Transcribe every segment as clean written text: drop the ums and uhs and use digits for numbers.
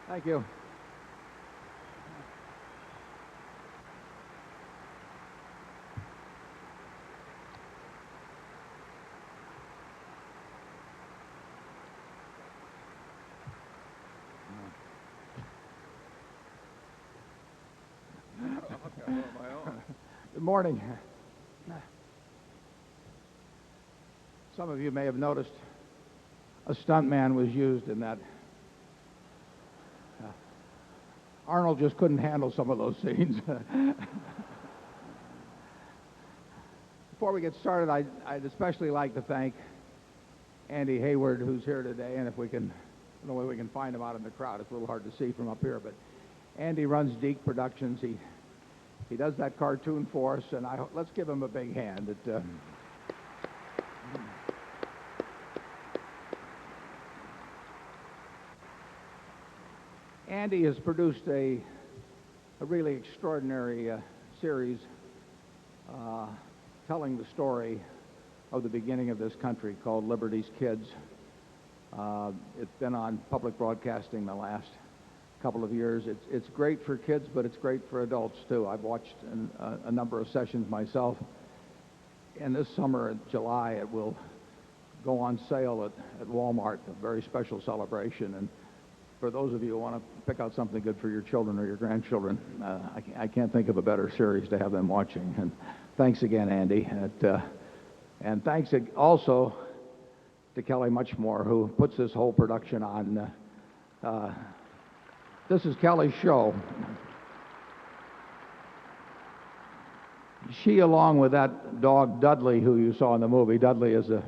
Thank you. Good morning. Some of you may have noticed a stuntman was used in that. Arnold just couldn't handle some of those scenes. Before we get started, I'd especially like to thank Andy Hayward, who's here today, and if we can, the way we can find him out in the crowd. It's a little hard to see from up here, but Andy runs Deke Productions. He does that cartoon for us, and let's give him a big hand. Andy has produced a really extraordinary series telling the story of the beginning of this country called Liberty's Kids. It's been on public broadcasting the last couple of years. It's great for kids, but it's great for adults too. I've watched a number of sessions myself, and this summer in July it will go on sale at Walmart, a very special celebration. And for those of you who want to pick out something good for your children or your grandchildren, I can't think of a better series to have them watching. And thanks again, Andy. And thanks also to Kelly Muchmore, who puts this whole production on. This is Kelly's show. She, along with that dog Dudley, who you saw in the movie, Dudley is a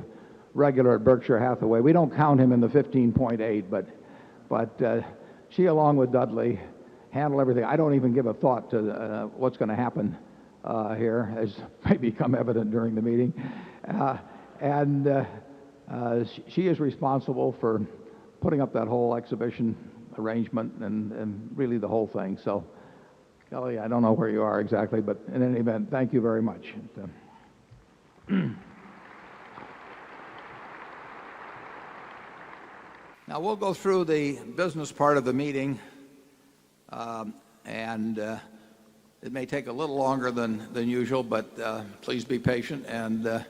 regular at Berkshire Hathaway. We don't count him in the 15.8, but she, along with Dudley, handle everything. I don't even give a thought to what's going to happen here, as may become evident during the meeting. She is responsible for putting up that whole exhibition arrangement and really the whole thing. So, Kelly, I don't know where you are exactly, but in any event, thank you very much. Now, we'll go through the business part of the meeting, and it may take a little longer than usual, but please be patient. And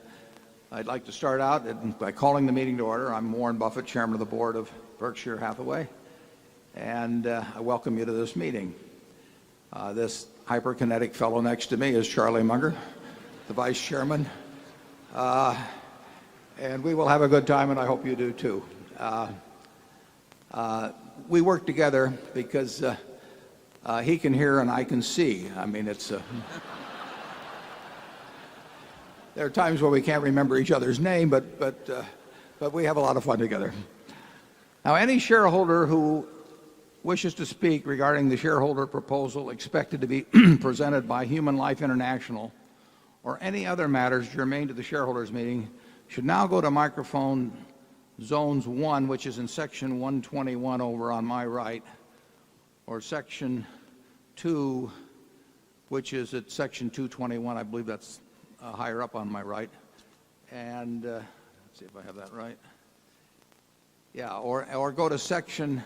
I'd like to start out by calling the meeting to order. I'm Warren Buffett, Chairman of the Board of Berkshire Hathaway, and I welcome you to this meeting. This hyperkinetic fellow next to me is Charlie Munger, the Vice Chairman, and we will have a good time, and I hope you do too. We work together because he can hear and I can see. I mean, there are times where we can't remember each other's name, but we have a lot of fun together. Now, any shareholder who wishes to speak regarding the shareholder proposal expected to be presented by Human Life International or any other matters germane to the shareholders meeting should now go to microphone Zones 1, which is in section 121 over on my right, or section 2, which is at section 221. I believe that's higher up on my right. And let's see if I have that right. Yeah, or go to section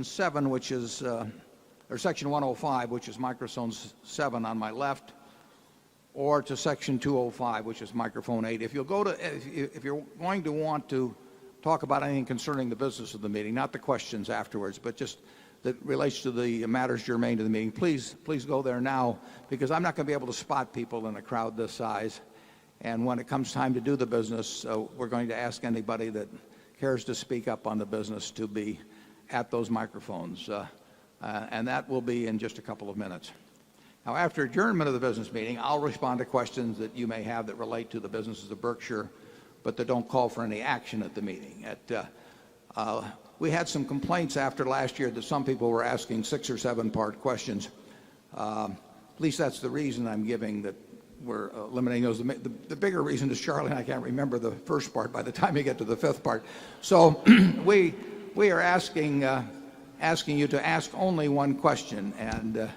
7, which is or section 105, which is microphone 7 on my left, or to section 205, which is microphone 8. If you're going to want to talk about anything concerning the business of the meeting, not the questions afterwards, but just that relates to the matters germane to the meeting, please go there now, because I'm not going to be able to spot people in a crowd this size. And when it comes time to do the business, we're going to ask anybody that cares to speak up on the business to be at those microphones. And that will be in just a couple of minutes. Now, after adjournment of the business meeting, I'll respond to questions that you may have that relate to the businesses of Berkshire, but that don't call for any action at the meeting. We had some complaints after last year that some people were asking 6 or 7-part questions. At least that's the reason I'm giving, that we're eliminating those. The bigger reason is Charlie and I can't remember the first part by the time you get to the 5th part. So we are asking you to ask only one question, and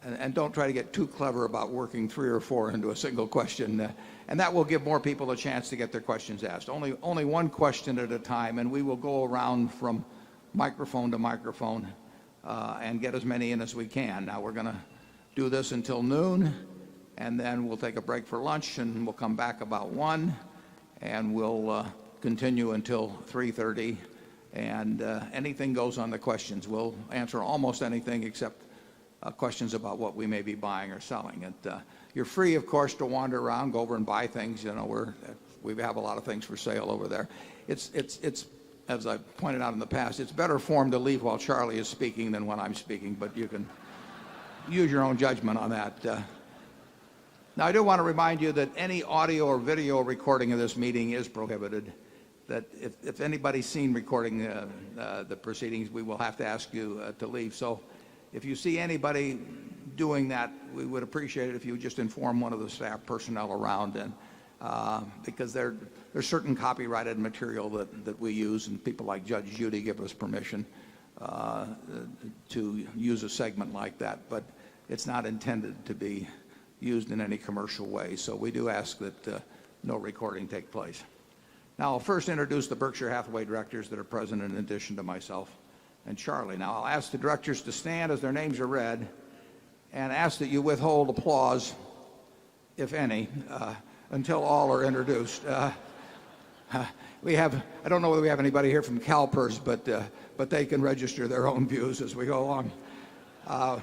and don't try to get too clever about working 3 or 4 into a single question. And that will give more people a chance to get their questions asked. Only one question at a time, and we will go around from microphone to microphone and get as many in as we can. Now, we're going to do this until noon, and then we'll take a break for lunch, and we'll come back about 1, and we'll continue until 3:30. And anything goes on the questions. We'll answer almost anything except questions about what we may be buying or selling. And you're free, of course, to wander around, go over and buy things. You know, we have a lot of things for sale over there. It's as I've pointed out in the past, it's better form to leave while Charlie is speaking than when I'm speaking, but you can use your own judgment on that. Now, I do want to remind you that any audio or video recording of this meeting is prohibited. That if anybody's seen recording the proceedings, we will have to ask you to leave. So if you see anybody doing that, we would appreciate it if you would just inform one of the staff personnel around, and because there's certain copyrighted material that we use, and people like Judge Judy give us permission to use a segment like that, but it's not intended to be used in any commercial way. So we do ask that no recording take place. Now, I'll first introduce the Berkshire Hathaway directors that are present in addition to myself and Charlie. Now, I'll ask the directors to stand as their names are read and ask that you withhold applause, if any, until all are introduced. I don't know whether we have anybody here from CalPERS, but they can register their own views as we go along.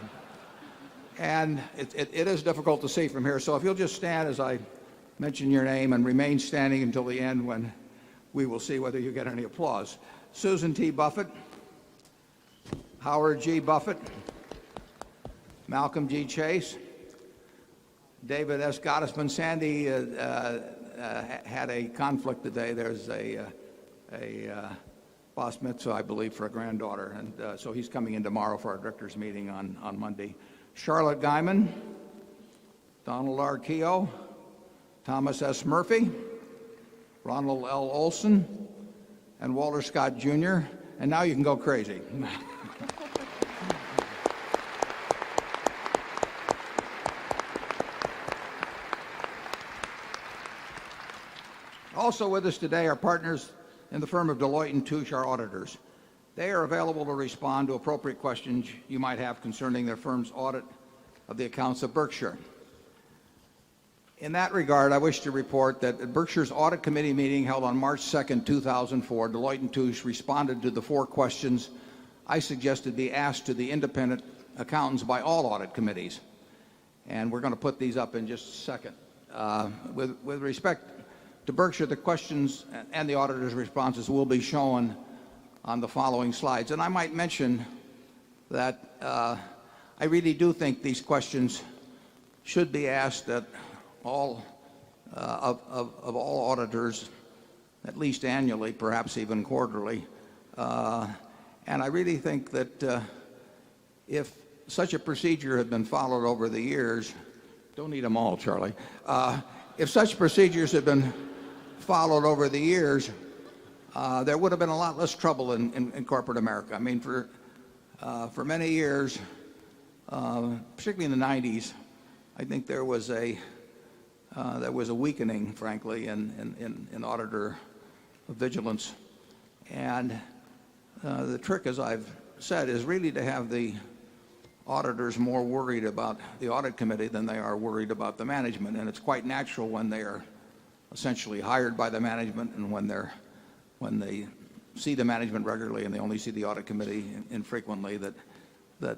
And it is difficult to see from here, so if you'll just stand as I mention your name and remain standing until the end when we will see whether you get any applause. Susan T. Buffett, Howard G. Buffett, Malcolm G. Chase, David S. Gottesman. Sandy had a conflict today. There's a bas mitzvah, I believe, for a granddaughter, and so he's coming in tomorrow for our directors' meeting on Monday. Charlotte Guyman, Donald R. Keogh, Thomas S. Murphy, Ronald L. Olson, and Walter Scott Jr. And now you can go crazy. Also with us today are partners in the firm of Deloitte & Touche, our auditors. They are available to respond to appropriate questions you might have concerning their firm's audit of the accounts of Berkshire. In that regard, I wish to report that at Berkshire's Audit Committee meeting held on March 2nd, 2004, Deloitte & Touche responded to the 4 questions I suggested be asked to the independent accountants by all audit committees. And we're going to put these up in just a second. With respect to Berkshire, the questions and the auditor's responses will be shown on the following slides. And I might mention that I really do think these questions should be asked at all of all auditors, at least annually, perhaps even quarterly. And I really think that if such a procedure had been followed over the years, don't need them all, Charlie. If such procedures had been followed over the years, there would have been a lot less trouble in corporate America. I mean, for many years, particularly in the 90s, I think there was a weakening, frankly, in auditor vigilance. And the trick, as I've said, is really to have the auditors more worried about the audit committee than they are worried about the management. And it's quite natural when they are essentially hired by the management and when they see the management regularly and they only see the audit committee infrequently that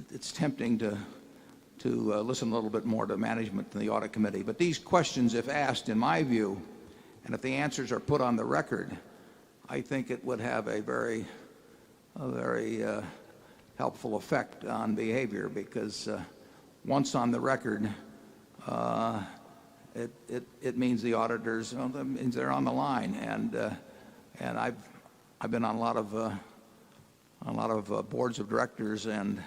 it's tempting to listen a little bit more to management than the audit committee. But these questions, if asked, in my view, and if the answers are put on the record, I think it would have a very helpful effect on behavior, because once on the record, it means the auditors, it means they're on the line. And I've been on a lot of boards of directors, and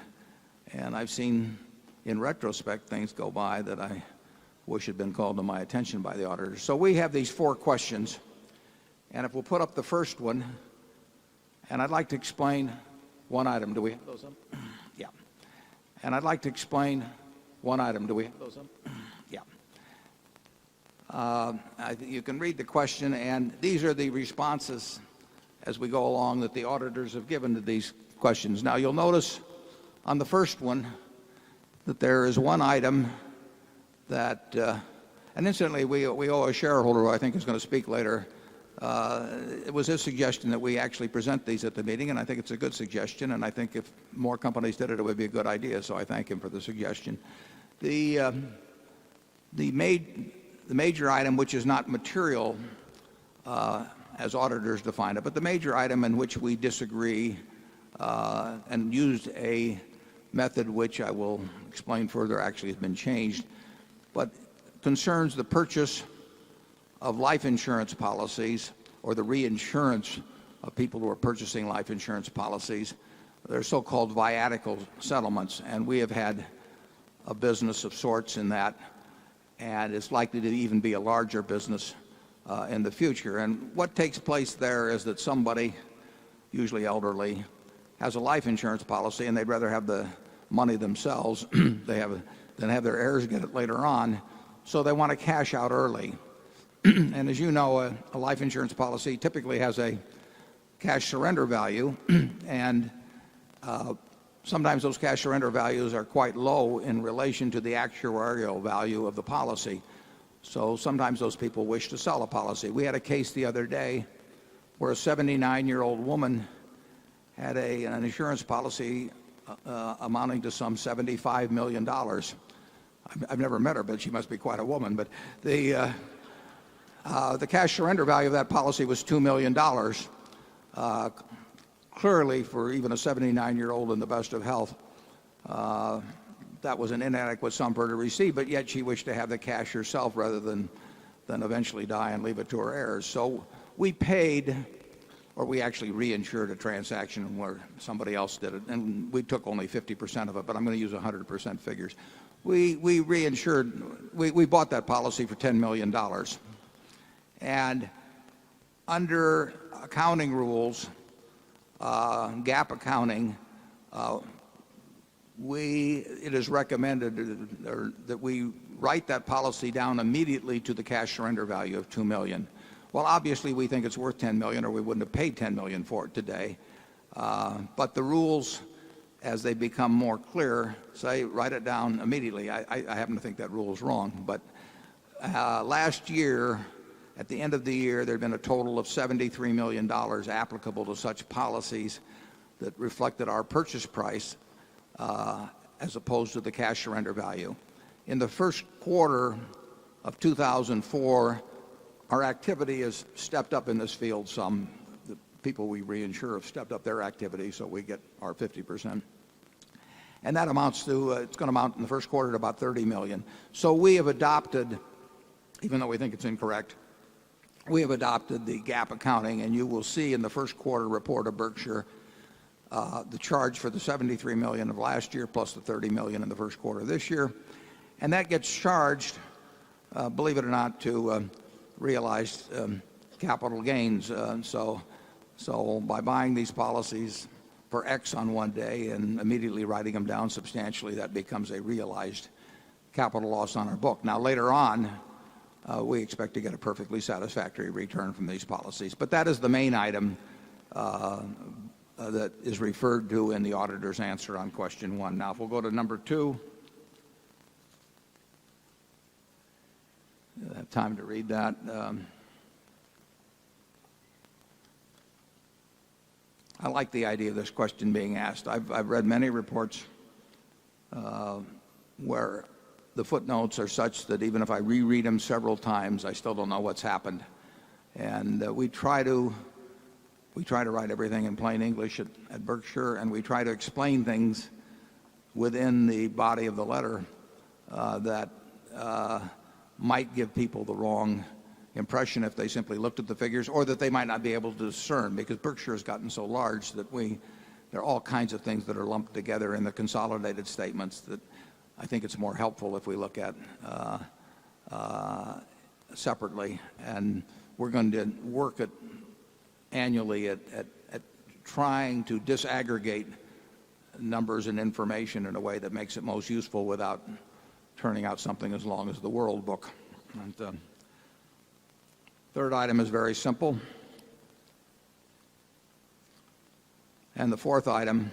I've seen, in retrospect, things go by that I wish had been called to my attention by the auditors. So we have these 4 questions, and if we'll put up the first one, and I'd like to explain one item. Do we have those up? Yeah. And I'd like to explain one item. Do we have those up? Yeah. You can read the question, and these are the responses as we go along that the auditors have given to these questions. Now, you'll notice on the first one that there is one item that, and incidentally, we owe a shareholder who I think is going to speak later. It was his suggestion that we actually present these at the meeting, and I think it's a good suggestion, and I think if more companies did it, it would be a good idea, so I thank him for the suggestion. The major item, which is not material as auditors define it, but the major item in which we disagree and used a method which I will explain further actually has been changed, but concerns the purchase of life insurance policies or the reinsurance of people who are purchasing life insurance policies. They're so-called viatical settlements, and we have had a business of sorts in that, and it's likely to even be a larger business in the future. And what takes place there is that somebody, usually elderly, has a life insurance policy and they'd rather have the money themselves than have their heirs get it later on, so they want to cash out early. And as you know, a life insurance policy typically has a cash surrender value, and sometimes those cash surrender values are quite low in relation to the actuarial value of the policy. So sometimes those people wish to sell a policy. We had a case the other day where a 79-year-old woman had an insurance policy amounting to some $75 million. I've never met her, but she must be quite a woman. But the cash surrender value of that policy was $2 million. Clearly, for even a 79-year-old in the best of health, that was an inadequate sum for her to receive, but yet she wished to have the cash herself rather than eventually die and leave it to her heirs. So we paid, or we actually reinsured a transaction where somebody else did it, and we took only 50% of it, but I'm going to use 100% figures. We reinsured, we bought that policy for $10 million. And under accounting rules, GAAP accounting, it is recommended that we write that policy down immediately to the cash surrender value of $2 million. Well, obviously, we think it's worth $10 million, or we wouldn't have paid $10 million for it today. But the rules, as they become more clear, say write it down immediately. I happen to think that rule is wrong. But last year, at the end of the year, there had been a total of $73 million applicable to such policies that reflected our purchase price as opposed to the cash surrender value. In the first quarter of 2004, our activity has stepped up in this field some. The people we reinsure have stepped up their activity, so we get our 50%. And that amounts to, it's going to amount in the first quarter to about $30 million. So we have adopted, even though we think it's incorrect, we have adopted the GAAP accounting, and you will see in the first quarter report of Berkshire the charge for the $73 million of last year plus the $30 million in the first quarter of this year. And that gets charged, believe it or not, to realized capital gains. So by buying these policies for X on one day and immediately writing them down substantially, that becomes a realized capital loss on our book. Now, later on, we expect to get a perfectly satisfactory return from these policies. But that is the main item that is referred to in the auditor's answer on question 1. Now, if we'll go to number 2. I have time to read that. I like the idea of this question being asked. I've read many reports where the footnotes are such that even if I reread them several times, I still don't know what's happened. And we try to write everything in plain English at Berkshire, and we try to explain things within the body of the letter that might give people the wrong impression if they simply looked at the figures, or that they might not be able to discern, because Berkshire has gotten so large that there are all kinds of things that are lumped together in the consolidated statements that I think it's more helpful if we look at separately. And we're going to work annually at trying to disaggregate numbers and information in a way that makes it most useful without turning out something as long as the World Book. And, third item is very simple. And the fourth item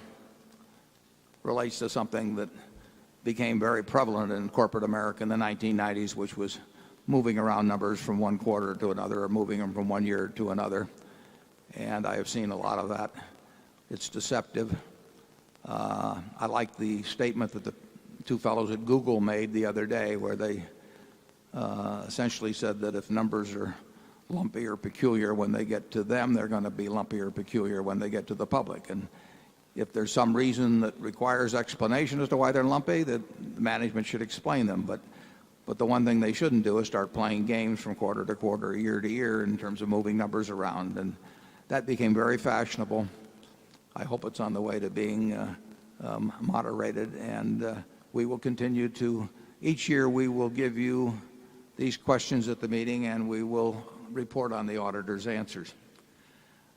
relates to something that became very prevalent in corporate America in the 1990s, which was moving around numbers from one quarter to another or moving them from one year to another. And I have seen a lot of that. It's deceptive. I like the statement that the two fellows at Google made the other day, where they essentially said that if numbers are lumpy or peculiar when they get to them, they're going to be lumpy or peculiar when they get to the public. And if there's some reason that requires explanation as to why they're lumpy, that management should explain them. But the one thing they shouldn't do is start playing games from quarter to quarter, year to year in terms of moving numbers around. And that became very fashionable. I hope it's on the way to being moderated. And we will continue to, each year we will give you these questions at the meeting, and we will report on the auditor's answers.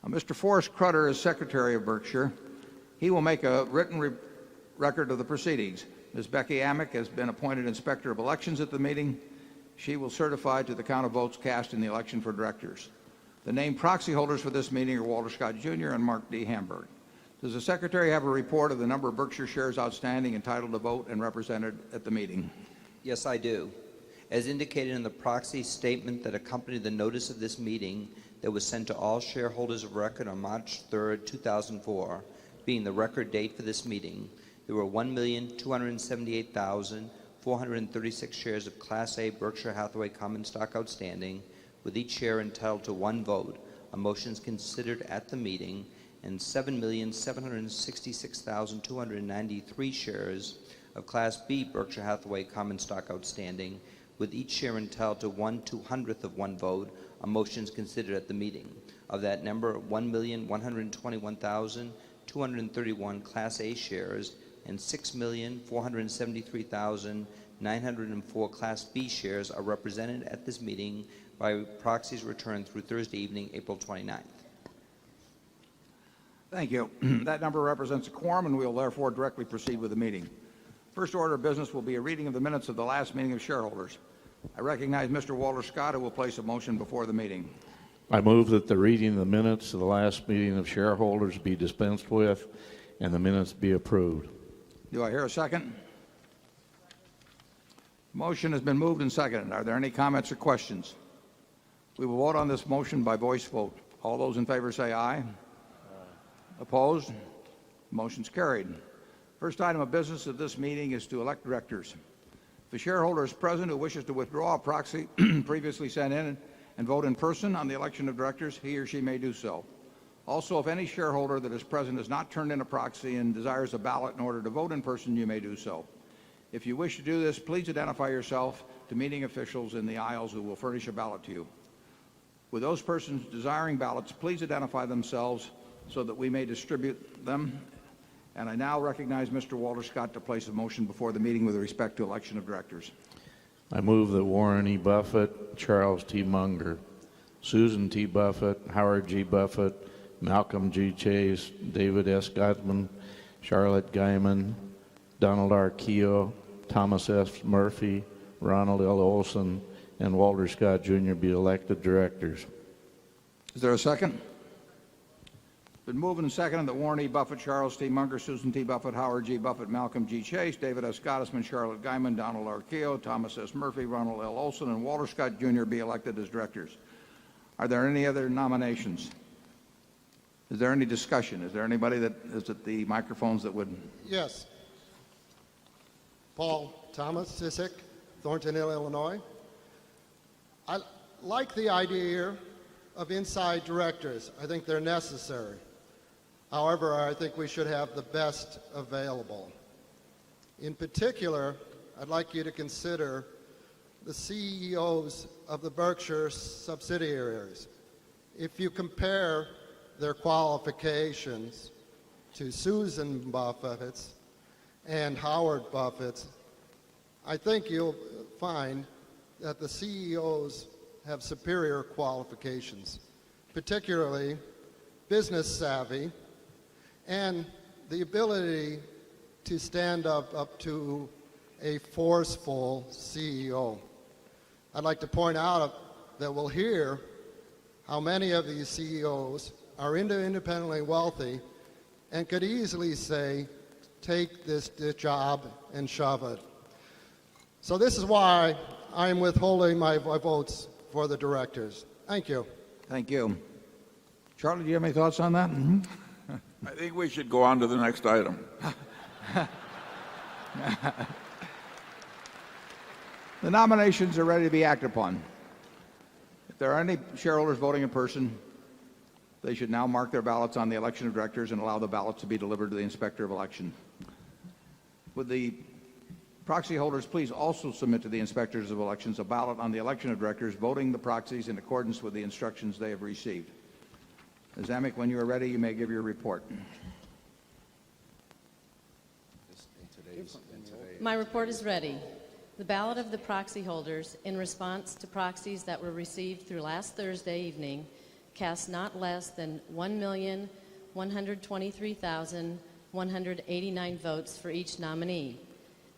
Mr. Forrest Crutter is Secretary of Berkshire. He will make a written record of the proceedings. Ms. Becky Amick has been appointed Inspector of Elections at the meeting. She will certify to the count of votes cast in the election for directors. The named proxy holders for this meeting are Walter Scott Jr. and Mark D. Hamburg. Does the Secretary have a report of the number of Berkshire shares outstanding entitled to vote and represented at the meeting? Yes, I do. As indicated in the proxy statement that accompanied the notice of this meeting that was sent to all shareholders of record on March 3, 2004, being the record date for this meeting, there were 1,278,436 shares of Class A Berkshire Hathaway common stock outstanding, with each share entitled to one vote on motions considered at the meeting, and 7,766,293 shares of Class B Berkshire Hathaway common stock outstanding, with each share entitled to 1/200th of one vote on motions considered at the meeting. Of that number, 1,121,231 Class A shares and 6,473,904 Class B shares are represented at this meeting by proxies returned through Thursday evening, April 29th. Thank you. That number represents a quorum, and we will therefore directly proceed with the meeting. First order of business will be a reading of the minutes of the last meeting of shareholders. I recognize Mr. Walter Scott, who will place a motion before the meeting. I move that the reading of the minutes of the last meeting of shareholders be dispensed with and the minutes be approved. Do I hear a second? Motion has been moved and seconded. Are there any comments or questions? We will vote on this motion by voice vote. All those in favor say aye. Opposed? Motion's carried. First item of business at this meeting is to elect directors. If a shareholder is present who wishes to withdraw a proxy previously sent in and vote in person on the election of directors, he or she may do so. Also, if any shareholder that is present has not turned in a proxy and desires a ballot in order to vote in person, you may do so. If you wish to do this, please identify yourself to meeting officials in the aisles who will furnish a ballot to you. With those persons desiring ballots, please identify themselves so that we may distribute them. And I now recognize Mr. Walter Scott to place a motion before the meeting with respect to election of directors. I move that Warren E. Buffett, Charles T. Munger, Susan T. Buffett, Howard G. Buffett, Malcolm G. Chase, David S. Gutman, Charlotte Guyman, Donald R. Keogh, Thomas F. Murphy, Ronald L. Olson, and Walter Scott Jr. be elected directors. Is there a second? Been moved and seconded that Warren E. Buffett, Charles T. Munger, Susan T. Buffett, Howard G. Buffett, Malcolm G. Chase, David S. Gottesman, Charlotte Guyman, Donald R. Keogh, Thomas S. Murphy, Ronald L. Olson, and Walter Scott Jr. be elected as directors. Are there any other nominations? Is there any discussion? Is there anybody that is at the microphones that would? Yes. Paul Thomas, Sissick, Thornton Hill, Illinois. I like the idea of inside directors. I think they're necessary. However, I think we should have the best available. In particular, I'd like you to consider the CEOs of the Berkshire subsidiaries. If you compare their qualifications to Susan Buffett's and Howard Buffett's, I think you'll find that the CEOs have superior qualifications, particularly business savvy and the ability to stand up to a forceful CEO. I'd like to point out that we'll hear how many of these CEOs are independently wealthy and could easily say, take this job and shove it. So this is why I'm withholding my votes for the directors. Thank you. Thank you. Charlie, do you have any thoughts on that? I think we should go on to the next item. The nominations are ready to be acted upon. If there are any shareholders voting in person, they should now mark their ballots on the election of directors and allow the ballots to be delivered to the Inspector of Election. Would the proxy holders please also submit to the Inspectors of Elections a ballot on the election of directors voting the proxies in accordance with the instructions they have received. Ms. Amick, when you are ready, you may give your report. My report is ready. The ballot of the proxy holders in response to proxies that were received through last Thursday evening cast not less than 1,123,189 votes for each nominee.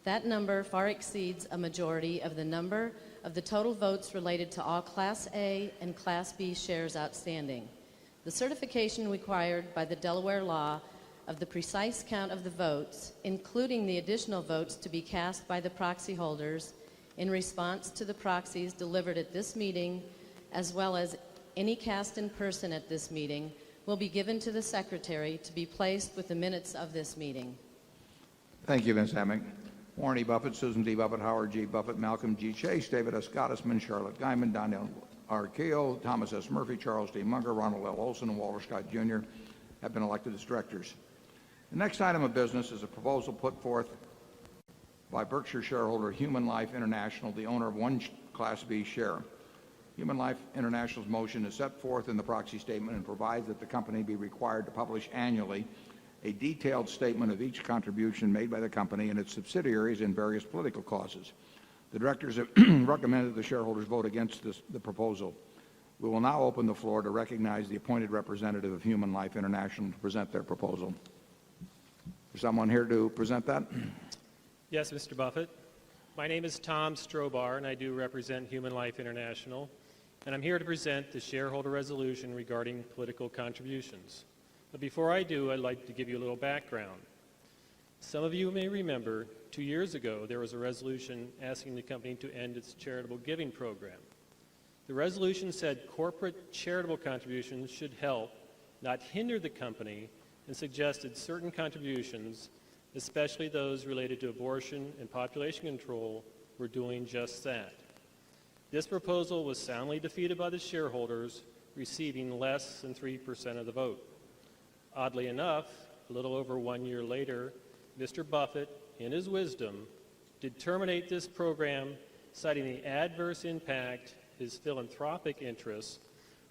That number far exceeds a majority of the number of the total votes related to all Class A and Class B shares outstanding. The certification required by the Delaware law of the precise count of the votes, including the additional votes to be cast by the proxy holders in response to the proxies delivered at this meeting, as well as any cast in person at this meeting, will be given to the Secretary to be placed with the minutes of this meeting. Thank you, Ms. Amick. Warren E. Buffett, Susan D. Buffett, Howard G. Buffett, Malcolm G. Chase, David S. Gottesman, Charlotte Guyman, Daniel R. Keogh, Thomas S. Murphy, Charles D. Munger, Ronald L. Olson, and Walter Scott, Jr. have been elected as directors. The next item of business is a proposal put forth by Berkshire shareholder Human Life International, the owner of one Class B share. Human Life International's motion is set forth in the proxy statement and provides that the company be required to publish annually a detailed statement of each contribution made by the company and its subsidiaries in various political causes. The directors have recommended the shareholders vote against the proposal. We will now open the floor to recognize the appointed representative of Human Life International to present their proposal. Is someone here to present that? Yes, Mr. Buffett. My name is Tom Strobar, and I do represent Human Life International, and I'm here to present the shareholder resolution regarding political contributions. But before I do, I'd like to give you a little background. Some of you may remember 2 years ago there was a resolution asking the company to end its charitable giving program. The resolution said corporate charitable contributions should help, not hinder the company, and suggested certain contributions, especially those related to abortion and population control, were doing just that. This proposal was soundly defeated by the shareholders, receiving less than 3% of the vote. Oddly enough, a little over 1 year later, Mr. Buffett, in his wisdom, did terminate this program, citing the adverse impact his philanthropic interests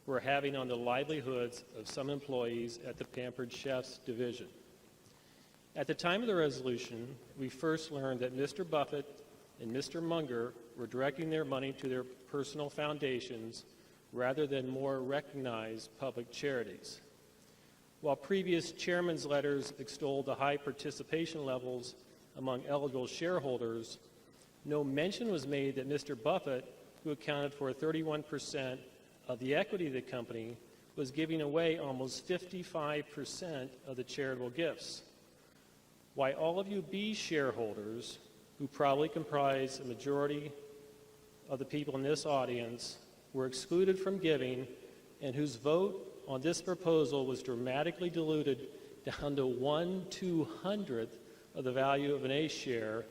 were having on the livelihoods of some employees at the Pampered Chefs division. At the time of the resolution, we first learned that Mr. Buffett and Mr. Munger were directing their money to their personal foundations rather than more recognized public charities. While previous chairman's letters extolled the high participation levels among eligible shareholders, no mention was made that Mr. Buffett, who accounted for 31% of the equity of the company, was giving away almost 55% of the charitable gifts. Why all of you B shareholders, who probably comprise a majority of the people in this audience, were excluded from giving and whose vote on this proposal was dramatically diluted down to 1/200th of the value of an A share,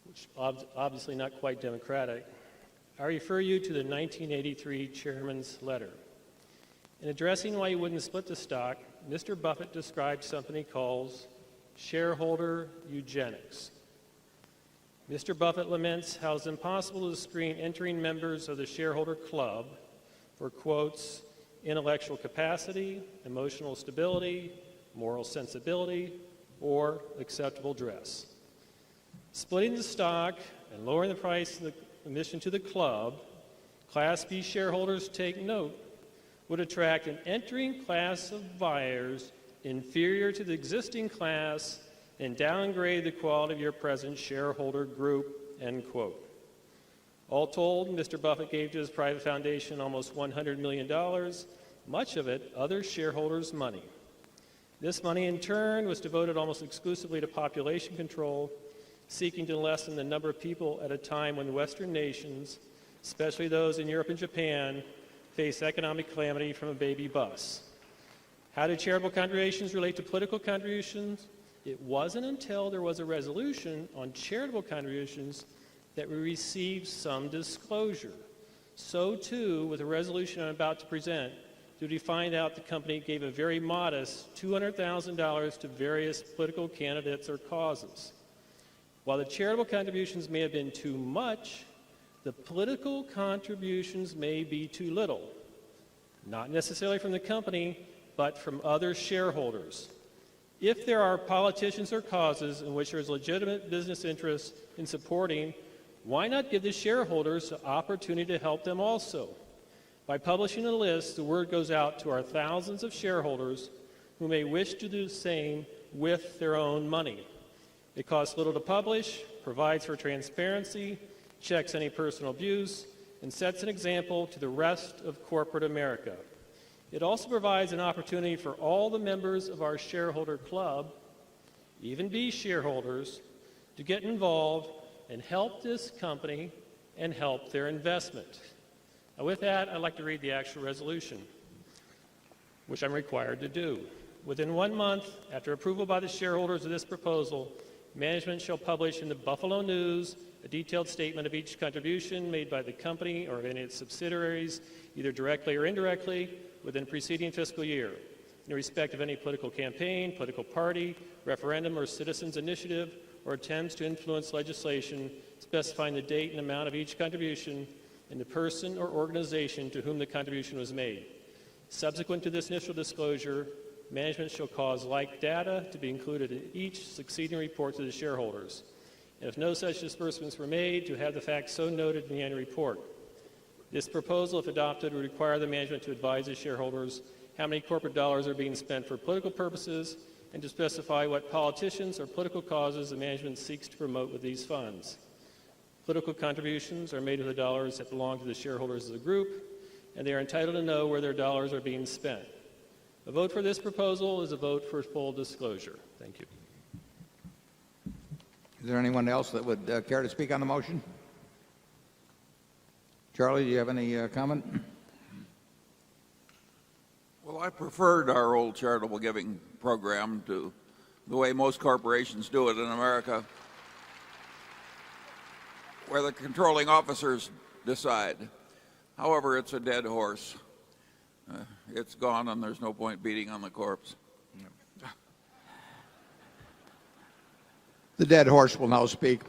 which obviously not quite democratic, I refer you to the 1983 chairman's letter. In addressing why he wouldn't split the stock, Mr. Buffett described something he calls shareholder eugenics. Mr. Buffett laments how it's impossible to screen entering members of the shareholder club for, quotes, intellectual capacity, emotional stability, moral sensibility, or acceptable dress. Splitting the stock and lowering the price of the admission to the club, Class B shareholders, take note, would attract an entering class of buyers inferior to the existing class and downgrade the quality of your present shareholder group, end quote. All told, Mr. Buffett gave to his private foundation almost $100 million, much of it other shareholders' money. This money, in turn, was devoted almost exclusively to population control, seeking to lessen the number of people at a time when Western nations, especially those in Europe and Japan, face economic calamity from a baby bust. How do charitable contributions relate to political contributions? It wasn't until there was a resolution on charitable contributions that we received some disclosure. So too, with the resolution I'm about to present, did we find out the company gave a very modest $200,000 to various political candidates or causes. While the charitable contributions may have been too much, the political contributions may be too little. Not necessarily from the company, but from other shareholders. If there are politicians or causes in which there is legitimate business interest in supporting, why not give the shareholders the opportunity to help them also? By publishing a list, the word goes out to our thousands of shareholders who may wish to do the same with their own money. It costs little to publish, provides for transparency, checks any personal abuse, and sets an example to the rest of corporate America. It also provides an opportunity for all the members of our shareholder club, even B shareholders, to get involved and help this company and help their investment. Now, with that, I'd like to read the actual resolution, which I'm required to do. Within 1 month, after approval by the shareholders of this proposal, management shall publish in the Buffalo News a detailed statement of each contribution made by the company or any of its subsidiaries, either directly or indirectly, within the preceding fiscal year, in respect of any political campaign, political party, referendum, or citizens' initiative, or attempts to influence legislation specifying the date and amount of each contribution and the person or organization to whom the contribution was made. Subsequent to this initial disclosure, management shall cause like data to be included in each succeeding report to the shareholders. And if no such disbursements were made, to have the facts so noted in the annual report. This proposal, if adopted, would require the management to advise the shareholders how many corporate dollars are being spent for political purposes and to specify what politicians or political causes the management seeks to promote with these funds. Political contributions are made with the dollars that belong to the shareholders of the group, and they are entitled to know where their dollars are being spent. A vote for this proposal is a vote for full disclosure. Thank you. Is there anyone else that would care to speak on the motion? Charlie, do you have any comment? Well, I preferred our old charitable giving program to the way most corporations do it in America, where the controlling officers decide. However, it's a dead horse. It's gone and there's no point beating on the corpse. The dead horse will now speak.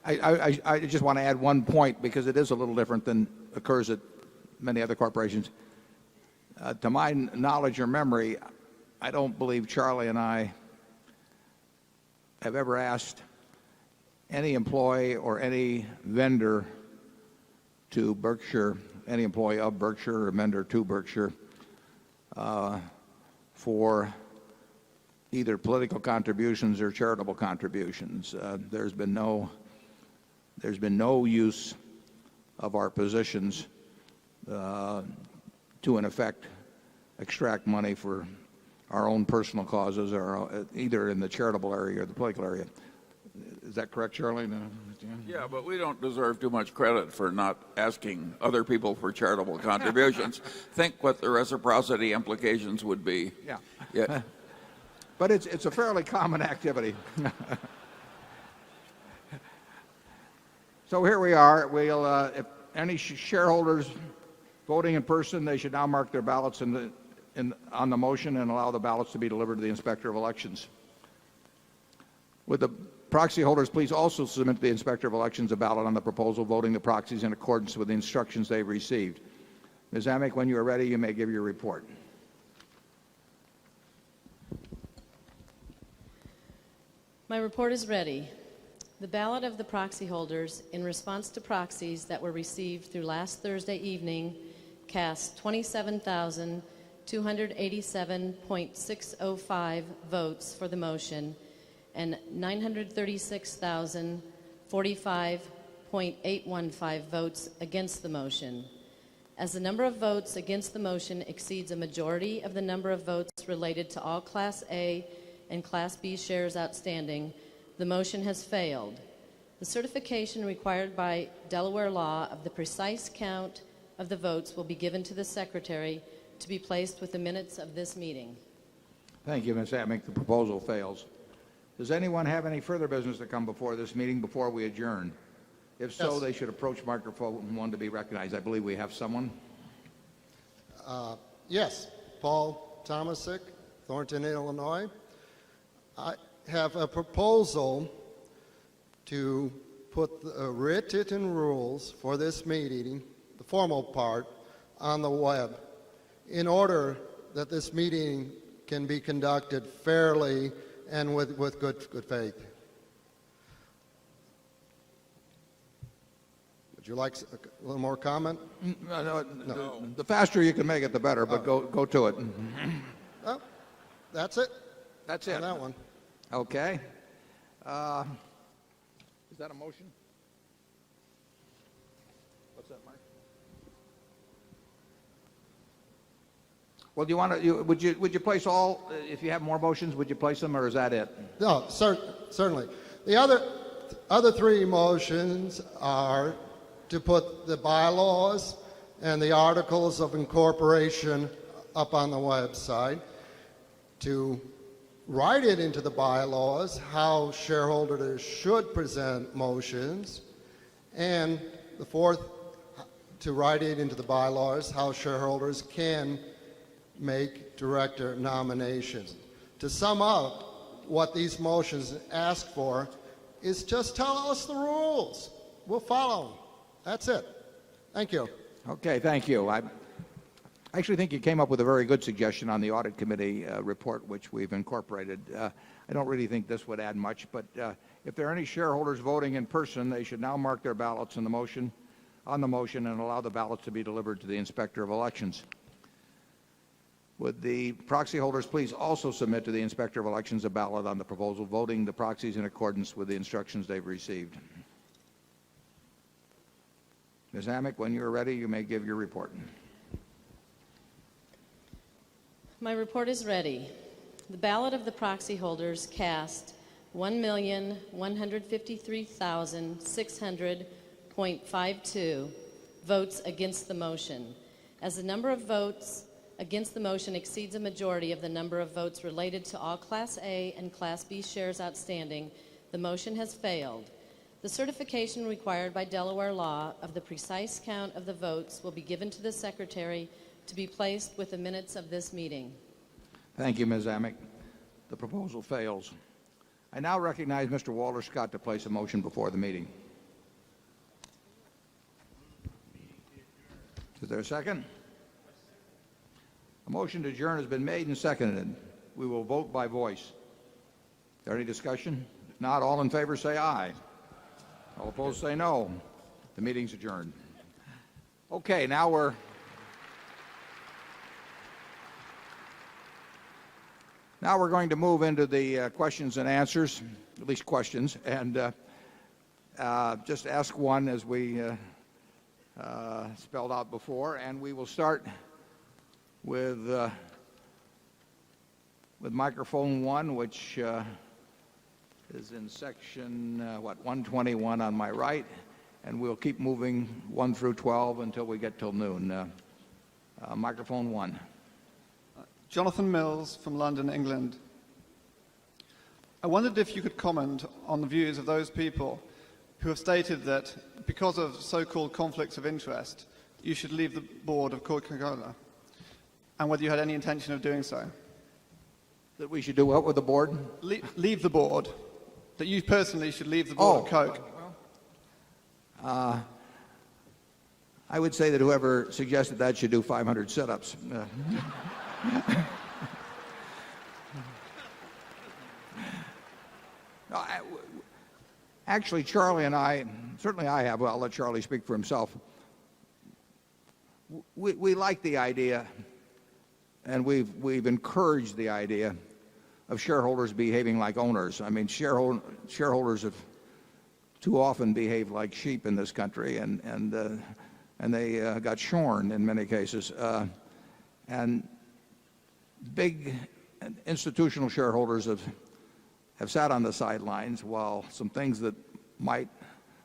I just want to add one point because it is a little different than occurs at many other corporations. To my knowledge or memory, I don't believe Charlie and I have ever asked any employee or any vendor to Berkshire, any employee of Berkshire or vendor to Berkshire, for either political contributions or charitable contributions. There's been no use of our positions to, in effect, extract money for our own personal causes, or either in the charitable area or the political area. Is that correct, Charlie? No? Yeah, but we don't deserve too much credit for not asking other people for charitable contributions. Think what the reciprocity implications would be. Yeah. But it's a fairly common activity. So here we are. We'll, if any shareholders voting in person, they should now mark their ballots on the motion and allow the ballots to be delivered to the Inspector of Elections. Would the proxy holders please also submit to the Inspector of Elections a ballot on the proposal, voting the proxies in accordance with the instructions they've received. Ms. Amick, when you are ready, you may give your report. My report is ready. The ballot of the proxy holders in response to proxies that were received through last Thursday evening cast 287.605 votes for the motion and 936,045.815 votes against the motion. As the number of votes against the motion exceeds a majority of the number of votes related to all Class A and Class B shares outstanding, the motion has failed. The certification required by Delaware law of the precise count of the votes will be given to the Secretary to be placed with the minutes of this meeting. Thank you, Ms. Amick. The proposal fails. Does anyone have any further business to come before this meeting before we adjourn? If so, Yes. they should approach microphone 1 to be recognized. I believe we have someone. Yes, Paul Tomasic, Thornton, Illinois. I have a proposal to put the written rules for this meeting, the formal part, on the web in order that this meeting can be conducted fairly and with good faith. Would you like a little more comment? No. The faster you can make it, the better, but go to it. Oh, that's it. That's it. On that one. Okay. Is that a motion? What's that, Mike? Well, do you want to? Would you place all? If you have more motions, would you place them, or is that it? No, certainly. The other three motions are to put the bylaws and the articles of incorporation up on the website, to write it into the bylaws how shareholders should present motions, and the fourth, to write it into the bylaws how shareholders can make director nominations. To sum up, what these motions ask for is just tell us the rules. We'll follow them. That's it. Thank you. Okay, thank you. I actually think you came up with a very good suggestion on the audit committee report, which we've incorporated. I don't really think this would add much, but if there are any shareholders voting in person, they should now mark their ballots on the motion and allow the ballots to be delivered to the Inspector of Elections. Would the proxy holders please also submit to the Inspector of Elections a ballot on the proposal, voting the proxies in accordance with the instructions they've received? Ms. Amick, when you're ready, you may give your report. My report is ready. The ballot of the proxy holders cast 1,153,600.52 votes against the motion. As the number of votes against the motion exceeds a majority of the number of votes related to all Class A and Class B shares outstanding, the motion has failed. The certification required by Delaware law of the precise count of the votes will be given to the Secretary to be placed with the minutes of this meeting. Thank you, Ms. Amick. The proposal fails. I now recognize Mr. Walter Scott to place a motion before the meeting. Is there a second? A motion to adjourn has been made and seconded. We will vote by voice. Is there any discussion? If not, all in favor say aye. All opposed say no. The meeting's adjourned. Okay, now we're going to move into the questions and answers, at least questions, and just ask one as we spelled out before, and we will start with microphone 1, which is in section 121 on my right, and we'll keep moving 1 through 12 until we get till noon. Microphone 1. Jonathan Mills from London, England. I wondered if you could comment on the views of those people who have stated that because of so-called conflicts of interest, you should leave the board of Coca-Cola, and whether you had any intention of doing so. That we should do what with the board? Leave the board. That you personally should leave the board of Coke. I would say that whoever suggested that should do 500 sit-ups. No, actually, Charlie and I, certainly I have, well, I'll let Charlie speak for himself. We like the idea, we've encouraged the idea of shareholders behaving like owners. I mean, shareholders have too often behaved like sheep in this country, and they got shorn in many cases. And big institutional shareholders have sat on the sidelines while some things that might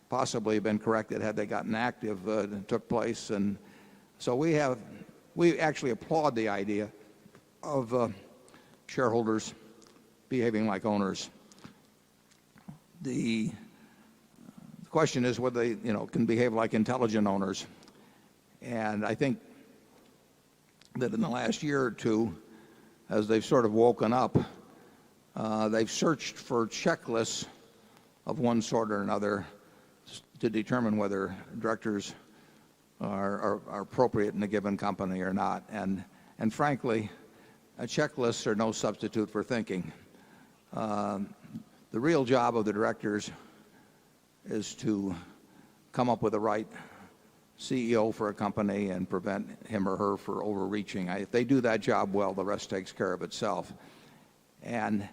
possibly have been corrected had they gotten active took place. And so we actually applaud the idea of shareholders behaving like owners. The question is whether they can behave like intelligent owners. And I think that in the last year or two, as they've sort of woken up, they've searched for checklists of one sort or another to determine whether directors are appropriate in a given company or not. And frankly, checklists are no substitute for thinking. The real job of the directors is to come up with the right CEO for a company and prevent him or her from overreaching. If they do that job well, the rest takes care of itself. And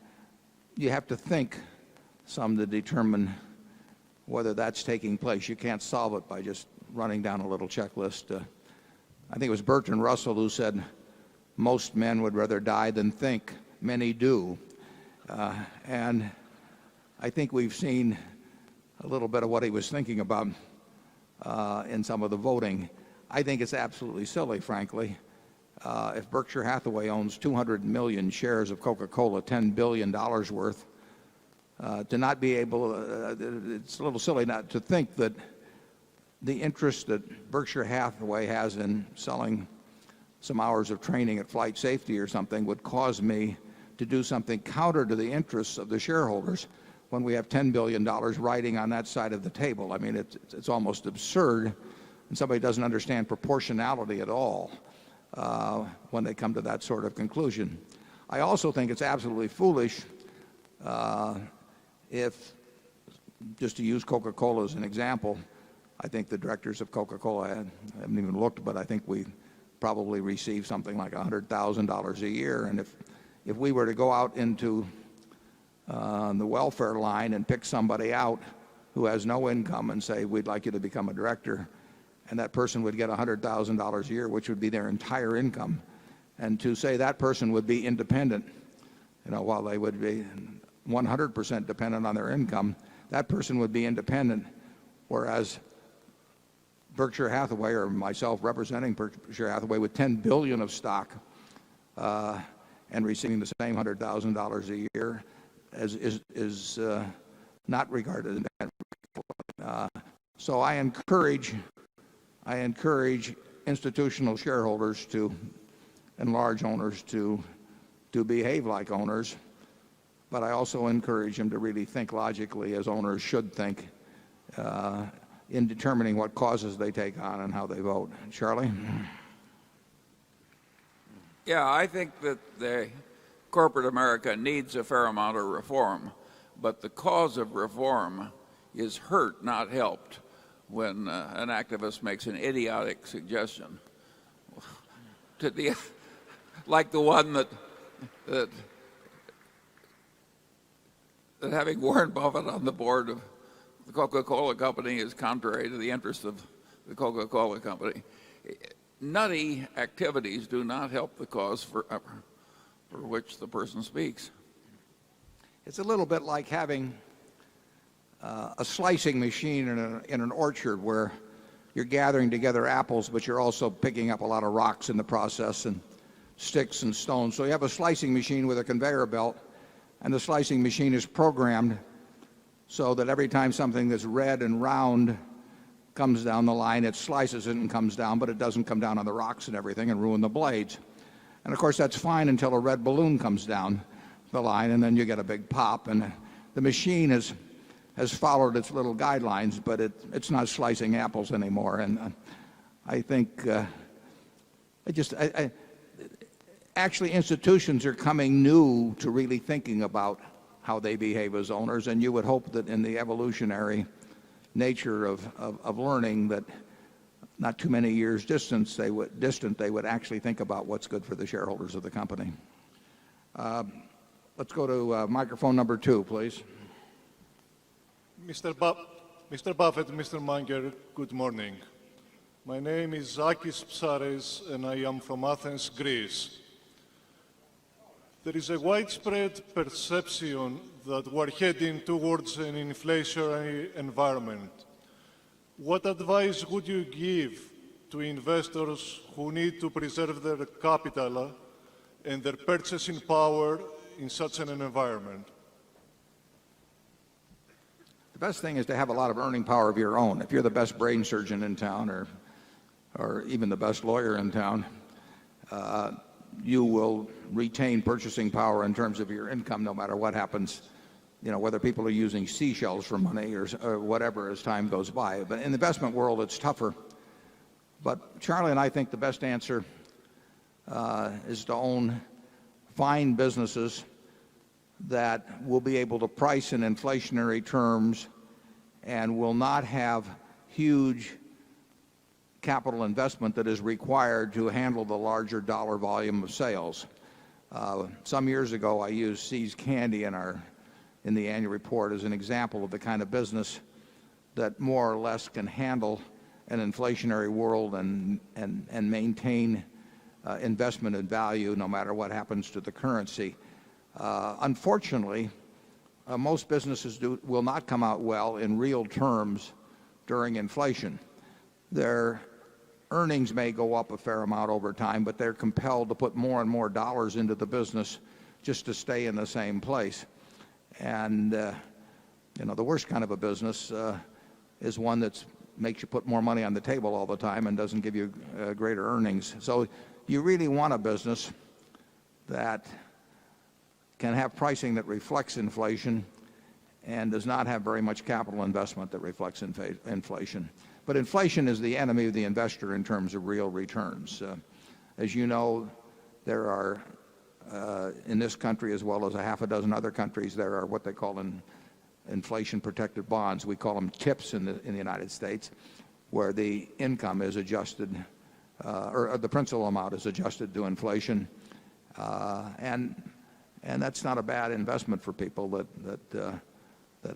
you have to think some to determine whether that's taking place. You can't solve it by just running down a little checklist. I think it was Bertrand Russell who said, most men would rather die than think. Many do. And I think we've seen a little bit of what he was thinking about in some of the voting. I think it's absolutely silly, frankly. If Berkshire Hathaway owns 200 million shares of Coca-Cola, $10 billion worth, to not be able, it's a little silly not to think that the interest that Berkshire Hathaway has in selling some hours of training at flight safety or something would cause me to do something counter to the interests of the shareholders when we have $10 billion riding on that side of the table. I mean, it's almost absurd, and somebody doesn't understand proportionality at all when they come to that sort of conclusion. I also think it's absolutely foolish if, just to use Coca-Cola as an example, I think the directors of Coca-Cola, I haven't even looked, but I think we probably receive something like $100,000 a year. And if we were to go out into the welfare line and pick somebody out who has no income and say, we'd like you to become a director, and that person would get $100,000 a year, which would be their entire income, and to say that person would be independent, while they would be 100% dependent on their income, that person would be independent, whereas Berkshire Hathaway, or myself representing Berkshire Hathaway with $10 billion of stock and receiving the same $100,000 a year, is not regarded independent. So I encourage institutional shareholders and large owners to behave like owners, but I also encourage them to really think logically, as owners should think, in determining what causes they take on and how they vote. Charlie? Yeah, I think that corporate America needs a fair amount of reform, but the cause of reform is hurt, not helped, when an activist makes an idiotic suggestion like the one that having Warren Buffett on the board of the Coca-Cola Company is contrary to the interests of the Coca-Cola Company. Nutty activities do not help the cause for which the person speaks. It's a little bit like having a slicing machine in an orchard where you're gathering together apples, but you're also picking up a lot of rocks in the process and sticks and stones. So you have a slicing machine with a conveyor belt, and the slicing machine is programmed so that every time something that's red and round comes down the line, it slices it and comes down, but it doesn't come down on the rocks and everything and ruin the blades. And of course, that's fine until a red balloon comes down the line, and then you get a big pop. And the machine has followed its little guidelines, but it's not slicing apples anymore. And I think actually institutions are coming new to really thinking about how they behave as owners, and you would hope that in the evolutionary nature of learning that not too many years distant, they would actually think about what's good for the shareholders of the company. Let's go to microphone number 2, please. Mr. Buffett, Mr. Munger, good morning. My name is Akis Psares, and I am from Athens, Greece. There is a widespread perception that we're heading towards an inflationary environment. What advice would you give to investors who need to preserve their capital and their purchasing power in such an environment? The best thing is to have a lot of earning power of your own. If you're the best brain surgeon in town or even the best lawyer in town, you will retain purchasing power in terms of your income no matter what happens, whether people are using seashells for money or whatever as time goes by. But in the investment world, it's tougher. But Charlie and I think the best answer is to own fine businesses that will be able to price in inflationary terms and will not have huge capital investment that is required to handle the larger dollar volume of sales. Some years ago, I used See's Candy in the annual report as an example of the kind of business that more or less can handle an inflationary world and maintain investment and value no matter what happens to the currency. Unfortunately, most businesses will not come out well in real terms during inflation. Their earnings may go up a fair amount over time, but they're compelled to put more and more dollars into the business just to stay in the same place. And the worst kind of a business is one that makes you put more money on the table all the time and doesn't give you greater earnings. So you really want a business that can have pricing that reflects inflation and does not have very much capital investment that reflects inflation. But inflation is the enemy of the investor in terms of real returns. As you know, there are, in this country as well as a half a dozen other countries, there are what they call inflation-protected bonds. We call them TIPS in the United States, where the income is adjusted, or the principal amount is adjusted to inflation. And that's not a bad investment for people that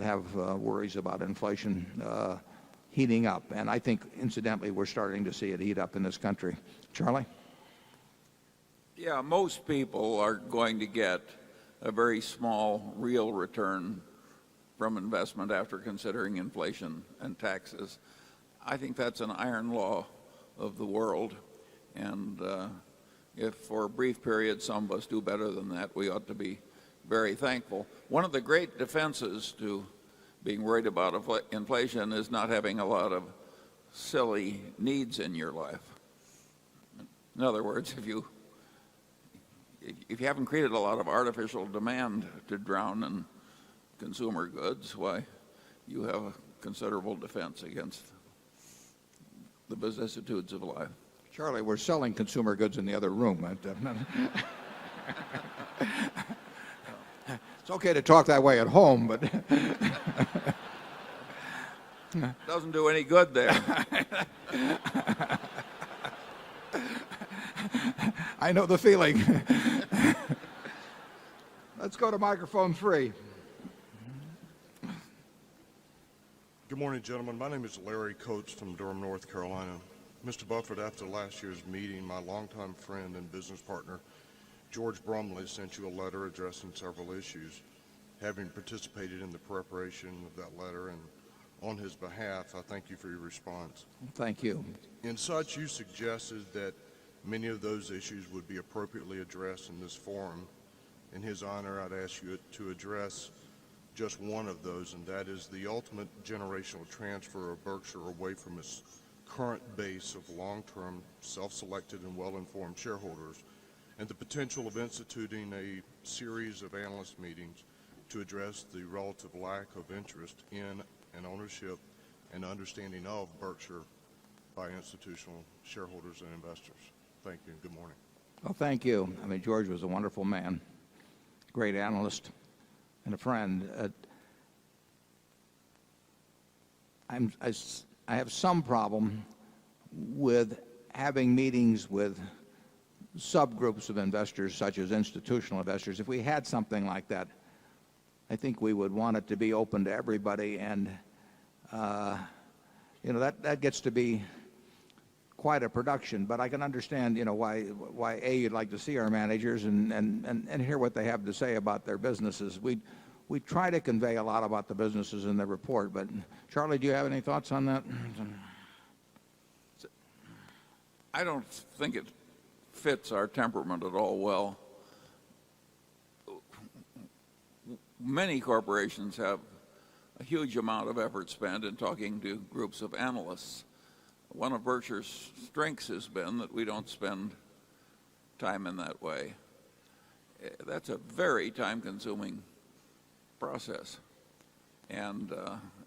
have worries about inflation heating up. And I think, incidentally, we're starting to see it heat up in this country. Charlie? Yeah, most people are going to get a very small real return from investment after considering inflation and taxes. I think that's an iron law of the world. And if for a brief period some of us do better than that, we ought to be very thankful. One of the great defenses to being worried about inflation is not having a lot of silly needs in your life. In other words, if you haven't created a lot of artificial demand to drown in consumer goods, why, you have a considerable defense against the vicissitudes of life. Charlie, we're selling consumer goods in the other room. It's okay to talk that way at home, but doesn't do any good there. I know the feeling. Let's go to microphone 3. Good morning, gentlemen. My name is Larry Coates from Durham, North Carolina. Mr. Buffett, after last year's meeting, my longtime friend and business partner, George Brumley, sent you a letter addressing several issues. Having participated in the preparation of that letter and on his behalf, I thank you for your response. Thank you. In such, you suggested that many of those issues would be appropriately addressed in this forum. In his honor, I'd ask you to address just one of those, and that is the ultimate generational transfer of Berkshire away from its current base of long-term, self-selected, and well-informed shareholders, and the potential of instituting a series of analyst meetings to address the relative lack of interest in and ownership and understanding of Berkshire by institutional shareholders and investors. Thank you, and good morning. Well, thank you. I mean, George was a wonderful man, great analyst, and a friend. I have some problem with having meetings with subgroups of investors, such as institutional investors. If we had something like that, I think we would want it to be open to everybody, and that gets to be quite a production. But I can understand why you'd like to see our managers and hear what they have to say about their businesses. We try to convey a lot about the businesses in the report. But Charlie, do you have any thoughts on that? I don't think it fits our temperament at all well. Many corporations have a huge amount of effort spent in talking to groups of analysts. One of Berkshire's strengths has been that we don't spend time in that way. That's a very time-consuming process, and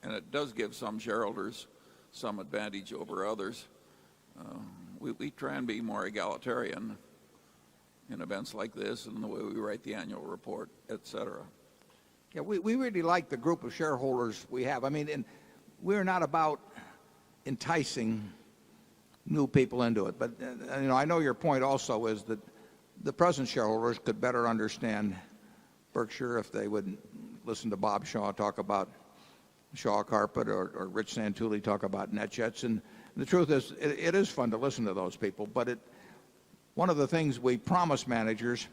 it does give some shareholders some advantage over others. We try and be more egalitarian in events like this and the way we write the annual report, etc. Yeah, we really like the group of shareholders we have. I mean, and we're not about enticing new people into it. But I know your point also is that the present shareholders could better understand Berkshire if they would listen to Bob Shaw talk about Shaw Carpet or Rich Santulli talk about NetJets. And the truth is, it is fun to listen to those people. But one of the things we promise managers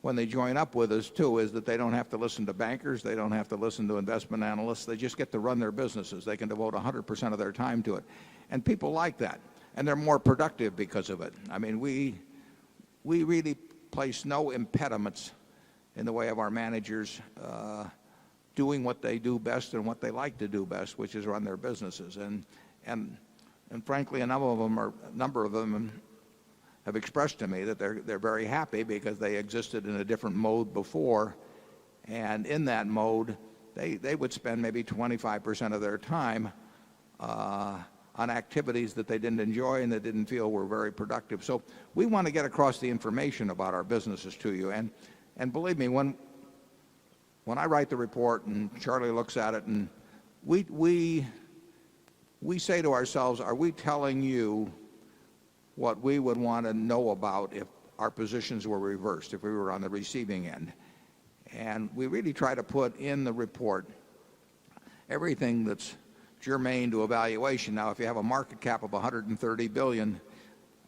when they join up with us, too, is that they don't have to listen to bankers. They don't have to listen to investment analysts. They just get to run their businesses. They can devote 100% of their time to it. And people like that. And they're more productive because of it. I mean, we really place no impediments in the way of our managers doing what they do best and what they like to do best, which is run their businesses. And frankly, a number of them have expressed to me that they're very happy because they existed in a different mode before, and in that mode they would spend maybe 25% of their time on activities that they didn't enjoy and that didn't feel were very productive. So we want to get across the information about our businesses to you, and believe me, when I write the report and Charlie looks at it, and we say to ourselves, are we telling you what we would want to know about if our positions were reversed, if we were on the receiving end? And we really try to put in the report everything that's germane to evaluation. Now, if you have a market cap of 130 billion,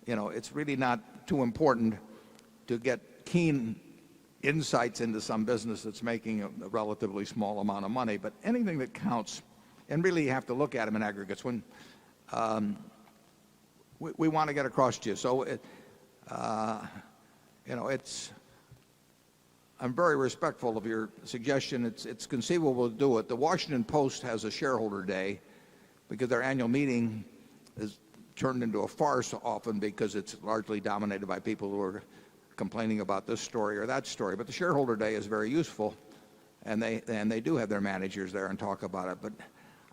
it's really not too important to get keen insights into some business that's making a relatively small amount of money. But anything that counts, and really you have to look at them in aggregates. When we want to get across to you. So, I'm very respectful of your suggestion. It's conceivable to do it. The Washington Post has a shareholder day because their annual meeting is turned into a farce often because it's largely dominated by people who are complaining about this story or that story. But the shareholder day is very useful, and they do have their managers there and talk about it. But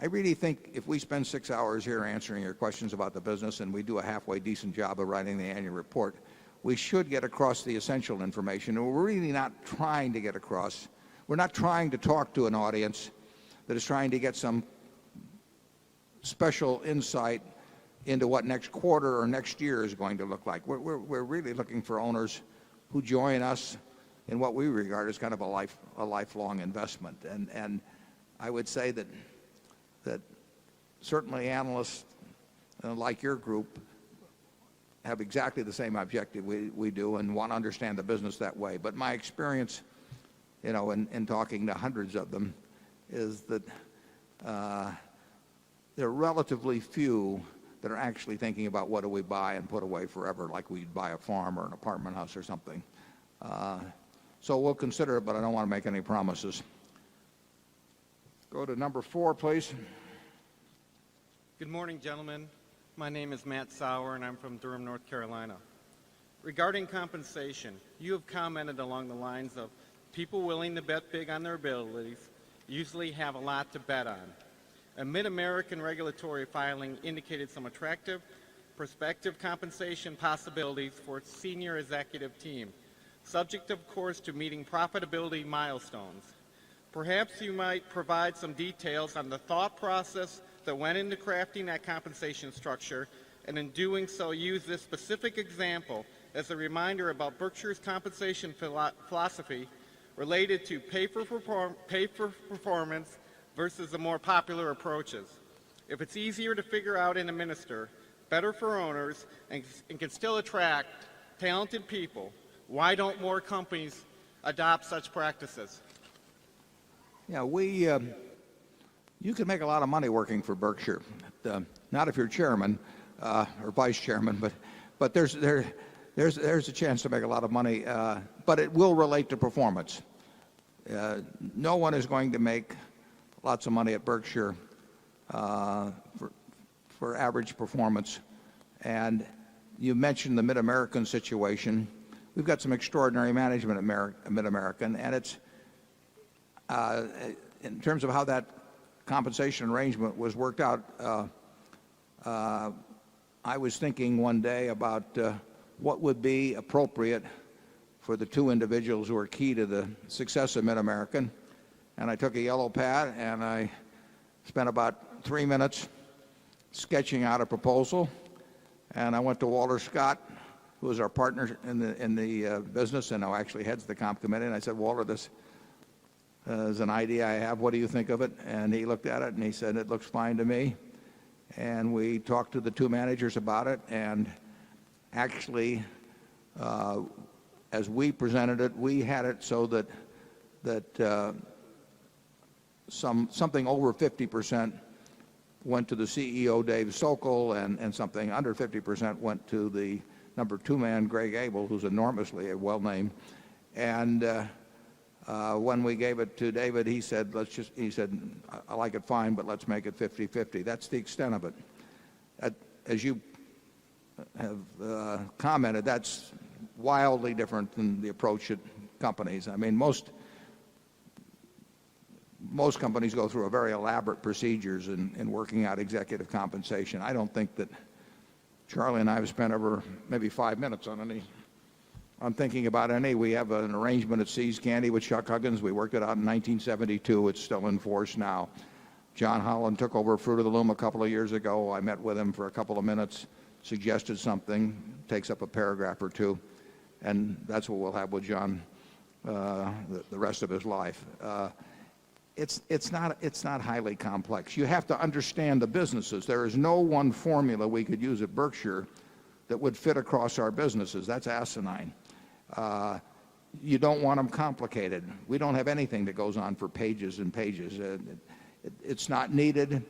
I really think if we spend 6 hours here answering your questions about the business and we do a halfway decent job of writing the annual report, we should get across the essential information. And we're really not trying to get across. We're not trying to talk to an audience that is trying to get some special insight into what next quarter or next year is going to look like. We're really looking for owners who join us in what we regard as kind of a lifelong investment. And I would say that certainly analysts like your group have exactly the same objective we do and want to understand the business that way. But my experience, in talking to hundreds of them, is that there are relatively few that are actually thinking about what do we buy and put away forever, like we'd buy a farm or an apartment house or something. So we'll consider it, but I don't want to make any promises. Go to number 4, please. Good morning, gentlemen. My name is Matt Sauer, and I'm from Durham, North Carolina. Regarding compensation, you have commented along the lines of people willing to bet big on their abilities usually have a lot to bet on. A Mid-American regulatory filing indicated some attractive prospective compensation possibilities for its senior executive team, subject, of course, to meeting profitability milestones. Perhaps you might provide some details on the thought process that went into crafting that compensation structure and in doing so use this specific example as a reminder about Berkshire's compensation philosophy related to pay for performance versus the more popular approaches. If it's easier to figure out and administer, better for owners, and can still attract talented people, why don't more companies adopt such practices? Yeah, you can make a lot of money working for Berkshire. Not if you're chairman or vice chairman, but there's a chance to make a lot of money. But it will relate to performance. No one is going to make lots of money at Berkshire for average performance. And you mentioned the Mid-American situation. We've got some extraordinary management at Mid-American, and it's in terms of how that compensation arrangement was worked out. I was thinking one day about what would be appropriate for the two individuals who are key to the success of Mid-American, and I took a yellow pad and I spent about 3 minutes sketching out a proposal, and I went to Walter Scott, who was our partner in the business and who actually heads the comp committee, and I said, Walter, this is an idea I have. What do you think of it? And he looked at it and he said, it looks fine to me. And we talked to the two managers about it, and actually, as we presented it, we had it so that something over 50% went to the CEO, Dave Sokol, and something under 50% went to the number 2 man, Greg Abel, who's enormously well-named. And when we gave it to David, he said, I like it fine, but let's make it 50-50. That's the extent of it. As you have commented, that's wildly different than the approach at companies. I mean, most companies go through a very elaborate procedures in working out executive compensation. I don't think that Charlie and I have spent over maybe 5 minutes on thinking about any. We have an arrangement at See's Candy with Chuck Huggins. We worked it out in 1972. It's still in force now. John Holland took over Fruit of the Loom a couple of years ago. I met with him for a couple of minutes, suggested something, takes up a paragraph or two, and that's what we'll have with John the rest of his life. It's not highly complex. You have to understand the businesses. There is no one formula we could use at Berkshire that would fit across our businesses. That's asinine. You don't want them complicated. We don't have anything that goes on for pages and pages. It's not needed.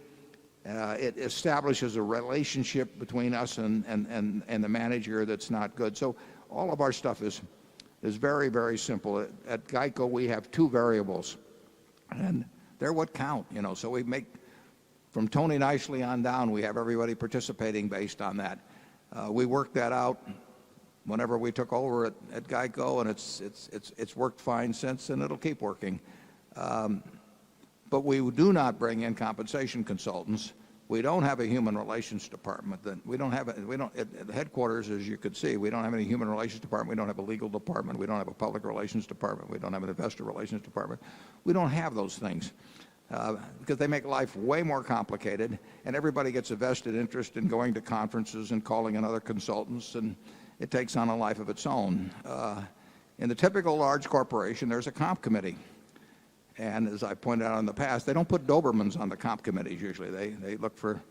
It establishes a relationship between us and the manager that's not good. So all of our stuff is very, very simple. At GEICO, we have 2 variables, and they're what count. So we make, from Tony Nicely on down, we have everybody participating based on that. We worked that out whenever we took over at GEICO, and it's worked fine since, and it'll keep working. But we do not bring in compensation consultants. We don't have a human relations department. At the headquarters, as you could see, we don't have any human relations department. We don't have a legal department. We don't have a public relations department. We don't have an investor relations department. We don't have those things because they make life way more complicated, and everybody gets a vested interest in going to conferences and calling in other consultants, and it takes on a life of its own. In the typical large corporation, there's a comp committee. And as I pointed out in the past, they don't put Dobermans on the comp committees usually. They look for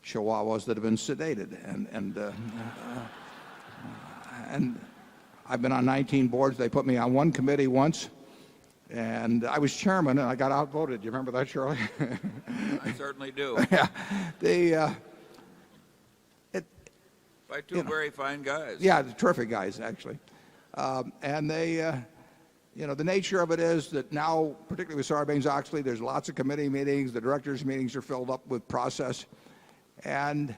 Chihuahuas that have been sedated. And I've been on 19 boards. They put me on one committee once, and I was chairman, and I got outvoted. Do you remember that, Charlie? I certainly do. Yeah. By 2 very fine guys. Yeah, terrific guys, actually. And they... the nature of it is that now, particularly with Sarbanes-Oxley, there's lots of committee meetings. The directors' meetings are filled up with process. And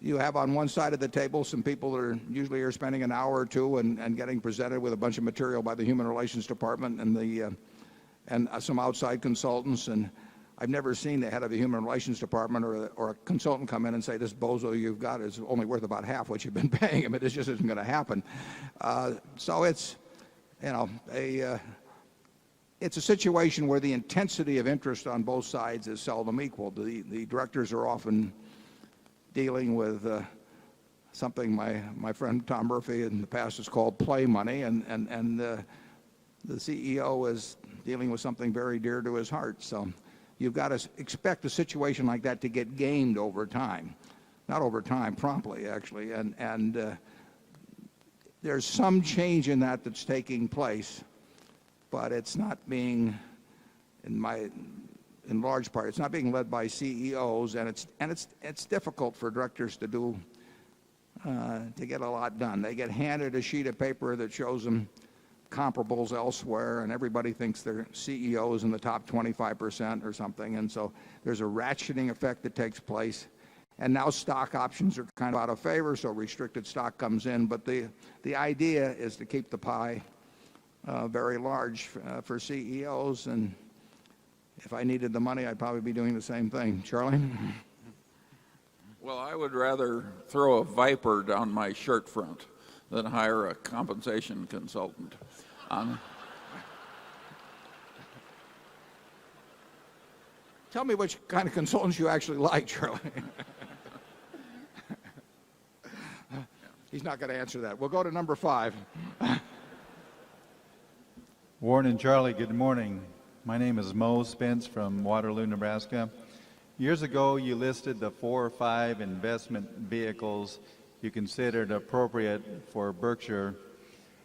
you have on one side of the table some people that are usually spending an hour or two and getting presented with a bunch of material by the Human Relations Department and some outside consultants. And I've never seen the head of the Human Relations Department or a consultant come in and say, this bozo you've got is only worth about half what you've been paying him. It just isn't going to happen. So it's... it's a situation where the intensity of interest on both sides is seldom equal. The directors are often dealing with something my friend Tom Murphy in the past has called play money, and the CEO is dealing with something very dear to his heart. So you've got to expect a situation like that to get gamed over time. Not over time, promptly, actually. And there's some change in that that's taking place, but it's not being, in large part, it's not being led by CEOs, and it's difficult for directors to do, to get a lot done. They get handed a sheet of paper that shows them comparables elsewhere, and everybody thinks they're CEOs in the top 25% or something, and so there's a ratcheting effect that takes place. And now stock options are kind of out of favor, so restricted stock comes in. But the idea is to keep the pie very large for CEOs. And if I needed the money, I'd probably be doing the same thing. Charlie? Well, I would rather throw a viper down my shirt front than hire a compensation consultant. Tell me which kind of consultants you actually like, Charlie. He's not going to answer that. We'll go to number 5. Warren and Charlie, good morning. My name is Mo Spence from Waterloo, Nebraska. Years ago, you listed the 4 or 5 investment vehicles you considered appropriate for Berkshire,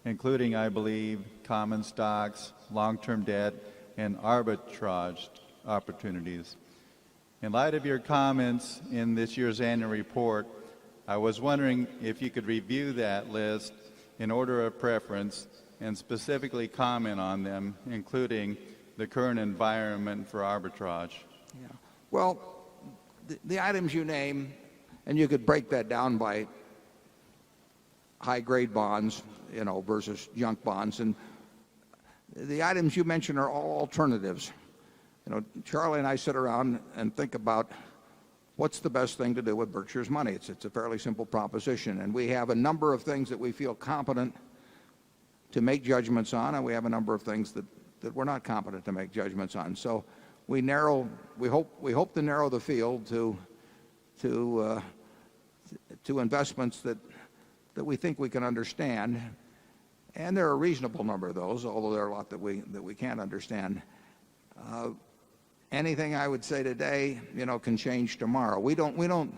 including, I believe, common stocks, long-term debt, and arbitrage opportunities. In light of your comments in this year's annual report, I was wondering if you could review that list in order of preference and specifically comment on them, including the current environment for arbitrage. Yeah. Well, the items you name, and you could break that down by high-grade bonds, versus junk bonds, and the items you mentioned are all alternatives. Charlie and I sit around and think about what's the best thing to do with Berkshire's money. It's a fairly simple proposition, and we have a number of things that we feel competent to make judgments on, and we have a number of things that we're not competent to make judgments on. So we hope to narrow the field to investments that we think we can understand, and there are a reasonable number of those, although there are a lot that we can't understand. Anything I would say today, can change tomorrow. We don't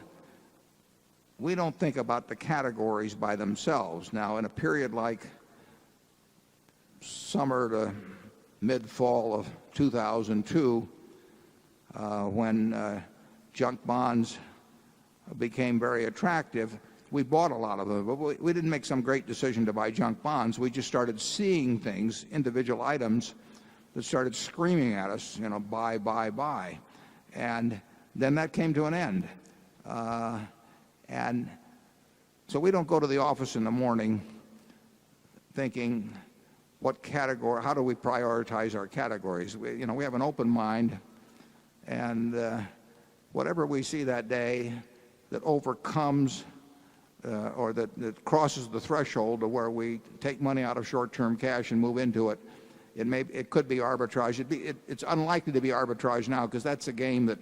think about the categories by themselves. Now, in a period like summer to mid-fall of 2002, when junk bonds became very attractive, we bought a lot of them, but we didn't make some great decision to buy junk bonds. We just started seeing things, individual items, that started screaming at us, buy, buy, buy. And then that came to an end. And so we don't go to the office in the morning thinking, what category, how do we prioritize our categories? We have an open mind, and whatever we see that day that overcomes or that crosses the threshold to where we take money out of short-term cash and move into it, it could be arbitrage. It's unlikely to be arbitrage now, because that's a game that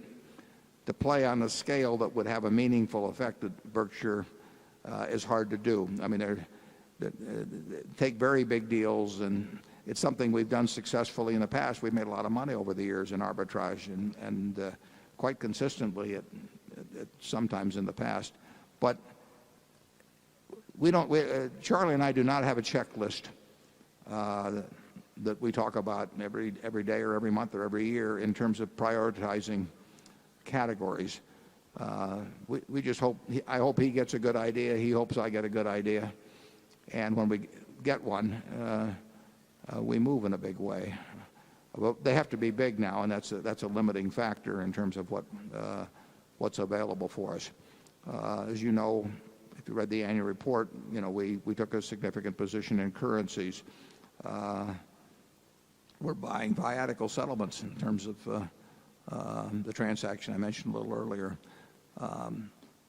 to play on a scale that would have a meaningful effect at Berkshire is hard to do. I mean, take very big deals, and it's something we've done successfully in the past. We've made a lot of money over the years in arbitrage, and quite consistently at sometimes in the past. But Charlie and I do not have a checklist that we talk about every day or every month or every year in terms of prioritizing categories. We just hope, I hope he gets a good idea. He hopes I get a good idea. And when we get one, we move in a big way. Well, they have to be big now, and that's a limiting factor in terms of what's available for us. As you know, if you read the annual report, we took a significant position in currencies. We're buying viatical settlements in terms of the transaction I mentioned a little earlier.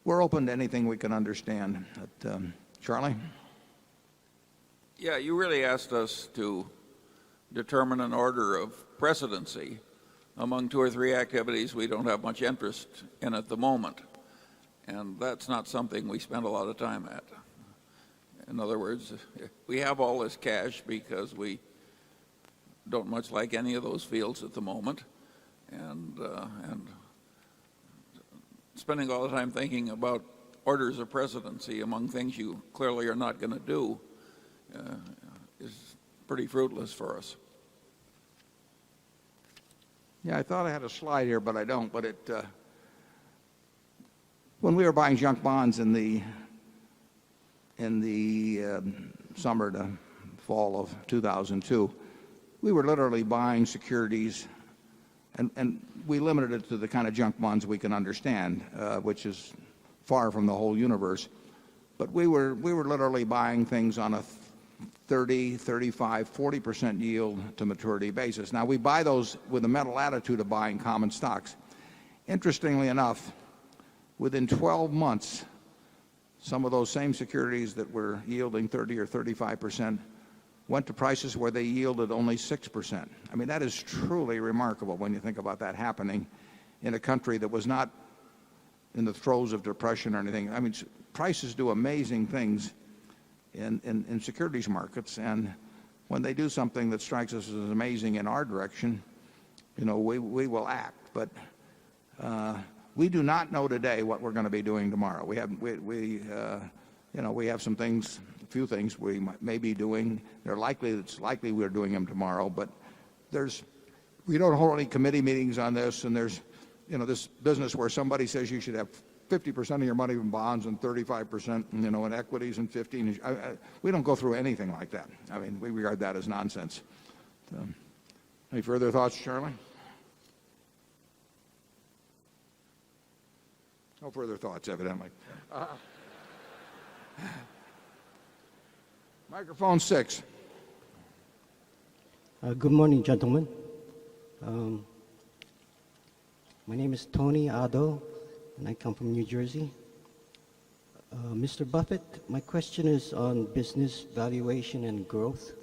We're open to anything we can understand. Charlie? Yeah, you really asked us to determine an order of precedency among 2 or 3 activities we don't have much interest in at the moment. and that's not something we spend a lot of time at. In other words, we have all this cash because we don't much like any of those fields at the moment, and spending all the time thinking about orders of presidency among things you clearly are not going to do is pretty fruitless for us. Yeah, I thought I had a slide here, but I don't. But when we were buying junk bonds in the summer to fall of 2002, we were literally buying securities, and we limited it to the kind of junk bonds we can understand, which is far from the whole universe. But we were literally buying things on a 30, 35, 40% yield to maturity basis. Now, we buy those with a mental attitude of buying common stocks. Interestingly enough, within 12 months, some of those same securities that were yielding 30 or 35% went to prices where they yielded only 6%. I mean, that is truly remarkable when you think about that happening in a country that was not in the throes of depression or anything. I mean, prices do amazing things in securities markets, and when they do something that strikes us as amazing in our direction, we will act. But we do not know today what we're going to be doing tomorrow. We have some things, a few things we may be doing. It's likely we're doing them tomorrow, but we don't hold any committee meetings on this, and there's this business where somebody says you should have 50% of your money in bonds and 35% in equities and 15. We don't go through anything like that. I mean, we regard that as nonsense. Any further thoughts, Charlie? No further thoughts, evidently. Microphone 6. Good morning, gentlemen. My name is Tony Addo, and I come from New Jersey. Mr. Buffett, my question is on business valuation and growth.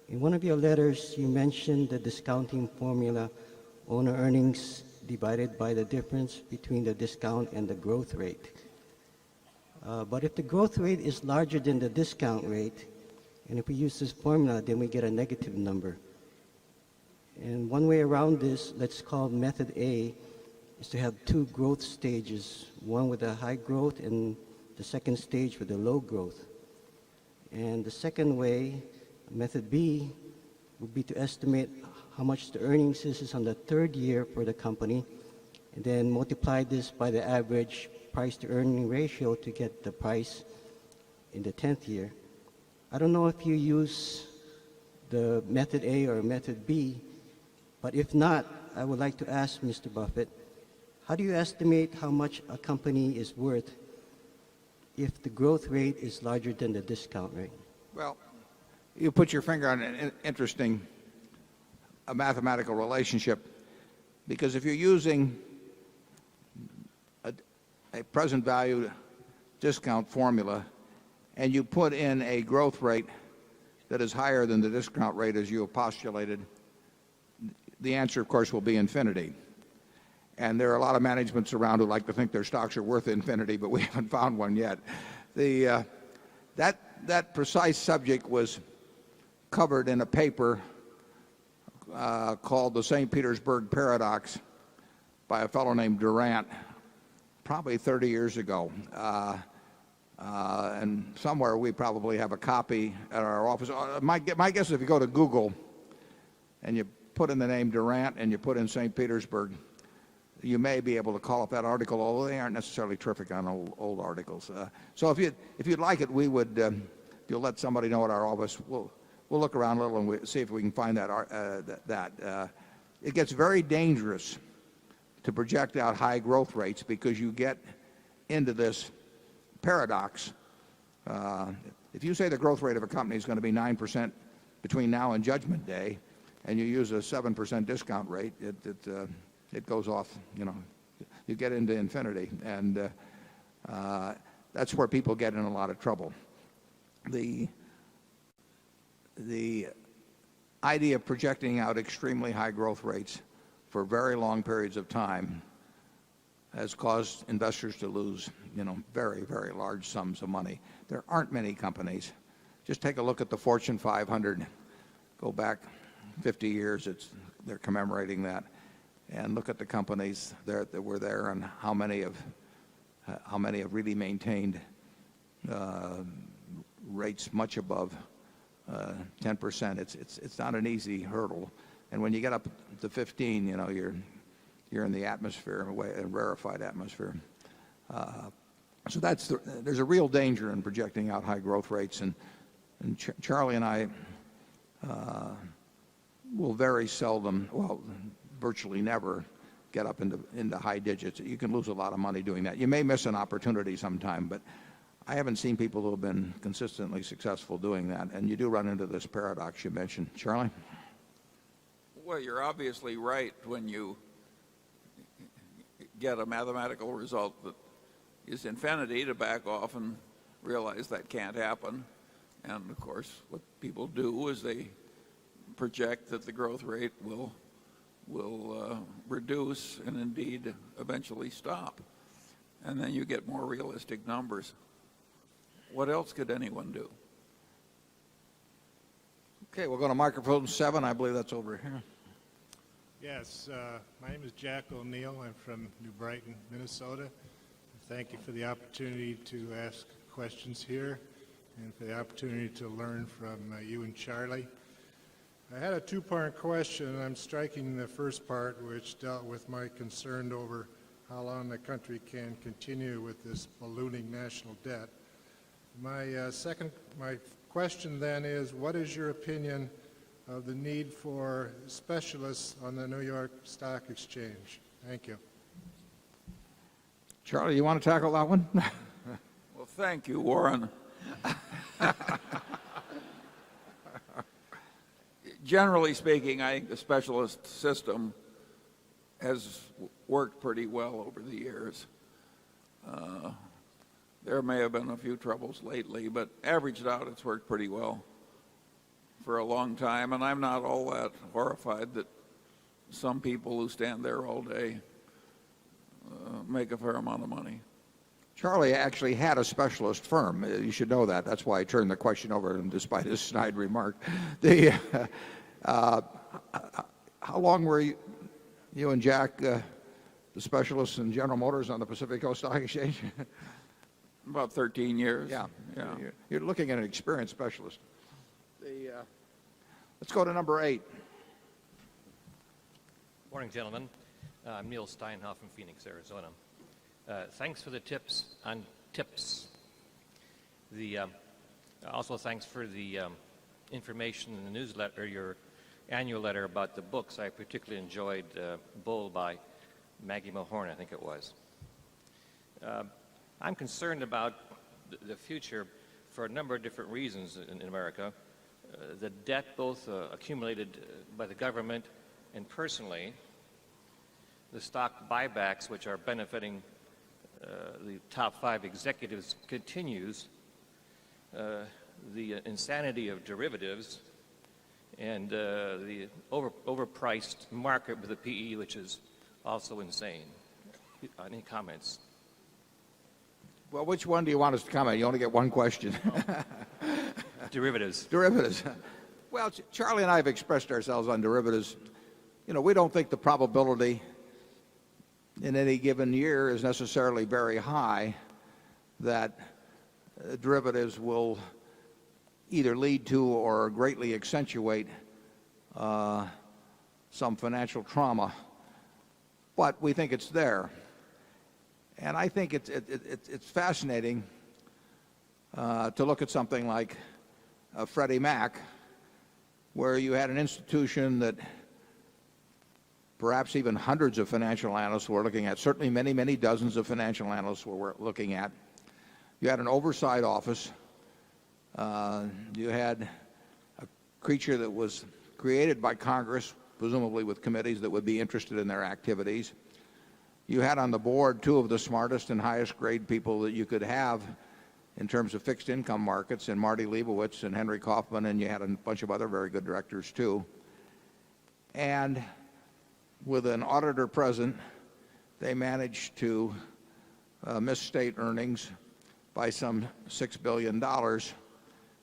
In one of your letters, you mentioned the discounting formula, owner earnings divided by the difference between the discount and the growth rate. But if the growth rate is larger than the discount rate, and if we use this formula, then we get a negative number. And one way around this, let's call method A, is to have two growth stages, one with a high growth and the second stage with a low growth. And the second way, method B, would be to estimate how much the earnings is on the third year for the company, and then multiply this by the average price to earning ratio to get the price in the 10th year. I don't know if you use the method A or method B, but if not, I would like to ask Mr. Buffett, how do you estimate how much a company is worth if the growth rate is larger than the discount rate? Well, you put your finger on an interesting mathematical relationship, because if you're using a present value discount formula and you put in a growth rate that is higher than the discount rate as you have postulated, the answer, of course, will be infinity. And there are a lot of managements around who like to think their stocks are worth infinity, but we haven't found one yet. That precise subject was covered in a paper called the St. Petersburg Paradox by a fellow named Durant, probably 30 years ago. And somewhere we probably have a copy at our office. My guess is if you go to Google and you put in the name Durant and you put in St. Petersburg, you may be able to call up that article, although they aren't necessarily terrific on old articles. So if you'd like it, we would, if you'll let somebody know at our office, we'll look around a little and see if we can find that. It gets very dangerous to project out high growth rates because you get into this paradox. If you say the growth rate of a company is going to be 9% between now and Judgment Day, and you use a 7% discount rate, it goes off, you get into infinity. And that's where people get in a lot of trouble. The idea of projecting out extremely high growth rates for very long periods of time has caused investors to lose, very, very large sums of money. There aren't many companies. Just take a look at the Fortune 500. Go back 50 years, they're commemorating that. And look at the companies that were there and how many have really maintained rates much above 10%. It's not an easy hurdle. And when you get up to 15, you're in the atmosphere, a rarefied atmosphere. So there's a real danger in projecting out high growth rates. And Charlie and I will very seldom, well, virtually never get up into high digits. You can lose a lot of money doing that. You may miss an opportunity sometime, but I haven't seen people who have been consistently successful doing that. And you do run into this paradox you mentioned. Charlie? Well, you're obviously right when you get a mathematical result that is infinity to back off and realize that can't happen. And of course, what people do is they project that the growth rate will reduce and indeed eventually stop. And then you get more realistic numbers. What else could anyone do? Okay, we'll go to microphone 7. I believe that's over here. Yes, my name is Jack O'Neill. I'm from New Brighton, Minnesota. Thank you for the opportunity to ask questions here and for the opportunity to learn from you and Charlie. I had a two-part question. I'm striking the first part, which dealt with my concern over how long the country can continue with this ballooning national debt. My question then is, what is your opinion of the need for specialists on the New York Stock Exchange? Thank you. Charlie, you want to tackle that one? Well, thank you, Warren. Generally speaking, I think the specialist system has worked pretty well over the years. There may have been a few troubles lately, but averaged out, it's worked pretty well for a long time. And I'm not all that horrified that some people who stand there all day make a fair amount of money. Charlie actually had a specialist firm. You should know that. That's why I turned the question over, and despite his snide remark. How long were you and Jack the specialists in General Motors on the Pacific Coast Stock Exchange? About 13 years. Yeah. You're looking at an experienced specialist. Let's go to number 8. Morning, gentlemen. I'm Neil Steinhoff from Phoenix, Arizona. Thanks for the tips on tips. Also, thanks for the information in the newsletter, your annual letter about the books. I particularly enjoyed Bull by Maggie Mahorn, I think it was. I'm concerned about the future for a number of different reasons in America. The debt, both accumulated by the government and personally, the stock buybacks, which are benefiting the top 5 executives, continues, the insanity of derivatives, and the overpriced market with the PE, which is also insane. Any comments? Well, which one do you want us to comment? You only get one question. Derivatives. Derivatives. Well, Charlie and I have expressed ourselves on derivatives. We don't think the probability in any given year is necessarily very high that derivatives will either lead to or greatly accentuate some financial trauma. But we think it's there. And I think it's fascinating to look at something like Freddie Mac, where you had an institution that perhaps even hundreds of financial analysts were looking at, certainly many, many dozens of financial analysts were looking at. You had an oversight office. You had a creature that was created by Congress, presumably with committees that would be interested in their activities. You had on the board 2 of the smartest and highest grade people that you could have in terms of fixed income markets, and Marty Leibowitz and Henry Kaufman, and you had a bunch of other very good directors too. And with an auditor present, they managed to misstate earnings by some $6 billion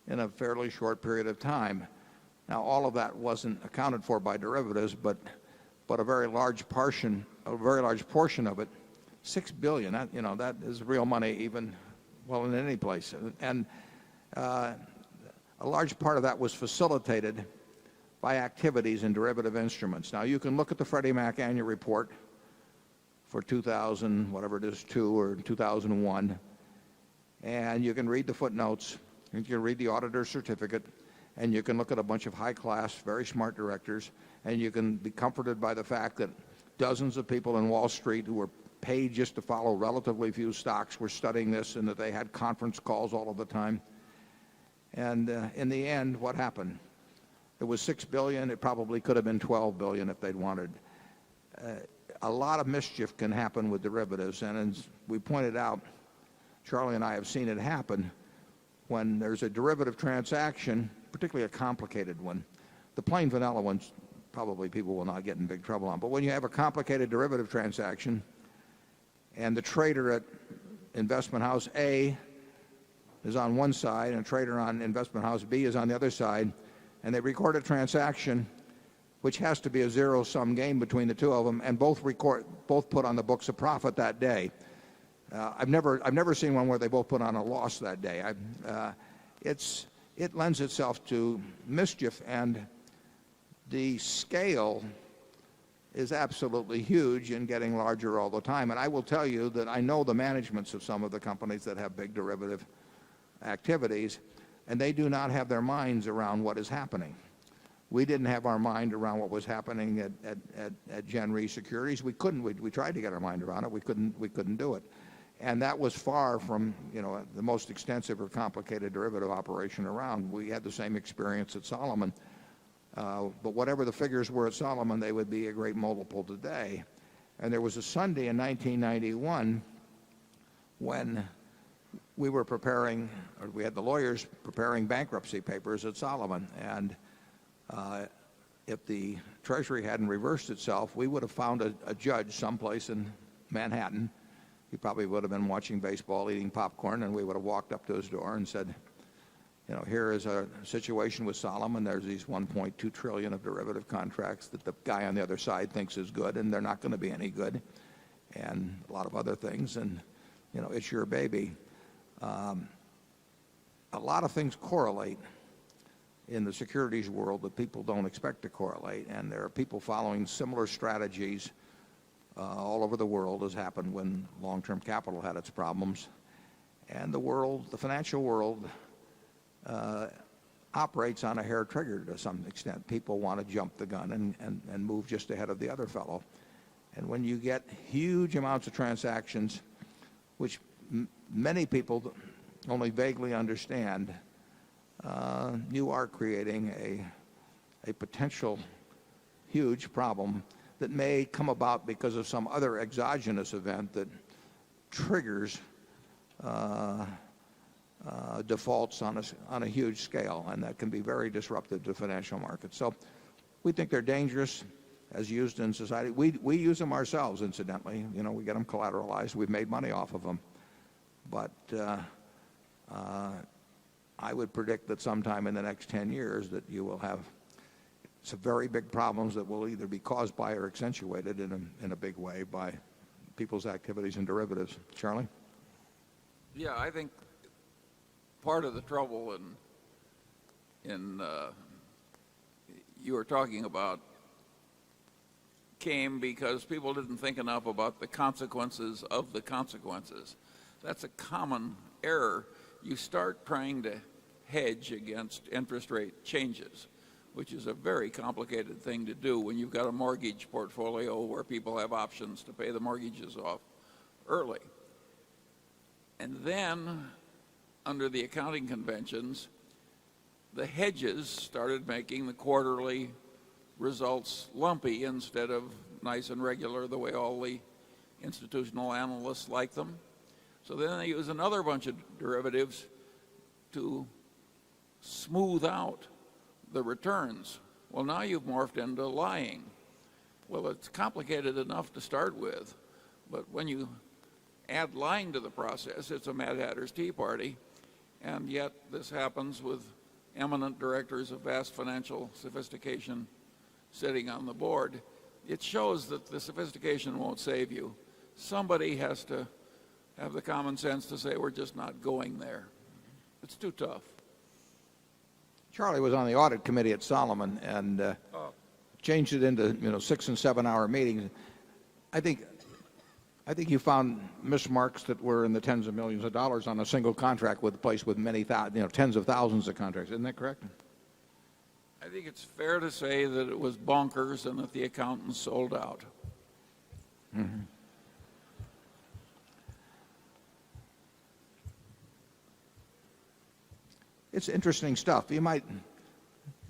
in a fairly short period of time. Now, all of that wasn't accounted for by derivatives, but a very large portion of it, $6 billion. That is real money, even in any place. And a large part of that was facilitated by activities in derivative instruments. Now, you can look at the Freddie Mac annual report for 2000, whatever it is, 2 or 2001, and you can read the footnotes, and you can read the auditor's certificate, and you can look at a bunch of high-class, very smart directors, and you can be comforted by the fact that dozens of people in Wall Street who were paid just to follow relatively few stocks were studying this, and that they had conference calls all of the time. And in the end, what happened? It was $6 billion. It probably could have been $12 billion if they'd wanted. A lot of mischief can happen with derivatives, and as we pointed out, Charlie and I have seen it happen when there's a derivative transaction, particularly a complicated one. The plain vanilla ones, probably people will not get in big trouble on. But when you have a complicated derivative transaction, and the trader at investment house A is on one side, and a trader on investment house B is on the other side, and they record a transaction which has to be a zero-sum game between the two of them, and both put on the books a profit that day. I've never seen one where they both put on a loss that day. It lends itself to mischief, and the scale is absolutely huge and getting larger all the time. And I will tell you that I know the managements of some of the companies that have big derivative activities, and they do not have their minds around what is happening. We didn't have our mind around what was happening at Gen Re Securities. We couldn't. We tried to get our mind around it. We couldn't do it. And that was far from, the most extensive or complicated derivative operation around. We had the same experience at Solomon. But whatever the figures were at Solomon, they would be a great multiple today. And there was a Sunday in 1991 when we were preparing, or we had the lawyers preparing bankruptcy papers at Solomon. And if the Treasury hadn't reversed itself, we would have found a judge someplace in Manhattan. He probably would have been watching baseball, eating popcorn, and we would have walked up to his door and said, here is a situation with Solomon. There's these 1.2 trillion of derivative contracts that the guy on the other side thinks is good, and they're not going to be any good, and a lot of other things, and, it's your baby. A lot of things correlate in the securities world that people don't expect to correlate, and there are people following similar strategies all over the world, as happened when long-term capital had its problems. And the financial world, operates on a hair trigger to some extent. People want to jump the gun and move just ahead of the other fellow. And when you get huge amounts of transactions, which many people only vaguely understand, you are creating a potential huge problem that may come about because of some other exogenous event that triggers defaults on a huge scale, and that can be very disruptive to financial markets. So we think they're dangerous as used in society. We use them ourselves, incidentally. We get them collateralized. We've made money off of them. But I would predict that sometime in the next 10 years that you will have some very big problems that will either be caused by or accentuated in a big way by people's activities in derivatives. Charlie? Yeah, I think part of the trouble you were talking about came because people didn't think enough about the consequences of the consequences. That's a common error. You start trying to hedge against interest rate changes, which is a very complicated thing to do when you've got a mortgage portfolio where people have options to pay the mortgages off early. And then, under the accounting conventions, the hedges started making the quarterly results lumpy instead of nice and regular the way all the institutional analysts like them. So then they use another bunch of derivatives to smooth out the returns. Well, now you've morphed into lying. Well, it's complicated enough to start with, But when you add line to the process, it's a Mad Hatter's Tea Party, and yet this happens with eminent directors of vast financial sophistication sitting on the board. It shows that the sophistication won't save you. Somebody has to have the common sense to say we're just not going there. It's too tough. Charlie was on the audit committee at Solomon and changed it into 6 and 7 hour meetings. I think you found mismarks that were in the tens of millions of dollars on a single contract with a place with many tens of thousands of contracts. Isn't that correct? I think it's fair to say that it was bonkers and that the accountants sold out. Mm-hmm. It's interesting stuff. You might,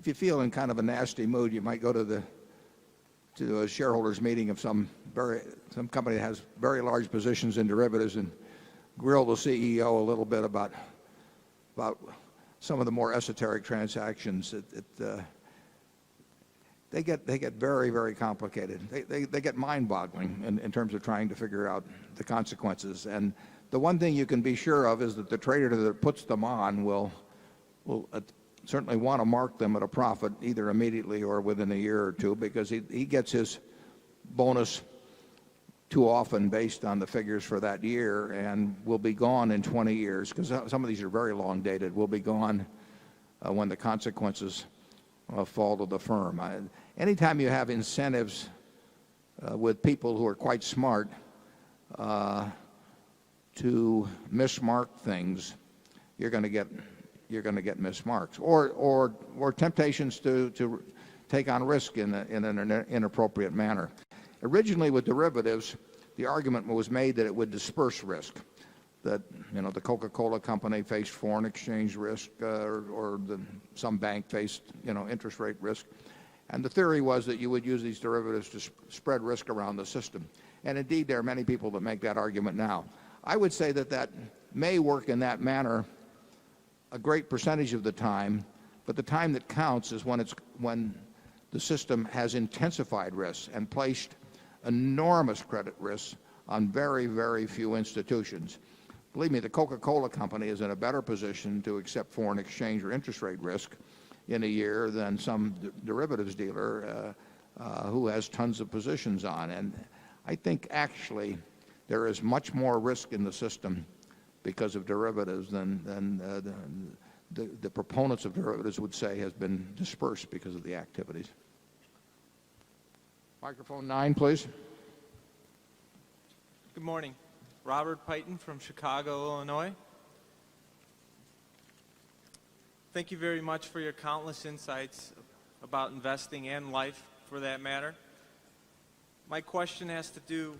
if you feel in kind of a nasty mood, you might go to a shareholders meeting of some company that has very large positions in derivatives and grill the CEO a little bit about some of the more esoteric transactions. They get very, very complicated. They get mind-boggling in terms of trying to figure out the consequences. And the one thing you can be sure of is that the trader that puts them on will certainly want to mark them at a profit either immediately or within a year or two, because he gets his bonus too often based on the figures for that year and will be gone in 20 years, because some of these are very long dated, will be gone when the consequences fall to the firm. Anytime you have incentives with people who are quite smart to mismark things, you're going to get mismarks or temptations to take on risk in an inappropriate manner. Originally with derivatives, the argument was made that it would disperse risk, that the Coca-Cola company faced foreign exchange risk or some bank faced interest rate risk, and the theory was that you would use these derivatives to spread risk around the system. And indeed, there are many people that make that argument now. I would say that may work in that manner a great percentage of the time, but the time that counts is when the system has intensified risks and placed enormous credit risks on very, very few institutions. Believe me, the Coca-Cola company is in a better position to accept foreign exchange or interest rate risk in a year than some derivatives dealer who has tons of positions on. And I think actually there is much more risk in the system because of derivatives than the proponents of derivatives would say has been dispersed because of the activities. Microphone 9, please. Good morning. Robert Peyton from Chicago, Illinois. Thank you very much for your countless insights about investing and life, for that matter. My question has to do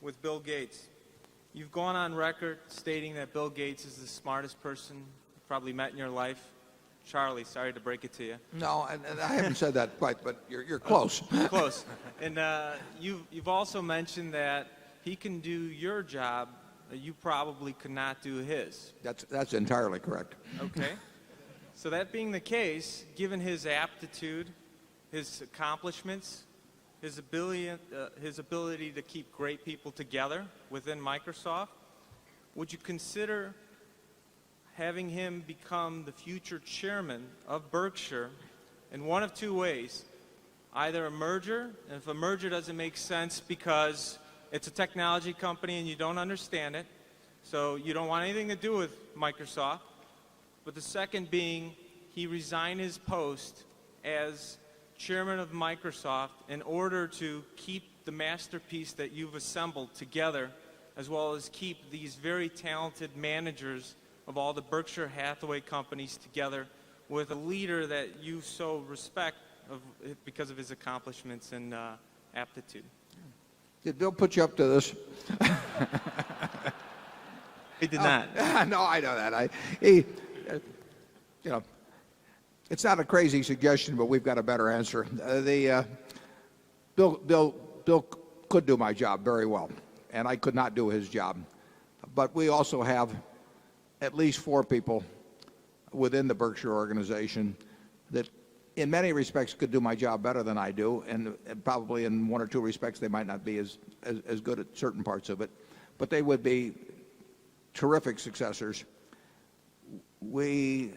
with Bill Gates. You've gone on record stating that Bill Gates is the smartest person you've probably met in your life. Charlie, sorry to break it to you. No, I haven't said that quite, but you're close. Close. And you've also mentioned that he can do your job that you probably could not do his. That's entirely correct. Okay. So that being the case, given his aptitude, his accomplishments, his ability to keep great people together within Microsoft, would you consider having him become the future chairman of Berkshire in one of two ways? Either a merger, and if a merger doesn't make sense because it's a technology company and you don't understand it, so you don't want anything to do with Microsoft, but the second being he resign his post as chairman of Microsoft in order to keep the masterpiece that you've assembled together, as well as keep these very talented managers of all the Berkshire Hathaway companies together with a leader that you so respect because of his accomplishments and aptitude. Did Bill put you up to this? He did not. No, I know that. It's not a crazy suggestion, but we've got a better answer. Bill could do my job very well, and I could not do his job. But we also have at least 4 people within the Berkshire organization that in many respects could do my job better than I do, and probably in one or two respects they might not be as good at certain parts of it, but they would be terrific successors. We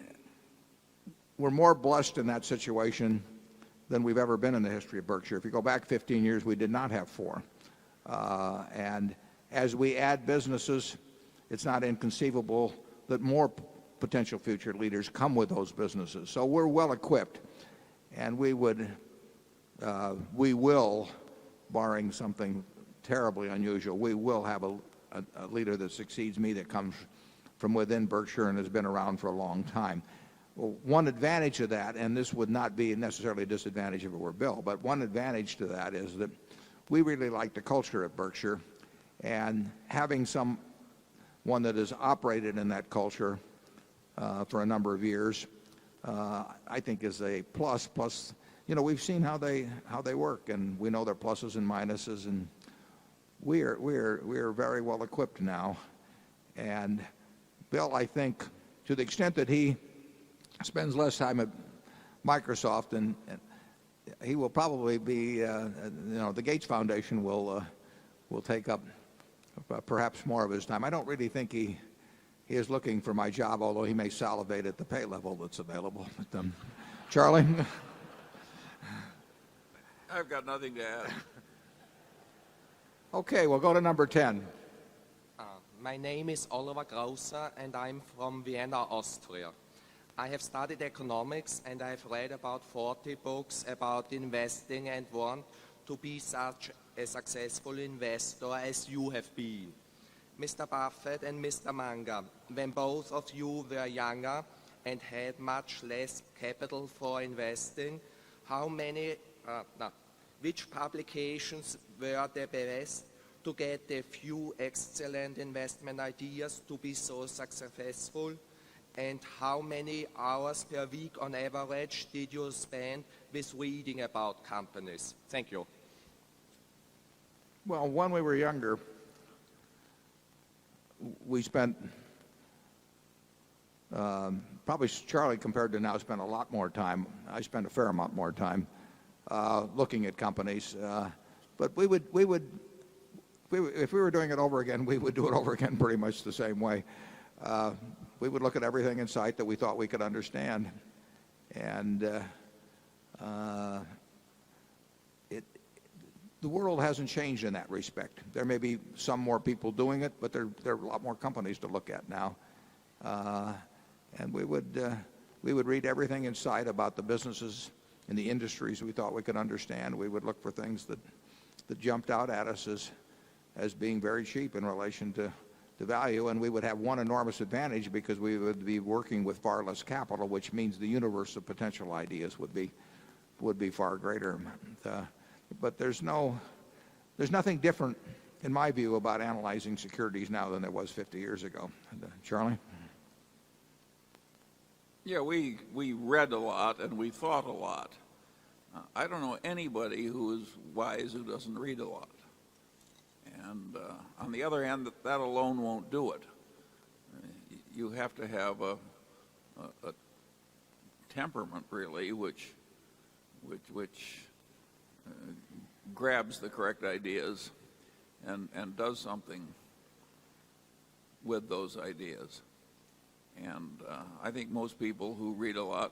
were more blessed in that situation than we've ever been in the history of Berkshire. If you go back 15 years, we did not have four. And as we add businesses, it's not inconceivable that more potential future leaders come with those businesses. So we're well equipped, and we will, barring something terribly unusual, we will have a leader that succeeds me that comes from within Berkshire and has been around for a long time. Well, one advantage of that, and this would not be necessarily a disadvantage if it were Bill, but one advantage to that is that we really like the culture at Berkshire, and having someone that has operated in that culture for a number of years, I think is a plus. Plus, you know, we've seen how they work, and we know their pluses and minuses, and we're very well equipped now. And Bill, I think, to the extent that he spends less time at Microsoft, and he will probably be, the Gates Foundation will take up perhaps more of his time. I don't really think he is looking for my job, although he may salivate at the pay level that's available. But, Charlie? I've got nothing to add. Okay, we'll go to number 10. My name is Oliver Grauser, and I'm from Vienna, Austria. I have studied economics, and I've read about 40 books about investing and want to be such a successful investor as you have been. Mr. Buffett and Mr. Munger, when both of you were younger and had much less capital for investing, which publications were the best to get a few excellent investment ideas to be so successful? And how many hours per week on average did you spend with reading about companies? Thank you. Well, when we were younger, we spent, probably Charlie compared to now, spent a lot more time. I spent a fair amount more time looking at companies. But if we were doing it over again, we would do it over again pretty much the same way. We would look at everything in sight that we thought we could understand. And the world hasn't changed in that respect. There may be some more people doing it, but there are a lot more companies to look at now. And we would read everything in sight about the businesses and the industries we thought we could understand. We would look for things that jumped out at us as being very cheap in relation to value, and we would have one enormous advantage because we would be working with far less capital, which means the universe of potential ideas would be far greater. But there's nothing different, in my view, about analyzing securities now than there was 50 years ago. Charlie? Yeah, we read a lot and we thought a lot. I don't know anybody who is wise who doesn't read a lot. And on the other hand, that alone won't do it. You have to have a temperament, really, which grabs the correct ideas and does something with those ideas. And I think most people who read a lot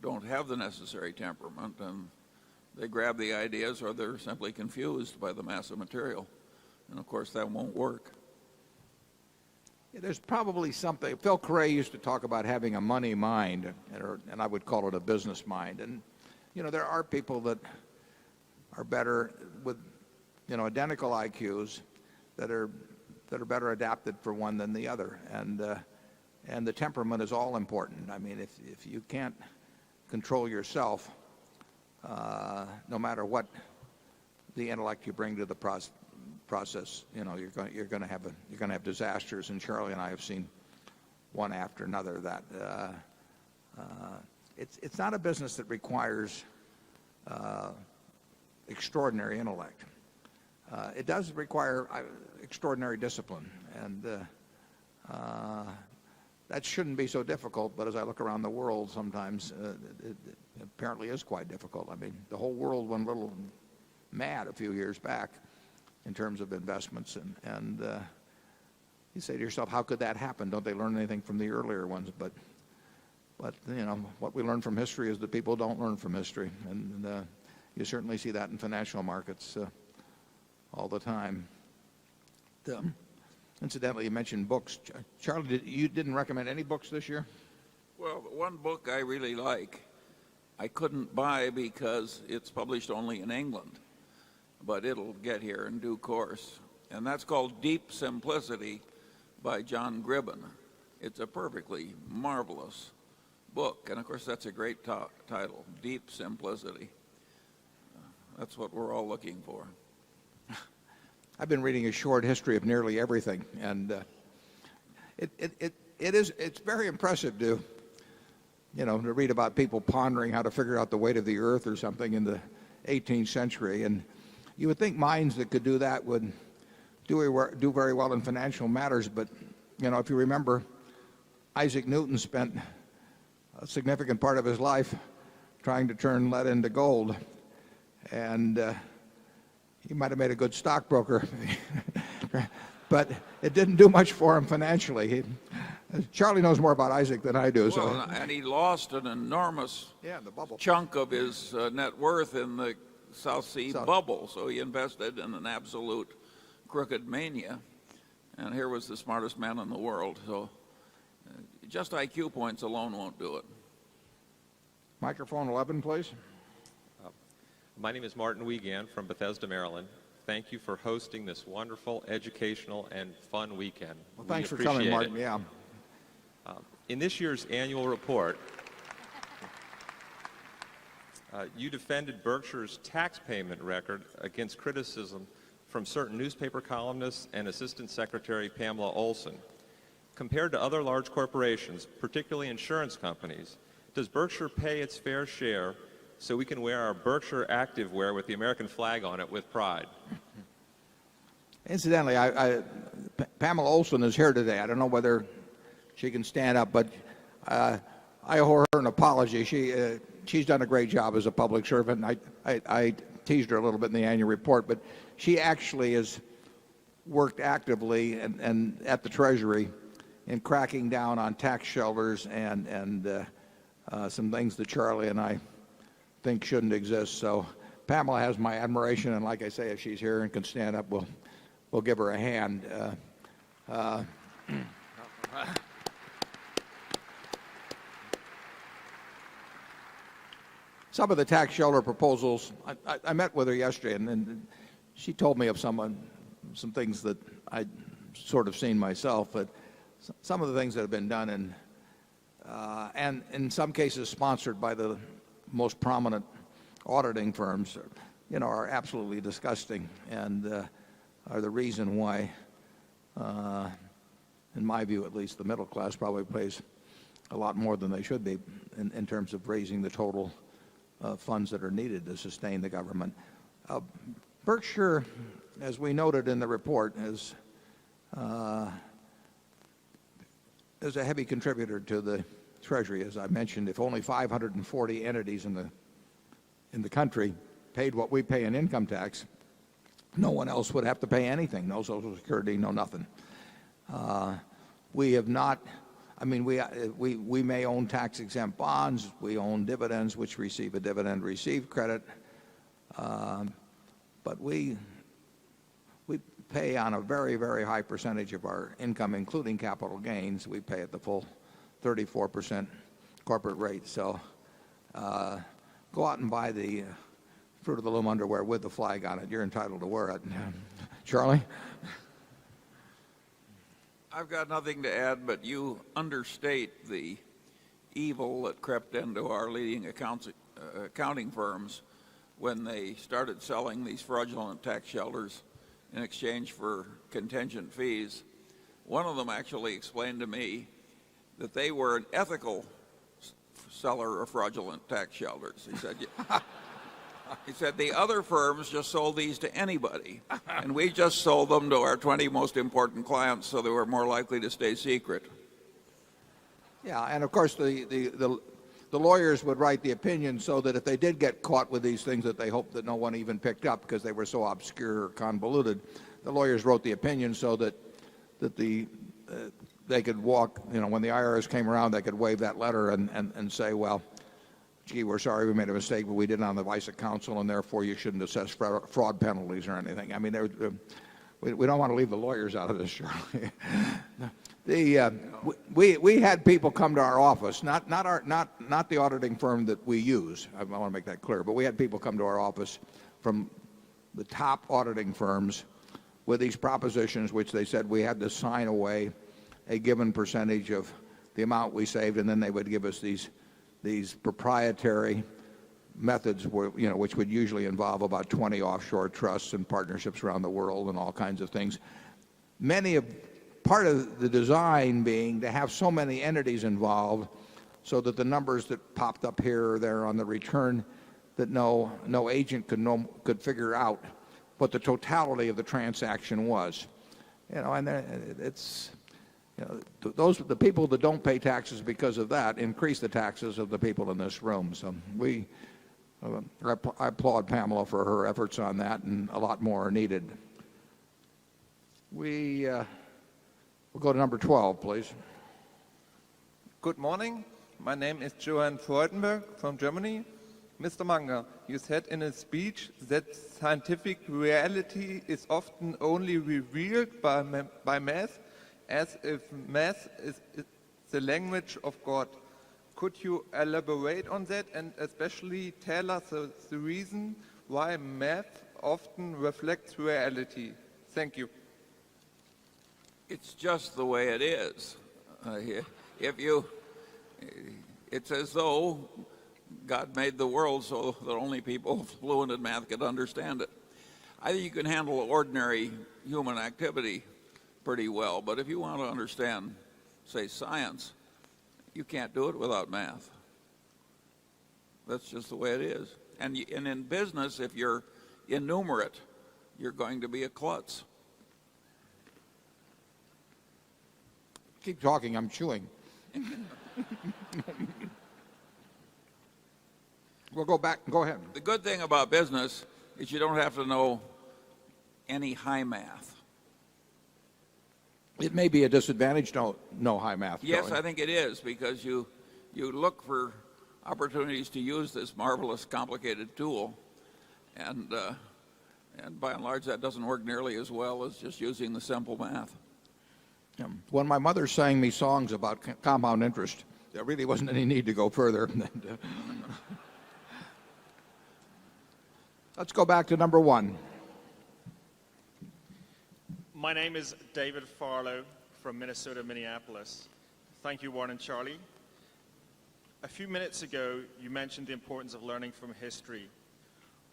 don't have the necessary temperament, and they grab the ideas or they're simply confused by the mass of material. And of course, that won't work. Yeah, there's probably something. Phil Cray used to talk about having a money mind, and I would call it a business mind. And, there are people that are better with, identical IQs that are better adapted for one than the other. And the temperament is all important. I mean, if you can't control yourself, no matter what the intellect you bring to the process, you're going to have disasters. And Charlie and I have seen one after another that it's not a business that requires extraordinary intellect. It does require extraordinary discipline, and that shouldn't be so difficult, but as I look around the world sometimes, it apparently is quite difficult. I mean, the whole world went a little mad a few years back in terms of investments, and you say to yourself, how could that happen? Don't they learn anything from the earlier ones? But you know, what we learn from history is that people don't learn from history, and you certainly see that in financial markets all the time. Incidentally, you mentioned books. Charlie, you didn't recommend any books this year? Well, one book I really like, I couldn't buy because it's published only in England, but it'll get here in due course. And that's called Deep Simplicity by John Gribben. It's a perfectly marvelous book. And of course, that's a great title, Deep Simplicity. That's what we're all looking for. I've been reading a short history of nearly everything, and it's very impressive to read about people pondering how to figure out the weight of the earth or something in the 18th century. And you would think minds that could do that would do very well in financial matters. But if you remember, Isaac Newton spent a significant part of his life trying to turn lead into gold, and he might have made a good stockbroker, but it didn't do much for him financially. Charlie knows more about Isaac than I do. Well, and he lost an enormous chunk of his net worth in the South Sea bubble, so he invested in an absolute crooked mania, and here was the smartest man in the world. So just IQ points alone won't do it. Microphone 11, please. My name is Martin Wiegand from Bethesda, Maryland. Thank you for hosting this wonderful, educational, and fun weekend. Well, thanks for coming, Martin. Yeah. In this year's annual report, you defended Berkshire's tax payment record against criticism from certain newspaper columnists and Assistant Secretary Pamela Olson. Compared to other large corporations, particularly insurance companies, does Berkshire pay its fair share so we can wear our Berkshire activewear with the American flag on it with pride? Incidentally, Pamela Olson is here today. I don't know whether she can stand up, but I owe her an apology. She's done a great job as a public servant. I teased her a little bit in the annual report, but she actually has worked actively and at the Treasury in cracking down on tax shelters and some things that Charlie and I think shouldn't exist. So Pamela has my admiration, and like I say, if she's here and can stand up, we'll give her a hand. Some of the tax shelter proposals, I met with her yesterday, and she told me of some things that I'd sort of seen myself, but some of the things that have been done and in some cases sponsored by the most prominent auditing firms, are absolutely disgusting and are the reason why, in my view at least, the middle class probably pays a lot more than they should be in terms of raising the total funds that are needed to sustain the government. Berkshire, as we noted in the report, is a heavy contributor to the Treasury. As I mentioned, if only 540 entities in the country paid what we pay in income tax, no one else would have to pay anything. No Social Security, no nothing. We have not. I mean, we may own tax-exempt bonds. We own dividends, which receive a dividend received credit. But we pay on a very, very high percentage of our income, including capital gains. We pay at the full 34% corporate rate. So go out and buy the Fruit of the Loom underwear with the flag on it. You're entitled to wear it. Charlie? I've got nothing to add, but you understate the evil that crept into our leading accounting firms when they started selling these fraudulent tax shelters in exchange for contingent fees. One of them actually explained to me that they were an ethical seller of fraudulent tax shelters. He said the other firms just sold these to anybody, and we just sold them to our 20 most important clients so they were more likely to stay secret. Yeah, and of course the lawyers would write the opinion so that if they did get caught with these things that they hoped that no one even picked up because they were so obscure or convoluted, the lawyers wrote the opinion so that they could walk, when the IRS came around, they could wave that letter and say, well, gee, we're sorry we made a mistake, but we did it on the advice of counsel, and therefore you shouldn't assess fraud penalties or anything. I mean, we don't want to leave the lawyers out of this, Charlie. We had people come to our office, not the auditing firm that we use. I want to make that clear, but we had people come to our office from the top auditing firms with these propositions, which they said we had to sign away a given percentage of the amount we saved, and then they would give us these proprietary methods which would usually involve about 20 offshore trusts and partnerships around the world and all kinds of things. Part of the design being to have so many entities involved so that the numbers that popped up here or there on the return that no agent could figure out what the totality of the transaction was. And it's the people that don't pay taxes because of that increase the taxes of the people in this room. So I applaud Pamela for her efforts on that, and a lot more are needed. We'll go to number 12, please. Good morning. My name is Johann Freudenberg from Germany. Mr. Munger, you said in a speech that scientific reality is often only revealed by math, as if math is the language of God. Could you elaborate on that and especially tell us the reason why math often reflects reality? Thank you. It's just the way it is. It's as though God made the world so that only people fluent in math could understand it. I think you can handle ordinary human activity pretty well, but if you want to understand, say, science, you can't do it without math. That's just the way it is. And in business, if you're innumerate, you're going to be a klutz. Keep talking, I'm chewing. We'll go back. Go ahead. The good thing about business is you don't have to know any high math. It may be a disadvantage to know high math. Yes, Charlie. I think it is, because you look for opportunities to use this marvelous, complicated tool, and by and large that doesn't work nearly as well as just using the simple math. When my mother sang me songs about compound interest, there really wasn't any need to go further. Let's go back to number 1. My name is David Farlow from Minnesota, Minneapolis. Thank you, Warren and Charlie. A few minutes ago, you mentioned the importance of learning from history.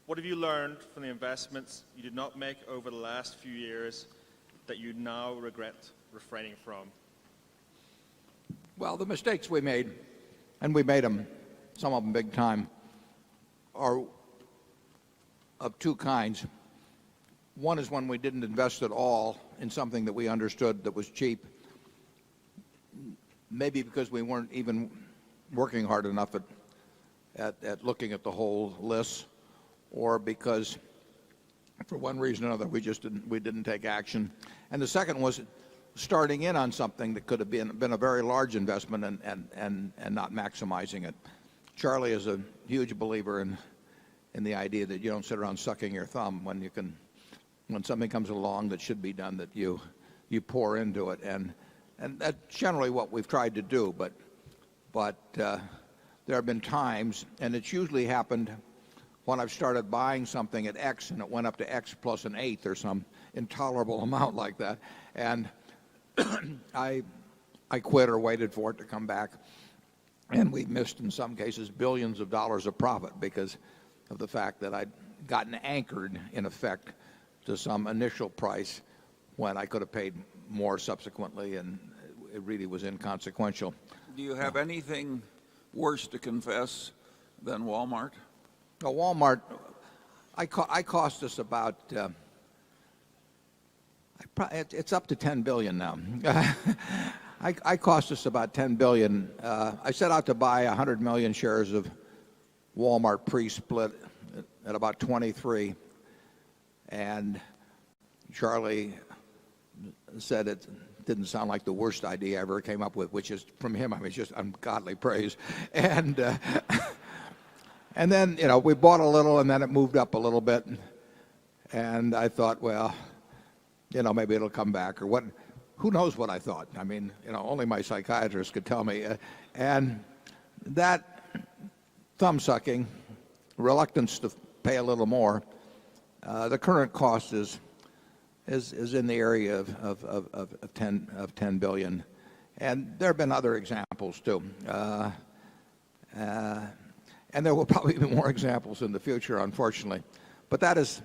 What have you learned from the investments you did not make over the last few years that you now regret refraining from? Well, the mistakes we made, and we made them, some of them big time, are of two kinds. One is when we didn't invest at all in something that we understood that was cheap, maybe because we weren't even working hard enough at looking at the whole list, or because for one reason or another we didn't take action. And the second was starting in on something that could have been a very large investment and not maximizing it. Charlie is a huge believer in the idea that you don't sit around sucking your thumb when something comes along that should be done, that you pour into it, and that's generally what we've tried to do. But there have been times, and it's usually happened when I've started buying something at X and it went up to X plus an eighth or some intolerable amount like that, and I quit or waited for it to come back, and we missed in some cases billions of dollars of profit because of the fact that I'd gotten anchored in effect to some initial price when I could have paid more subsequently, and it really was inconsequential. Do you have anything worse to confess than Walmart? No, Walmart, I cost us about, it's up to $10 billion now. I cost us about $10 billion. I set out to buy 100 million shares of Walmart pre-split at about 23. And Charlie said it didn't sound like the worst idea I ever came up with, which is from him. I mean, it's just ungodly praise. And then, we bought a little and then it moved up a little bit. And I thought, well, maybe it'll come back or what. Who knows what I thought? I mean, only my psychiatrist could tell me. And that thumb-sucking, reluctance to pay a little more, the current cost is in the area of 10 billion. And there have been other examples, too. And there will probably be more examples in the future, unfortunately. But that's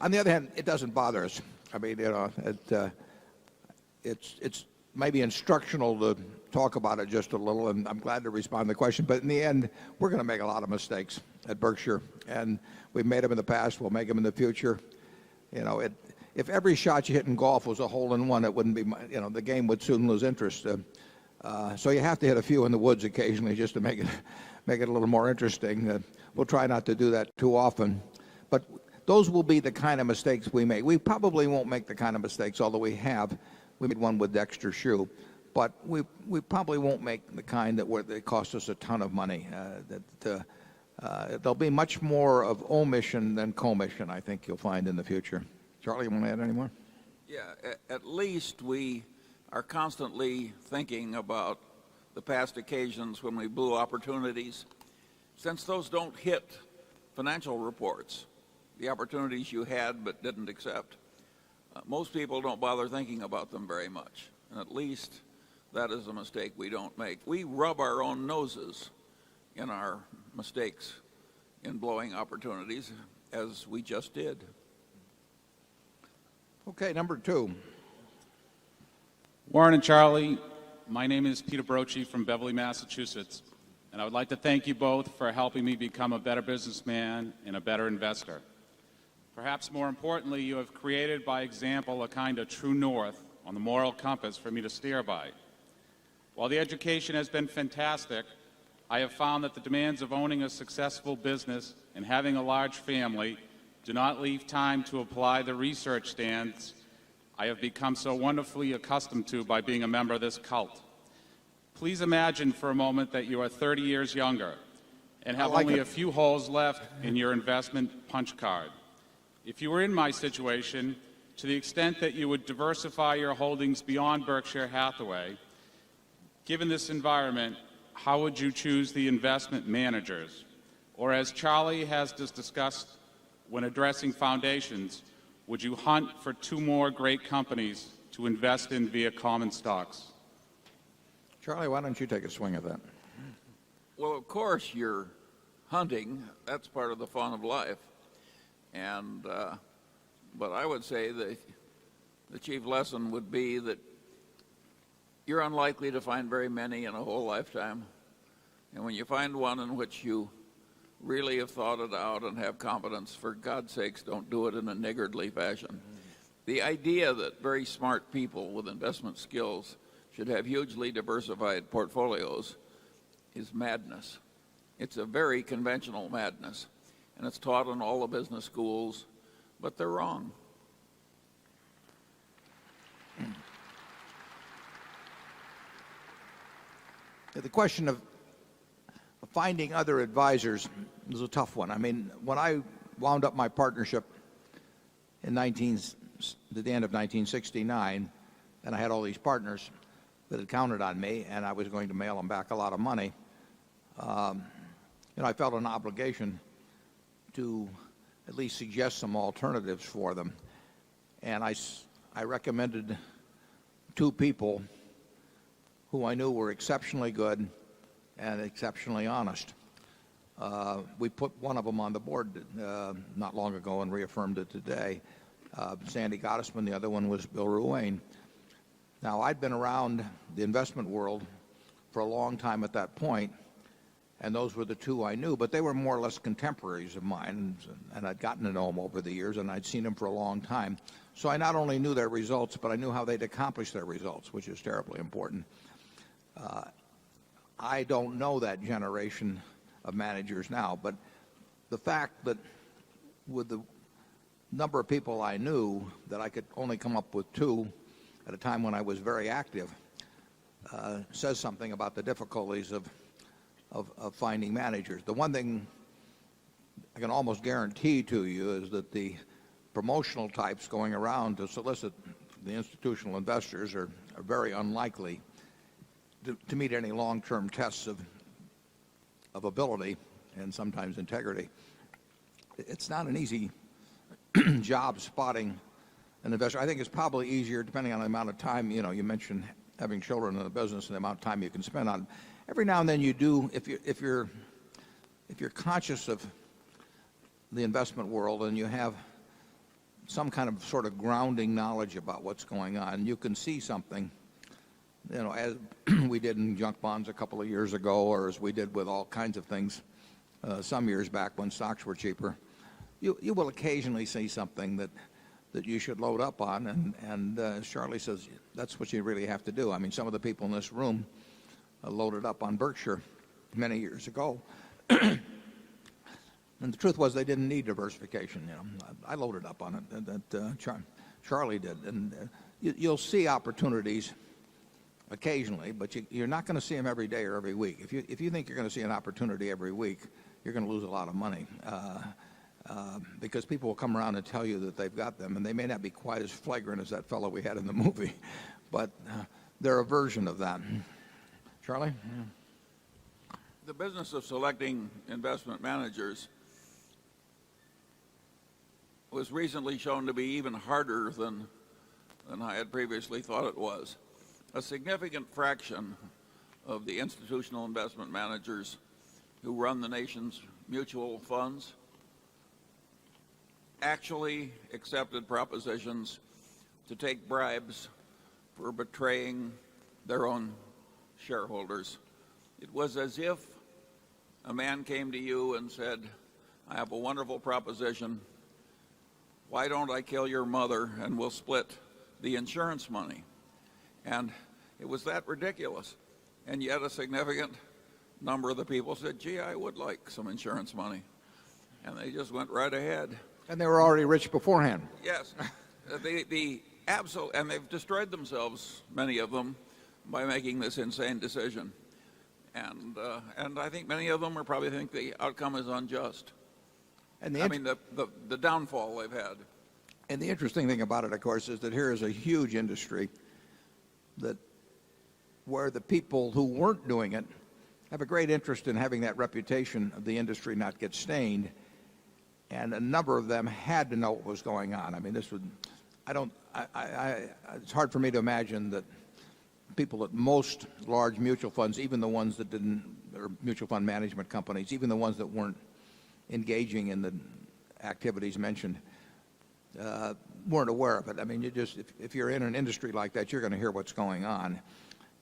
on the other hand, it doesn't bother us. I mean, it's maybe instructional to talk about it just a little, and I'm glad to respond to the question. But in the end, we're going to make a lot of mistakes at Berkshire, and we've made them in the past. We'll make them in the future. If every shot you hit in golf was a hole-in-one, it wouldn't be. The game would soon lose interest. So you have to hit a few in the woods occasionally just to make it a little more interesting. We'll try not to do that too often, but those will be the kind of mistakes we make. We probably won't make the kind of mistakes, although we have. We made one with Dexter Shoe, but we probably won't make the kind where they cost us a ton of money. There'll be much more of omission than commission, I think you'll find in the future. Charlie, you want to add any more? Yeah, at least we are constantly thinking about the past occasions when we blew opportunities. Since those don't hit financial reports, the opportunities you had but didn't accept, most people don't bother thinking about them very much. And at least that is a mistake we don't make. We rub our own noses in our mistakes in blowing opportunities, as we just did. Okay, number 2. Warren and Charlie, my name is Peter Brochi from Beverly, Massachusetts, and I would like to thank you both for helping me become a better businessman and a better investor. Perhaps more importantly, you have created by example a kind of true north on the moral compass for me to steer by. While the education has been fantastic, I have found that the demands of owning a successful business and having a large family do not leave time to apply the research standards I have become so wonderfully accustomed to by being a member of this cult. Please imagine for a moment that you are 30 years younger and have only a few holes left in your investment punch card. If you were in my situation, to the extent that you would diversify your holdings beyond Berkshire Hathaway, given this environment, how would you choose the investment managers? Or as Charlie has just discussed when addressing foundations, would you hunt for 2 more great companies to invest in via common stocks? Charlie, why don't you take a swing at that? Well, of course, you're hunting. That's part of the fun of life. And but I would say that the chief lesson would be that you're unlikely to find very many in a whole lifetime. And when you find one in which you really have thought it out and have confidence, for God's sakes, don't do it in a niggardly fashion. The idea that very smart people with investment skills should have hugely diversified portfolios is madness. It's a very conventional madness. And it's taught in all the business schools, but they're wrong. The question of finding other advisors is a tough one. I mean, when I wound up my partnership at the end of 1969, and I had all these partners that had counted on me, and I was going to mail them back a lot of money, I felt an obligation to at least suggest some alternatives for them. And I recommended 2 people who I knew were exceptionally good and exceptionally honest. We put one of them on the board not long ago and reaffirmed it today. Sandy Gottesman, the other one was Bill Ruane. Now, I'd been around the investment world for a long time at that point, and those were the two I knew. But they were more or less contemporaries of mine, and I'd gotten to know them over the years, and I'd seen them for a long time. So I not only knew their results, but I knew how they'd accomplish their results, which is terribly important. I don't know that generation of managers now, but the fact that with the number of people I knew that I could only come up with two at a time when I was very active says something about the difficulties of finding managers. The one thing I can almost guarantee to you is that the promotional types going around to solicit the institutional investors are very unlikely to meet any long-term tests of ability and sometimes integrity. It's not an easy job spotting an investor. I think it's probably easier depending on the amount of time. You know, you mentioned having children in the business and the amount of time you can spend on. Every now and then you do, if you're conscious of the investment world and you have some kind of sort of grounding knowledge about what's going on, you can see something. You know, as we did in junk bonds a couple of years ago, or as we did with all kinds of things some years back when stocks were cheaper, you will occasionally see something that you should load up on. And as Charlie says, that's what you really have to do. I mean, some of the people in this room loaded up on Berkshire many years ago. And the truth was they didn't need diversification. You know, I loaded up on it. Charlie did. And you'll see opportunities occasionally, but you're not going to see them every day or every week. If you think you're going to see an opportunity every week, you're going to lose a lot of money because people will come around and tell you that they've got them, and they may not be quite as flagrant as that fellow we had in the movie, but they're a version of that. Charlie? The business of selecting investment managers was recently shown to be even harder than I had previously thought it was. A significant fraction of the institutional investment managers who run the nation's mutual funds actually accepted propositions to take bribes for betraying their own shareholders. It was as if a man came to you and said, I have a wonderful proposition. Why don't I kill your mother and we'll split the insurance money? And it was that ridiculous. And yet a significant number of the people said, gee, I would like some insurance money. And they just went right ahead. And they were already rich beforehand. Yes. And they've destroyed themselves, many of them, by making this insane decision. And I think many of them probably think the outcome is unjust. And the downfall they've had. And the interesting thing about it, of course, is that here is a huge industry where the people who weren't doing it have a great interest in having that reputation of the industry not get stained. And a number of them had to know what was going on. I mean, it's hard for me to imagine that people at most large mutual funds, even the ones that didn't, or mutual fund management companies, even the ones that weren't engaging in the activities mentioned, weren't aware of it. I mean, if you're in an industry like that, you're going to hear what's going on.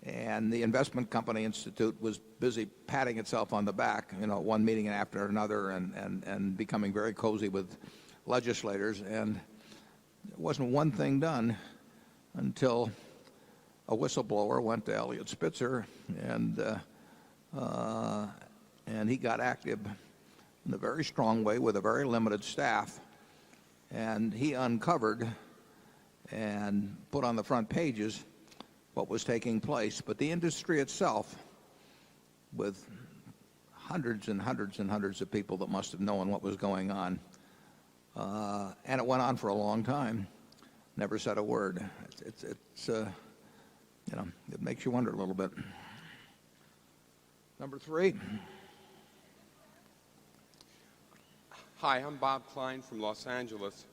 And the Investment Company Institute was busy patting itself on the back, you know, one meeting after another, and becoming very cozy with legislators. And there wasn't one thing done until a whistleblower went to Elliot Spitzer, and he got active in a very strong way with a very limited staff. And he uncovered and put on the front pages what was taking place. But the industry itself, with hundreds and hundreds and hundreds of people that must have known what was going on, and it went on for a long time, never said a word. It makes you wonder a little bit. Number 3. Hi, I'm Bob Klein from Los Angeles.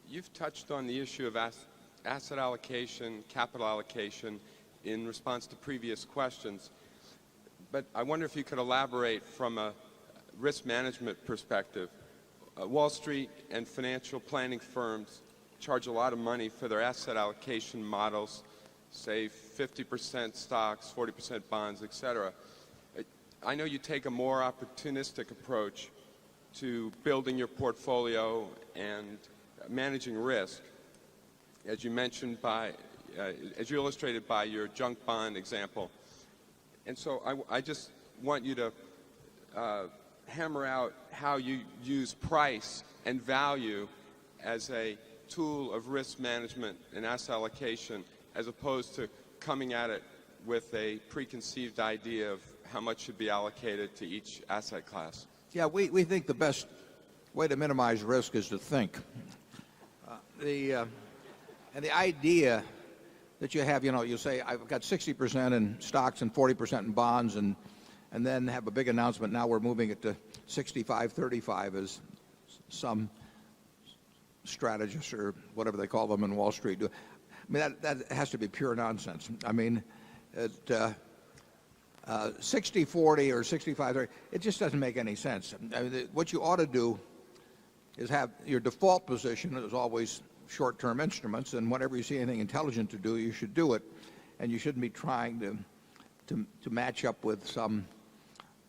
You've touched on the issue of asset allocation, capital allocation in response to previous questions. But I wonder if you could elaborate from a risk management perspective. Wall Street and financial planning firms charge a lot of money for their asset allocation models, say 50% stocks, 40% bonds, etc. I know you take a more opportunistic approach to building your portfolio and managing risk, as you mentioned as you illustrated by your junk bond example. And so I just want you to hammer out how you use price and value as a tool of risk management and asset allocation, as opposed to coming at it with a preconceived idea of how much should be allocated to each asset class. Yeah, we think the best way to minimize risk is to think. And the idea that you have, you say, I've got 60% in stocks and 40% in bonds, and then have a big announcement, now we're moving it to 65-35, as some strategists or whatever they call them in Wall Street do. I mean, that has to be pure nonsense. I mean, 60-40 or 65-30, it just doesn't make any sense. I mean, what you ought to do is have your default position is always short-term instruments, and whenever you see anything intelligent to do, you should do it, and you shouldn't be trying to match up with some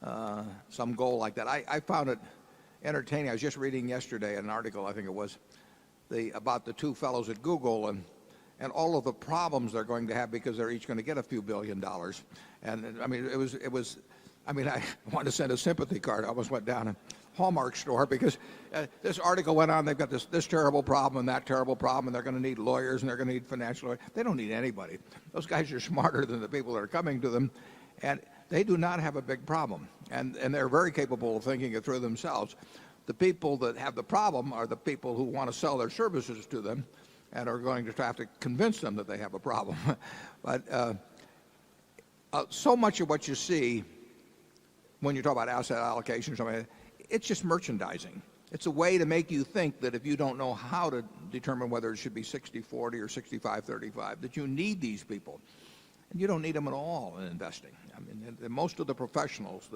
goal like that. I found it entertaining. I was just reading yesterday an article, I think it was, about the two fellows at Google and all of the problems they're going to have because they're each going to get a few $1 billion. And I mean, I wanted to send a sympathy card. I almost went down a Hallmark store because this article went on. They've got this terrible problem and that terrible problem, and they're going to need lawyers and they're going to need financial lawyers. They don't need anybody. Those guys are smarter than the people that are coming to them, and they do not have a big problem. And they're very capable of thinking it through themselves. The people that have the problem are the people who want to sell their services to them and are going to have to convince them that they have a problem. But so much of what you see when you talk about asset allocation or something, it's just merchandising. It's a way to make you think that if you don't know how to determine whether it should be 60-40 or 65-35, that you need these people. And you don't need them at all in investing. I mean, most of the professionals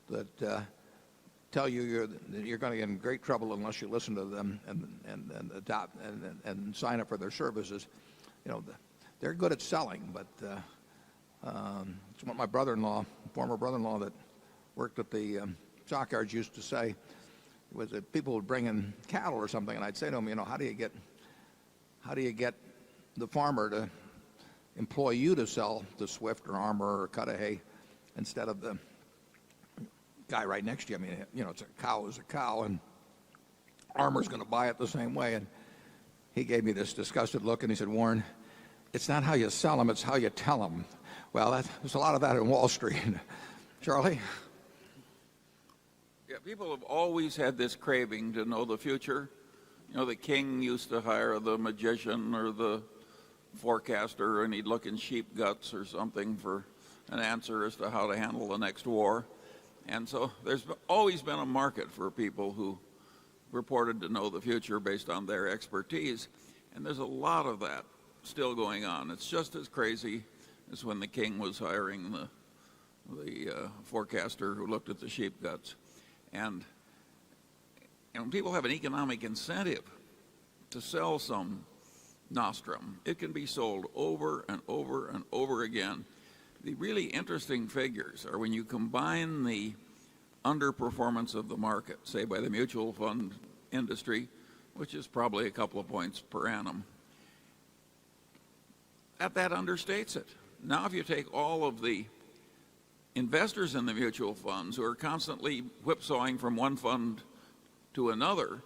that tell you you're going to get in great trouble unless you listen to them and adopt and sign up for their services, they're good at selling. But it's what my former brother-in-law that worked at the stockyards used to say, was that people would bring in cattle or something, and I'd say to them, how do you get the farmer to employ you to sell the Swift or Armour or Cudahy instead of the guy right next to you? I mean, it's a cow is a cow, and Armour's going to buy it the same way. And he gave me this disgusted look, and he said, Warren, it's not how you sell them, it's how you tell them. Well, there's a lot of that in Wall Street. Charlie? Yeah, people have always had this craving to know the future. The king used to hire the magician or the forecaster, and he'd look in sheep guts or something for an answer as to how to handle the next war. And so there's always been a market for people who reported to know the future based on their expertise. And there's a lot of that still going on. It's just as crazy as when the king was hiring the forecaster who looked at the sheep guts. And people have an economic incentive to sell some nostrum. It can be sold over and over and over again. The really interesting figures are when you combine the underperformance of the market, say by the mutual fund industry, which is probably a couple of points per annum. That understates it. Now if you take all of the investors in the mutual funds who are constantly whipsawing from one fund to another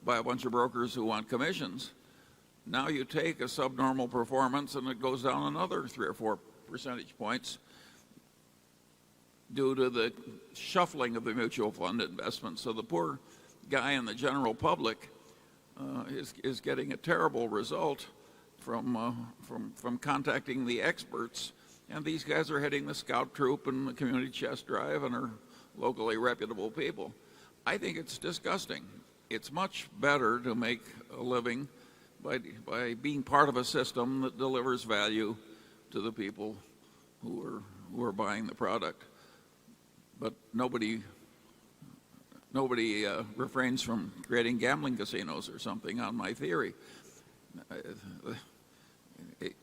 by a bunch of brokers who want commissions, now you take a subnormal performance and it goes down another 3 or 4 percentage points due to the shuffling of the mutual fund investments. So the poor guy in the general public is getting a terrible result from contacting the experts. And these guys are heading the scout troop and the community chest drive and are locally reputable people. I think it's disgusting. It's much better to make a living by being part of a system that delivers value to the people who are buying the product. But nobody refrains from creating gambling casinos or something on my theory.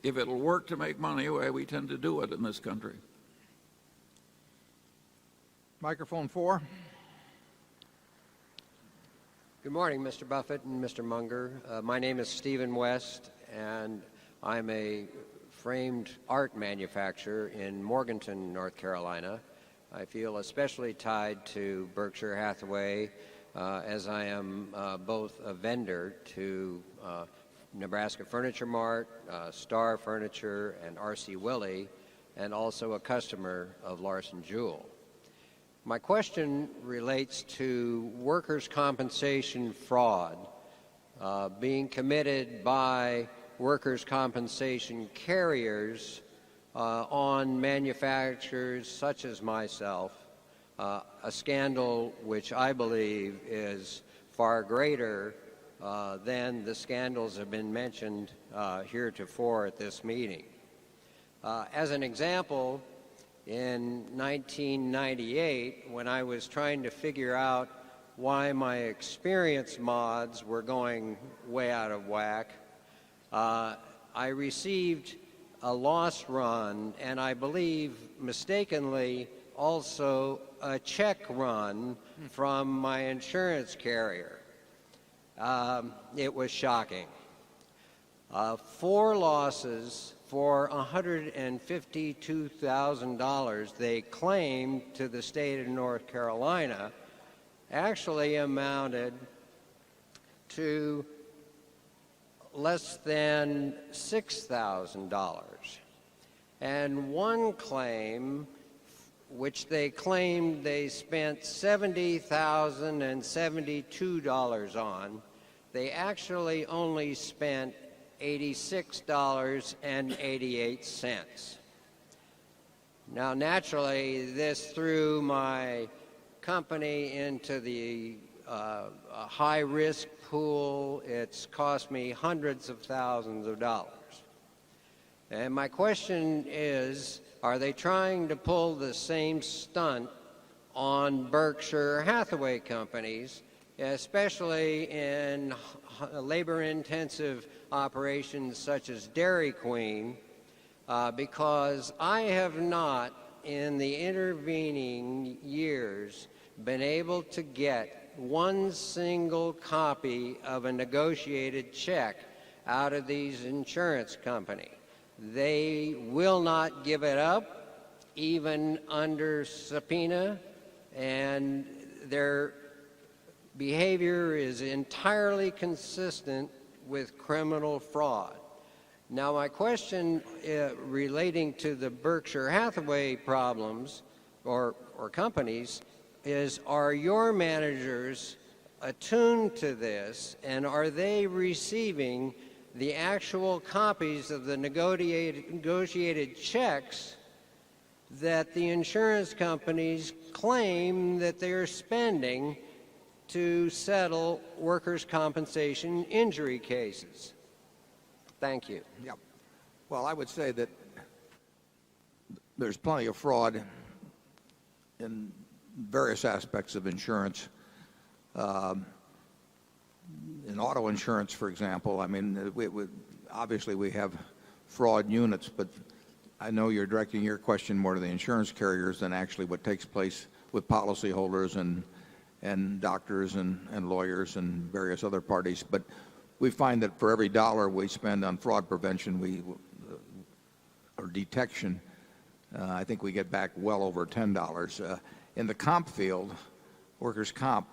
If it'll work to make money, well, we tend to do it in this country. Microphone 4. Good morning, Mr. Buffett and Mr. Munger. My name is Stephen West, and I'm a framed art manufacturer in Morganton, North Carolina. I feel especially tied to Berkshire Hathaway as I am both a vendor to Nebraska Furniture Mart, Star Furniture, and R.C. Willey, and also a customer of Larson Jewell. My question relates to workers' compensation fraud being committed by workers' compensation carriers on manufacturers such as myself, a scandal which I believe is far greater than the scandals that have been mentioned heretofore at this meeting. As an example, in 1998, when I was trying to figure out why my experience mods were going way out of whack, I received a loss run, and I believe mistakenly also a check run from my insurance carrier. It was shocking. 4 losses for $152,000 they claimed to the state of North Carolina actually amounted to less than $6,000. And one claim, which they claimed they spent $70,072 on, they actually only spent $86.88. Now, naturally, this threw my company into the high-risk pool. It's cost me hundreds of thousands of dollars. And my question is, are they trying to pull the same stunt on Berkshire Hathaway companies, especially in labor-intensive operations such as Dairy Queen, because I have not, in the intervening years, been able to get one single copy of a negotiated check out of these insurance companies. They will not give it up, even under subpoena, and their behavior is entirely consistent with criminal fraud. Now, my question relating to the Berkshire Hathaway problems or companies is, are your managers attuned to this, and are they receiving the actual copies of the negotiated checks that the insurance companies claim that they're spending to settle workers' compensation injury cases? Thank you. Yeah. Well, I would say that there's plenty of fraud in various aspects of insurance. In auto insurance, for example, I mean, obviously we have fraud units, but I know you're directing your question more to the insurance carriers than actually what takes place with policyholders and doctors and lawyers and various other parties. But we find that for every dollar we spend on fraud prevention or detection, I think we get back well over $10. In the comp field, workers' comp,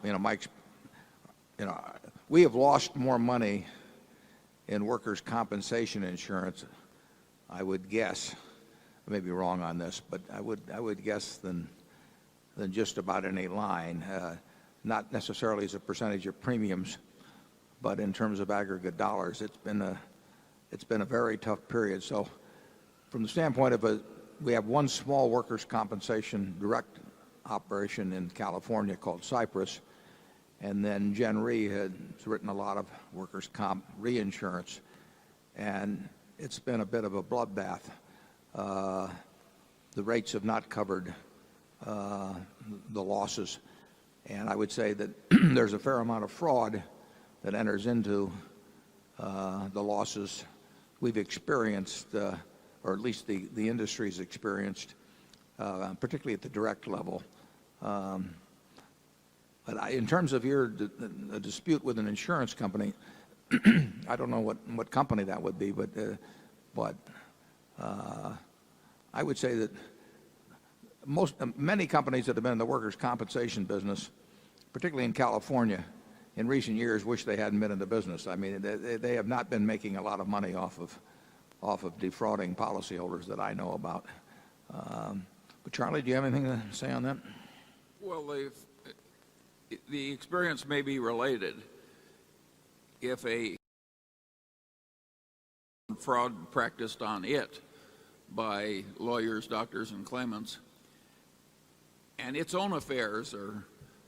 we have lost more money in workers' compensation insurance, I would guess. I may be wrong on this, but I would guess than just about any line. Not necessarily as a percentage of premiums, but in terms of aggregate dollars. It's been a very tough period. So from the standpoint of we have one small workers' compensation direct operation in California called Cypress, and then Gen Re has written a lot of workers' comp reinsurance, and it's been a bit of a bloodbath. The rates have not covered the losses, and I would say that there's a fair amount of fraud that enters into the losses we've experienced, or at least the industry's experienced, particularly at the direct level, But in terms of your a dispute with an insurance company, I don't know what company that would be, but I would say that many companies that have been in the workers' compensation business, particularly in California, in recent years, wish they hadn't been in the business. I mean, they have not been making a lot of money off of defrauding policyholders that I know about. But Charlie, do you have anything to say on that? Well, the experience may be related. If a fraud practiced on it by lawyers, doctors, and claimants, and its own affairs are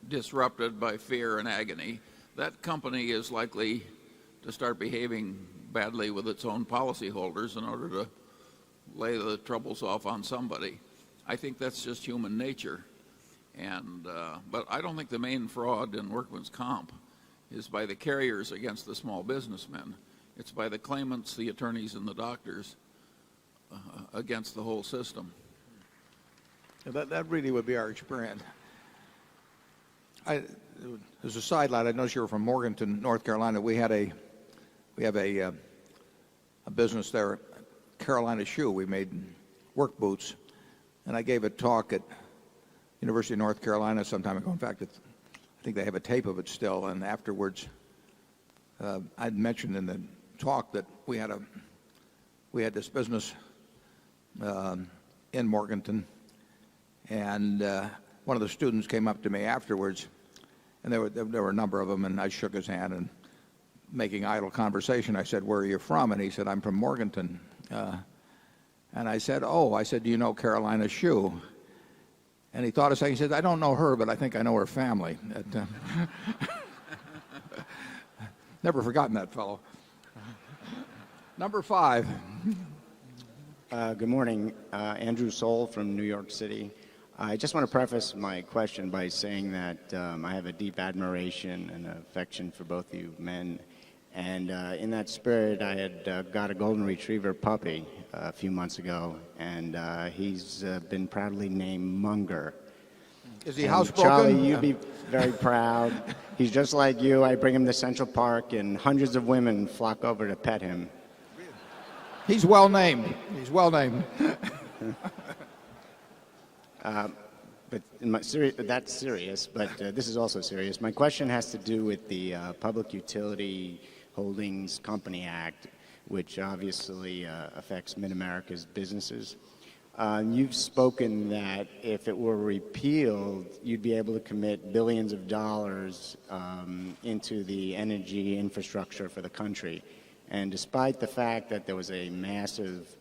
disrupted by fear and agony, that company is likely to start behaving badly with its own policyholders in order to lay the troubles off on somebody. I think that's just human nature. But I don't think the main fraud in workman's comp is by the carriers against the small businessmen. It's by the claimants, the attorneys, and the doctors against the whole system. That really would be our experience. As a sidelight, I noticed you're from Morganton, North Carolina. We have a business there, Carolina Shoe. We made work boots, and I gave a talk at University of North Carolina some time ago. In fact, I think they have a tape of it still. And afterwards, I'd mentioned in the talk that we had this business in Morganton, and one of the students came up to me afterwards, and there were a number of them, and I shook his hand, and making idle conversation, I said, "Where are you from?" And he said, "I'm from Morganton." And I said, "Oh," I said, "do you know Carolina Shoe?" And he thought a second. He said, "I don't know her, but I think I know her family." Never forgotten that fellow. Number 5. Good morning. Andrew Soul from New York City. I just want to preface my question by saying that I have a deep admiration and affection for both of you men. And in that spirit, I had got a golden retriever puppy a few months ago, and he's been proudly named Munger. Is he And housebroken? Charlie, you'd be very proud. He's just like you. I bring him to Central Park, and hundreds of women flock over to pet him. He's well named. He's well named. But that's serious, but this is also serious. My question has to do with the Public Utility Holdings Company Act, which obviously affects Mid-America's businesses. You've spoken that if it were repealed, you'd be able to commit billions of dollars into the energy infrastructure for the country. And despite the fact that there was a massive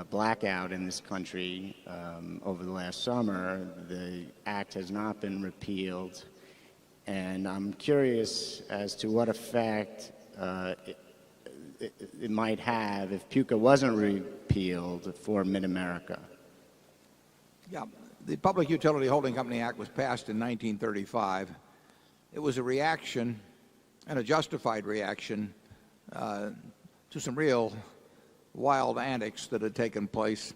blackout in this country over the last summer, the act has not been repealed. And I'm curious as to what effect it might have if PUCA wasn't repealed for Mid-America. Yeah, the Public Utility Holding Company Act was passed in 1935. It was a reaction, and a justified reaction, to some real wild antics that had taken place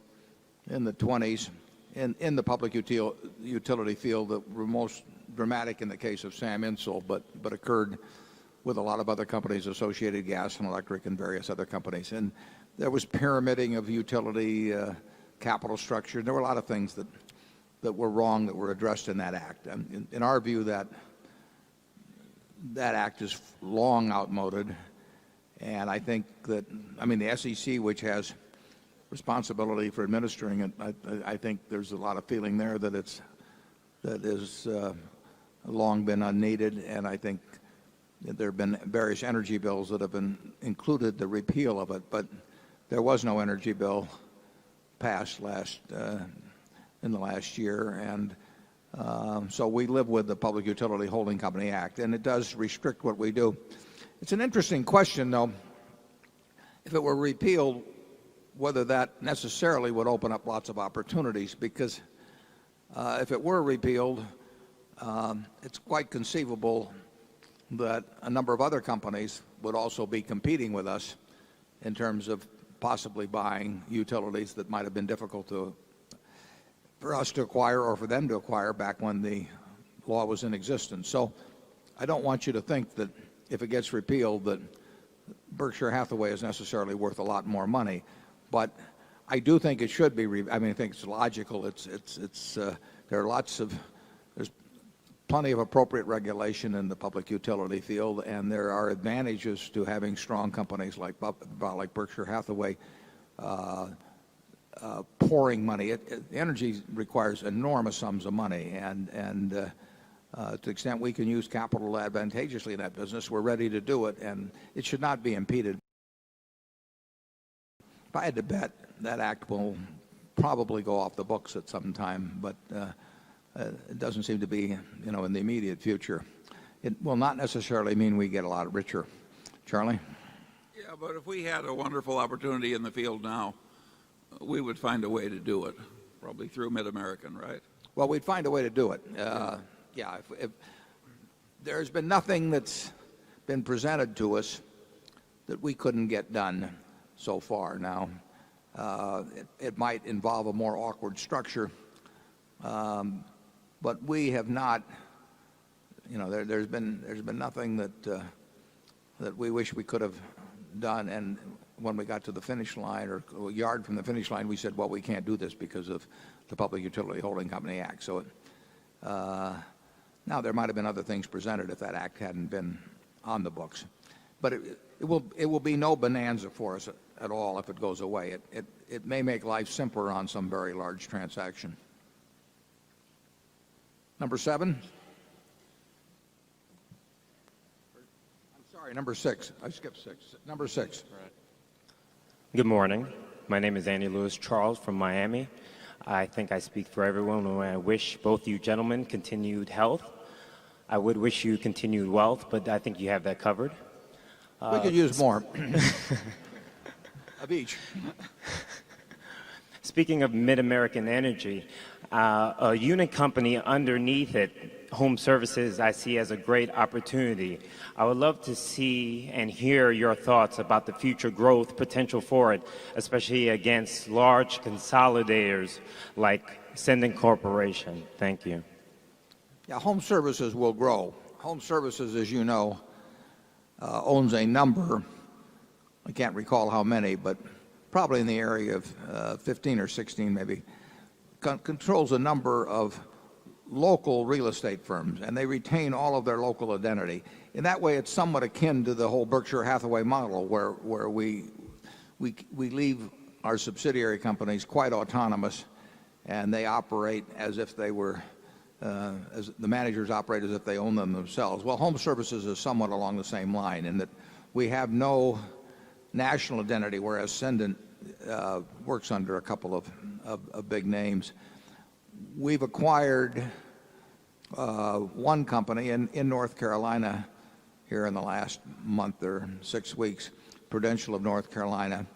in the 20s in the public utility field that were most dramatic in the case of Sam Insel, but occurred with a lot of other companies, Associated Gas and Electric and various other companies. And there was pyramiding of utility capital structure. There were a lot of things that were wrong that were addressed in that act. And in our view, that act is long outmoded. And I think that, the SEC, which has responsibility for administering it, I think there's a lot of feeling there that is long been unneeded. And I think that there have been various energy bills that have been included the repeal of it, but there was no energy bill passed in the last year. And so we live with the Public Utility Holding Company Act, and it does restrict what we do. It's an interesting question, though, if it were repealed, whether that necessarily would open up lots of opportunities, because if it were repealed, it's quite conceivable that a number of other companies would also be competing with us in terms of possibly buying utilities that might have been difficult for us to acquire or for them to acquire back when the law was in existence. So I don't want you to think that if it gets repealed that Berkshire Hathaway is necessarily worth a lot more money. But I do think it should be. I mean, I think it's logical. There are there's plenty of appropriate regulation in the public utility field, and there are advantages to having strong companies like Berkshire Hathaway pouring money. Energy requires enormous sums of money, and to the extent we can use capital advantageously in that business, we're ready to do it, and it should not be impeded. If I had to bet, that act will probably go off the books at some time, but it doesn't seem to be, in the immediate future. It will not necessarily mean we get a lot richer. Charlie? Yeah, but if we had a wonderful opportunity in the field now, we would find a way to do it, probably through Mid-American, right? Well, we'd find a way to do it. Yeah, if there's been nothing that's been presented to us that we couldn't get done so far. Now, it might involve a more awkward structure, but we have not. There's been nothing that we wish we could have done. And when we got to the finish line, or a yard from the finish line, we said, well, we can't do this because of the Public Utility Holding Company Act. So now there might have been other things presented if that act hadn't been on the books. But it will be no bonanza for us at all if it goes away. It may make life simpler on some very large transaction. Number 7. I'm sorry, number 6. I skipped 6. Number 6. Good morning. My name is Andy Lewis Charles from Miami. I think I speak for everyone when I wish both you gentlemen continued health. I would wish you continued wealth, but I think you have that covered. We could use more of each. Speaking of Mid-American Energy, a unit company underneath it, Home Services, I see as a great opportunity. I would love to see and hear your thoughts about the future growth potential for it, especially against large consolidators like Sending Corporation. Thank you. Yeah, Home Services will grow. Home Services, as you know, owns a number, I can't recall how many, but probably in the area of 15 or 16 maybe, controls a number of local real estate firms, and they retain all of their local identity. In that way, it's somewhat akin to the whole Berkshire Hathaway model, where we leave our subsidiary companies quite autonomous, and they operate as if they were, as the managers operate as if they own them themselves. Well, Home Services is somewhat along the same line in that we have no national identity, whereas Sendent works under a couple of big names. We've acquired one company in North Carolina here in the last month or 6 weeks, Prudential of North Carolina,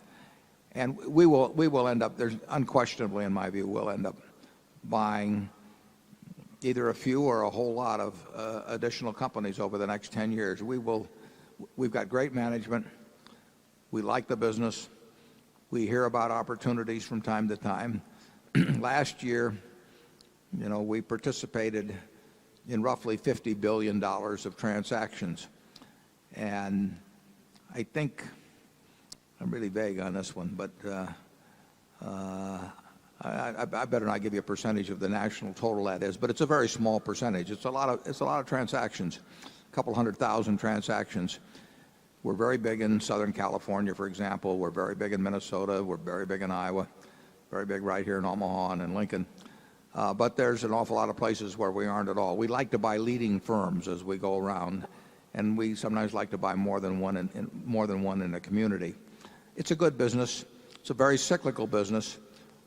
and we will end up, there's unquestionably in my view, we'll end up buying either a few or a whole lot of additional companies over the next 10 years. We've got great management. We like the business. We hear about opportunities from time to time. Last year, we participated in roughly $50 billion of transactions. And I think, I'm really vague on this one, but I better not give you a percentage of the national total that is, but it's a very small percentage. It's a lot of transactions, a couple 100,000 transactions. We're very big in Southern California, for example. We're very big in Minnesota. We're very big in Iowa. Very big right here in Omaha and in Lincoln. But there's an awful lot of places where we aren't at all. We like to buy leading firms as we go around, and we sometimes like to buy more than one in a community. It's a good business. It's a very cyclical business.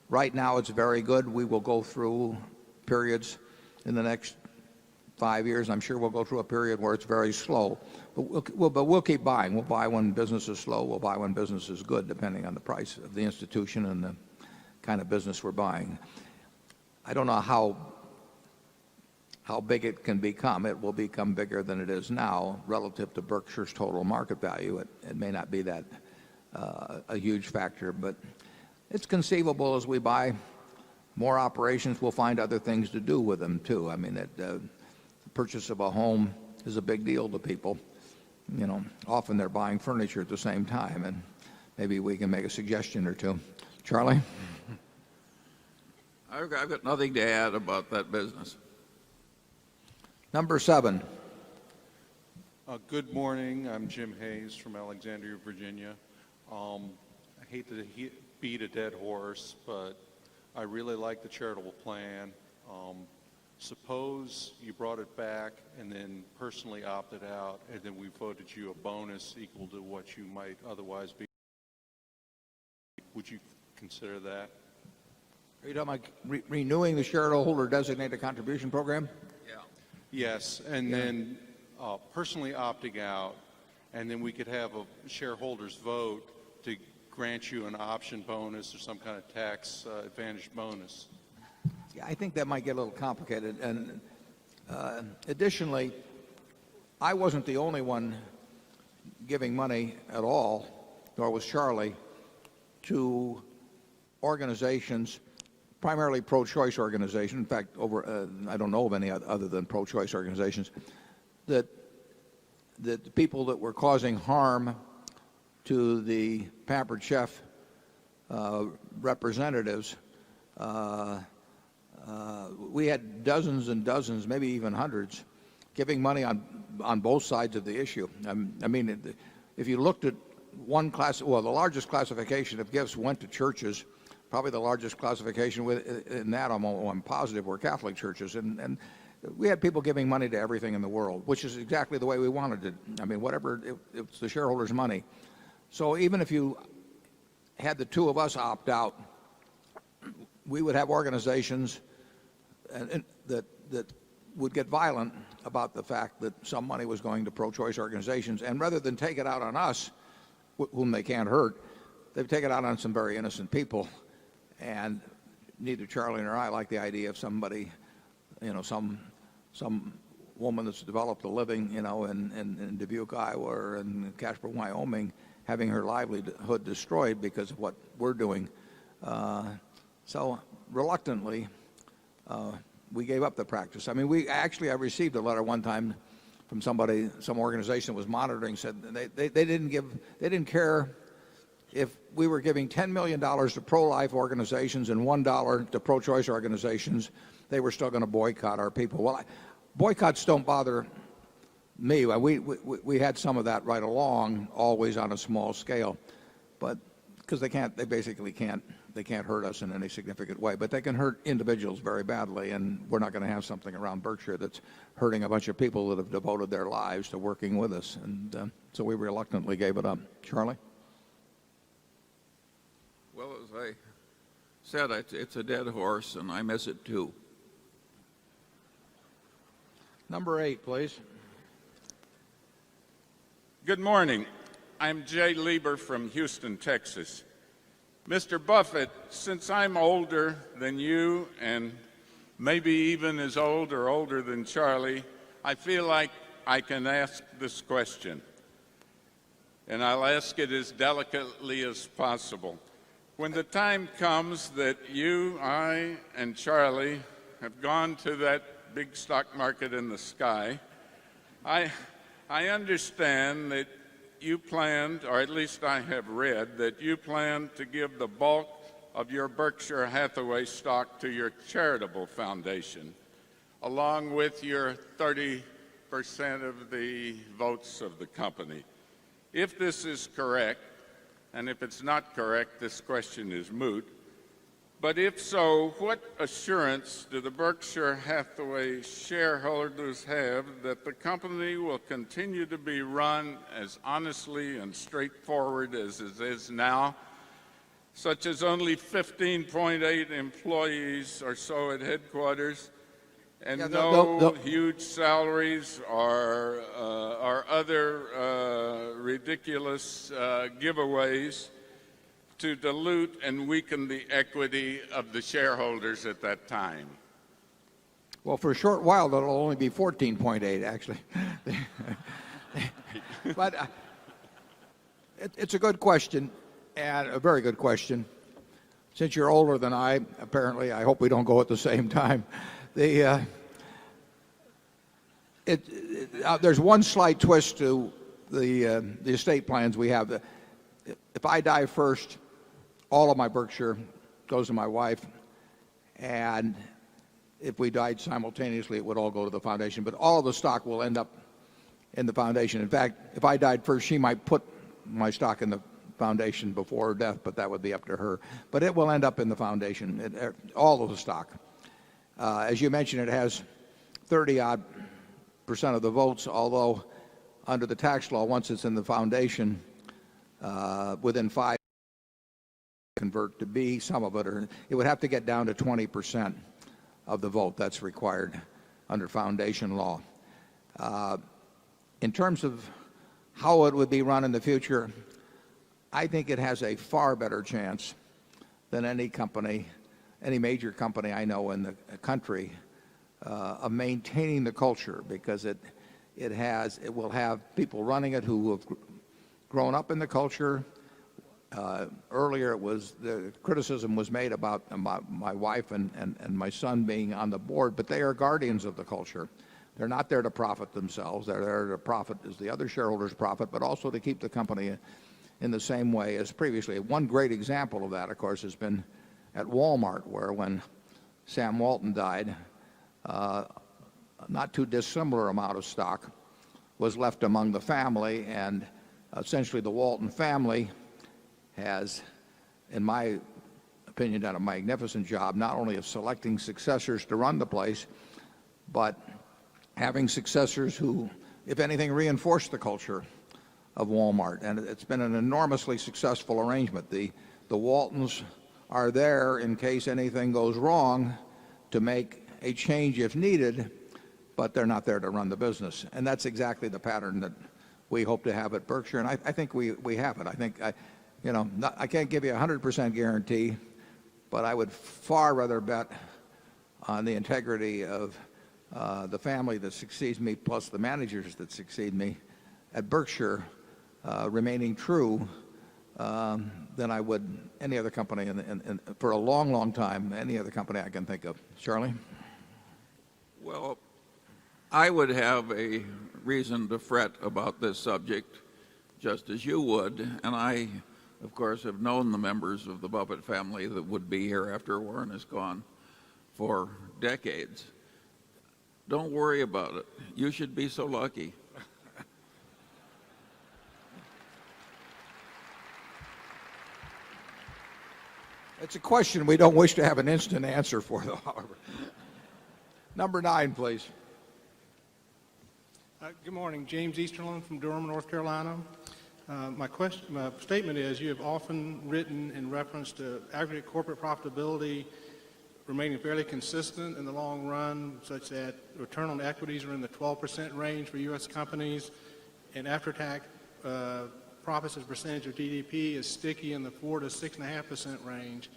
Right now it's very good. We will go through periods in the next 5 years. I'm sure we'll go through a period where it's very slow. But we'll keep buying. We'll buy when business is slow. We'll buy when business is good, depending on the price of the institution and the kind of business we're buying. I don't know how big it can become. It will become bigger than it is now relative to Berkshire's total market value. It may not be that a huge factor, but it's conceivable as we buy more operations, we'll find other things to do with them too. I mean, purchase of a home is a big deal to people. Often they're buying furniture at the same time, and maybe we can make a suggestion or two. Charlie? I've got nothing to add about that business. Number 7. Good morning. I'm Jim Hayes from Alexandria, Virginia. I hate to beat a dead horse, but I really like the charitable plan. Suppose you brought it back and then personally opted out, and then we voted you a bonus equal to what you might otherwise be. Would you consider that? Are you talking about renewing the shareholder designated contribution program? Yeah. Yes, and then personally opting out, and then we could have a shareholders vote to grant you an option bonus or some kind of tax advantage bonus. Yeah, I think that might get a little complicated. And additionally, I wasn't the only one giving money at all, nor was Charlie, to organizations, primarily pro-choice organizations. In fact, I don't know of any other than pro-choice organizations, that the people that were causing harm to the Pampered Chef representatives. We had dozens and dozens, maybe even hundreds, giving money on both sides of the issue. I mean, if you looked at one class, well, the largest classification of gifts went to churches. Probably the largest classification in that, I'm positive, were Catholic churches. And we had people giving money to everything in the world, which is exactly the way we wanted it. I mean, whatever, it's the shareholders' money. So even if you had the two of us opt out, we would have organizations that would get violent about the fact that some money was going to pro-choice organizations. And rather than take it out on us, whom they can't hurt, they've taken it out on some very innocent people. And neither Charlie nor I like the idea of somebody, some woman that's developed a living, in Dubuque, Iowa, or in Casper, Wyoming, having her livelihood destroyed because of what we're doing. So reluctantly, we gave up the practice. I mean, I received a letter one time from some organization that was monitoring, said they didn't care if we were giving $10 million to pro-life organizations and $1 to pro-choice organizations, they were still going to boycott our people. Well, boycotts don't bother me. We had some of that right along, always on a small scale, but because they basically can't hurt us in any significant way, but they can hurt individuals very badly, and we're not going to have something around Berkshire that's hurting a bunch of people that have devoted their lives to working with us, and so we reluctantly gave it up. Charlie? Well, as I said, it's a dead horse, and I miss it too. Number 8, please. Good morning. I'm Jay Lieber from Houston, Texas. Mr. Buffett, since I'm older than you and maybe even as old or older than Charlie, I feel like I can ask this question. And I'll ask it as delicately as possible. When the time comes that you, I, and Charlie have gone to that big stock market in the sky, I understand that you planned, or at least I have read, that you plan to give the bulk of your Berkshire Hathaway stock to your charitable foundation, along with your 30% of the votes of the company. If this is correct, and if it's not correct, this question is moot. But if so, what assurance do the Berkshire Hathaway shareholders have that the company will continue to be run as honestly and straightforward as it is now, such as only 15.8 employees or so at headquarters, and no huge salaries or other ridiculous giveaways to dilute and weaken the equity of the shareholders at that time? Well, for a short while, that'll only be 14.8, actually. But it's a good question, and a very good question. Since you're older than I, apparently, I hope we don't go at the same time. There's one slight twist to the estate plans we have. If I die first, all of my Berkshire goes to my wife, and if we died simultaneously, it would all go to the foundation. But all of the stock will end up in the foundation. In fact, if I died first, she might put my stock in the foundation before her death, but that would be up to her. But it will end up in the foundation, all of the stock. As you mentioned, it has 30-odd% of the votes, although under the tax law, once it's in the foundation, within 5 convert to B, some of it, or it would have to get down to 20% of the vote. That's required under foundation law. In terms of how it would be run in the future, I think it has a far better chance than any company, any major company I know in the country, of maintaining the culture, because it will have people running it who have grown up in the culture. Earlier, the criticism was made about my wife and my son being on the board, but they are guardians of the culture. They're not there to profit themselves. They're there to profit as the other shareholders profit, but also to keep the company in the same way as previously. One great example of that, of course, has been at Walmart, where when Sam Walton died, not too dissimilar amount of stock was left among the family, and essentially the Walton family has, in my opinion, done a magnificent job, not only of selecting successors to run the place, but having successors who, if anything, reinforce the culture of Walmart. And it's been an enormously successful arrangement. The Waltons are there in case anything goes wrong to make a change if needed, but they're not there to run the business. And that's exactly the pattern that we hope to have at Berkshire, and I think we have it. I think, I can't give you a 100% guarantee, but I would far rather bet on the integrity of the family that succeeds me, plus the managers that succeed me at Berkshire, remaining true than I would any other company for a long, long time, any other company I can think of. Charlie? Well, I would have a reason to fret about this subject, just as you would, and I, of course, have known the members of the Buffett family that would be here after Warren is gone for decades. Don't worry about it. You should be so lucky. It's a question we don't wish to have an instant answer for, though, however. Number 9, please. Good morning. James Easterlin from Durham, North Carolina. My statement is, you have often written in reference to aggregate corporate profitability remaining fairly consistent in the long run, such that return on equities are in the 12% range for U.S. companies, and after-tax profits as a percentage of GDP is sticky in the 4 to 6.5% range.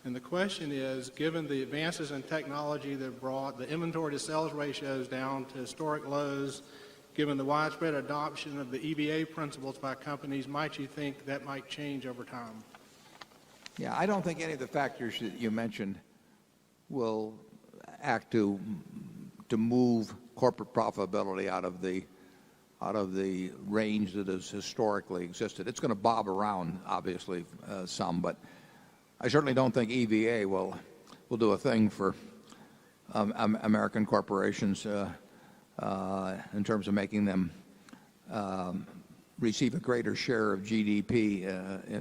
And the question is, given the advances in technology that brought the inventory to sales ratios down to historic lows, given the widespread adoption of the EVA principles by companies, might you think that might change over time? Yeah, I don't think any of the factors that you mentioned will act to move corporate profitability out of the range that has historically existed. It's going to bob around, obviously, some, but I certainly don't think EVA will do a thing for American corporations in terms of making them receive a greater share of GDP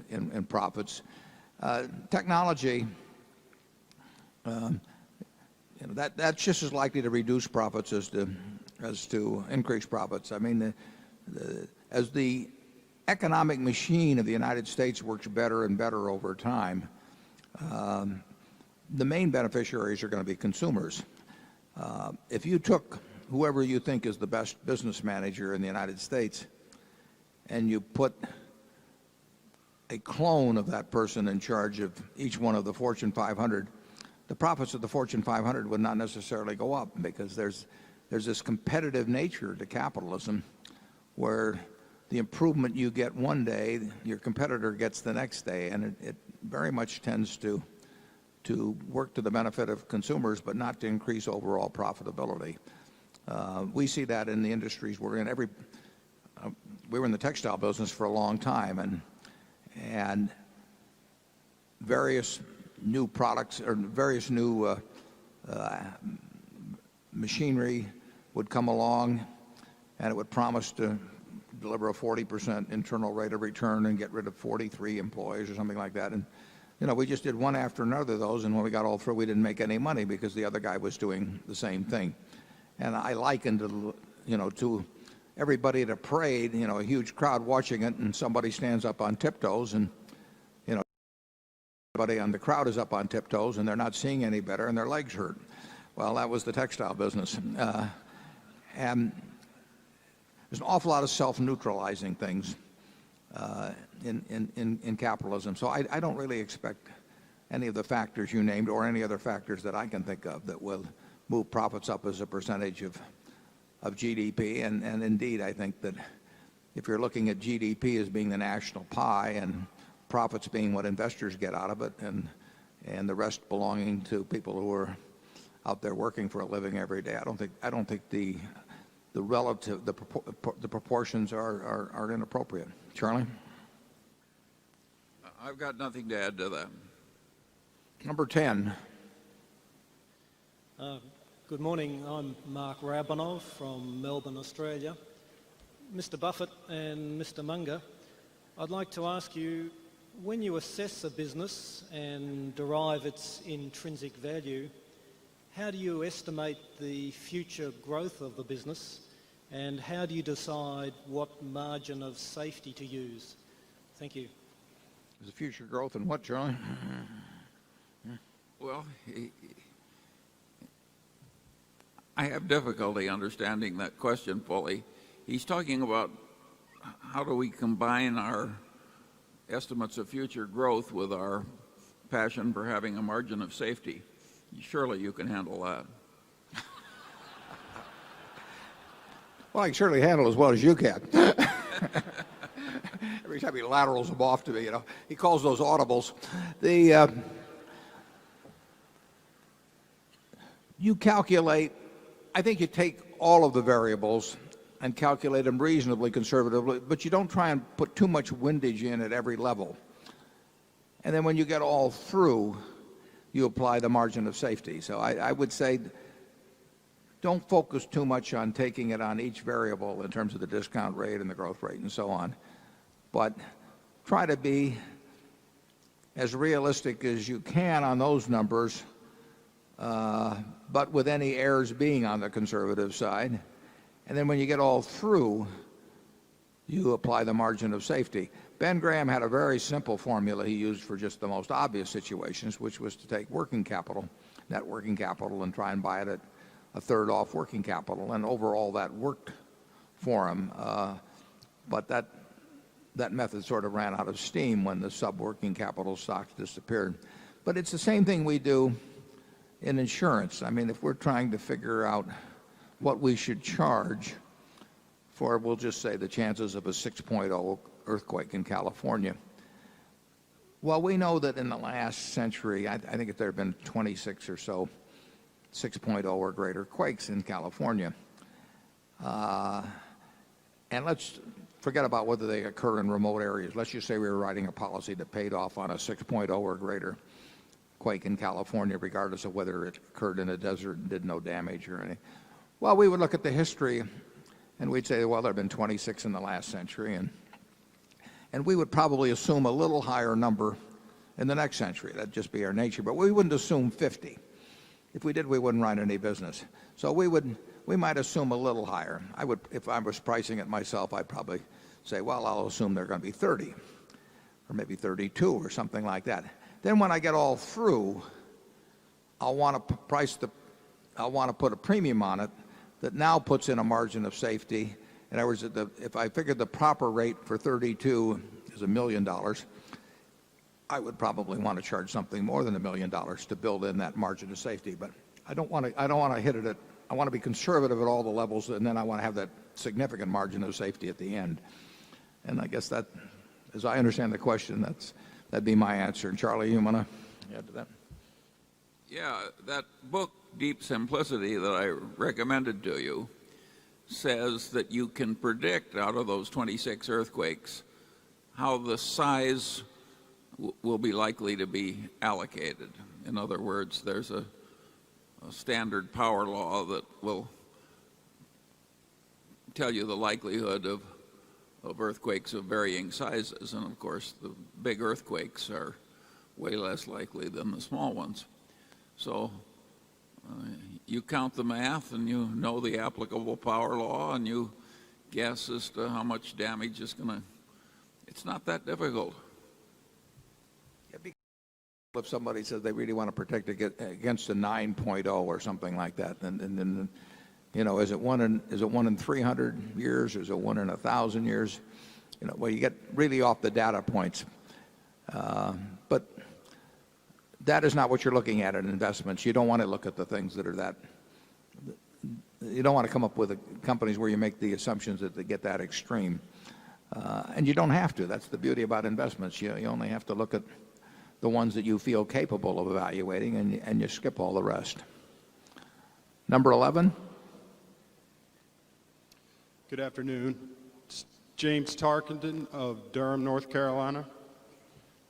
in profits. Technology, that's just as likely to reduce profits as to increase profits. I mean, as the economic machine of the United States works better and better over time, the main beneficiaries are going to be consumers. If you took whoever you think is the best business manager in the United States and you put a clone of that person in charge of each one of the Fortune 500, the profits of the Fortune 500 would not necessarily go up, because there's this competitive nature to capitalism where the improvement you get one day, your competitor gets the next day, and it very much tends to work to the benefit of consumers, but not to increase overall profitability. We see that in the industries we're in. We were in the textile business for a long time, and various new products or various new machinery would come along, and it would promise to deliver a 40% internal rate of return and get rid of 43 employees or something like that. And we just did one after another of those, and when we got all through, we didn't make any money because the other guy was doing the same thing. And I likened it, to everybody at a parade, a huge crowd watching it, and somebody stands up on tiptoes, and everybody on the crowd is up on tiptoes, and they're not seeing any better, and their legs hurt. Well, that was the textile business. And there's an awful lot of self-neutralizing things in capitalism. So I don't really expect any of the factors you named or any other factors that I can think of that will move profits up as a percentage of GDP. And indeed, I think that if you're looking at GDP as being the national pie and profits being what investors get out of it and the rest belonging to people who are out there working for a living every day, I don't think the relative the proportions are inappropriate. Charlie? I've got nothing to add to that. Number 10. Good morning. I'm Mark Rabanov from Melbourne, Australia. Mr. Buffett and Mr. Munger, I'd like to ask you, when you assess a business and derive its intrinsic value, how do you estimate the future growth of the business, and how do you decide what margin of safety to use? Thank you. Is the future growth in what, Charlie? Well, I have difficulty understanding that question fully. He's talking about how do we combine our estimates of future growth with our passion for having a margin of safety. Surely you can handle that. Well, I can certainly handle it as well as you can. Every time he laterals them off to me, he calls those audibles. You calculate, I think you take all of the variables and calculate them reasonably conservatively, but you don't try and put too much windage in at every level. And then when you get all through, you apply the margin of safety. So I would say don't focus too much on taking it on each variable in terms of the discount rate and the growth rate and so on, but try to be as realistic as you can on those numbers, but with any errors being on the conservative side. And then when you get all through, you apply the margin of safety. Ben Graham had a very simple formula he used for just the most obvious situations, which was to take working capital, net working capital, and try and buy it at a third off working capital. And overall, that worked for him. But that method sort of ran out of steam when the sub-working capital stocks disappeared. But it's the same thing we do in insurance. I mean, if we're trying to figure out what we should charge for, we'll just say, the chances of a 6.0 earthquake in California. Well, we know that in the last century, I think there have been 26 or so 6.0 or greater quakes in California. And let's forget about whether they occur in remote areas. Let's just say we were writing a policy that paid off on a 6.0 or greater quake in California, regardless of whether it occurred in a desert and did no damage or anything. Well, we would look at the history and we'd say, well, there have been 26 in the last century, and we would probably assume a little higher number in the next century. That'd just be our nature. But we wouldn't assume 50. If we did, we wouldn't run any business. So we might assume a little higher. If I was pricing it myself, I'd probably say, well, I'll assume they're going to be 30 or maybe 32 or something like that. Then when I get all through, I'll want to put a premium on it that now puts in a margin of safety. In other words, if I figured the proper rate for 32 is $1 million, I would probably want to charge something more than $1 million to build in that margin of safety. But I don't want to hit it at. I want to be conservative at all the levels, and then I want to have that significant margin of safety at the end. And I guess that, as I understand the question, that'd be my answer. And Charlie, you want to add to that? Yeah, that book, Deep Simplicity, that I recommended to you, says that you can predict out of those 26 earthquakes how the size will be likely to be allocated. In other words, there's a standard power law that will tell you the likelihood of earthquakes of varying sizes. And of course, the big earthquakes are way less likely than the small ones. So you count the math and you know the applicable power law and you guess as to how much damage is going to. It's not that difficult. If somebody says they really want to protect against a 9.0 or something like that, then you know, is it one in 300 years, or is it 1 in 1,000 years? You know, well, you get really off the data points, but that is not what you're looking at in investments. You don't want to look at the things that are that. You don't want to come up with companies where you make the assumptions that they get that extreme, and you don't have to. That's the beauty about investments. You only have to look at the ones that you feel capable of evaluating, and you skip all the rest. Number 11. Good afternoon. It's James Tarkenton of Durham, North Carolina.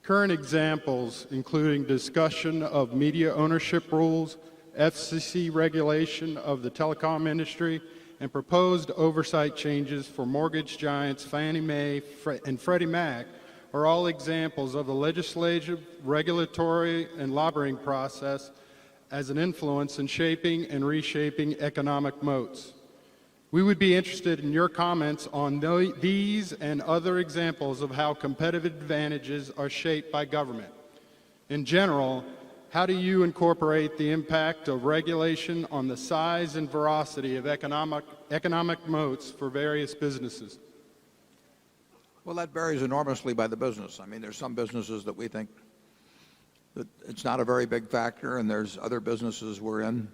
Current examples including discussion of media ownership rules, FCC regulation of the telecom industry, and proposed oversight changes for mortgage giants Fannie Mae and Freddie Mac are all examples of the legislative, regulatory, and lobbying process as an influence in shaping and reshaping economic moats. We would be interested in your comments on these and other examples of how competitive advantages are shaped by government. In general, how do you incorporate the impact of regulation on the size and veracity of economic moats for various businesses? Well, that varies enormously by the business. I mean, there's some businesses that we think that it's not a very big factor, and there's other businesses we're in,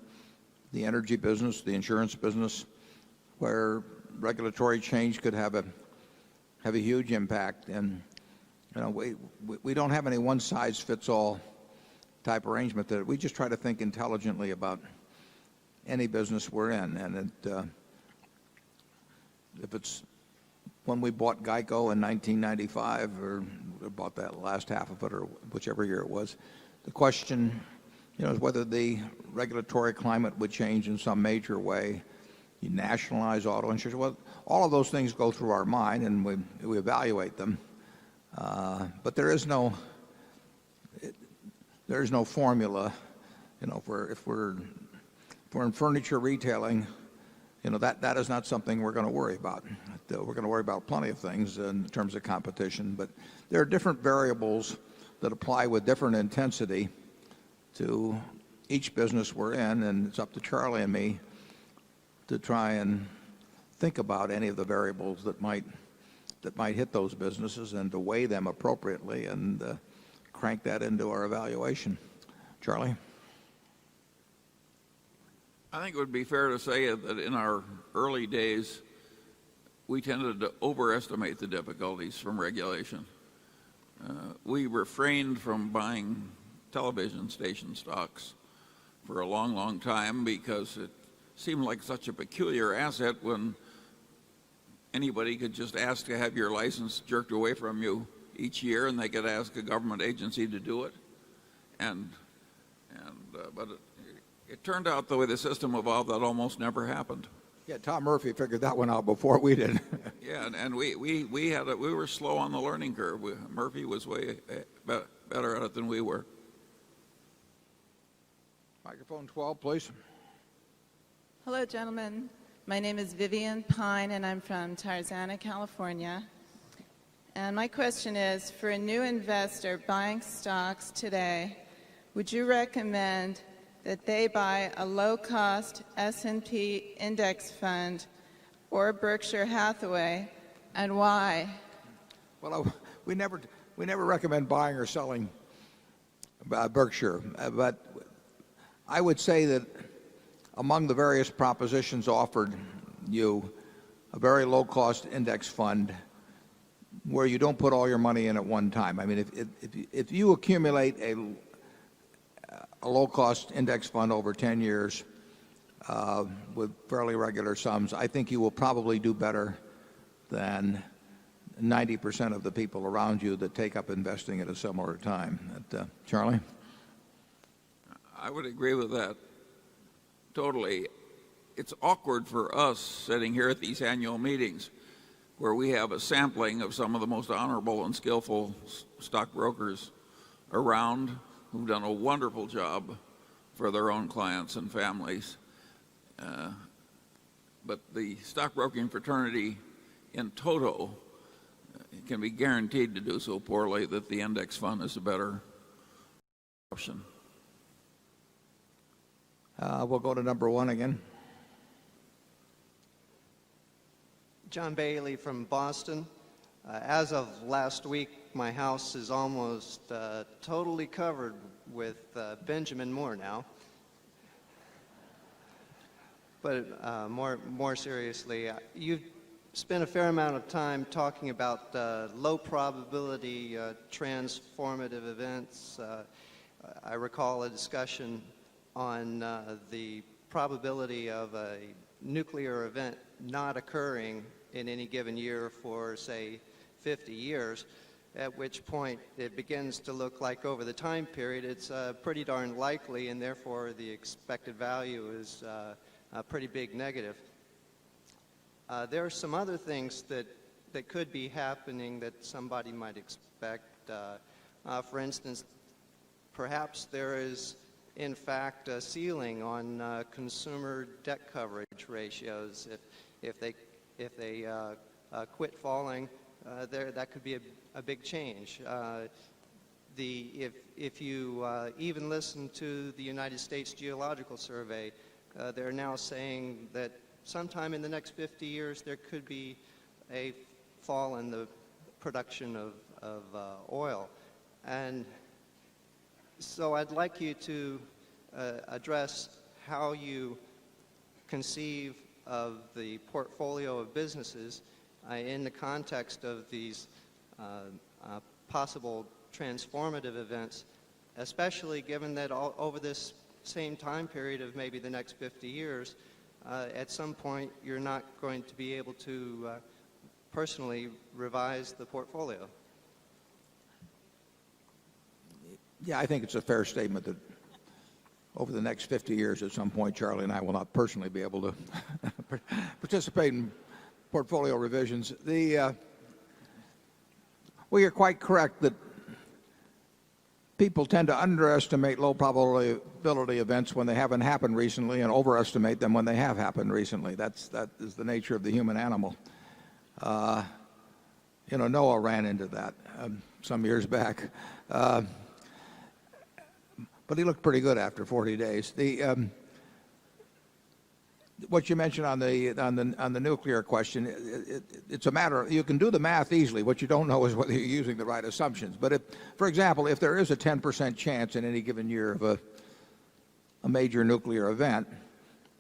the energy business, the insurance business, where regulatory change could have a huge impact. And you know, we don't have any one-size-fits-all type arrangement. That we just try to think intelligently about any business we're in. And if it's when we bought GEICO in 1995, or bought that last half of it, or whichever year it was, the question, you know, is whether the regulatory climate would change in some major way. You nationalize auto insurance. Well, all of those things go through our mind, and we evaluate them. But there is no formula. You know, if we're in furniture retailing, you know, that is not something we're going to worry about. We're going to worry about plenty of things in terms of competition, but there are different variables that apply with different intensity to each business we're in, and it's up to Charlie and me to try and think about any of the variables that might hit those businesses and to weigh them appropriately and crank that into our evaluation. Charlie? I think it would be fair to say that in our early days, we tended to overestimate the difficulties from regulation. We refrained from buying television station stocks for a long, long time because it seemed like such a peculiar asset when anybody could just ask to have your license jerked away from you each year, and they could ask a government agency to do it. But it turned out the way the system evolved, that almost never happened. Yeah, Tom Murphy figured that one out before we did. Yeah, and we were slow on the learning curve. Murphy was way better at it than we were. Microphone 12, please. Hello, gentlemen. My name is Vivian Pine, and I'm from Tarzana, California. And my question is, for a new investor buying stocks today, would you recommend that they buy a low-cost S&P index fund or Berkshire Hathaway, and why? Well, we never recommend buying or selling Berkshire, but I would say that among the various propositions offered you, a very low-cost index fund where you don't put all your money in at one time. I mean, if you accumulate a low-cost index fund over 10 years, with fairly regular sums, I think you will probably do better than 90% of the people around you that take up investing at a similar time. Charlie? I would agree with that totally. It's awkward for us sitting here at these annual meetings where we have a sampling of some of the most honorable and skillful stockbrokers around who've done a wonderful job for their own clients and families. But the stockbroking fraternity in toto can be guaranteed to do so poorly that the index fund is a better option. We'll go to number one again. John Bailey from Boston. As of last week, my house is almost totally covered with Benjamin Moore now. But more seriously, you've spent a fair amount of time talking about low probability transformative events. I recall a discussion on the probability of a nuclear event not occurring in any given year for, say, 50 years, at which point it begins to look like over the time period it's pretty darn likely, and therefore the expected value is a pretty big negative. There are some other things that could be happening that somebody might expect. For instance, perhaps there is in fact a ceiling on consumer debt coverage ratios. If they quit falling, that could be a big change. If you even listen to the United States Geological Survey, they're now saying that sometime in the next 50 years there could be a fall in the production of oil. And so I'd like you to address how you conceive of the portfolio of businesses in the context of these possible transformative events, especially given that over this same time period of maybe the next 50 years, at some point you're not going to be able to personally revise the portfolio. Yeah, I think it's a fair statement that over the next 50 years at some point, Charlie and I will not personally be able to participate in portfolio revisions. Well, you're quite correct that people tend to underestimate low probability events when they haven't happened recently and overestimate them when they have happened recently. That is the nature of the human animal. Noah ran into that some years back. But he looked pretty good after 40 days. What you mentioned on the nuclear question, it's a matter, you can do the math easily. What you don't know is whether you're using the right assumptions. But for example, if there is a 10% chance in any given year of a major nuclear event,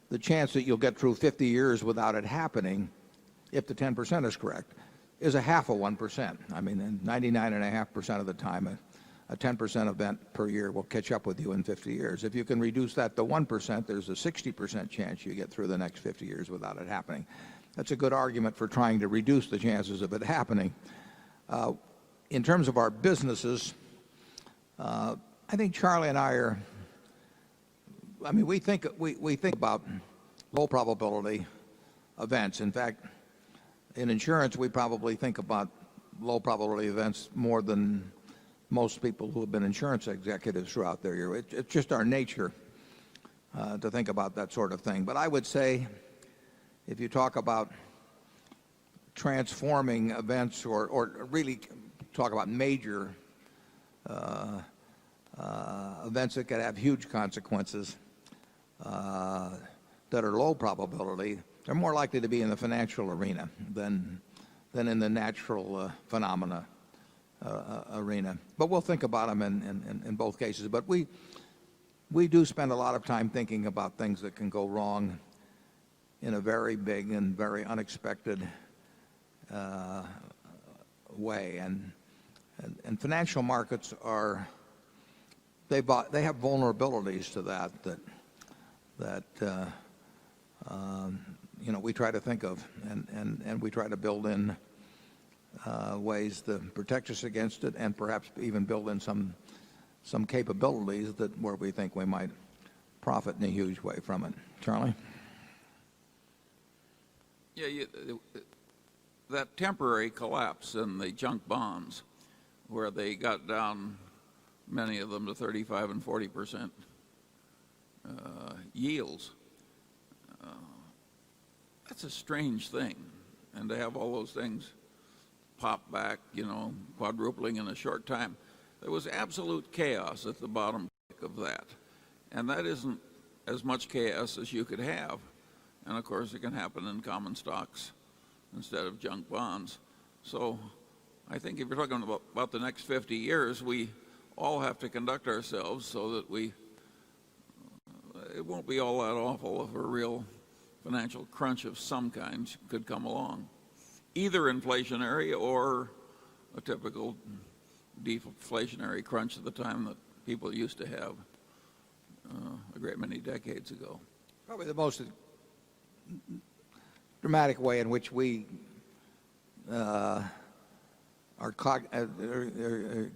the chance that you'll get through 50 years without it happening, if the 10% is correct, is a half of 1%. I mean, 99.5% of the time, a 10% event per year will catch up with you in 50 years. If you can reduce that to 1%, there's a 60% chance you get through the next 50 years without it happening. That's a good argument for trying to reduce the chances of it happening. In terms of our businesses, I think Charlie and I we think about low probability events. In fact, in insurance, we probably think about low probability events more than most people who have been insurance executives throughout their year. It's just our nature to think about that sort of thing. But I would say if you talk about transforming events or really talk about major events that could have huge consequences that are low probability, they're more likely to be in the financial arena than in the natural phenomena arena. But we'll think about them in both cases. But we do spend a lot of time thinking about things that can go wrong in a very big and very unexpected way. And financial markets they have vulnerabilities to that we try to think of, and we try to build in ways to protect us against it, and perhaps even build in some capabilities that where we think we might profit in a huge way from it. Charlie? Yeah, that temporary collapse in the junk bonds, where they got down, many of them, to 35 and 40% yields. That's a strange thing, and to have all those things pop back, quadrupling in a short time. There was absolute chaos at the bottom of that, and that isn't as much chaos as you could have. And of course, it can happen in common stocks instead of junk bonds. So I think if you're talking about the next 50 years, we all have to conduct ourselves so that it won't be all that awful if a real financial crunch of some kind could come along, either inflationary or a typical deflationary crunch at the time that people used to have a great many decades ago. Probably the most dramatic way in which we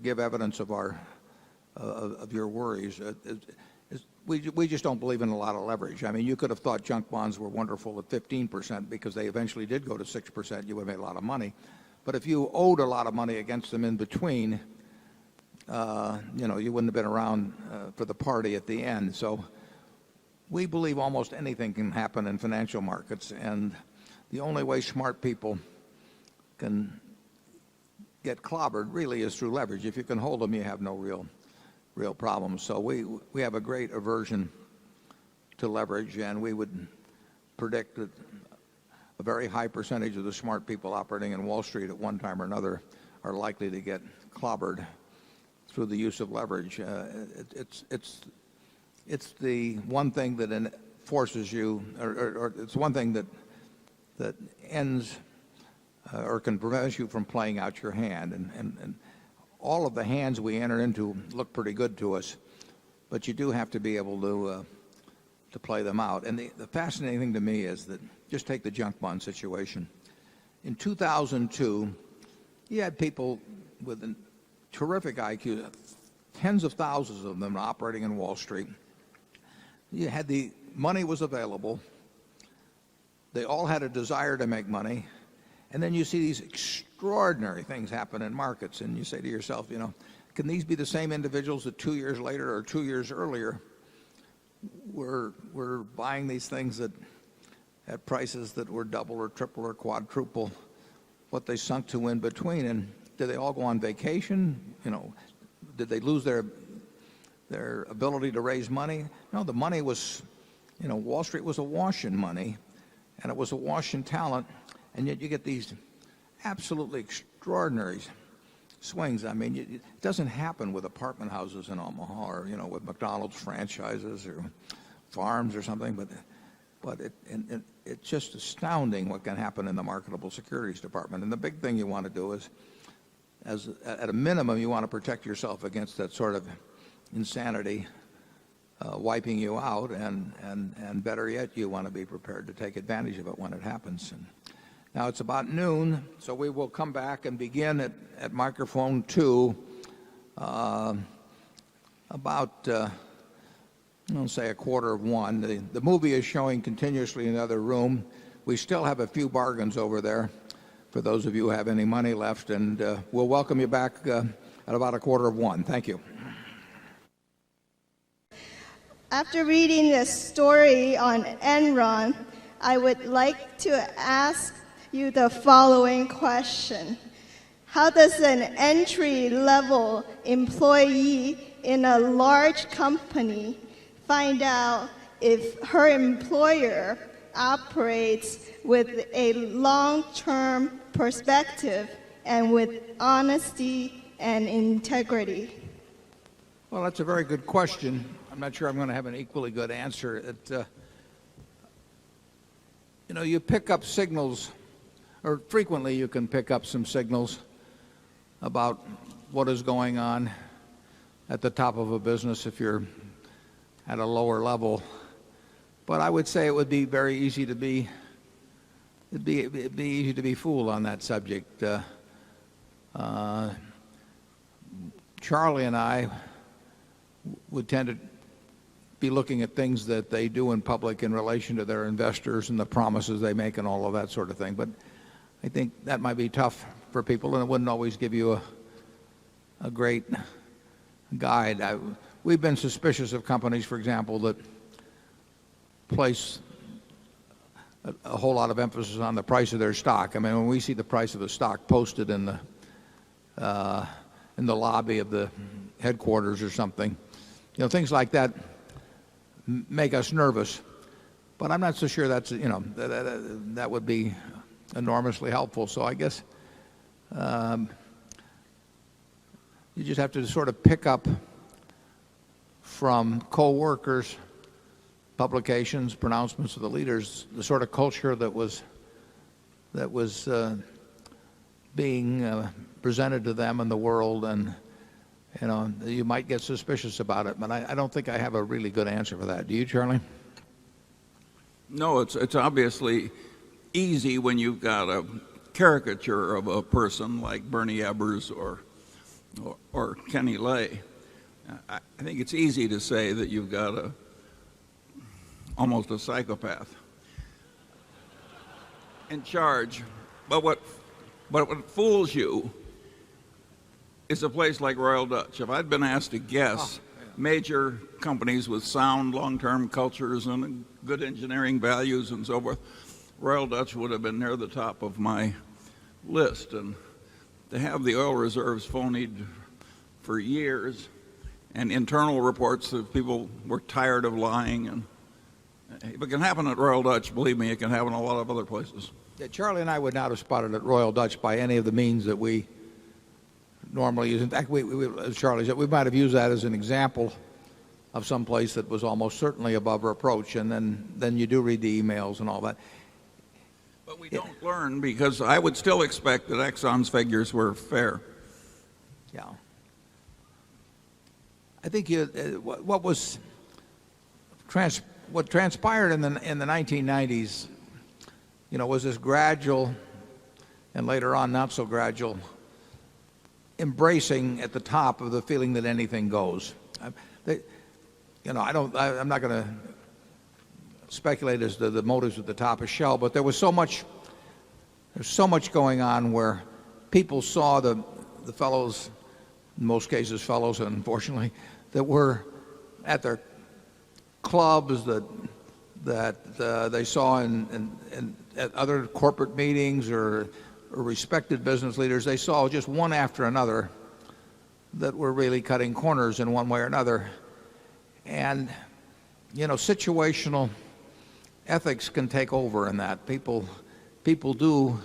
give evidence of your worries is we just don't believe in a lot of leverage. I mean, you could have thought junk bonds were wonderful at 15% because they eventually did go to 6%. You would have made a lot of money. But if you owed a lot of money against them in between, you wouldn't have been around for the party at the end. So we believe almost anything can happen in financial markets, and the only way smart people can get clobbered really is through leverage. If you can hold them, you have no real problems. So we have a great aversion to leverage, and we would predict that a very high percentage of the smart people operating in Wall Street at one time or another are likely to get clobbered through the use of leverage. It's the one thing that forces you, or it's one thing that ends or can prevent you from playing out your hand. And all of the hands we enter into look pretty good to us, but you do have to be able to play them out. And the fascinating thing to me is that, just take the junk bond situation. In 2002, you had people with a terrific IQ, tens of thousands of them operating in Wall Street. You had the money was available. They all had a desire to make money. And then you see these extraordinary things happen in markets, and you say to yourself, can these be the same individuals that 2 years later or 2 years earlier were buying these things at prices that were double or triple or quadruple what they sunk to in between? And did they all go on vacation? Did they lose their ability to raise money? No, the money was, Wall Street was awash in money, and it was awash in talent, and yet you get these absolutely extraordinary swings. I mean, it doesn't happen with apartment houses in Omaha, or with McDonald's franchises or farms or something, but it's just astounding what can happen in the marketable securities department. And the big thing you want to do is, at a minimum, you want to protect yourself against that sort of insanity wiping you out, and better yet, you want to be prepared to take advantage of it when it happens. And now it's about noon, so we will come back and begin at microphone 2 about say 1:15. The movie is showing continuously in the other room. We still have a few bargains over there for those of you who have any money left, and we'll welcome you back at about 1:15. Thank you. After reading the story on Enron, I would like to ask you the following question. How does an entry-level employee in a large company find out if her employer operates with a long-term perspective and with honesty and integrity? Well, that's a very good question. I'm not sure I'm going to have an equally good answer. You pick up signals, or frequently you can pick up some signals about what is going on at the top of a business if you're at a lower level But I would say it would be very easy to be it'd be easy to be fooled on that subject. Charlie and I would tend to be looking at things that they do in public in relation to their investors and the promises they make and all of that sort of thing. But I think that might be tough for people, and it wouldn't always give you a great guide. We've been suspicious of companies, for example, that place a whole lot of emphasis on the price of their stock. I mean, when we see the price of the stock posted in the lobby of the headquarters or something, things like that make us nervous. But I'm not so sure that's, that would be enormously helpful. So I guess you just have to sort of pick up from co-workers, publications, pronouncements of the leaders, the sort of culture that was being presented to them in the world, and you might get suspicious about it. But I don't think I have a really good answer for that. Do you, Charlie? No, it's obviously easy when you've got a caricature of a person like Bernie Ebbers or Kenny Lay. I think it's easy to say that you've got almost a psychopath in charge. But what fools you is a place like Royal Dutch. If I'd been asked to guess major companies with sound long-term cultures and good engineering values and so forth, Royal Dutch would have been near the top of my list. And to have the oil reserves phonied for years and internal reports that people were tired of lying, and if it can happen at Royal Dutch, believe me, it can happen a lot of other places. Yeah, Charlie and I would not have spotted at Royal Dutch by any of the means that we normally use. In fact, as Charlie said, we might have used that as an example of some place that was almost certainly above reproach, and then you do read the emails and all that. But we don't learn, because I would still expect that Exxon's figures were fair. Yeah. I think what transpired in the 1990s, was this gradual and later on not so gradual embracing at the top of the feeling that anything goes. I'm not going to speculate as to the motives at the top of Shell, but there's so much going on where people saw the fellows, in most cases fellows, unfortunately, that were at their clubs, that they saw at other corporate meetings or respected business leaders. They saw just one after another that were really cutting corners in one way or another. And, situational ethics can take over in that. People do,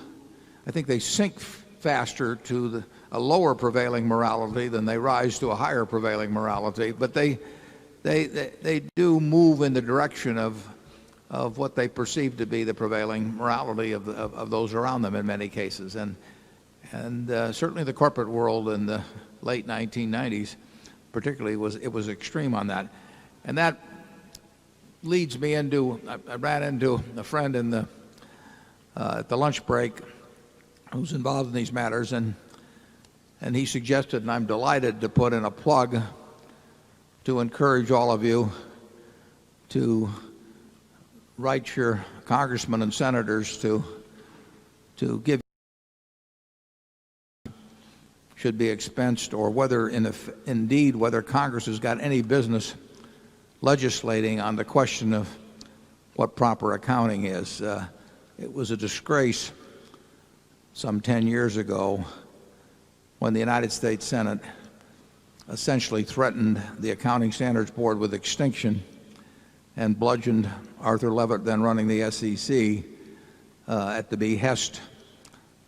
I think they sink faster to a lower prevailing morality than they rise to a higher prevailing morality. But they do move in the direction of what they perceive to be the prevailing morality of those around them in many cases. And certainly the corporate world in the late 1990s particularly was extreme on that. And that leads me into, I ran into a friend at the lunch break who's involved in these matters, and he suggested, and I'm delighted to put in a plug to encourage all of you to write your congressmen and senators to give should be expensed, or whether indeed whether Congress has got any business legislating on the question of what proper accounting is. It was a disgrace some 10 years ago when the United States Senate essentially threatened the Accounting Standards Board with extinction and bludgeoned Arthur Levitt, then running the SEC, at the behest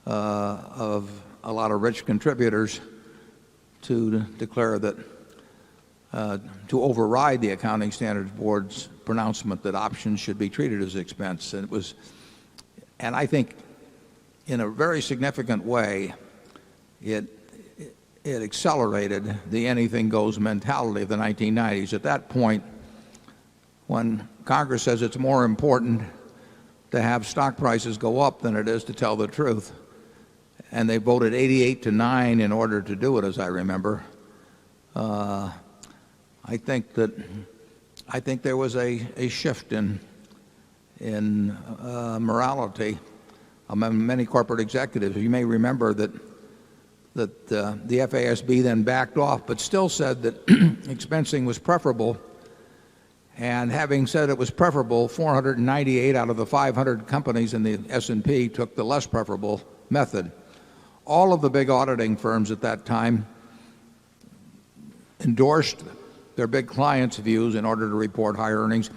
of a lot of rich contributors, to declare that to override the Accounting Standards Board's pronouncement that options should be treated as expense. And I think in a very significant way it accelerated the anything goes mentality of the 1990s. At that point, when Congress says it's more important to have stock prices go up than it is to tell the truth. And they voted 88-9 in order to do it, as I remember. I think there was a shift in morality among many corporate executives. You may remember that the FASB then backed off, but still said that expensing was preferable. And having said it was preferable, 498 out of the 500 companies in the S&P took the less preferable method. All of the big auditing firms at that time endorsed their big clients' views in order to report higher earnings.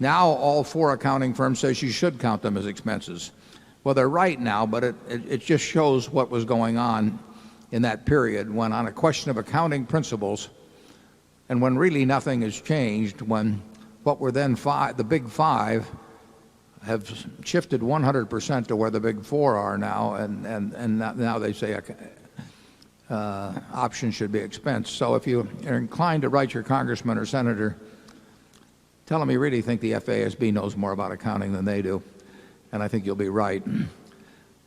Now all 4 accounting firms say you should count them as expenses. Well, they're right now, but it just shows what was going on in that period when, on a question of accounting principles, and when really nothing has changed, when what were then the big 5 have shifted 100% to where the big 4 are now, and now they say options should be expensed. So if you are inclined to write your congressman or senator, tell them you really think the FASB knows more about accounting than they do, and I think you'll be right.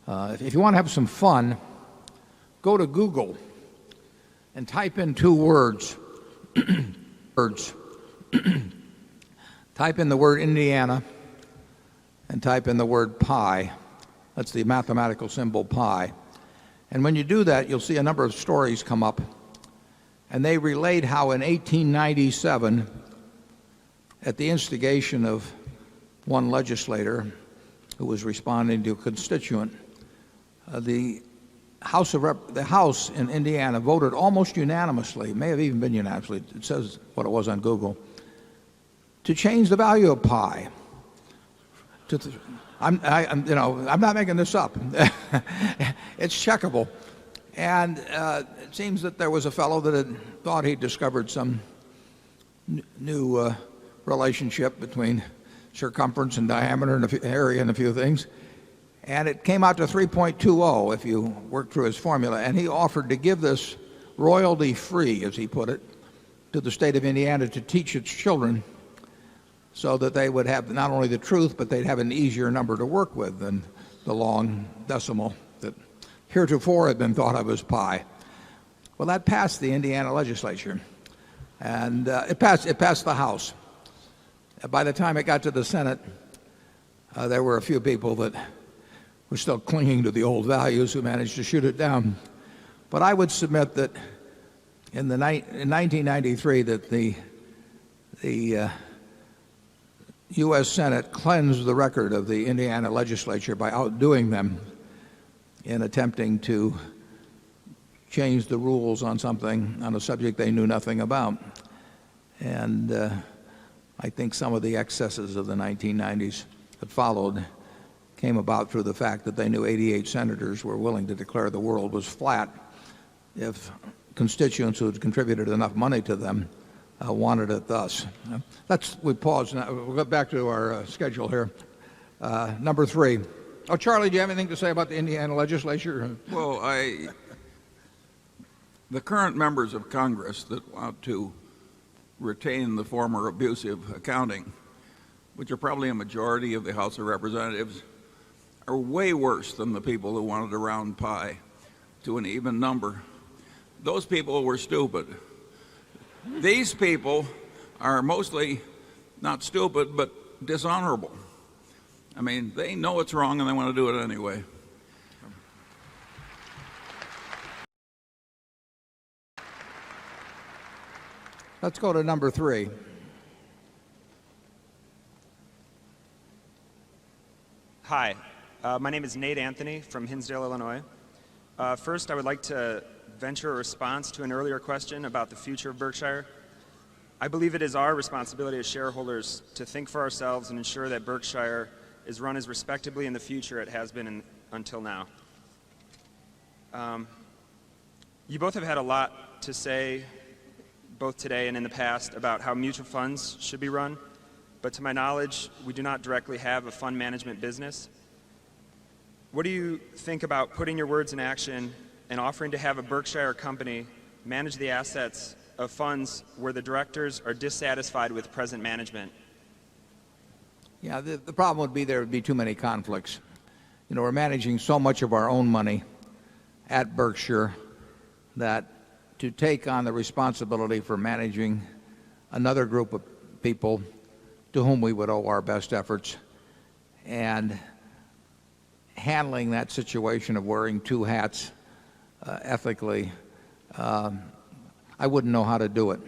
If you want to have some fun, go to Google and type in 2 words. Type in the word Indiana and type in the word pi. That's the mathematical symbol pi. And when you do that, you'll see a number of stories come up. And they relate how in 1897, at the instigation of one legislator who was responding to a constituent, the House in Indiana voted almost unanimously, may have even been unanimously, it says what it was on Google, to change the value of pi. I'm not making this up. It's checkable. And it seems that there was a fellow that had thought he'd discovered some new relationship between circumference and diameter and area and a few things. And it came out to 3.20 if you work through his formula. And he offered to give this royalty-free, as he put it, to the state of Indiana to teach its children so that they would have not only the truth, but they'd have an easier number to work with than the long decimal that heretofore had been thought of as pi. Well, that passed the Indiana legislature, and it passed the House. By the time it got to the Senate, there were a few people that were still clinging to the old values who managed to shoot it down. But I would submit that in 1993 that the U.S. Senate cleansed the record of the Indiana legislature by outdoing them in attempting to change the rules on a subject they knew nothing about. And I think some of the excesses of the 1990s that followed came about through the fact that they knew 88 senators were willing to declare the world was flat if constituents who had contributed enough money to them wanted it thus. We pause now. We'll go back to our schedule here. Number 3. Oh, Charlie, do you have anything to say about the Indiana legislature? Well, the current members of Congress that want to retain the former abusive accounting, which are probably a majority of the House of Representatives, are way worse than the people who wanted to round pi to an even number. Those people were stupid. These people are mostly not stupid, but dishonorable. I mean, they know it's wrong and they want to do it anyway. Let's go to number 3. Hi, my name is Nate Anthony from Hinsdale, Illinois. First, I would like to venture a response to an earlier question about the future of Berkshire. I believe it is our responsibility as shareholders to think for ourselves and ensure that Berkshire is run as respectably in the future it has been until now. You both have had a lot to say, both today and in the past, about how mutual funds should be run, but to my knowledge, we do not directly have a fund management business. What do you think about putting your words in action and offering to have a Berkshire company manage the assets of funds where the directors are dissatisfied with present management? Yeah, the problem would be there would be too many conflicts. You know, we're managing so much of our own money at Berkshire that to take on the responsibility for managing another group of people to whom we would owe our best efforts and handling that situation of wearing two hats ethically, I wouldn't know how to do it.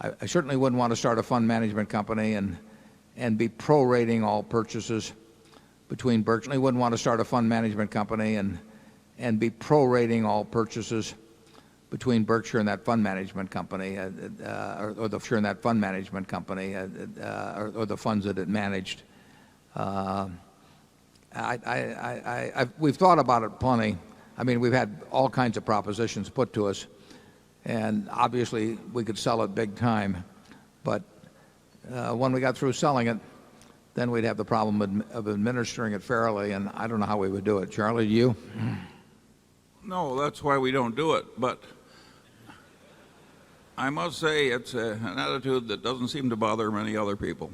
I certainly wouldn't want to start a fund management company and be prorating all purchases between Berkshire. I wouldn't want to start a fund management company and be prorating all purchases between Berkshire and that fund management company, or the Berkshire and that fund management company, or the funds that it managed. We've thought about it plenty. I mean, we've had all kinds of propositions put to us, and obviously we could sell it big time. But when we got through selling it, then we'd have the problem of administering it fairly, and I don't know how we would do it. Charlie, do you? No, that's why we don't do it. But I must say it's an attitude that doesn't seem to bother many other people.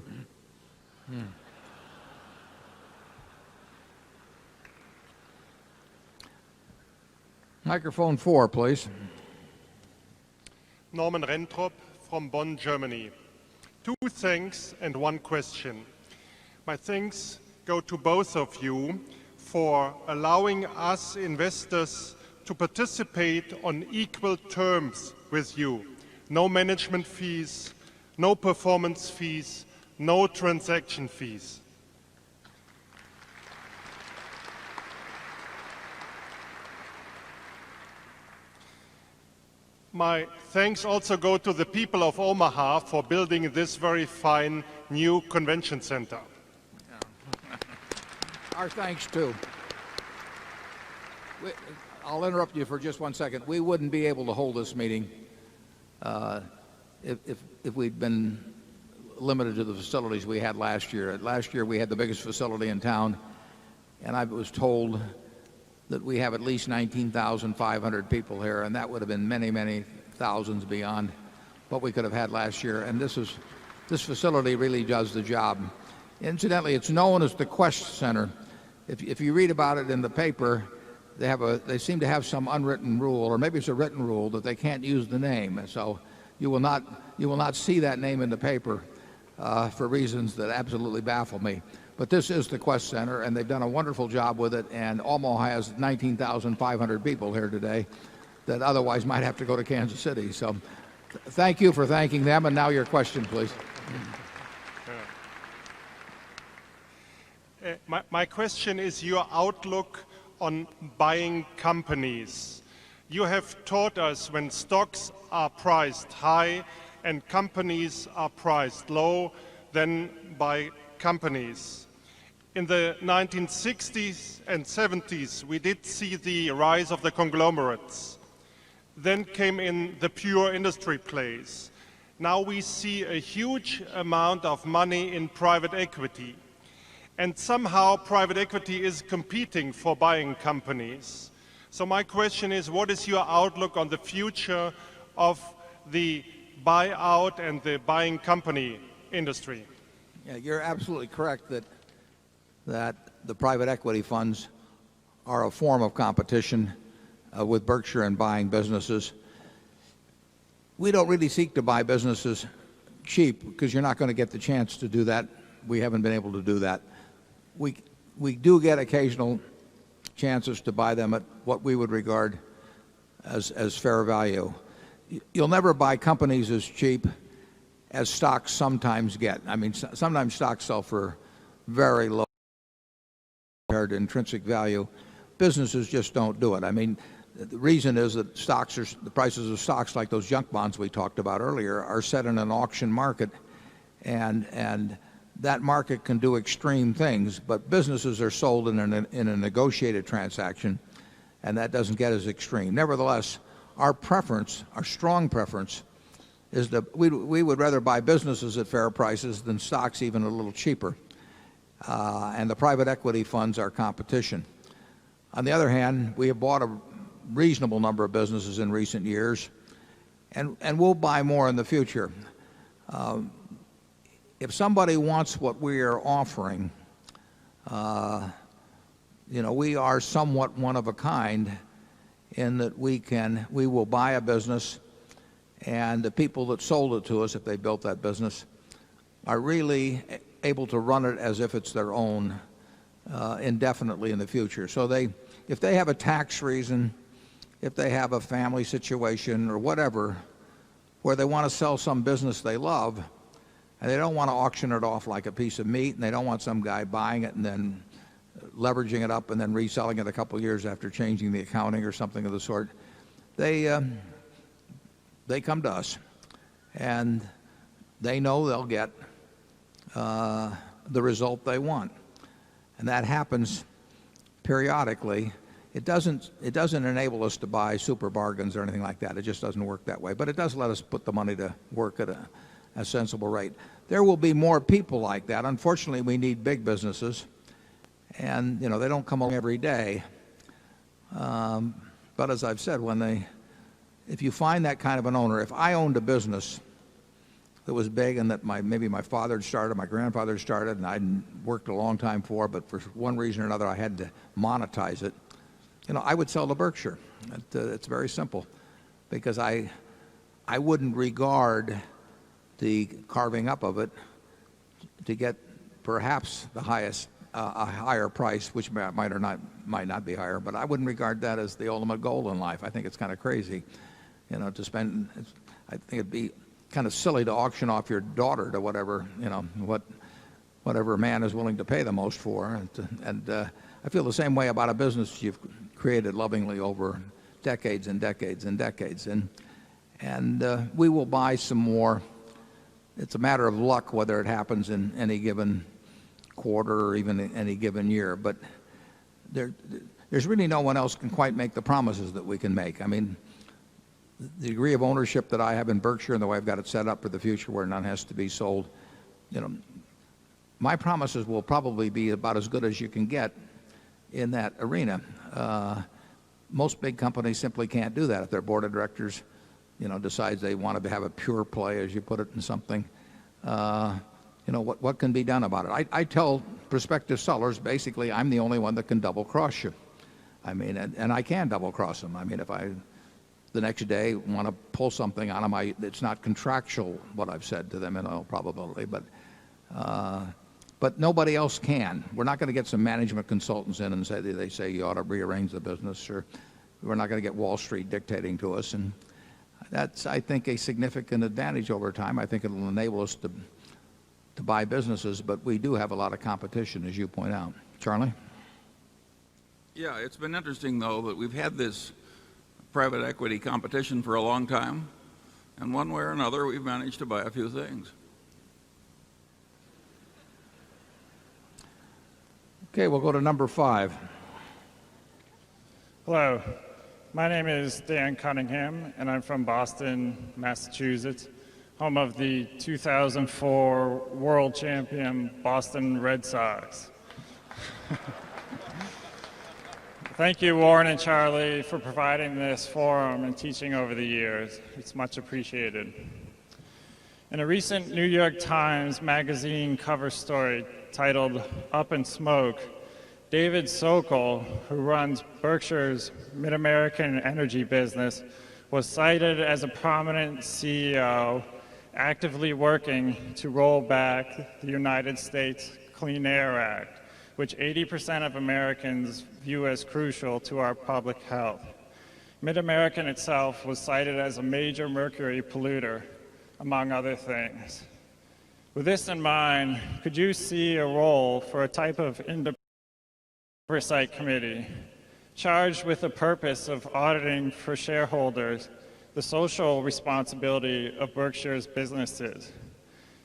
Microphone 4, please. Norman Rentrop from Bonn, Germany. 2 thanks and 1 question. My thanks go to both of you for allowing us investors to participate on equal terms with you. No management fees, no performance fees, no transaction fees. My thanks also go to the people of Omaha for building this very fine new convention center. Our thanks too. I'll interrupt you for just 1 second. We wouldn't be able to hold this meeting if we'd been limited to the facilities we had last year. Last year we had the biggest facility in town, and I was told that we have at least 19,500 people here, and that would have been many, many thousands beyond what we could have had last year. And this facility really does the job. Incidentally, it's known as the Quest Center. If you read about it in the paper, they seem to have some unwritten rule, or maybe it's a written rule, that they can't use the name. So you will not see that name in the paper for reasons that absolutely baffle me. But this is the Quest Center, and they've done a wonderful job with it, and Omaha has 19,500 people here today that otherwise might have to go to Kansas City. So thank you for thanking them, and now your question, please. My question is your outlook on buying companies. You have taught us when stocks are priced high and companies are priced low, then buy companies. In the 1960s and 70s, we did see the rise of the conglomerates. Then came in the pure industry plays. Now we see a huge amount of money in private equity. And somehow private equity is competing for buying companies. So my question is, what is your outlook on the future of the buyout and the buying company industry? Yeah, you're absolutely correct that the private equity funds are a form of competition with Berkshire in buying businesses. We don't really seek to buy businesses cheap because you're not going to get the chance to do that. We haven't been able to do that. We do get occasional chances to buy them at what we would regard as fair value. You'll never buy companies as cheap as stocks sometimes get. I mean, sometimes stocks sell for very low compared to intrinsic value. Businesses just don't do it. I mean, the reason is that the prices of stocks, like those junk bonds we talked about earlier, are set in an auction market, and that market can do extreme things, but businesses are sold in a negotiated transaction, and that doesn't get as extreme. Nevertheless, our strong preference, is that we would rather buy businesses at fair prices than stocks even a little cheaper. And the private equity funds are competition. On the other hand, we have bought a reasonable number of businesses in recent years, and we'll buy more in the future. if somebody wants what we are offering, we are somewhat one of a kind in that we will buy a business, and the people that sold it to us, if they built that business, are really able to run it as if it's their own indefinitely in the future. So if they have a tax reason, if they have a family situation or whatever, where they want to sell some business they love, and they don't want to auction it off like a piece of meat, and they don't want some guy buying it and then leveraging it up and then reselling it a couple of years after changing the accounting or something of the sort, they come to us, and they know they'll get the result they want. And that happens periodically. It doesn't enable us to buy super bargains or anything like that. It just doesn't work that way. But it does let us put the money to work at a sensible rate. There will be more people like that. Unfortunately, we need big businesses, and they don't come along every day. But as I've said, if you find that kind of an owner, if I owned a business that was big and that maybe my father had started, my grandfather had started, and I'd worked a long time for, but for one reason or another I had to monetize it, I would sell to Berkshire. It's very simple, because I wouldn't regard the carving up of it to get perhaps the highest a higher price, which might not be higher, but I wouldn't regard that as the ultimate goal in life. I think it's kind of crazy, to spend. I think it'd be kind of silly to auction off your daughter to whatever man is willing to pay the most for. And I feel the same way about a business you've created lovingly over decades and decades and decades. And we will buy some more. It's a matter of luck whether it happens in any given quarter or even in any given year. But there's really no one else can quite make the promises that we can make. I mean, the degree of ownership that I have in Berkshire and the way I've got it set up for the future where none has to be sold, my promises will probably be about as good as you can get in that arena. Most big companies simply can't do that. If their board of directors, decides they want to have a pure play, as you put it, in something, what can be done about it? I tell prospective sellers, basically, I'm the only one that can double cross you. I mean, and I can double cross them. I mean, if I the next day want to pull something on them, it's not contractual what I've said to them in all probability, but nobody else can. We're not going to get some management consultants in and they say you ought to rearrange the business, or we're not going to get Wall Street dictating to us. And that's, I think, a significant advantage over time. I think it will enable us to buy businesses, but we do have a lot of competition, as you point out. Charlie? Yeah, it's been interesting, though, that we've had this private equity competition for a long time, and one way or another we've managed to buy a few things. Okay, we'll go to number 5. Hello, my name is Dan Cunningham, and I'm from Boston, Massachusetts, home of the 2004 world champion Boston Red Sox. Thank you, Warren and Charlie, for providing this forum and teaching over the years. It's much appreciated. In a recent New York Times Magazine cover story titled Up in Smoke, David Sokol, who runs Berkshire's Mid-American energy business, was cited as a prominent CEO actively working to roll back the United States Clean Air Act, which 80% of Americans view as crucial to our public health. Mid-American itself was cited as a major mercury polluter, among other things. With this in mind, could you see a role for a type of independent oversight committee charged with the purpose of auditing for shareholders the social responsibility of Berkshire's businesses?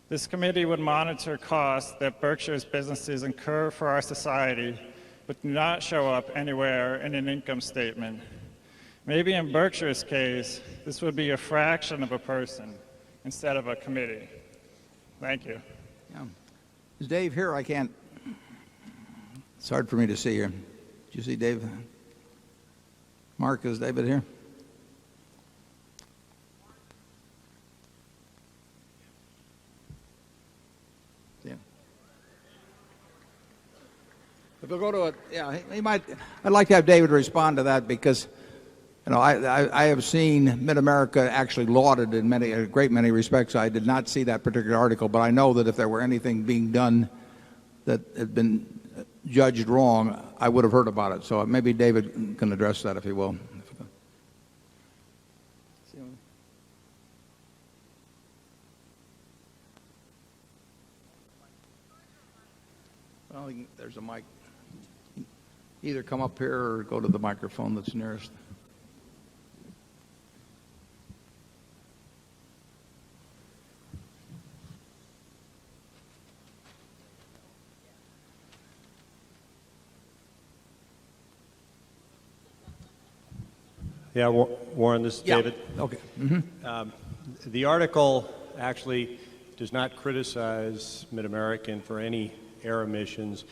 This committee would monitor costs that Berkshire's businesses incur for our society, but do not show up anywhere in an income statement. Maybe in Berkshire's case, this would be a fraction of a person instead of a committee. Thank you. Yeah. Is Dave here? I can't. It's hard for me to see here. Did you see Dave? Mark, is David here? If we'll go to it, yeah, he might. I'd like to have David respond to that because, I have seen Mid-America actually lauded in a great many respects. I did not see that particular article, but I know that if there were anything being done that had been judged wrong, I would have heard about it. So maybe David can address that if he will. Well, there's a mic. Either come up here or go to the microphone that's nearest. Yeah, Warren, this is David. Okay. The article actually does not criticize Mid-American for any air emissions.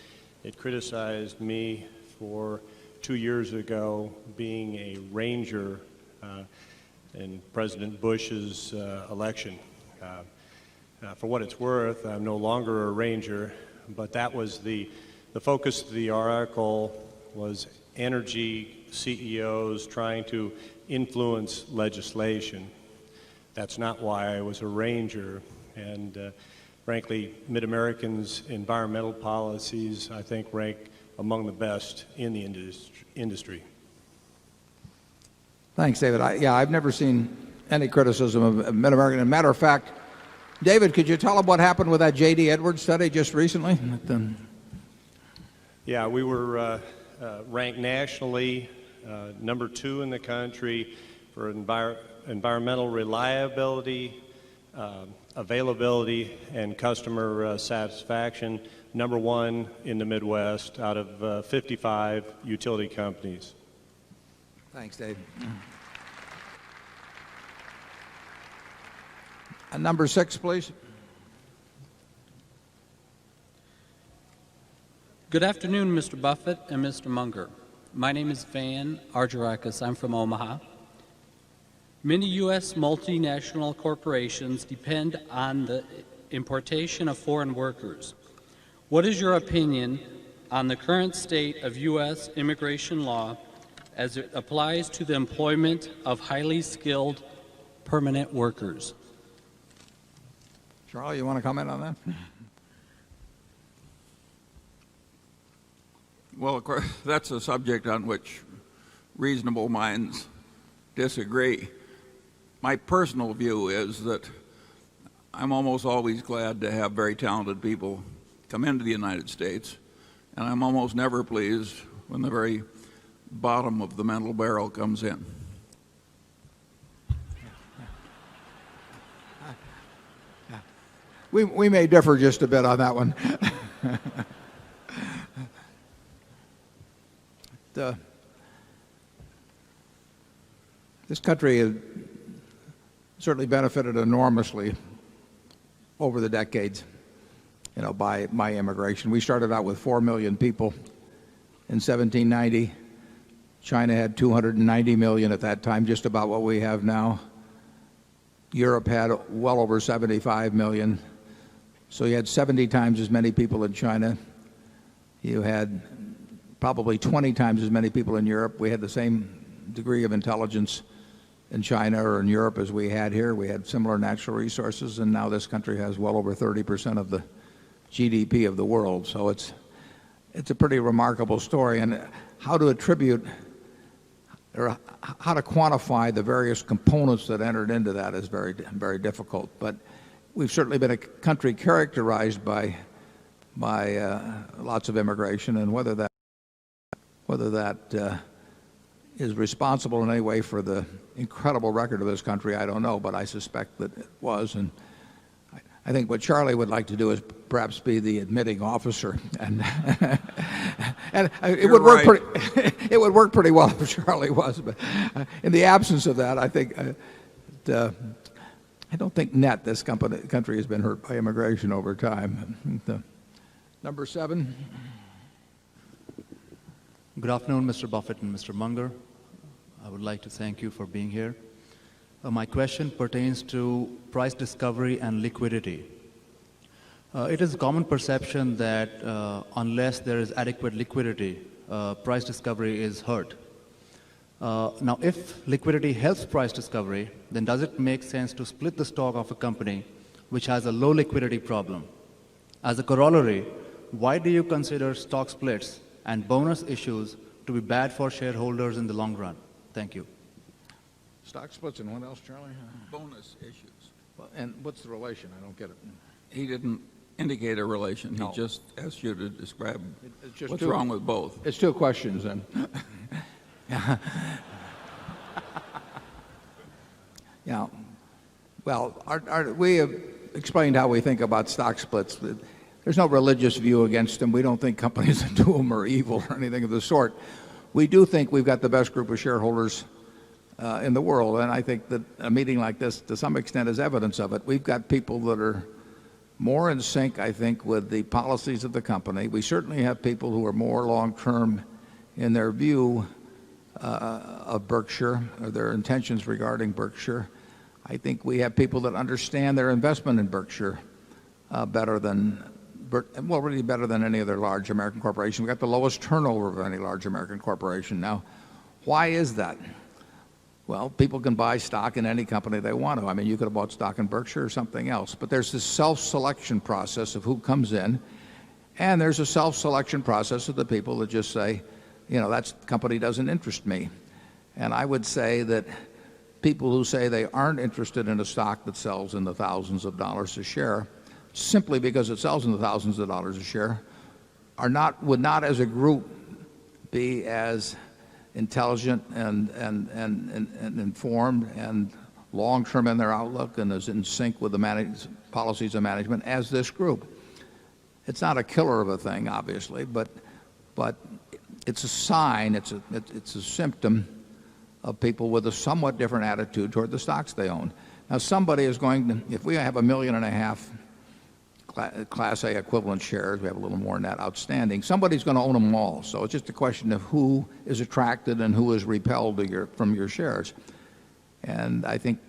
It criticized me for 2 years ago being a ranger in President Bush's election. For what it's worth, I'm no longer a ranger, but that was the focus of the article was energy CEOs trying to influence legislation. That's not why I was a ranger. And frankly, Mid-American's environmental policies, I think, rank among the best in the industry. Thanks, David. I've never seen any criticism of Mid-American. As a matter of fact, David, could you tell him what happened with that J.D. Edwards study just recently? Yeah, we were ranked nationally number 2 in the country for environmental reliability, availability, and customer satisfaction, number 1 in the Midwest out of 55 utility companies. Thanks, Dave. Number 6, please. Good afternoon, Mr. Buffett and Mr. Munger. My name is Van Argerakis. I'm from Omaha. Many U.S. multinational corporations depend on the importation of foreign workers. What is your opinion on the current state of U.S. immigration law as it applies to the employment of highly skilled permanent workers? Charlie, you want to comment on that? Well, of course, that's a subject on which reasonable minds disagree. My personal view is that I'm almost always glad to have very talented people come into the United States, and I'm almost never pleased when the very bottom of the mental barrel comes in. We may differ just a bit on that one. This country has certainly benefited enormously over the decades, by immigration. We started out with 4 million people in 1790. China had 290 million at that time, just about what we have now. Europe had well over 75 million. So you had 70 times as many people in China. You had probably 20 times as many people in Europe. We had the same degree of intelligence in China or in Europe as we had here. We had similar natural resources, and now this country has well over 30% of the GDP of the world. So it's a pretty remarkable story. And how to attribute or how to quantify the various components that entered into that is very, very difficult. But we've certainly been a country characterized by lots of immigration, and whether that is responsible in any way for the incredible record of this country, I don't know, but I suspect that it was. And I think what Charlie would like to do is perhaps be the admitting officer, and it would work it would work pretty well if Charlie was. But in the absence of that, I think I don't think net this country has been hurt by immigration over time. Number 7. Good afternoon, Mr. Buffett and Mr. Munger. I would like to thank you for being here. My question pertains to price discovery and liquidity. It is a common perception that unless there is adequate liquidity, price discovery is hurt. Now, if liquidity helps price discovery, then does it make sense to split the stock of a company which has a low liquidity problem? As a corollary, why do you consider stock splits and bonus issues to be bad for shareholders in the long run? Thank you. Stock splits and what else, Charlie? Bonus issues. And what's the relation? I don't get it. He didn't indicate a relation. No. He just asked you to describe It's just what's two- wrong with both. It's two questions then. Yeah. Well, we have explained how we think about stock splits. There's no religious view against them. We don't think companies that do them are evil or anything of the sort. We do think we've got the best group of shareholders in the world, and I think that a meeting like this, to some extent, is evidence of it. We've got people that are more in sync, I think, with the policies of the company. We certainly have people who are more long-term in their view of Berkshire, or their intentions regarding Berkshire. I think we have people that understand their investment in Berkshire better than, well, really better than any other large American corporation. We've got the lowest turnover of any large American corporation. Now, why is that? Well, people can buy stock in any company they want to. I mean, you could have bought stock in Berkshire or something else. But there's this self-selection process of who comes in, and there's a self-selection process of the people that just say, you know, that company doesn't interest me. And I would say that people who say they aren't interested in a stock that sells in the thousands of dollars a share, simply because it sells in the thousands of dollars a share, would not as a group be as intelligent and informed and long-term in their outlook and as in sync with the policies of management as this group. It's not a killer of a thing, obviously, but it's a sign, it's a symptom of people with a somewhat different attitude toward the stocks they own. Now, somebody is going to, if we have 1.5 million Class A equivalent shares, we have a little more than that outstanding, somebody's going to own them all. So it's just a question of who is attracted and who is repelled from your shares. And I think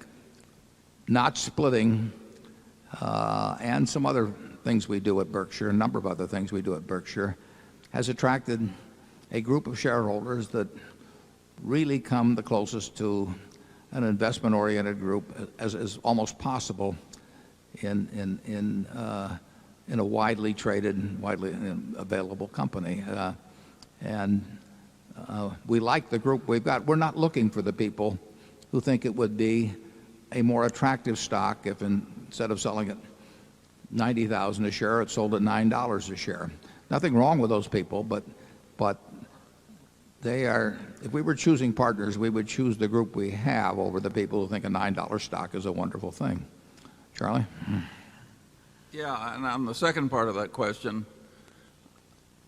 not splitting and some other things we do at Berkshire, a number of other things we do at Berkshire, has attracted a group of shareholders that really come the closest to an investment-oriented group as almost possible in a widely traded, widely available company. We like the group we've got. We're not looking for the people who think it would be a more attractive stock if instead of selling at 90,000 a share, it sold at $9 a share. Nothing wrong with those people, but they are, if we were choosing partners, we would choose the group we have over the people who think a $9 stock is a wonderful thing. Charlie? Yeah, and on the second part of that question,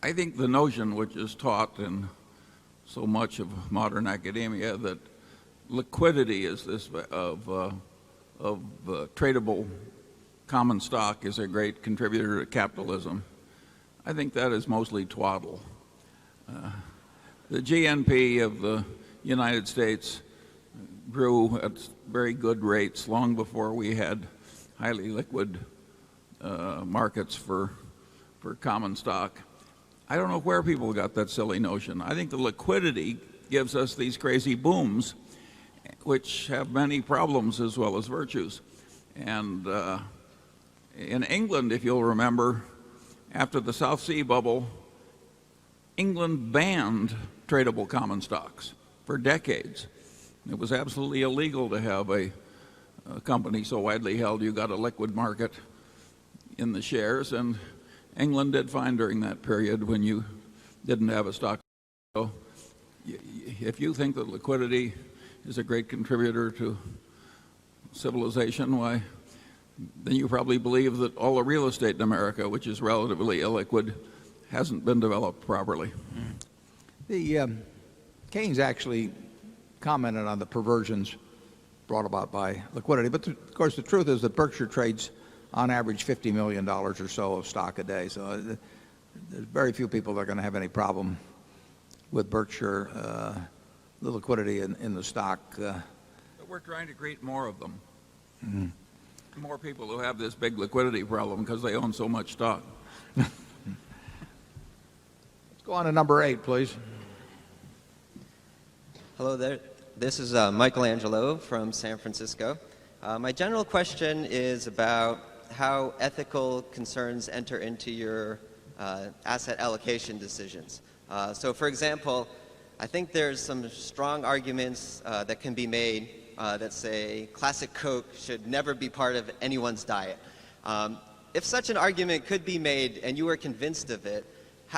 I think the notion which is taught in so much of modern academia that liquidity is this of tradable common stock is a great contributor to capitalism, I think that is mostly twaddle. The GNP of the United States grew at very good rates long before we had highly liquid markets for common stock. I don't know where people got that silly notion. I think the liquidity gives us these crazy booms, which have many problems as well as virtues. And in England, if you'll remember, after the South Sea bubble, England banned tradable common stocks for decades. It was absolutely illegal to have a company so widely held you got a liquid market in the shares, and England did fine during that period when you didn't have a stock. So if you think that liquidity is a great contributor to civilization, why, then you probably believe that all the real estate in America, which is relatively illiquid, hasn't been developed properly. Keynes actually commented on the perversions brought about by liquidity. But of course, the truth is that Berkshire trades on average $50 million or so of stock a day. So there's very few people that are going to have any problem with Berkshire, the liquidity in the stock. But we're trying to create more of them. more people who have this big liquidity problem because they own so much stock. Let's go on to number 8, please. Hello there. This is Michelangelo from San Francisco. My general question is about how ethical concerns enter into your asset allocation decisions. So, for example, I think there's some strong arguments that can be made that say classic Coke should never be part of anyone's diet. If such an argument could be made and you were convinced of it,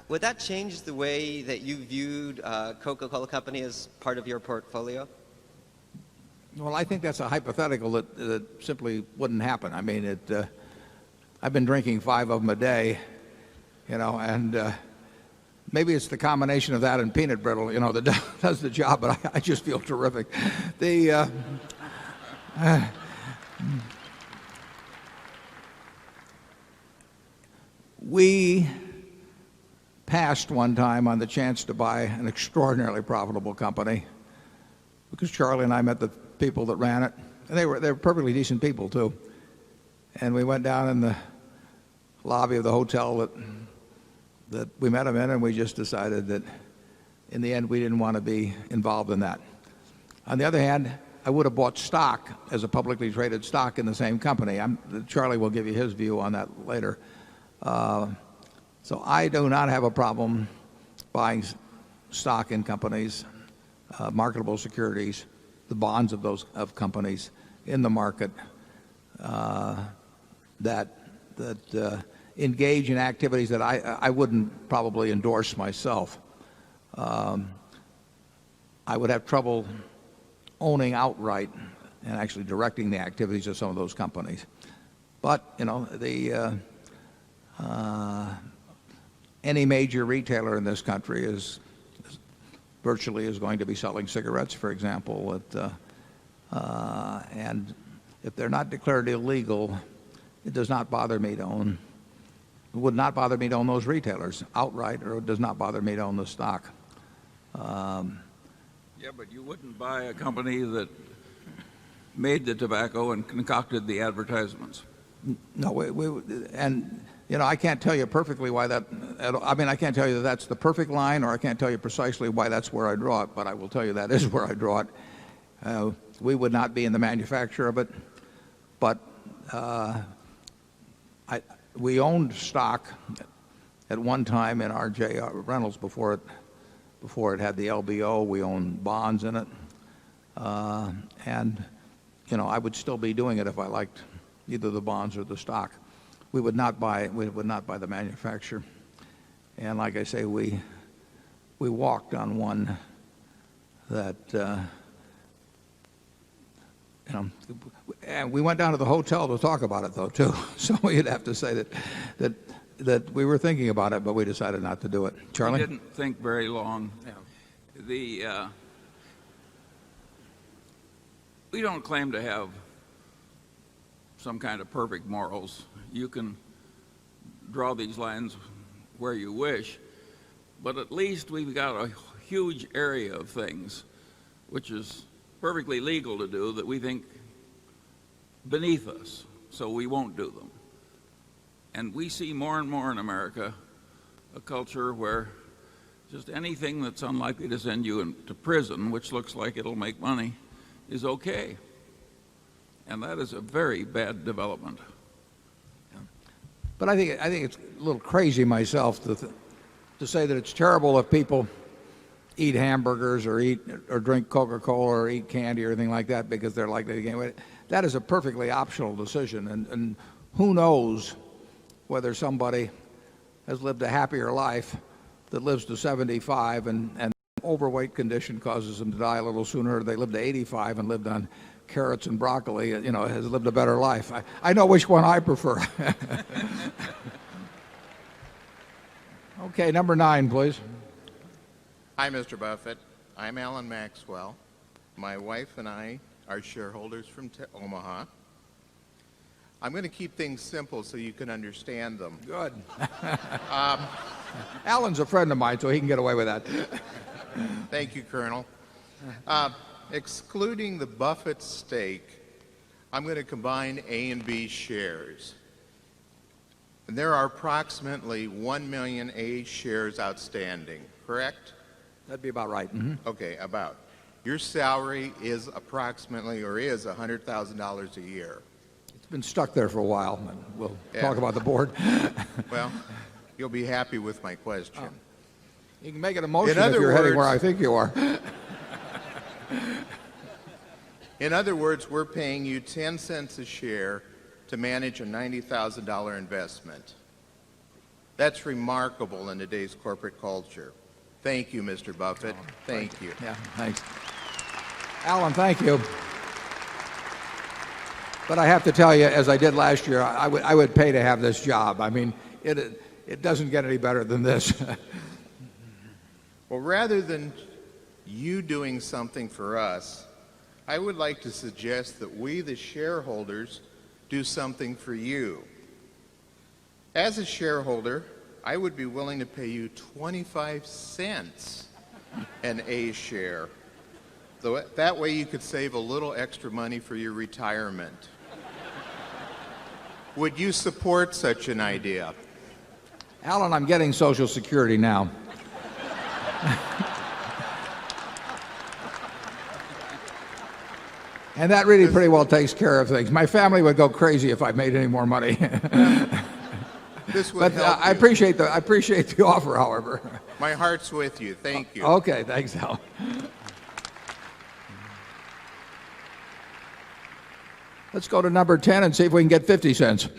would that change the way that you viewed Coca-Cola Company as part of your portfolio? Well, I think that's a hypothetical that simply wouldn't happen. I mean, I've been drinking 5 of them a day, and maybe it's the combination of that and peanut brittle, that does the job, but I just feel terrific. We passed one time on the chance to buy an extraordinarily profitable company because Charlie and I met the people that ran it, and they were perfectly decent people too. And we went down in the lobby of the hotel that we met them in, and we just decided that in the end we didn't want to be involved in that. On the other hand, I would have bought stock as a publicly traded stock in the same company. Charlie will give you his view on that later. So I do not have a problem buying stock in companies, marketable securities, the bonds of companies in the market that engage in activities that I wouldn't probably endorse myself. I would have trouble owning outright and actually directing the activities of some of those companies. But any major retailer in this country is going to be selling cigarettes, for example, and if they're not declared illegal, it does not bother me to own. It would not bother me to own those retailers outright, or it does not bother me to own the stock. Yeah, but you wouldn't buy a company that made the tobacco and concocted the advertisements. No, I can't tell you perfectly why that. I mean, I can't tell you that that's the perfect line, or I can't tell you precisely why that's where I draw it. But I will tell you that is where I draw it. We would not be in the manufacture of it, but we owned stock at one time in R.J. Reynolds before it had the LBO. We owned bonds in it, and I would still be doing it if I liked either the bonds or the stock. We would not buy the manufacturer. And like I say, we walked on one that and we went down to the hotel to talk about it though too. So you'd have to say that we were thinking about it, but we decided not to do it. Charlie? We didn't think very long. Yeah. We don't claim to have some kind of perfect morals. You can draw these lines where you wish, but at least we've got a huge area of things which is perfectly legal to do that we think beneath us, so we won't do them. And we see more and more in America a culture where just anything that's unlikely to send you into prison, which looks like it'll make money, is okay. And that is a very bad development. But I think it's a little crazy myself to say that it's terrible if people eat hamburgers or drink Coca-Cola or eat candy or anything like that because they're likely to gain weight. That is a perfectly optional decision, and who knows whether somebody has lived a happier life that lives to 75 and overweight condition causes them to die a little sooner, or they lived to 85 and lived on carrots and broccoli, has lived a better life. I know which one I prefer. Okay, number 9, please. Hi, Mr. Buffett. I'm Alan Maxwell. My wife and I are shareholders from Omaha. I'm going to keep things simple so you can understand them. Good. Alan's a friend of mine, so he can get away with that. Thank you, Colonel. Excluding the Buffett stake, I'm going to combine A and B shares. And there are approximately 1 million A shares outstanding, correct? That'd be about right. Okay, about. Your salary is approximately, or is $100,000 a year. It's been stuck there for a while, and we'll talk about the board. Well, you'll be happy with my question. You can make it a motion if you're heading where I think you are. In other words, we're paying you 10 cents a share to manage a $90,000 investment. That's remarkable in today's corporate culture. Thank you, Mr. Buffett. Thank you. Yeah, thanks. Alan, thank you. But I have to tell you, as I did last year, I would pay to have this job. I mean, it doesn't get any better than this. Well, rather than you doing something for us, I would like to suggest that we, the shareholders, do something for you. As a shareholder, I would be willing to pay you 25 cents an A share. That way you could save a little extra money for your retirement. Would you support such an idea? Alan, I'm getting Social Security now. And that really pretty well takes care of things. My family would go crazy if I made any more money. This would help I appreciate the offer, however. My heart's with you. Thank you. Okay, thanks, Al. Let's go to number 10 and see if we can get 50 cents.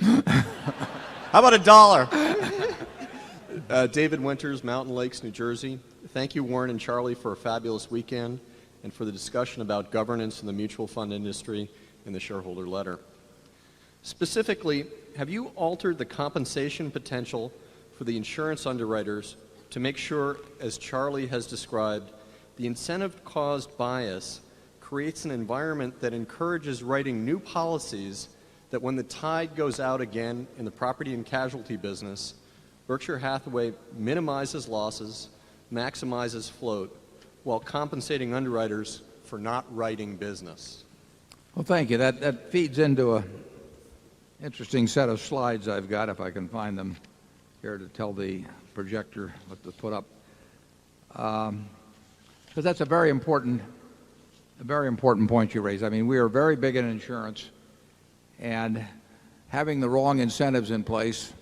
How about $1? David Winters, Mountain Lakes, New Jersey. Thank you, Warren and Charlie, for a fabulous weekend and for the discussion about governance in the mutual fund industry in the shareholder letter. Specifically, have you altered the compensation potential for the insurance underwriters to make sure, as Charlie has described, the incentive-caused bias creates an environment that encourages writing new policies that when the tide goes out again in the property and casualty business, Berkshire Hathaway minimizes losses, maximizes float, while compensating underwriters for not writing business? Well, thank you. That feeds into an interesting set of slides I've got, if I can find them here to tell the projector what to put up. Because that's a very important point you raise. I mean, we are very big in insurance, and having the wrong incentives in place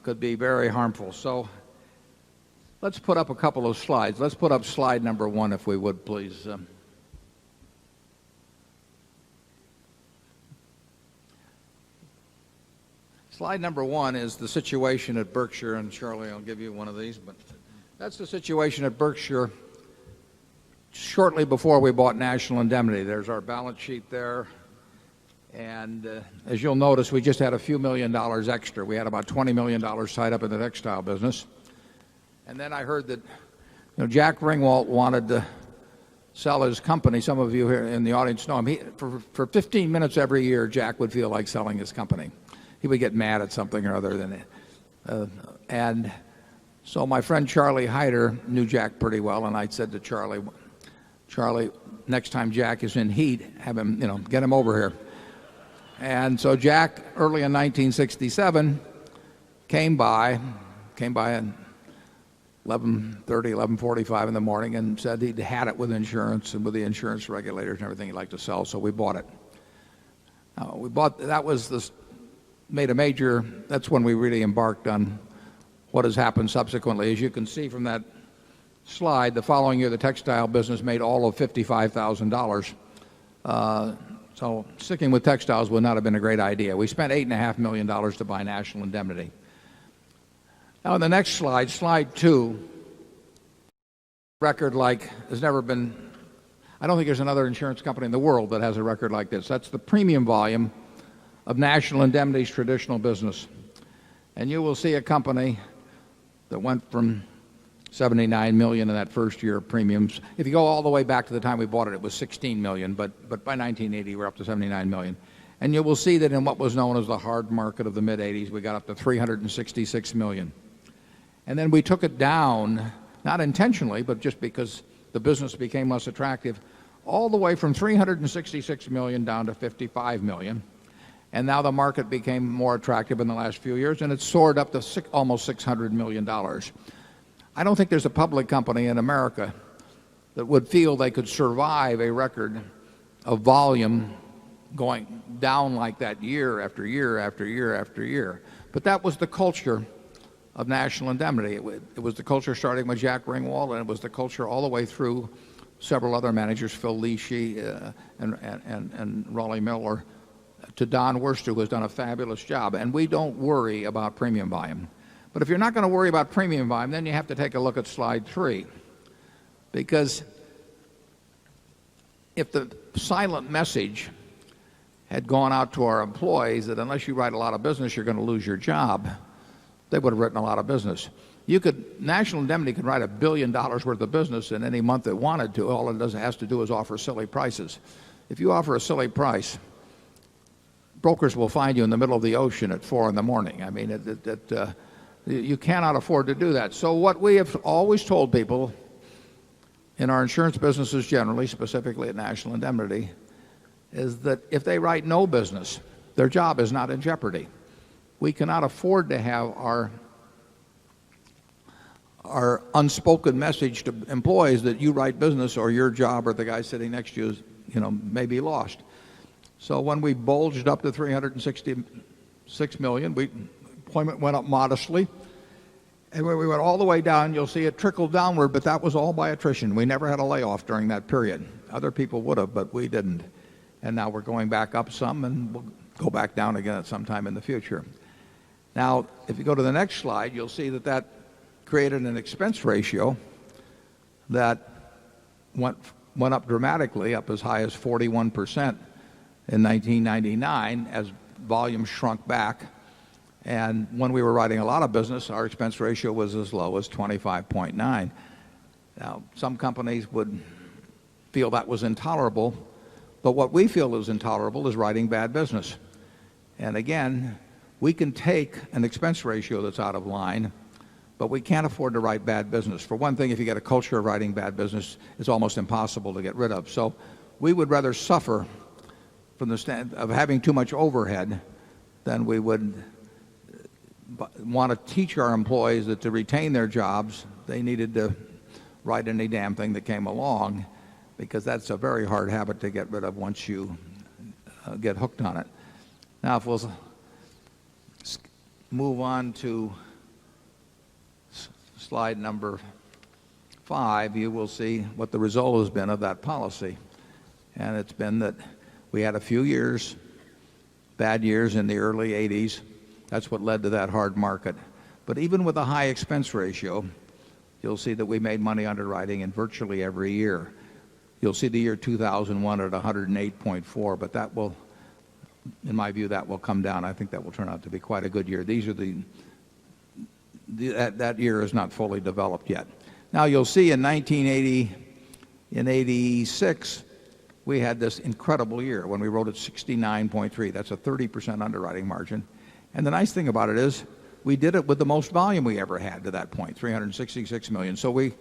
could be very harmful. So let's put up a couple of slides. Let's put up slide number 1, if we would, please. Slide number 1 is the situation at Berkshire, and Charlie, I'll give you one of these, but that's the situation at Berkshire shortly before we bought National Indemnity. There's our balance sheet there, and as you'll notice, we just had a few $1,000,000 extra. We had about $20 million tied up in the textile business. And then I heard that Jack Ringwalt wanted to sell his company. Some of you here in the audience know him. For 15 minutes every year, Jack would feel like selling his company. He would get mad at something or other. And so my friend Charlie Hyder knew Jack pretty well, and I said to Charlie, next time Jack is in heat, have him, get him over here. And so Jack, early in 1967, came by at 11:30, 11:45 in the morning, and said he'd had it with insurance and with the insurance regulators and everything he'd like to sell, so we bought it. That's when we really embarked on what has happened subsequently. As you can see from that slide, the following year the textile business made all of $55,000. So sticking with textiles would not have been a great idea. We spent $8.5 million to buy National Indemnity. Now, on the next slide, slide 2, record like has never been, I don't think there's another insurance company in the world that has a record like this. That's the premium volume of National Indemnity's traditional business. And you will see a company that went from $79 million in that first year of premiums. If you go all the way back to the time we bought it, it was $16 million, but by 1980 we're up to $79 million. And you will see that in what was known as the hard market of the mid-'80s, we got up to $366 million. And then we took it down, not intentionally, but just because the business became less attractive, all the way from 366 million down to 55 million. And now the market became more attractive in the last few years, and it's soared up to almost $600 million. I don't think there's a public company in America that would feel they could survive a record of volume going down like that year after year after year after year. But that was the culture of National Indemnity. It was the culture starting with Jack Ringwald, and it was the culture all the way through several other managers, Phil Leachy and Raleigh Miller, to Don Worster, who has done a fabulous job. And we don't worry about premium volume. But if you're not going to worry about premium volume, then you have to take a look at slide 3. Because if the silent message had gone out to our employees that unless you write a lot of business, you're going to lose your job, they would have written a lot of business. National Indemnity could write $1 billion worth of business in any month it wanted to. All it has to do is offer silly prices. If you offer a silly price, brokers will find you in the middle of the ocean at 4 in the morning. I mean, you cannot afford to do that. So what we have always told people in our insurance businesses generally, specifically at National Indemnity, is that if they write no business, their job is not in jeopardy. We cannot afford to have our unspoken message to employees that you write business or your job or the guy sitting next to you is, may be lost. So when we bulged up to 366 million, employment went up modestly. And when we went all the way down, you'll see it trickled downward, but that was all by attrition. We never had a layoff during that period. Other people would have, but we didn't. And now we're going back up some, and we'll go back down again at some time in the future. Now, if you go to the next slide, you'll see that created an expense ratio that went up dramatically, up as high as 41% in 1999 as volume shrunk back. And when we were writing a lot of business, our expense ratio was as low as 25.9. Now, some companies would feel that was intolerable, but what we feel is intolerable is writing bad business. And again, we can take an expense ratio that's out of line, but we can't afford to write bad business. For one thing, if you get a culture of writing bad business, it's almost impossible to get rid of. So we would rather suffer from the stand of having too much overhead than we would want to teach our employees that to retain their jobs, they needed to write any damn thing that came along, because that's a very hard habit to get rid of once you get hooked on it. Now, if we'll move on to slide number 5, you will see what the result has been of that policy. And it's been that we had a few years, bad years in the early 80s. That's what led to that hard market. But even with a high expense ratio, you'll see that we made money underwriting in virtually every year. You'll see the year 2001 at 108.4, but that will, in my view, that will come down. I think that will turn out to be quite a good year. These are that year is not fully developed yet. Now you'll see in 1980, in 86, we had this incredible year when we wrote at 69.3. That's a 30% underwriting margin. And the nice thing about it is we did it with the most volume we ever had to that point, 366 million. So we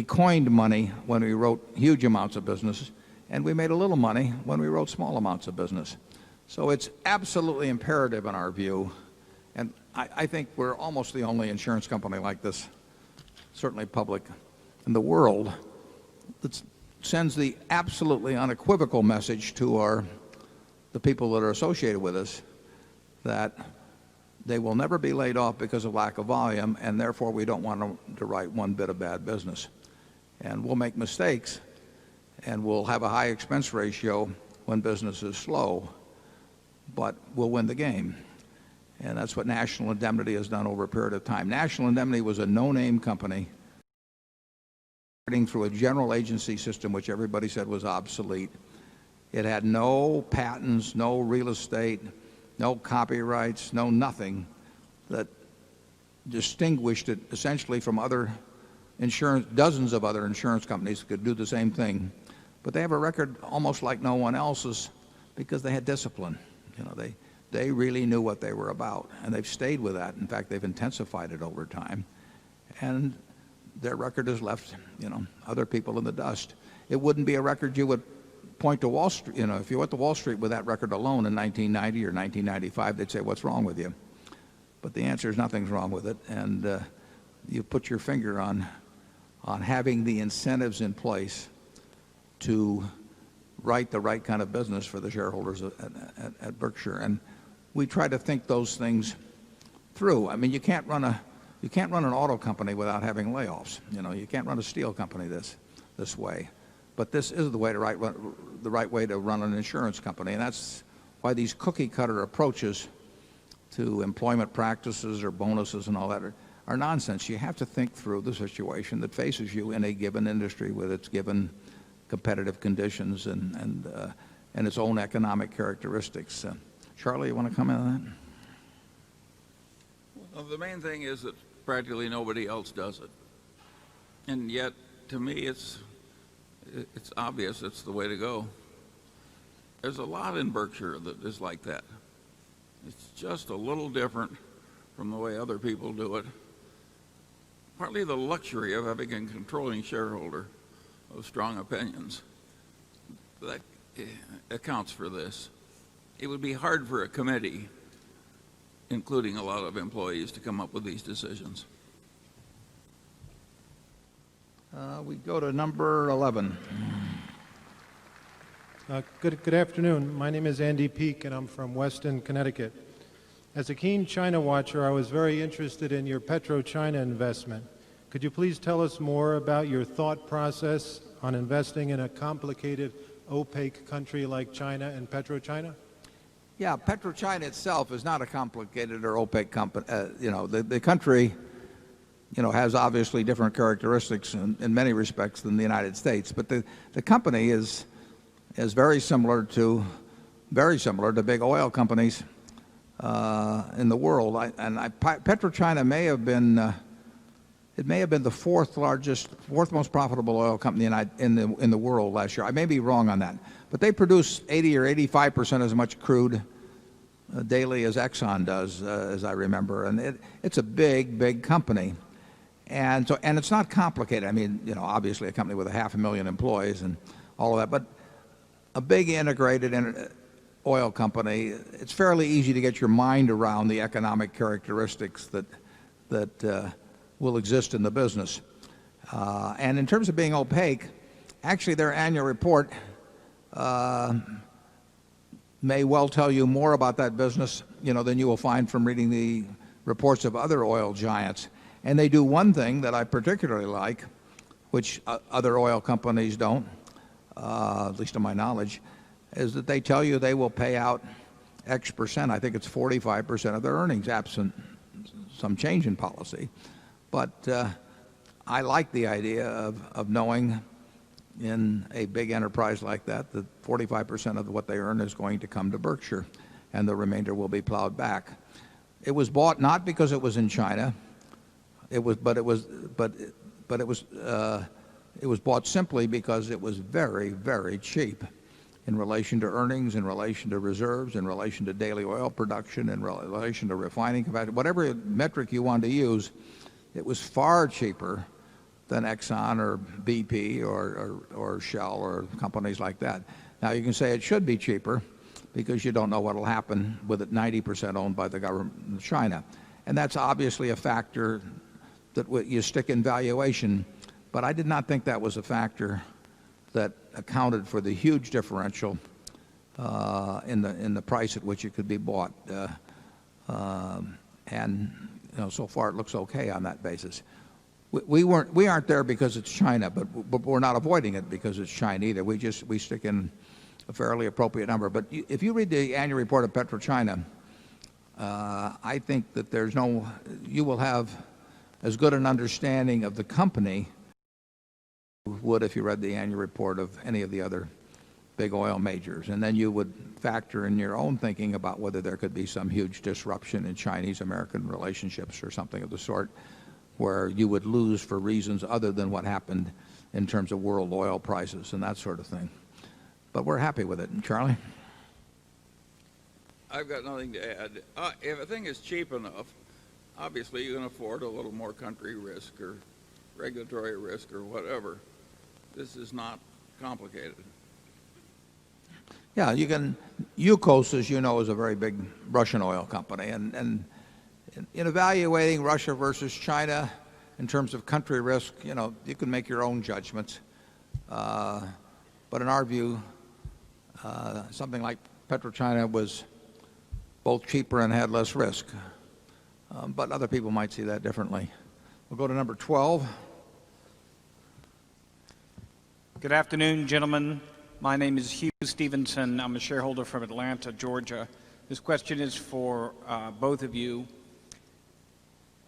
coined money when we wrote huge amounts of business, and we made a little money when we wrote small amounts of business. So it's absolutely imperative in our view, and I think we're almost the only insurance company like this, certainly public in the world, that sends the absolutely unequivocal message to the people that are associated with us that they will never be laid off because of lack of volume, and therefore we don't want them to write one bit of bad business. And we'll make mistakes, and we'll have a high expense ratio when business is slow, but we'll win the game. And that's what National Indemnity has done over a period of time. National Indemnity was a no-name company through a general agency system which everybody said was obsolete. It had no patents, no real estate, no copyrights, no nothing that distinguished it essentially from other dozens of other insurance companies that could do the same thing. But they have a record almost like no one else's because they had discipline. They really knew what they were about, and they've stayed with that. In fact, they've intensified it over time. And their record has left, other people in the dust. It wouldn't be a record you would point to Wall Street. If you went to Wall Street with that record alone in 1990 or 1995, they'd say, "What's wrong with you?" But the answer is nothing's wrong with it. And you put your finger on having the incentives in place to write the right kind of business for the shareholders at Berkshire. And we try to think those things through. I mean, you can't run an auto company without having layoffs. You can't run a steel company this way. But this is the right way to run an insurance company. And that's why these cookie cutter approaches to employment practices or bonuses and all that are nonsense. You have to think through the situation that faces you in a given industry with its given competitive conditions and its own economic characteristics. Charlie, you want to comment on that? Well, the main thing is that practically nobody else does it. And yet, to me, it's obvious it's the way to go. There's a lot in Berkshire that is like that. It's just a little different from the way other people do it. Partly the luxury of having a controlling shareholder of strong opinions. That accounts for this. It would be hard for a committee, including a lot of employees, to come up with these decisions. We go to number 11. Good afternoon. My name is Andy Peak, and I'm from Weston, Connecticut. As a keen China watcher, I was very interested in your PetroChina investment. Could you please tell us more about your thought process on investing in a complicated, opaque country like China and PetroChina? Yeah, PetroChina itself is not a complicated or opaque company. The country, has obviously different characteristics in many respects than the United States. But the company is very similar to big oil companies in the world. PetroChina may have been the fourth most profitable oil company in the world last year. I may be wrong on that, but they produce 80 or 85% as much crude daily as Exxon does, as I remember. And it's a big company, and it's not complicated. I mean, obviously a company with 500,000 employees and all of that, but a big integrated oil company. It's fairly easy to get your mind around the economic characteristics that will exist in the business. And in terms of being opaque, actually their annual report may well tell you more about that business, than you will find from reading the reports of other oil giants. And they do one thing that I particularly like, which other oil companies don't, at least to my knowledge, is that they tell you they will pay out X percent. I think it's 45% of their earnings, absent some change in policy. But I like the idea of knowing in a big enterprise like that 45% of what they earn is going to come to Berkshire, and the remainder will be plowed back. It was bought not because it was in China. It was bought simply because it was very, very cheap in relation to earnings, in relation to reserves, in relation to daily oil production, in relation to refining capacity. Whatever metric you want to use, it was far cheaper than Exxon or BP or Shell or companies like that. Now, you can say it should be cheaper because you don't know what will happen with it 90% owned by the government of China. And that's obviously a factor that you stick in valuation. But I did not think that was a factor that accounted for the huge differential in the price at which it could be bought. And so far it looks okay on that basis. We aren't there because it's China, but we're not avoiding it because it's China either. We stick in a fairly appropriate number. But if you read the annual report of PetroChina, I think that you will have as good an understanding of the company would if you read the annual report of any of the other big oil majors. And then you would factor in your own thinking about whether there could be some huge disruption in Chinese-American relationships or something of the sort where you would lose for reasons other than what happened in terms of world oil prices and that sort of thing. But we're happy with it. And Charlie? I've got nothing to add. If a thing is cheap enough, obviously you can afford a little more country risk or regulatory risk or whatever. This is not complicated. Yeah, Yukos, as you know, is a very big Russian oil company. And in evaluating Russia versus China in terms of country risk, you can make your own judgments. But in our view, something like PetroChina was both cheaper and had less risk. But other people might see that differently. We'll go to number 12. Good afternoon, gentlemen. My name is Hugh Stevenson. I'm a shareholder from Atlanta, Georgia. This question is for both of you.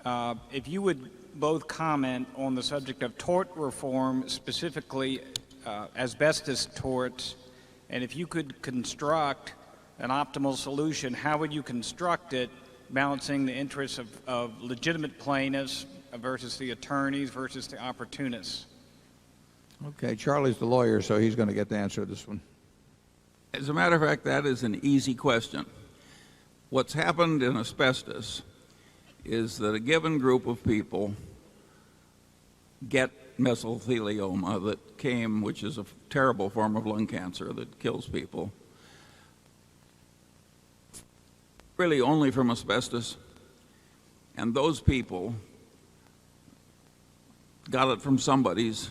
If you would both comment on the subject of tort reform, specifically asbestos torts, and if you could construct an optimal solution, how would you construct it, balancing the interests of legitimate plaintiffs versus the attorneys versus the opportunists? Okay, Charlie's the lawyer, so he's going to get to answer this one. As a matter of fact, that is an easy question. What's happened in asbestos is that a given group of people get mesothelioma that came, which is a terrible form of lung cancer that kills people, really only from asbestos. And those people got it from somebody's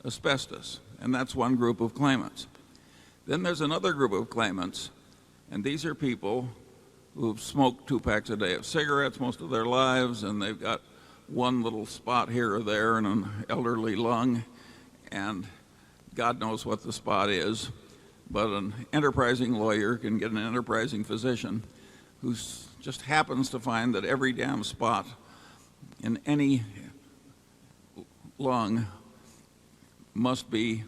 asbestos, and that's one group of claimants. Then there's another group of claimants, and these are people who've smoked 2 packs a day of cigarettes most of their lives, and they've got one little spot here or there in an elderly lung, and God knows what the spot is, but an enterprising lawyer can get an enterprising physician who just happens to find that every damn spot in any lung must be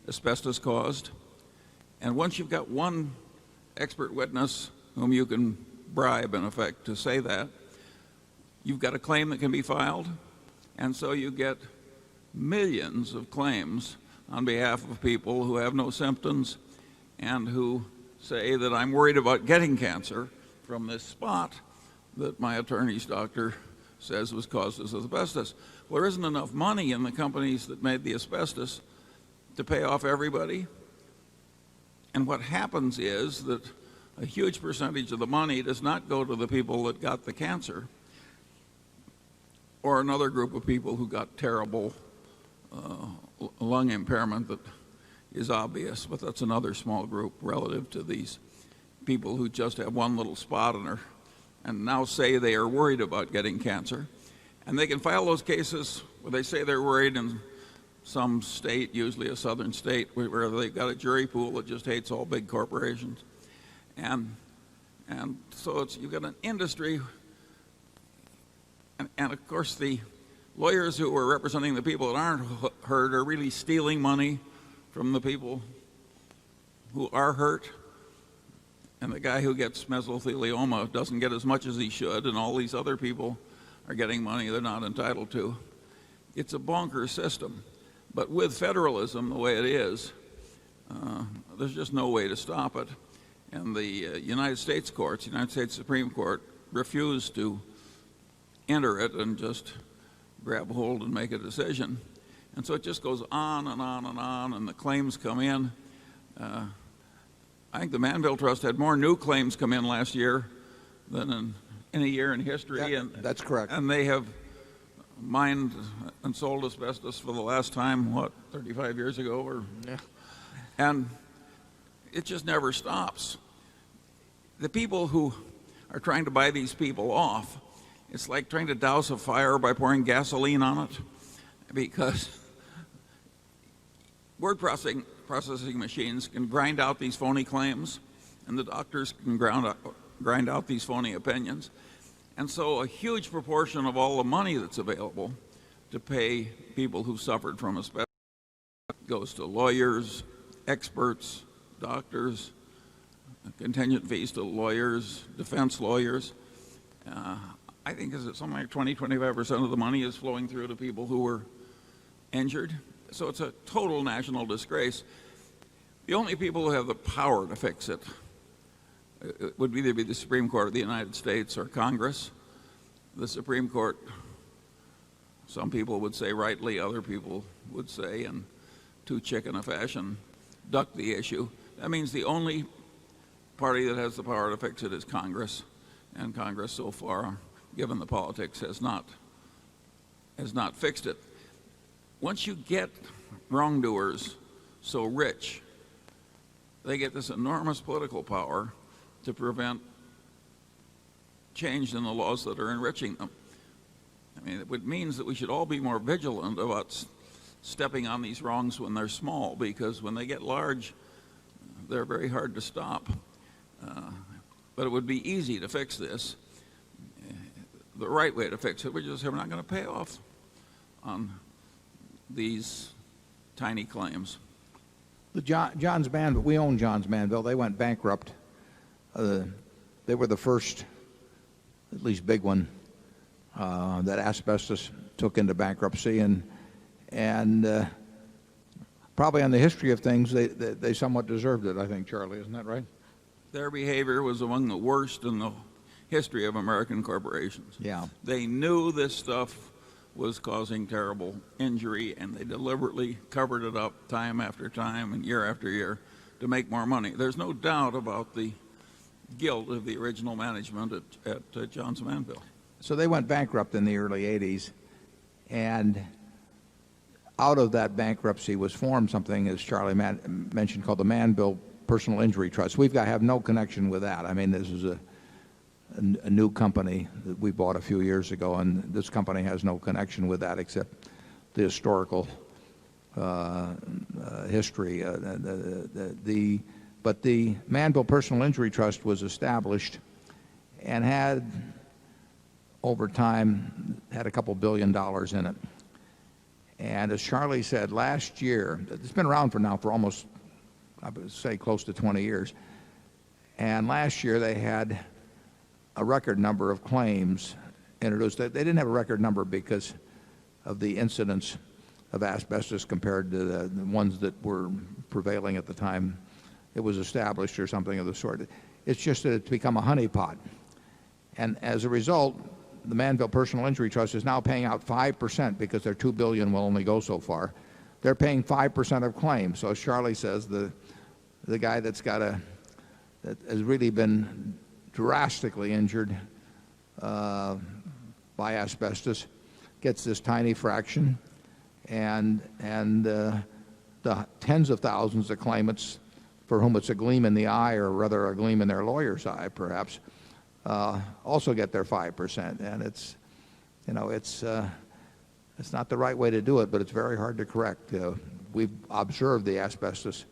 asbestos caused. And once you've got one expert witness whom you can bribe, in effect, to say that, you've got a claim that can be filed. And so you get millions of claims on behalf of people who have no symptoms and who say that I'm worried about getting cancer from this spot that my attorney's doctor says was caused as asbestos. Well, there isn't enough money in the companies that made the asbestos to pay off everybody. And what happens is that a huge percentage of the money does not go to the people that got the cancer or another group of people who got terrible lung impairment that is obvious, but that's another small group relative to these people who just have one little spot and now say they are worried about getting cancer. And they can file those cases where they say they're worried in some state, usually a southern state, where they've got a jury pool that just hates all big corporations. And so you've got an industry, and of course the lawyers who are representing the people that aren't hurt are really stealing money from the people who are hurt. And the guy who gets mesothelioma doesn't get as much as he should, and all these other people are getting money they're not entitled to. It's a bonkers system. But with federalism the way it is, there's just no way to stop it. And the United States courts, United States Supreme Court, refused to enter it and just grab hold and make a decision. And so it just goes on and on and on, and the claims come in. I think the Manville Trust had more new claims come in last year than in any year in history. That's correct. And they have mined and sold asbestos for the last time, 35 years ago? Yeah. And it just never stops. The people who are trying to buy these people off, it's like trying to douse a fire by pouring gasoline on it, because word processing machines can grind out these phony claims, and the doctors can grind out these phony opinions. And so a huge proportion of all the money that's available to pay people who suffered from asbestos goes to lawyers, experts, doctors, contingent fees to lawyers, defense lawyers. I think something like 20–25% of the money is flowing through to people who were injured. So it's a total national disgrace. The only people who have the power to fix it would either be the Supreme Court of the United States or Congress. The Supreme Court some people would say rightly, other people would say in too chicken a fashion, duck the issue. That means the only party that has the power to fix it is Congress, and Congress so far, given the politics, has not fixed it. Once you get wrongdoers so rich, they get this enormous political power to prevent change in the laws that are enriching them. I mean, it means that we should all be more vigilant about stepping on these wrongs when they're small, because when they get large, they're very hard to stop. But it would be easy to fix this. The right way to fix it, we're not going to pay off on these tiny claims. Johns Manville, we own Johns Manville. They went bankrupt. They were the first, at least big one, that asbestos took into bankruptcy, and probably on the history of things, they somewhat deserved it, I think, Charlie. Isn't that right? Their behavior was among the worst in the history of American corporations. Yeah. They knew this stuff was causing terrible injury, and they deliberately covered it up time after time and year after year to make more money. There's no doubt about the guilt of the original management at Johns Manville. So they went bankrupt in the early 80s, and out of that bankruptcy was formed something, as Charlie mentioned, called the Manville Personal Injury Trust. We've got to have no connection with that. I mean, this is a new company that we bought a few years ago, and this company has no connection with that except the historical history. But the Manville Personal Injury Trust was established and had, over time, had a couple $1 billion in it. And as Charlie said, last year, it's been around for almost, I would say, close to 20 years. And last year they had a record number of claims introduced. They didn't have a record number because of the incidence of asbestos compared to the ones that were prevailing at the time it was established or something of the sort. It's just that it's become a honeypot. And as a result, the Manville Personal Injury Trust is now paying out 5% because their $2 billion will only go so far. They're paying 5% of claims. So as Charlie says, the guy that has really been drastically injured by asbestos gets this tiny fraction, and the tens of thousands of claimants for whom it's a gleam in the eye, or rather a gleam in their lawyer's eye, perhaps, also get their 5%. And it's not the right way to do it, but it's very hard to correct. We've observed the asbestos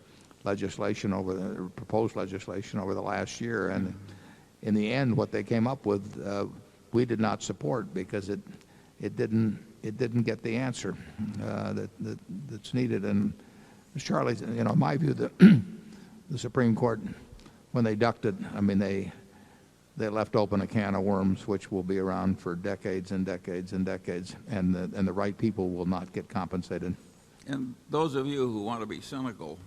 legislation proposed legislation over the last year, and in the end, what they came up with, we did not support because it didn't get the answer that's needed. And as Charlie, in my view, the Supreme Court, when they ducked it, I mean, they left open a can of worms which will be around for decades and decades and decades, and the right people will not get compensated. And those of you who want to be cynical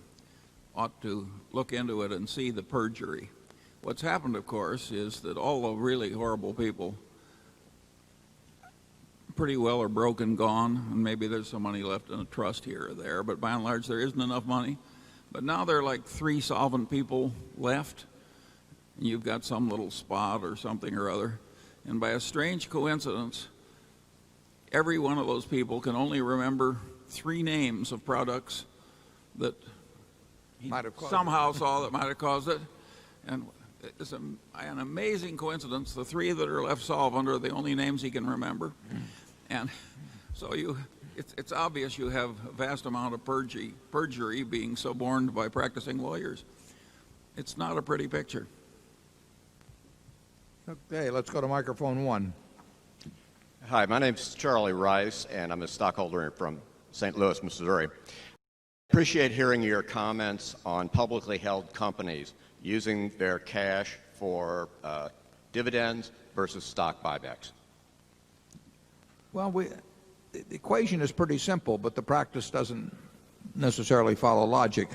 ought to look into it and see the perjury. What's happened, of course, is that all the really horrible people pretty well are broke and gone, and maybe there's some money left in a trust here or there, but by and large there isn't enough money. But now there are like 3 solvent people left, and you've got some little spot or something or other, and by a strange coincidence, every one of those people can only remember 3 names of products that he somehow saw that might have caused it. And it's an amazing coincidence. The 3 that are left solvent are the only names he can remember. And so it's obvious you have a vast amount of perjury being suborned by practicing lawyers. It's not a pretty picture. Okay, let's go to microphone 1. Hi, my name's Charlie Rice, and I'm a stockholder from St. Louis, Missouri. Appreciate hearing your comments on publicly held companies using their cash for dividends versus stock buybacks. Well, the equation is pretty simple, but the practice doesn't necessarily follow logic.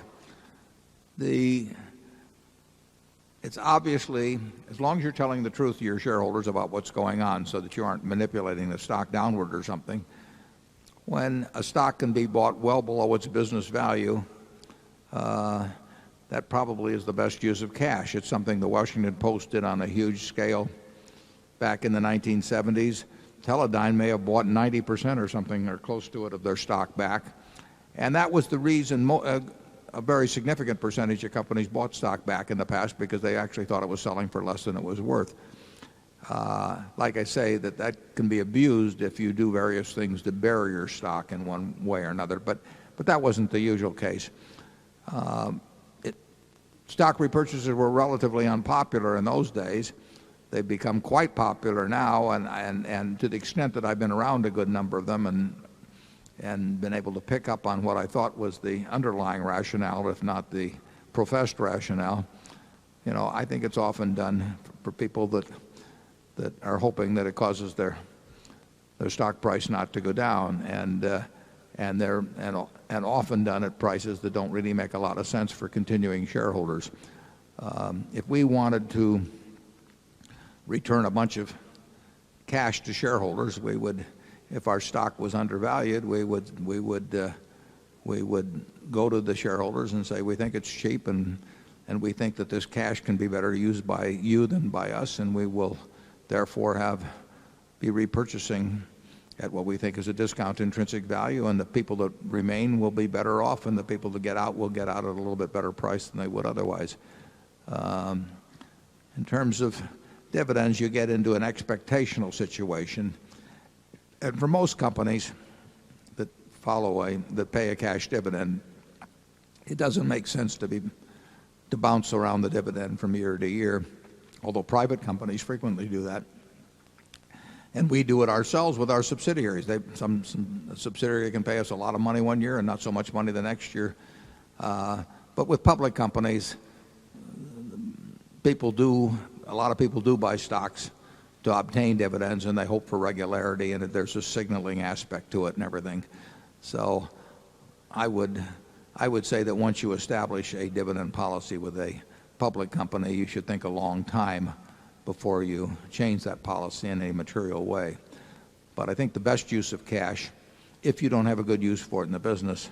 It's obviously, as long as you're telling the truth to your shareholders about what's going on so that you aren't manipulating the stock downward or something, when a stock can be bought well below its business value, that probably is the best use of cash. It's something the Washington Post did on a huge scale back in the 1970s. Teledyne may have bought 90% or something or close to it of their stock back. And that was the reason a very significant percentage of companies bought stock back in the past, because they actually thought it was selling for less than it was worth. Like I say, that can be abused if you do various things to bury your stock in one way or another. But that wasn't the usual case. Stock repurchases were relatively unpopular in those days. They've become quite popular now, and to the extent that I've been around a good number of them and been able to pick up on what I thought was the underlying rationale, if not the professed rationale, I think it's often done for people that are hoping that it causes their stock price not to go down, and often done at prices that don't really make a lot of sense for continuing shareholders. If we wanted to return a bunch of cash to shareholders, we would, if our stock was undervalued, we would go to the shareholders and say, we think it's cheap, and we think that this cash can be better used by you than by us, and we will therefore be repurchasing at what we think is a discount intrinsic value, and the people that remain will be better off, and the people that get out will get out at a little bit better price than they would otherwise. In terms of dividends, you get into an expectational situation. And for most companies that pay a cash dividend, it doesn't make sense to bounce around the dividend from year to year, although private companies frequently do that. And we do it ourselves with our subsidiaries. Some subsidiary can pay us a lot of money one year and not so much money the next year. But with public companies, a lot of people do buy stocks to obtain dividends, and they hope for regularity, and there's a signaling aspect to it and everything. So I would say that once you establish a dividend policy with a public company, you should think a long time before you change that policy in a material way. But I think the best use of cash, if you don't have a good use for it in the business,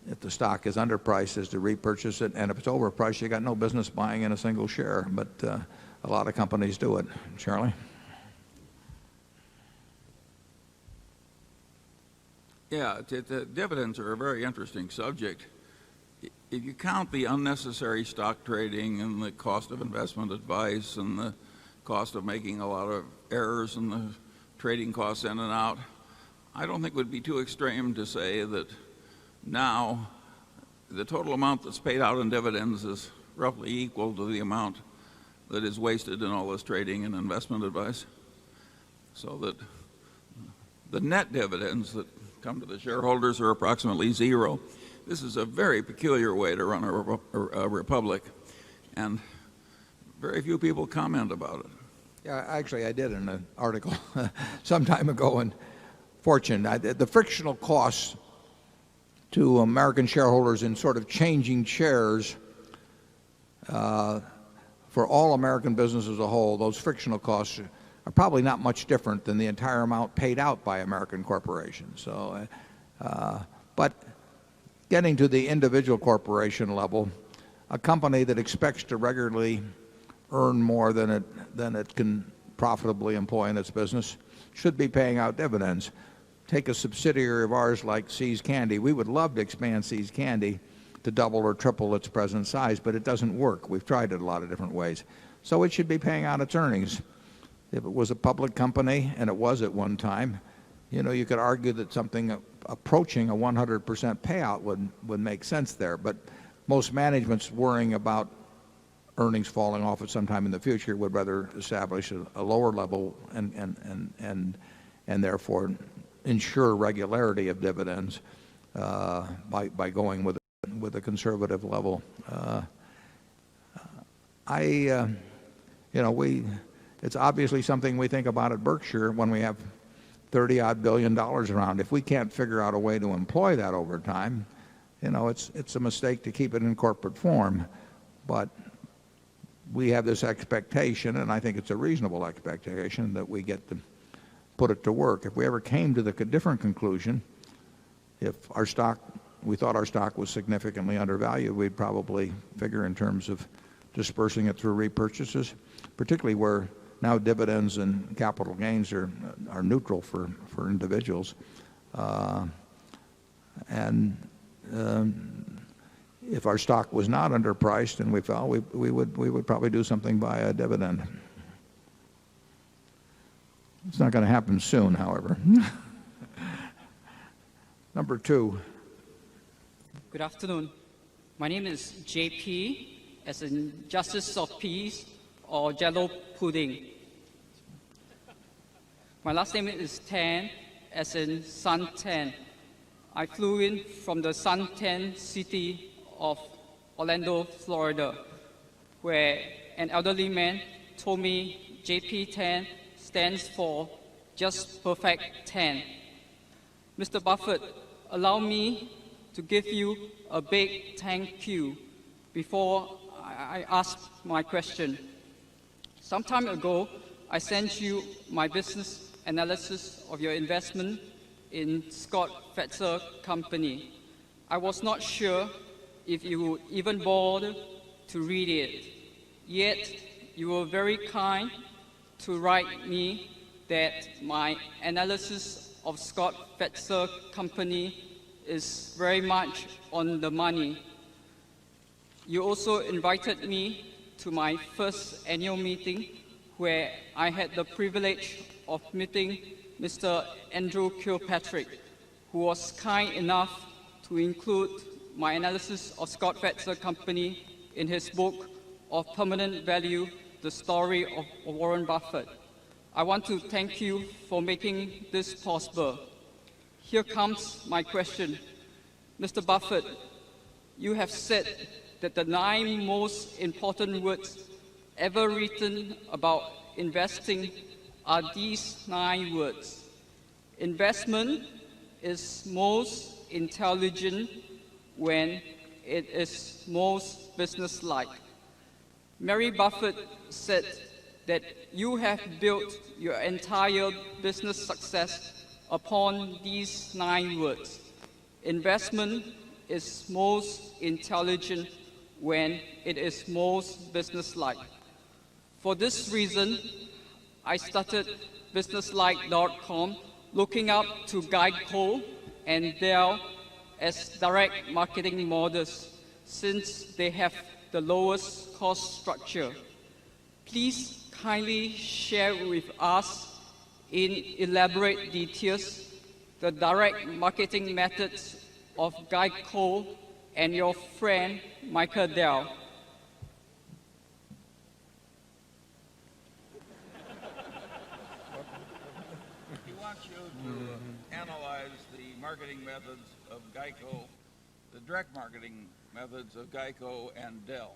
if the stock is underpriced, is to repurchase it, and if it's overpriced, you got no business buying in a single share. But a lot of companies do it. Charlie? Yeah, dividends are a very interesting subject. If you count the unnecessary stock trading and the cost of investment advice and the cost of making a lot of errors and the trading costs in and out, I don't think it would be too extreme to say that now the total amount that's paid out in dividends is roughly equal to the amount that is wasted in all this trading and investment advice. So that the net dividends that come to the shareholders are approximately zero. This is a very peculiar way to run a republic, and very few people comment about it. Yeah, actually I did in an article some time ago in Fortune. The frictional costs to American shareholders in sort of changing shares for all American business as a whole, those frictional costs are probably not much different than the entire amount paid out by American corporations. So, but getting to the individual corporation level, a company that expects to regularly earn more than it can profitably employ in its business should be paying out dividends. Take a subsidiary of ours like See's Candy. We would love to expand See's Candy to double or triple its present size, but it doesn't work. We've tried it a lot of different ways. So it should be paying out its earnings. If it was a public company, and it was at one time, you could argue that something approaching a 100% payout would make sense there. But most management's worrying about earnings falling off at some time in the future would rather establish a lower level and therefore ensure regularity of dividends by going with a conservative level. It's obviously something we think about at Berkshire when we have $30-odd billion around. If we can't figure out a way to employ that over time, it's a mistake to keep it in corporate form. But we have this expectation, and I think it's a reasonable expectation, that we get to put it to work. If we ever came to the different conclusion if we thought our stock was significantly undervalued, we'd probably figure in terms of dispersing it through repurchases, particularly where now dividends and capital gains are neutral for individuals. If our stock was not underpriced and we felt we would probably do something via a dividend. It's not going to happen soon, however. Number 2. Good afternoon. My name is JP, as in Justice of Peace or Jello Pudding. My last name is Tan, as in Suntan. I flew in from the suntan city of Orlando, Florida, where an elderly man told me JP Tan stands for just perfect tan. Mr. Buffett, allow me to give you a big thank you before I ask my question. Some time ago, I sent you my business analysis of your investment in Scott Fetzer Company. I was not sure if you would even bother to read it. Yet, you were very kind to write me that my analysis of Scott Fetzer Company is very much on the money. You also invited me to my first annual meeting, where I had the privilege of meeting Mr. Andrew Kilpatrick, who was kind enough to include my analysis of Scott Fetzer Company in his book of Permanent Value, The Story of Warren Buffett. I want to thank you for making this possible. Here comes my question. Mr. Buffett, you have said that the 9 most important words ever written about investing are these 9 words. Investment is most intelligent when it is most businesslike. Mary Buffett said that you have built your entire business success upon these 9 words. Investment is most intelligent when it is most businesslike. For this reason, I started businesslike.com, looking up to Geico and Dell as direct marketing models, since they have the lowest cost structure. Please kindly share with us in elaborate details the direct marketing methods of Geico and your friend Michael Dell. He wants you to analyze the marketing methods of Geico, the direct marketing methods of Geico and Dell.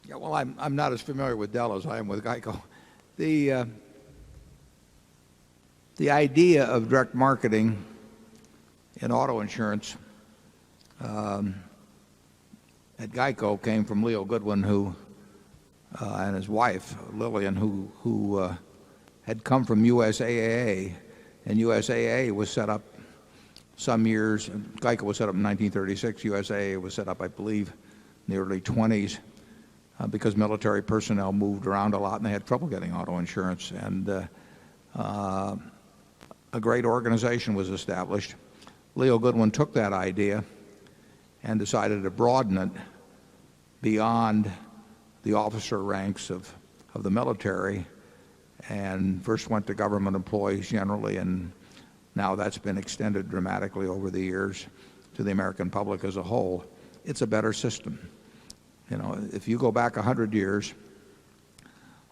Yeah, well, I'm not as familiar with Dell as I am with Geico. The idea of direct marketing in auto insurance at Geico came from Leo Goodwin, who and his wife Lillian, who had come from USAA, and USAA was set up some years. Geico was set up in 1936. USAA was set up, I believe, in the early 20s. Because military personnel moved around a lot and they had trouble getting auto insurance. And a great organization was established. Leo Goodwin took that idea and decided to broaden it beyond the officer ranks of the military, and first went to government employees generally, and now that's been extended dramatically over the years to the American public as a whole. It's a better system. You know, if you go back 100 years,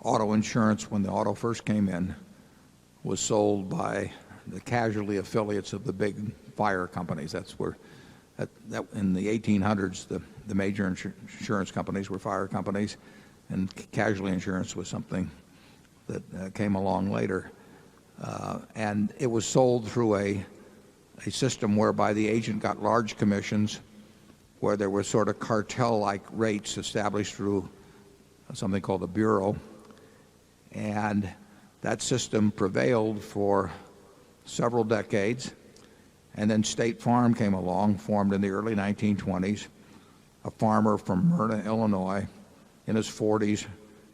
auto insurance, when the auto first came in, was sold by the casualty affiliates of the big fire companies. That's where, in the 1800s, the major insurance companies were fire companies, and casualty insurance was something that came along later. And it was sold through a system whereby the agent got large commissions, where there were sort of cartel-like rates established through something called a bureau. And that system prevailed for several decades. And then State Farm came along, formed in the early 1920s, a farmer from Myrna, Illinois, in his 40s,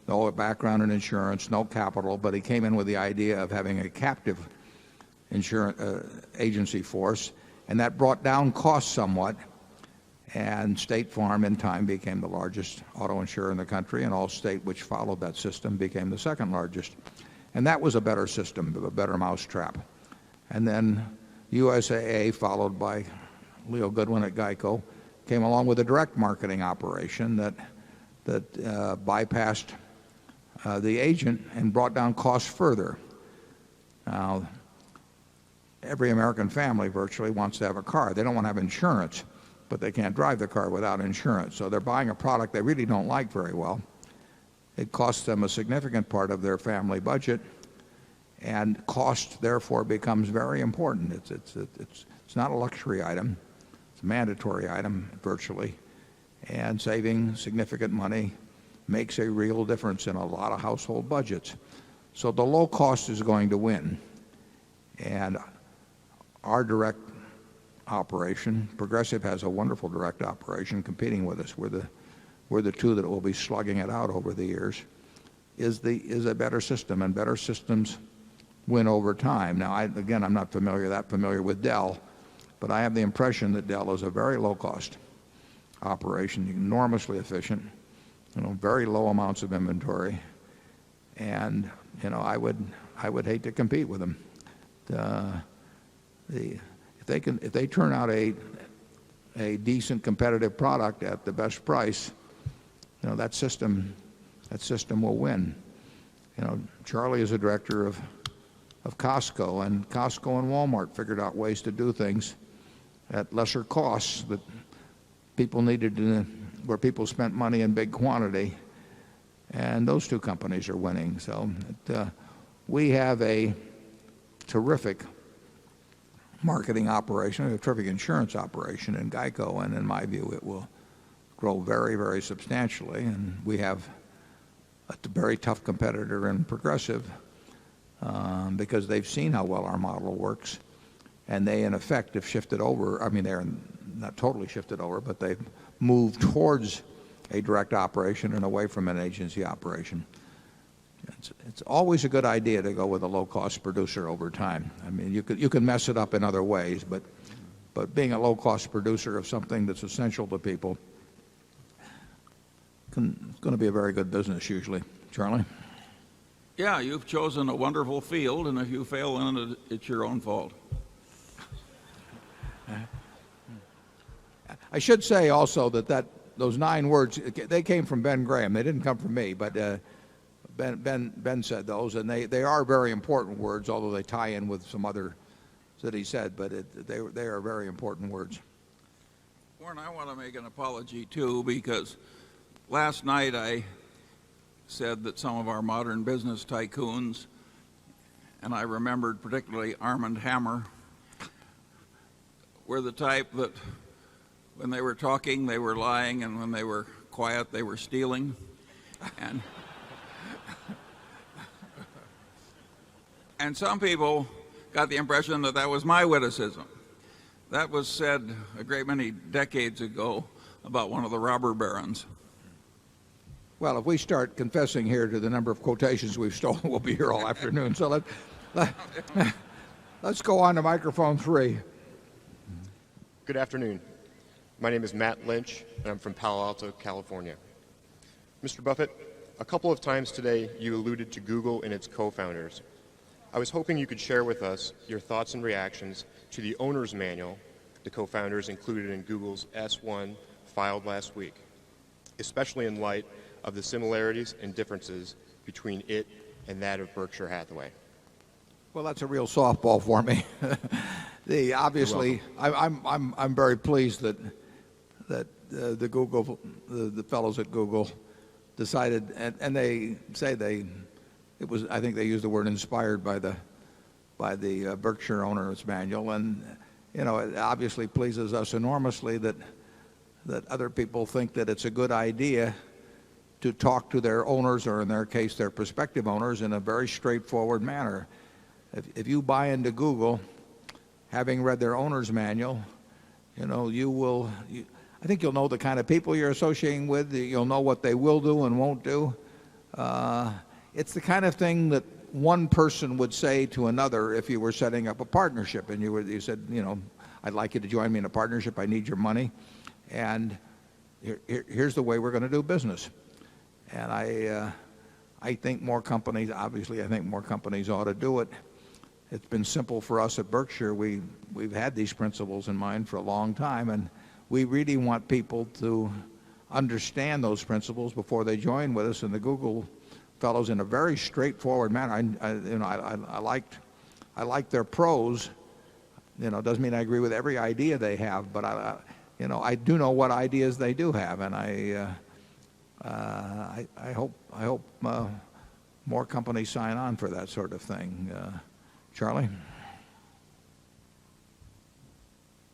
no background in insurance, no capital, but he came in with the idea of having a captive insurance agency force, and that brought down costs somewhat. And State Farm in time became the largest auto insurer in the country, and Allstate, which followed that system, became the second largest. And that was a better system, a better mousetrap. And then USAA, followed by Leo Goodwin at Geico, came along with a direct marketing operation that bypassed the agent and brought down costs further. Now, every American family virtually wants to have a car. They don't want to have insurance, but they can't drive the car without insurance. So they're buying a product they really don't like very well. It costs them a significant part of their family budget, and cost therefore becomes very important. It's not a luxury item. It's a mandatory item virtually, and saving significant money makes a real difference in a lot of household budgets. So the low cost is going to win. And our direct operation, Progressive has a wonderful direct operation competing with us. We're the two that will be slugging it out over the years, is a better system, and better systems win over time. Now, I'm not that familiar with Dell, but I have the impression that Dell is a very low-cost operation, enormously efficient, very low amounts of inventory, and I would hate to compete with them. If they turn out a decent competitive product at the best price, that system will win. Charlie is a director of Costco, and Costco and Walmart figured out ways to do things at lesser costs that people needed where people spent money in big quantity, and those two companies are winning. So we have a terrific marketing operation, a terrific insurance operation in Geico, and in my view it will grow very, very substantially. And we have a very tough competitor in Progressive because they've seen how well our model works, and they in effect have shifted over. I mean, they're not totally shifted over, but they've moved towards a direct operation and away from an agency operation. It's always a good idea to go with a low-cost producer over time. I mean, you can mess it up in other ways, but being a low-cost producer of something that's essential to people is going to be a very good business usually. Charlie? Yeah, you've chosen a wonderful field, and if you fail in it, it's your own fault. I should say also that those 9 words, they came from Ben Graham. They didn't come from me, but Ben said those, and they are very important words, although they tie in with some others that he said, but they are very important words. Warren, I want to make an apology too, because last night I said that some of our modern business tycoons, and I remembered particularly Armand Hammer, were the type that when they were talking they were lying, and when they were quiet they were stealing. And some people got the impression that that was my witticism. That was said a great many decades ago about one of the robber barons. Well, if we start confessing here to the number of quotations we've stolen, we'll be here all afternoon. So let's go on to microphone 3. Good afternoon. My name is Matt Lynch, and I'm from Palo Alto, California. Mr. Buffett, a couple of times today you alluded to Google and its co-founders. I was hoping you could share with us your thoughts and reactions to the owner's manual the co-founders included in Google's S1 filed last week, especially in light of the similarities and differences between it and that of Berkshire Hathaway. Well, that's a real softball for me. Obviously, I'm very pleased that the Google, the fellows at Google, decided, and they say it was, I think they used the word inspired by the Berkshire owner's manual, and it obviously pleases us enormously that other people think that it's a good idea to talk to their owners, or in their case their prospective owners, in a very straightforward manner. If you buy into Google, having read their owner's manual, I think you'll know the kind of people you're associating with. You'll know what they will do and won't do. It's the kind of thing that one person would say to another if you were setting up a partnership and you said, I'd like you to join me in a partnership. I need your money. And here's the way we're going to do business. And I think more companies, obviously, I think more companies ought to do it. It's been simple for us at Berkshire. We've had these principles in mind for a long time, and we really want people to understand those principles before they join with us. And the Google fellows, in a very straightforward manner, I liked their prose. Doesn't mean I agree with every idea they have, but I do know what ideas they do have, and I hope more companies sign on for that sort of thing. Charlie?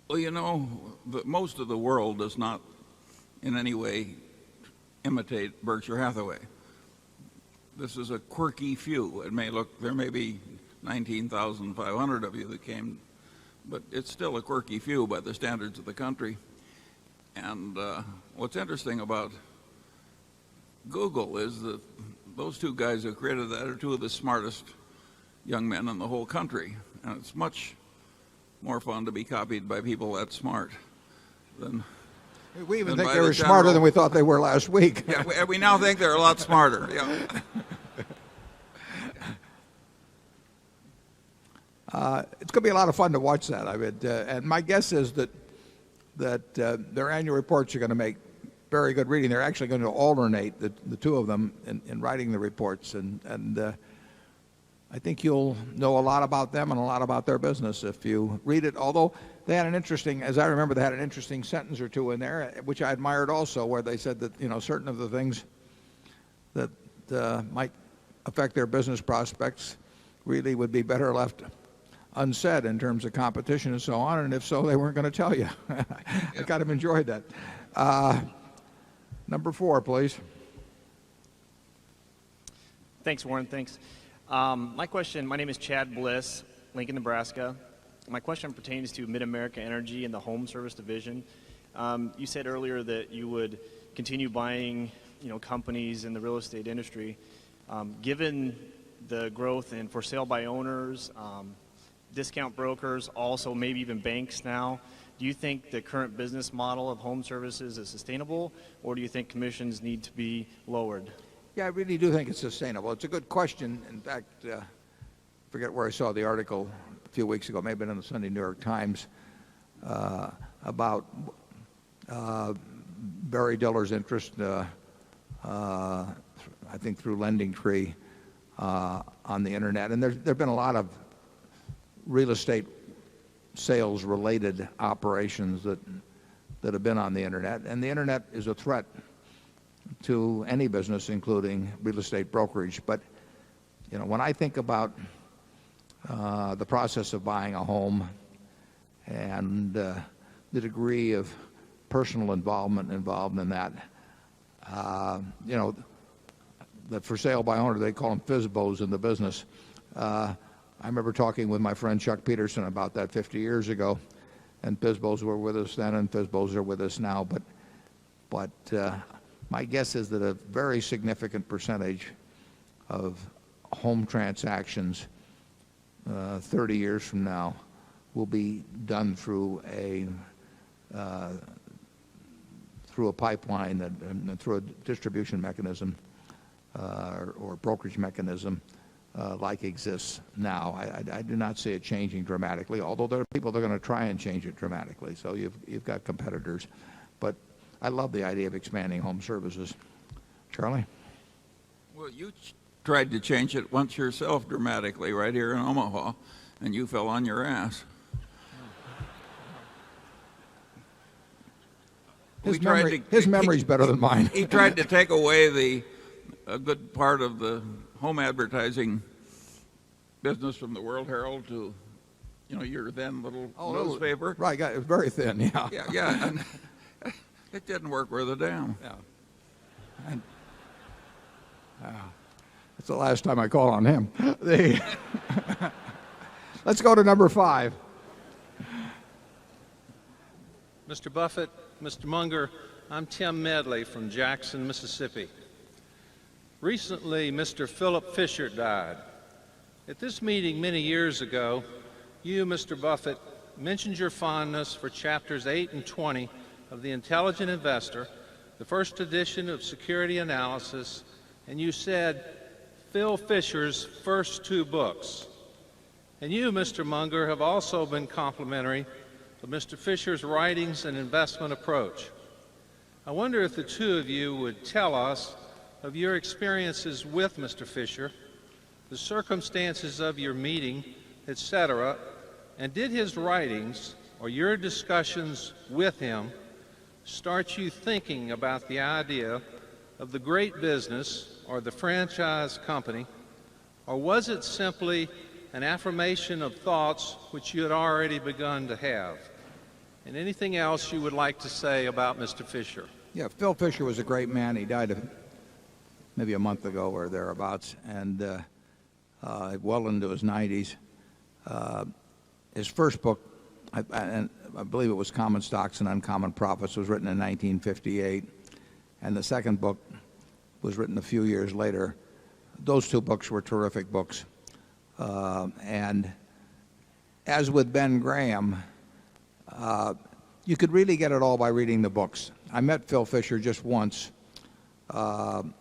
Well, most of the world does not in any way imitate Berkshire Hathaway. This is a quirky few. There may be 19,500 of you that came, but it's still a quirky few by the standards of the country. And what's interesting about Google is that those two guys who created that are two of the smartest young men in the whole country. And it's much more fun to be copied by people that smart than we even think they were smarter than we thought they were last week. Yeah, we now think they're a lot smarter. Yeah. It's going to be a lot of fun to watch that. And my guess is that their annual reports are going to make very good reading. They're actually going to alternate the two of them in writing the reports, and I think you'll know a lot about them and a lot about their business if you read it. Although they had as I remember, they had an interesting sentence or two in there, which I admired also, where they said that certain of the things that might affect their business prospects really would be better left unsaid in terms of competition and so on. And if so, they weren't going to tell you. I kind of enjoyed that. Number 4, please. Thanks, Warren. Thanks. My name is Chad Bliss, Lincoln, Nebraska. My question pertains to Mid-America Energy and the Home Service Division. You said earlier that you would continue buying, companies in the real estate industry. Given the growth in for sale by owners, discount brokers, also maybe even banks now, do you think the current business model of home services is sustainable, or do you think commissions need to be lowered? Yeah, I really do think it's sustainable. It's a good question. In fact, I forget where I saw the article a few weeks ago, maybe in the Sunday New York Times, about Barry Diller's interest, I think through LendingTree, on the internet. And there have been a lot of real estate sales-related operations that have been on the internet. And the internet is a threat to any business, including real estate brokerage. But when I think about the process of buying a home and the degree of personal involvement involved in that, the for sale by owner, they call them FSBOs in the business. I remember talking with my friend Chuck Peterson about that 50 years ago, and FSBOs were with us then, and FSBOs are with us now. But my guess is that a very significant percentage of home transactions 30 years from now will be done through a pipeline and through a distribution mechanism or brokerage mechanism like exists now. I do not see it changing dramatically, although there are people that are going to try and change it dramatically. So you've got competitors. But I love the idea of expanding home services. Charlie? Well, you tried to change it once yourself dramatically right here in Omaha, and you fell on your ass. His memory's better than mine. He tried to take away a good part of the home advertising business from the World Herald to, your then little newspaper. Right, it was very thin, yeah. Yeah, and it didn't work worth a damn. Yeah. And, that's the last time I call on him. Let's go to number 5. Mr. Buffett, Mr. Munger, I'm Tim Medley from Jackson, Mississippi. Recently, Mr. Philip Fisher died. At this meeting many years ago, you, Mr. Buffett, mentioned your fondness for chapters 8 and 20 of The Intelligent Investor, the first edition of Security Analysis, and you said Phil Fisher's first two books. And you, Mr. Munger, have also been complimentary of Mr. Fisher's writings and investment approach. I wonder if the two of you would tell us of your experiences with Mr. Fisher, the circumstances of your meeting, etc., and did his writings or your discussions with him start you thinking about the idea of the great business or the franchise company, or was it simply an affirmation of thoughts which you had already begun to have? And anything else you would like to say about Mr. Fisher? Yeah, Phil Fisher was a great man. He died maybe a month ago or thereabouts, and well into his 90s. His first book, I believe it was Common Stocks and Uncommon Profits, was written in 1958, and the second book was written a few years later. Those two books were terrific books. And as with Ben Graham, you could really get it all by reading the books. I met Phil Fisher just once, and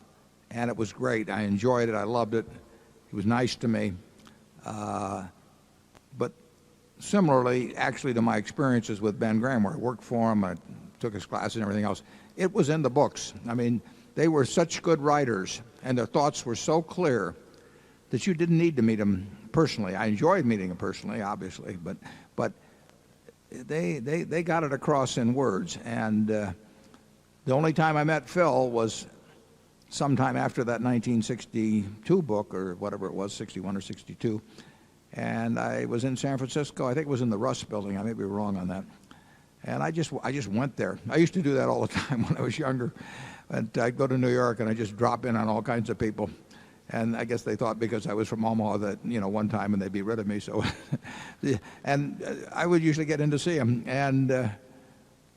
it was great. I enjoyed it. I loved it. He was nice to me. But similarly, actually, to my experiences with Ben Graham, where I worked for him, I took his classes and everything else, it was in the books. I mean, they were such good writers, and their thoughts were so clear that you didn't need to meet them personally. I enjoyed meeting them personally, obviously, but they got it across in words. And the only time I met Phil was sometime after that 1962 book, or whatever it was, 61 or 62. And I was in San Francisco. I think it was in the Russ Building. I may be wrong on that. And I just went there. I used to do that all the time when I was younger. And I'd go to New York and I'd just drop in on all kinds of people. And I guess they thought because I was from Omaha that, one time and they'd be rid of me. So, and I would usually get in to see him. And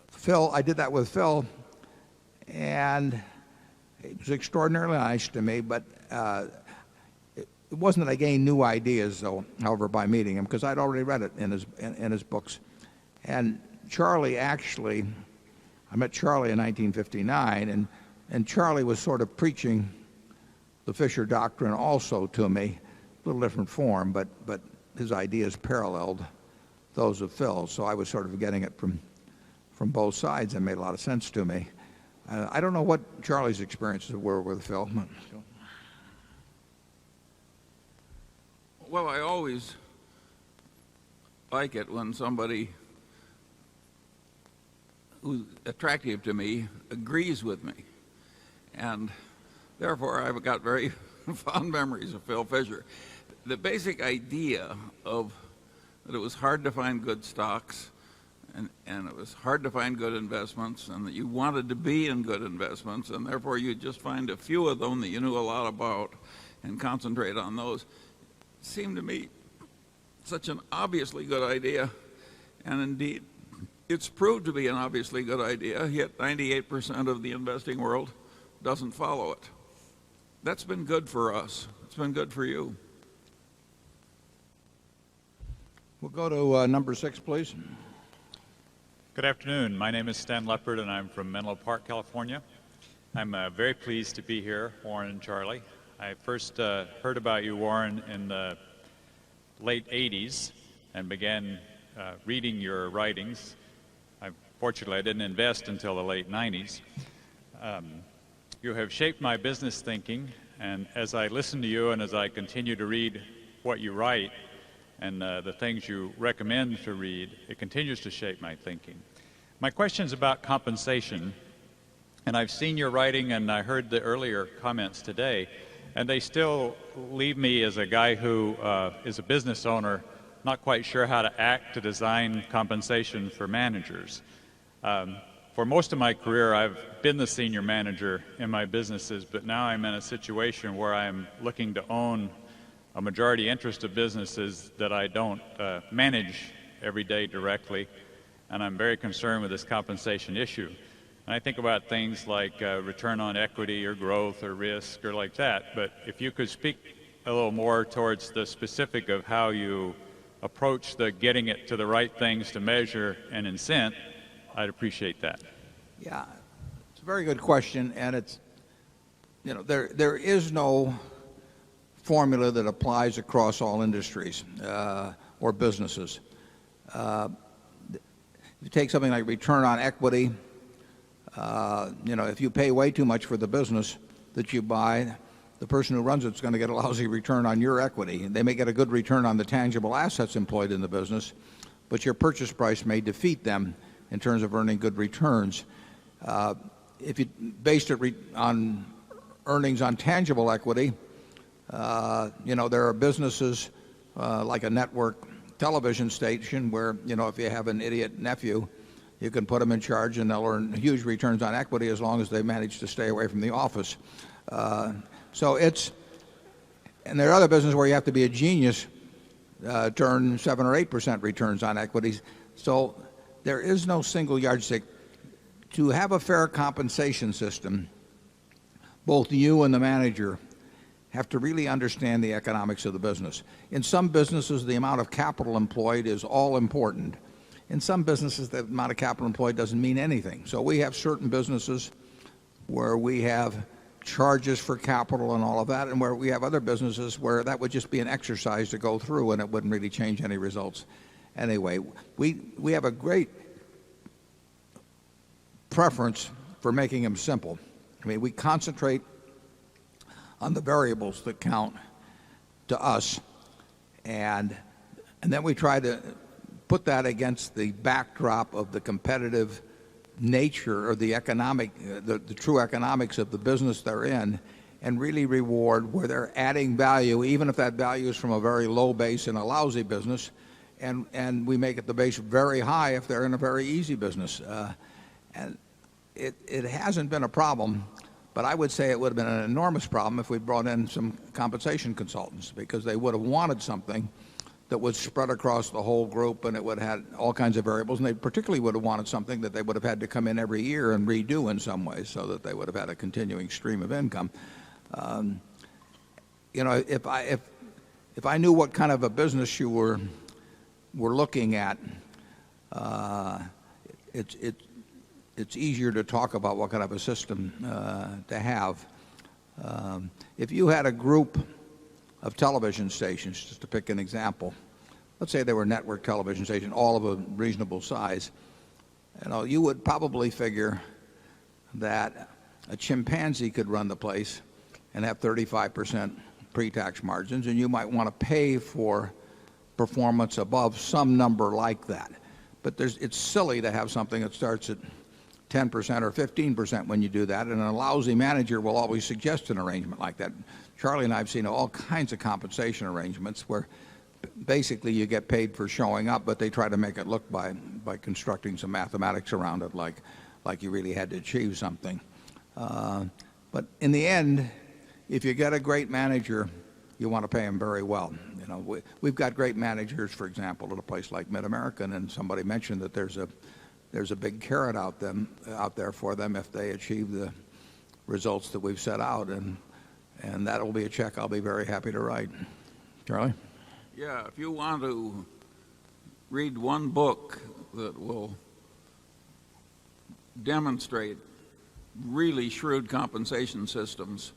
Phil, I did that with Phil. And it was extraordinarily nice to me. But it wasn't that I gained new ideas, though, however, by meeting him, because I'd already read it in his books. And Charlie, actually, I met Charlie in 1959, and Charlie was sort of preaching the Fisher doctrine also to me, a little different form, but his ideas paralleled those of Phil. So I was sort of getting it from both sides, and made a lot of sense to me. I don't know what Charlie's experiences were with Phil. Well, I always like it when somebody who's attractive to me agrees with me. And therefore, I've got very fond memories of Phil Fisher. The basic idea of that it was hard to find good stocks and it was hard to find good investments, and that you wanted to be in good investments, and therefore you'd just find a few of them that you knew a lot about and concentrate on those, seemed to me such an obviously good idea. And indeed, it's proved to be an obviously good idea, yet 98% of the investing world doesn't follow it. That's been good for us. It's been good for you. We'll go to number 6, please. Good afternoon. My name is Stan Leopard, and I'm from Menlo Park, California. I'm very pleased to be here, Warren and Charlie. I first heard about you, Warren, in the late 80s and began reading your writings. Fortunately, I didn't invest until the late 90s. You have shaped my business thinking, and as I listen to you and as I continue to read what you write and the things you recommend to read, it continues to shape my thinking. My question is about compensation, and I've seen your writing and I heard the earlier comments today, and they still leave me as a guy who is a business owner not quite sure how to act to design compensation for managers. For most of my career, I've been the senior manager in my businesses, but now I'm in a situation where I'm looking to own a majority interest of businesses that I don't manage every day directly. and I'm very concerned with this compensation issue. And I think about things like return on equity or growth or risk or like that. But if you could speak a little more towards the specific of how you approach the getting it to the right things to measure and incent, I'd appreciate that. Yeah, it's a very good question, and it's, there is no formula that applies across all industries or businesses. If you take something like return on equity, if you pay way too much for the business that you buy, the person who runs it's going to get a lousy return on your equity. They may get a good return on the tangible assets employed in the business, but your purchase price may defeat them in terms of earning good returns. If you based it on earnings on tangible equity, there are businesses like a network television station where, if you have an idiot nephew, you can put them in charge and they'll earn huge returns on equity as long as they manage to stay away from the office. And there are other businesses where you have to be a genius to earn 7 or 8% returns on equities. So there is no single yardstick. To have a fair compensation system, both you and the manager have to really understand the economics of the business. In some businesses, the amount of capital employed is all important. In some businesses, the amount of capital employed doesn't mean anything. So we have certain businesses where we have charges for capital and all of that, and where we have other businesses where that would just be an exercise to go through and it wouldn't really change any results. Anyway, we have a great preference for making them simple. I mean, we concentrate on the variables that count to us, and then we try to put that against the backdrop of the competitive nature or the economic, the true economics of the business they're in, and really reward where they're adding value, even if that value is from a very low base in a lousy business, and we make it the base very high if they're in a very easy business. And it hasn't been a problem, but I would say it would have been an enormous problem if we brought in some compensation consultants, because they would have wanted something that was spread across the whole group, and it would have had all kinds of variables, and they particularly would have wanted something that they would have had to come in every year and redo in some ways so that they would have had a continuing stream of income. If I knew what kind of a business you were looking at, it's easier to talk about what kind of a system to have. If you had a group of television stations, just to pick an example, let's say they were network television stations, all of a reasonable size, you would probably figure that a chimpanzee could run the place and have 35% pre-tax margins, and you might want to pay for performance above some number like that. But it's silly to have something that starts at 10% or 15% when you do that, and a lousy manager will always suggest an arrangement like that. Charlie and I have seen all kinds of compensation arrangements where basically you get paid for showing up, but they try to make it look by constructing some mathematics around it like you really had to achieve something. But in the end, if you get a great manager, you want to pay him very well. We've got great managers, for example, at a place like Mid-American, and somebody mentioned that there's a big carrot out there for them if they achieve the results that we've set out, and that will be a check I'll be very happy to write. Charlie? Yeah, if you want to read one book that will demonstrate really shrewd compensation systems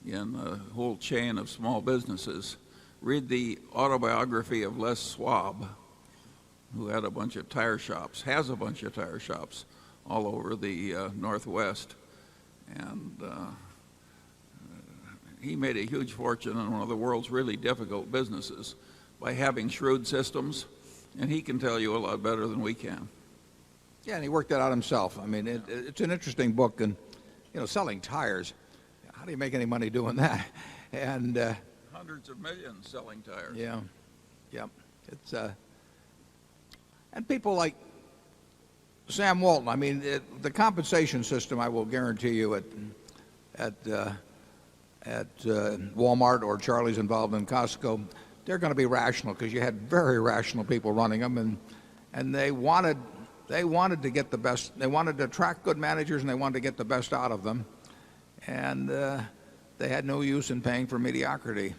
in the whole chain of small businesses, read the autobiography of Les Schwab, who had a bunch of tire shops, has a bunch of tire shops all over the Northwest. And he made a huge fortune in one of the world's really difficult businesses by having shrewd systems, and he can tell you a lot better than we can. Yeah, and he worked that out himself. I mean, it's an interesting book, and selling tires, how do you make any money doing that? And hundreds of millions selling tires. Yeah, it's and people like Sam Walton. I mean, the compensation system, I will guarantee you, at Walmart or Charlie's involved in Costco, they're going to be rational, because you had very rational people running them, and they wanted they wanted to get the best. They wanted to attract good managers, and they wanted to get the best out of them. And they had no use in paying for mediocrity.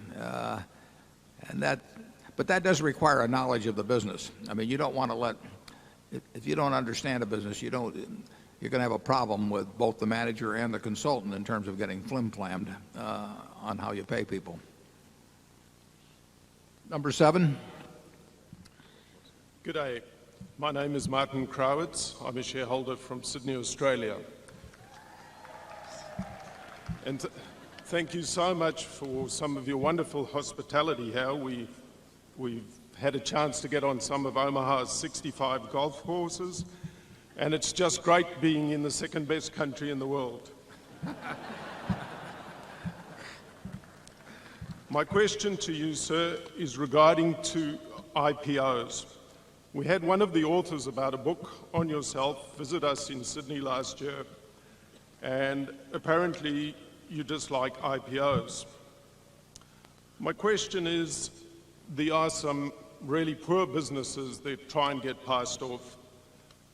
But that does require a knowledge of the business. I mean, you don't want to let, if you don't understand a business, you're going to have a problem with both the manager and the consultant in terms of getting flim-flammed on how you pay people. Number 7. Good day. My name is Martin Krawitz. I'm a shareholder from Sydney, Australia. And thank you so much for some of your wonderful hospitality here. We've had a chance to get on some of Omaha's 65 golf courses, and it's just great being in the second best country in the world. My question to you, sir, is regarding to IPOs. We had one of the authors about a book on yourself visit us in Sydney last year, and apparently you dislike IPOs. My question is, there are some really poor businesses that try and get passed off,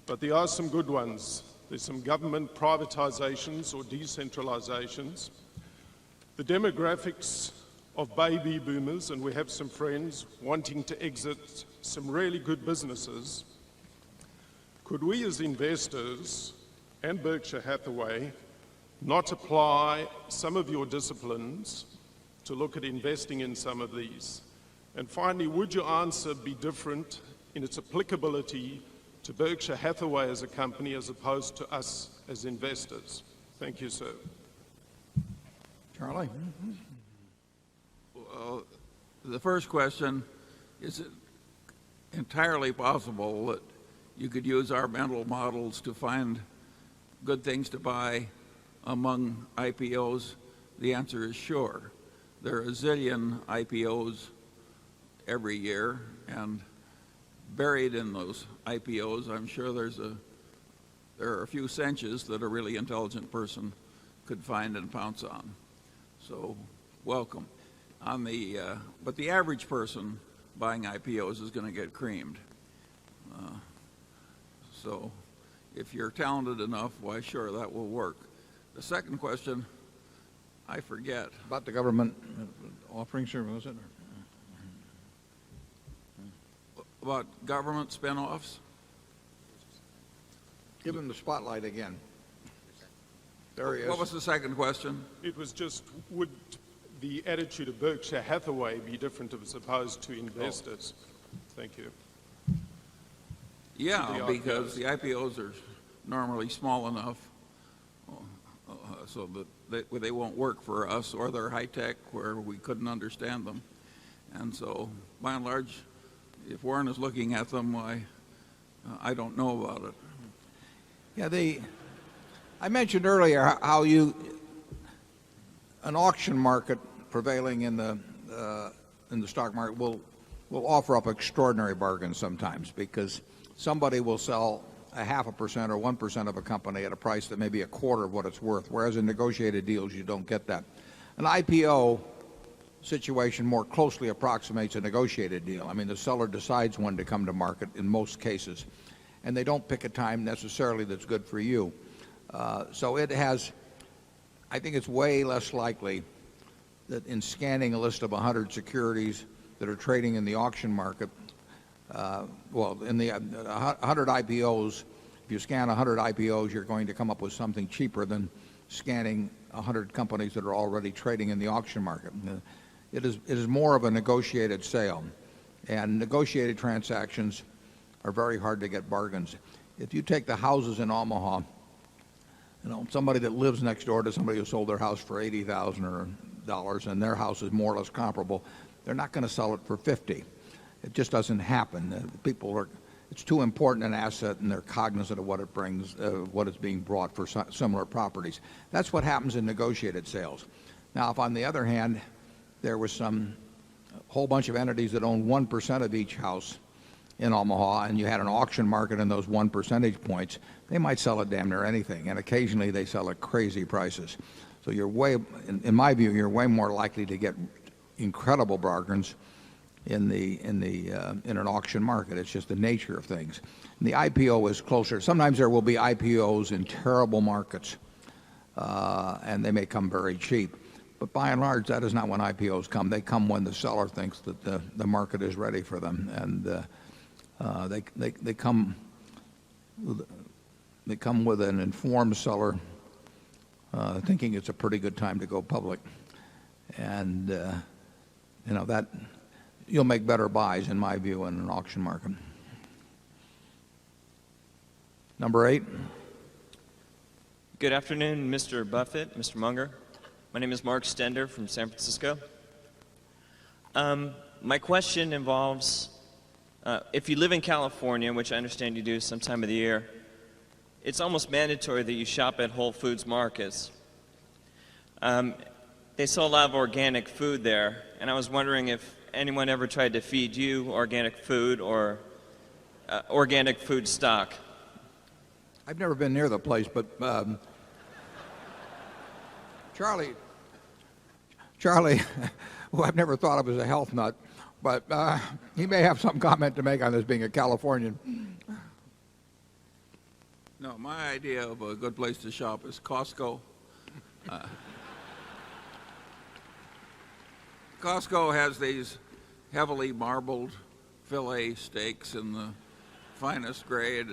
but there are some good ones. There's some government privatizations or decentralizations. The demographics of baby boomers, and we have some friends wanting to exit some really good businesses. Could we as investors and Berkshire Hathaway not apply some of your disciplines to look at investing in some of these? And finally, would your answer be different in its applicability to Berkshire Hathaway as a company as opposed to us as investors? Thank you, sir. Charlie? Well, the first question, is it entirely possible that you could use our mental models to find good things to buy among IPOs? The answer is sure. There are a zillion IPOs every year, and buried in those IPOs, I'm sure there are a few cinches that a really intelligent person could find and pounce on. So, welcome. But the average person buying IPOs is going to get creamed. So, if you're talented enough, why, sure, that will work. The second question, I forget. About the government offering service, was it? About government spin-offs? Give him the spotlight again. There he is. What was the second question? It was just, would the attitude of Berkshire Hathaway be different as opposed to investors? Thank you. Yeah, because the IPOs are normally small enough so that they won't work for us, or they're high-tech where we couldn't understand them. And so, by and large, if Warren is looking at them, I don't know about it. Yeah, I mentioned earlier how an auction market prevailing in the stock market will offer up extraordinary bargains sometimes, because somebody will sell 0.5% or 1% of a company at a price that may be a quarter of what it's worth, whereas in negotiated deals you don't get that. An IPO situation more closely approximates a negotiated deal. I mean, the seller decides when to come to market in most cases, and they don't pick a time necessarily that's good for you. So I think it's way less likely that in scanning a list of 100 securities that are trading in the auction market, in the 100 IPOs, if you scan 100 IPOs, you're going to come up with something cheaper than scanning 100 companies that are already trading in the auction market. It is more of a negotiated sale, and negotiated transactions are very hard to get bargains. If you take the houses in Omaha, somebody that lives next door to somebody who sold their house for $80,000 and their house is more or less comparable, they're not going to sell it for $50,000. It just doesn't happen. It's too important an asset, and they're cognizant of what it brings, what is being brought for similar properties. That's what happens in negotiated sales. Now, if on the other hand, there was a whole bunch of entities that own 1% of each house in Omaha, and you had an auction market in those 1 percentage points, they might sell it damn near anything, and occasionally they sell at crazy prices. So in my view, you're way more likely to get incredible bargains in an auction market. It's just the nature of things. And the IPO is closer. Sometimes there will be IPOs in terrible markets, and they may come very cheap. But by and large, that is not when IPOs come. They come when the seller thinks that the market is ready for them, and they come with an informed seller thinking it's a pretty good time to go public, and that you'll make better buys, in my view, in an auction market. Number 8. Good afternoon, Mr. Buffett, Mr. Munger. My name is Mark Stender from San Francisco. My question involves, if you live in California, which I understand you do some time of the year, it's almost mandatory that you shop at Whole Foods markets. They sell a lot of organic food there, and I was wondering if anyone ever tried to feed you organic food or organic food stock. I've never been near the place, but Charlie, who I've never thought of as a health nut, but he may have some comment to make on this, being a Californian. No, my idea of a good place to shop is Costco. Costco has these heavily marbled fillet steaks in the finest grade,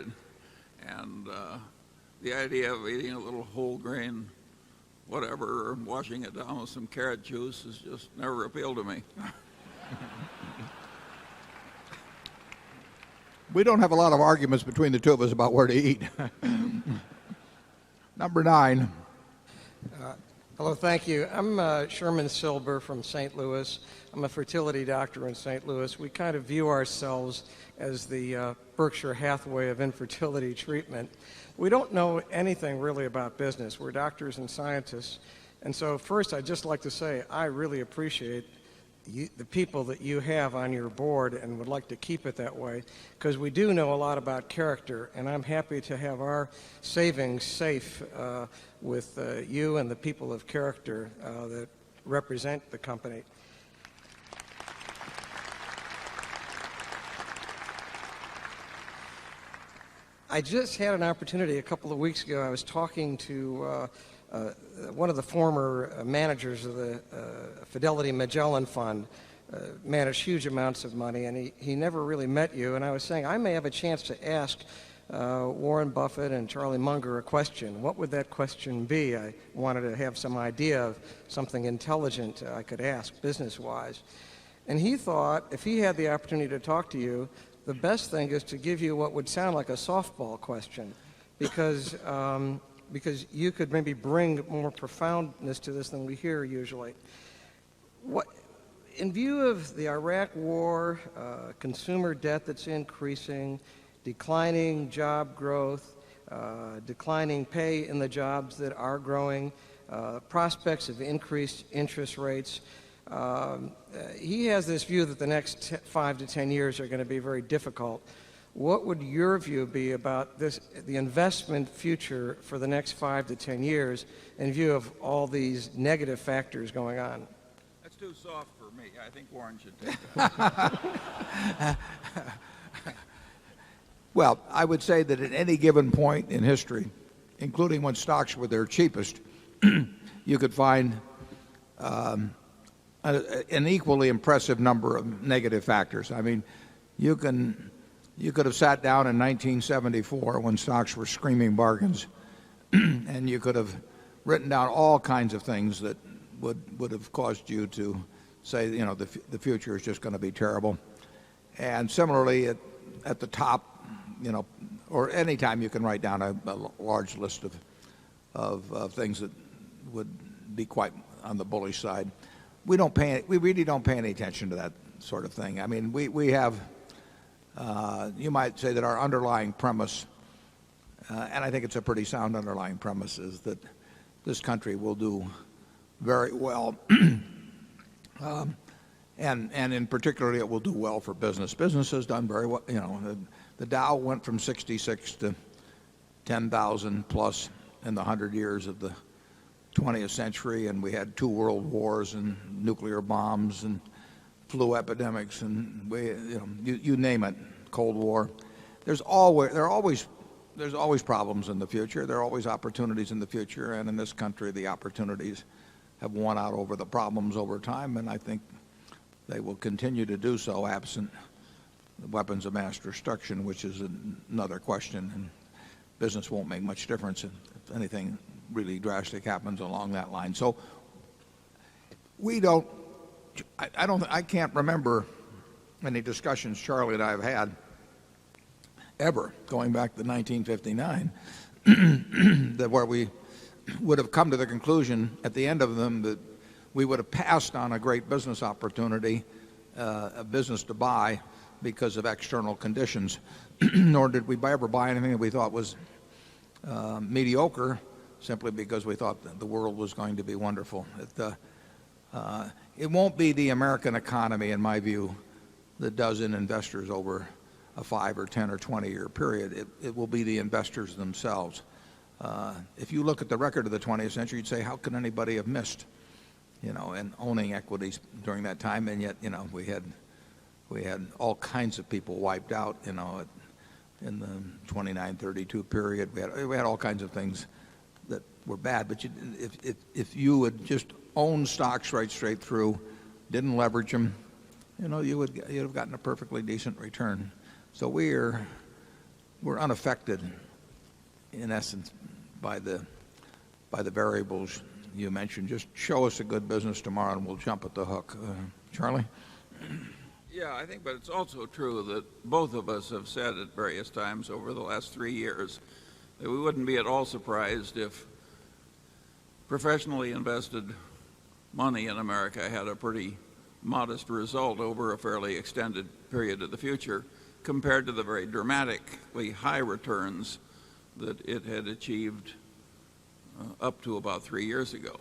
and the idea of eating a little whole grain whatever, or washing it down with some carrot juice, has just never appealed to me. We don't have a lot of arguments between the two of us about where to eat. Number 9. Hello, thank you. I'm Sherman Silber from St. Louis. I'm a fertility doctor in St. Louis. We kind of view ourselves as the Berkshire Hathaway of infertility treatment. We don't know anything really about business. We're doctors and scientists. And so first, I'd just like to say I really appreciate the people that you have on your board and would like to keep it that way, because we do know a lot about character, and I'm happy to have our savings safe with you and the people of character that represent the company. I just had an opportunity a couple of weeks ago. I was talking to one of the former managers of the Fidelity Magellan Fund, managed huge amounts of money, and he never really met you. And I was saying I may have a chance to ask Warren Buffett and Charlie Munger a question. What would that question be? I wanted to have some idea of something intelligent I could ask business-wise. And he thought if he had the opportunity to talk to you, the best thing is to give you what would sound like a softball question, because you could maybe bring more profoundness to this than we hear usually. In view of the Iraq war, consumer debt that's increasing, declining job growth, declining pay in the jobs that are growing, prospects of increased interest rates, he has this view that the next 5 to 10 years are going to be very difficult. What would your view be about the investment future for the next 5 to 10 years in view of all these negative factors going on? That's too soft for me. I think Warren should take that. Well, I would say that at any given point in history, including when stocks were their cheapest, you could find an equally impressive number of negative factors. I mean, you could have sat down in 1974 when stocks were screaming bargains, and you could have written down all kinds of things that would have caused you to say, the future is just going to be terrible. And similarly, at the top, or any time you can write down a large list of things that would be quite on the bullish side. We really don't pay any attention to that sort of thing. I mean, we have, you might say that our underlying premise, and I think it's a pretty sound underlying premise, is that this country will do very well, and in particular it will do well for business. Business has done very well. The Dow went from 66 to 10,000 plus in the 100 years of the 20th century, and we had 2 world wars and nuclear bombs and flu epidemics, and you name it, Cold War. There are always problems in the future. There are always opportunities in the future, and in this country, the opportunities have won out over the problems over time, and I think they will continue to do so absent weapons of mass destruction, which is another question. And business won't make much difference if anything really drastic happens along that line. So I can't remember any discussions Charlie and I have had ever going back to 1959 that where we would have come to the conclusion at the end of them that we would have passed on a great business opportunity, a business to buy because of external conditions, nor did we ever buy anything that we thought was mediocre simply because we thought that the world was going to be wonderful. It won't be the American economy, in my view, that does in investors over a 5 or 10 or 20-year period. It will be the investors themselves. If you look at the record of the 20th century, you'd say, how can anybody have missed, in owning equities during that time? And yet, we had all kinds of people wiped out, in the 29-32 period. We had all kinds of things that were bad. But if you would just own stocks right straight through, didn't leverage them, you'd have gotten a perfectly decent return. So we're unaffected, in essence, by the variables you mentioned. Just show us a good business tomorrow and we'll jump at the hook. Charlie? Yeah, I think, but it's also true that both of us have said at various times over the last 3 years that we wouldn't be at all surprised if professionally invested money in America had a pretty modest result over a fairly extended period of the future compared to the very dramatically high returns that it had achieved up to about 3 years ago.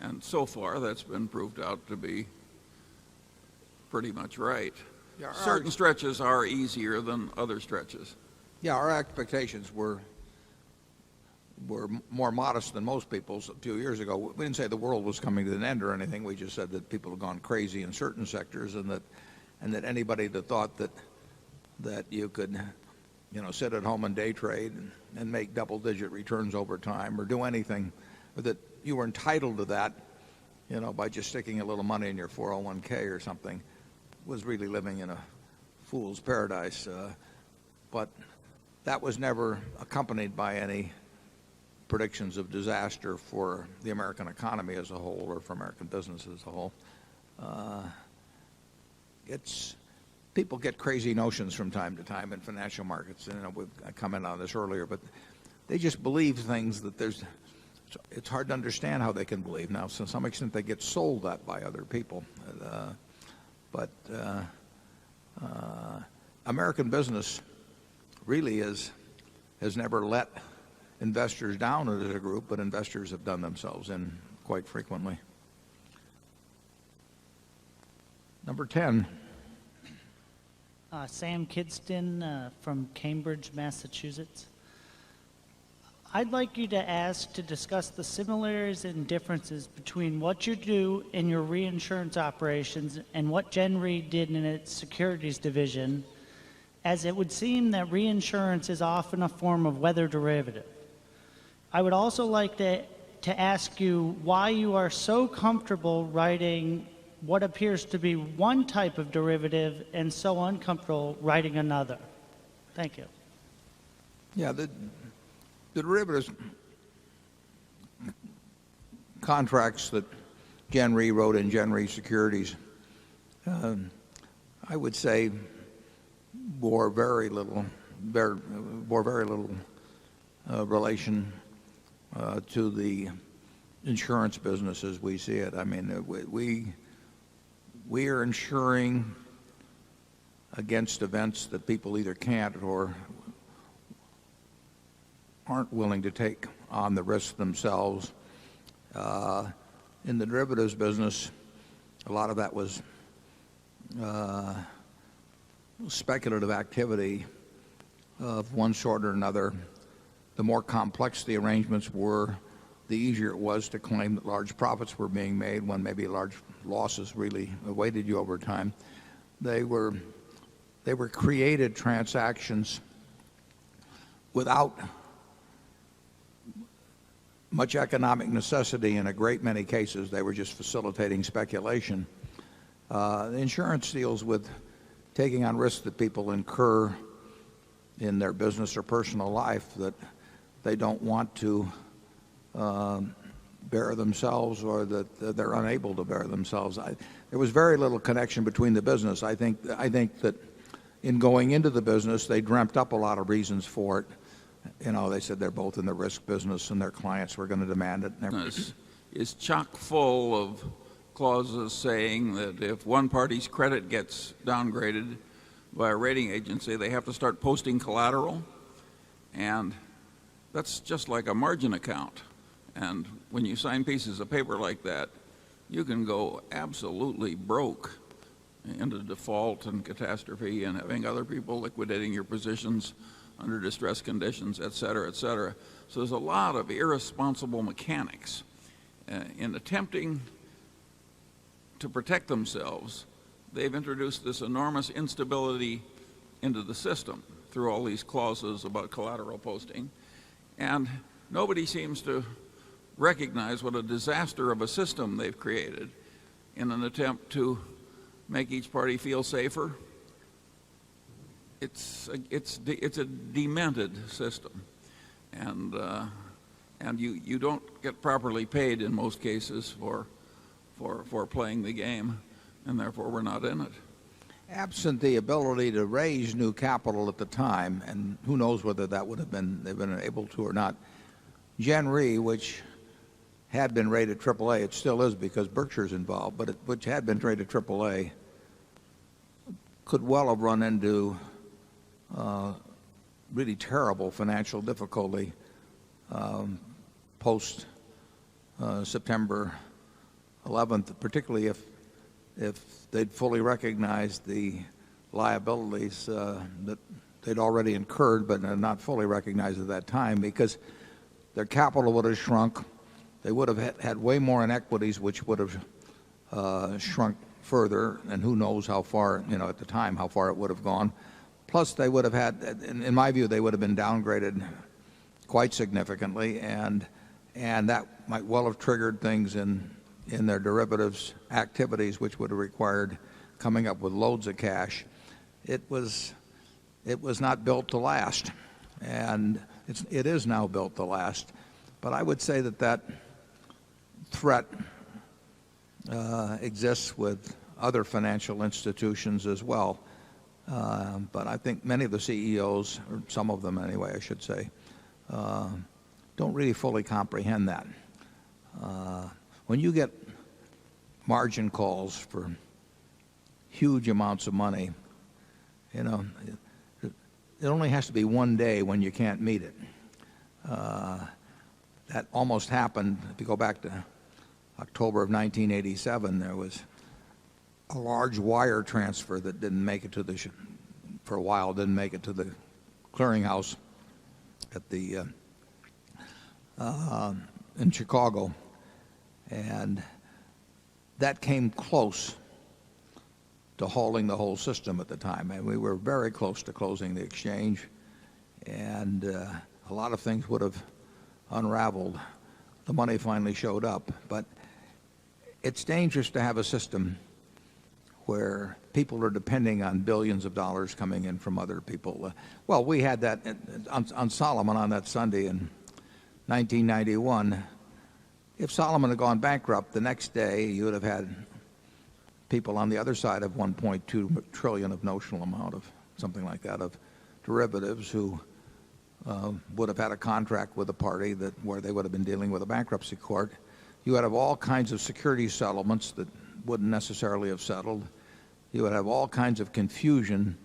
And so far, that's been proved out to be pretty much right. Yeah, certain stretches are easier than other stretches. Yeah, our expectations were more modest than most people's a few years ago. We didn't say the world was coming to an end or anything. We just said that people had gone crazy in certain sectors, and that anybody that thought that you could sit at home and day trade and make double-digit returns over time or do anything, or that you were entitled to that, by just sticking a little money in your 401k or something, was really living in a fool's paradise. But that was never accompanied by any predictions of disaster for the American economy as a whole or for American business as a whole. People get crazy notions from time to time in financial markets, and I commented on this earlier, but they just believe things that it's hard to understand how they can believe. Now, to some extent, they get sold that by other people. But American business really has never let investors down as a group, but investors have done themselves in quite frequently. Number 10. Sam Kidston from Cambridge, Massachusetts. I'd like you to discuss the similarities and differences between what you do in your reinsurance operations and what Gen Re did in its securities division, as it would seem that reinsurance is often a form of weather derivative. I would also like to ask you why you are so comfortable writing what appears to be one type of derivative and so uncomfortable writing another. Thank you. Yeah, the derivatives contracts that Gen Re wrote in Gen Re Securities, I would say bore very little relation to the insurance business as we see it. I mean, we are insuring against events that people either can't or aren't willing to take on the risk themselves. In the derivatives business, a lot of that was speculative activity of one sort or another. The more complex the arrangements were, the easier it was to claim that large profits were being made when maybe large losses really awaited you over time. They were created transactions without much economic necessity. In a great many cases, they were just facilitating speculation. The insurance deals with taking on risks that people incur in their business or personal life that they don't want to bear themselves, or that they're unable to bear themselves. There was very little connection between the business. I think that in going into the business, they dreamt up a lot of reasons for it. You know, they said they're both in the risk business and their clients were going to demand it. Is chock full of clauses saying that if one party's credit gets downgraded by a rating agency, they have to start posting collateral, and that's just like a margin account. And when you sign pieces of paper like that, you can go absolutely broke into default and catastrophe and having other people liquidating your positions under distress conditions, et cetera, et cetera. So there's a lot of irresponsible mechanics in attempting to protect themselves. They've introduced this enormous instability into the system through all these clauses about collateral posting, and nobody seems to recognize what a disaster of a system they've created in an attempt to make each party feel safer. It's a demented system, and you don't get properly paid in most cases for playing the game, and therefore we're not in it. Absent the ability to raise new capital at the time, and who knows whether that would have been they've been able to or not, Gen Re, which had been rated AAA, it still is because Berkshire's involved, but which had been rated AAA, could well have run into really terrible financial difficulty post September 11th, particularly if they'd fully recognized the liabilities that they'd already incurred but not fully recognized at that time, because their capital would have shrunk. They would have had way more in equities, which would have shrunk further, and who knows how far, at the time, how far it would have gone. Plus, they would have had, in my view, they would have been downgraded quite significantly, and that might well have triggered things in their derivatives activities, which would have required coming up with loads of cash. It was not built to last, and it is now built to last. But I would say that threat exists with other financial institutions as well. But I think many of the CEOs, or some of them anyway, I should say, don't really fully comprehend that. When you get margin calls for huge amounts of money, it only has to be one day when you can't meet it. That almost happened. If you go back to October of 1987, there was a large wire transfer that didn't make it to for a while, didn't make it to the clearinghouse at in Chicago, and that came close to halting the whole system at the time. And we were very close to closing the exchange, and a lot of things would have unraveled. The money finally showed up, but it's dangerous to have a system where people are depending on billions of dollars coming in from other people. Well, we had that on Solomon on that Sunday in 1991. If Solomon had gone bankrupt the next day, you would have had people on the other side of 1.2 trillion of notional amount of something like that of derivatives who would have had a contract with a party where they would have been dealing with a bankruptcy court. You would have all kinds of securities settlements that wouldn't necessarily have settled. You would have all kinds of confusion,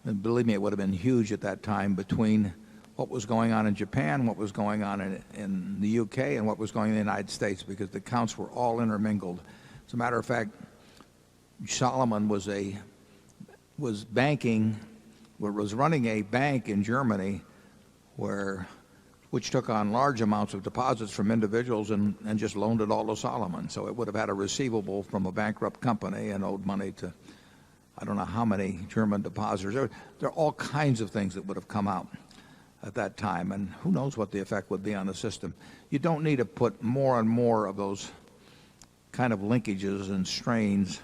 and believe me, it would have been huge at that time, between what was going on in Japan, what was going on in the UK, and what was going on in the United States, because the accounts were all intermingled. As a matter of fact, Solomon was running a bank in Germany where which took on large amounts of deposits from individuals and just loaned it all to Solomon. So it would have had a receivable from a bankrupt company and owed money to I don't know how many German depositors. There are all kinds of things that would have come out at that time, and who knows what the effect would be on the system. You don't need to put more and more of those kind of linkages and strains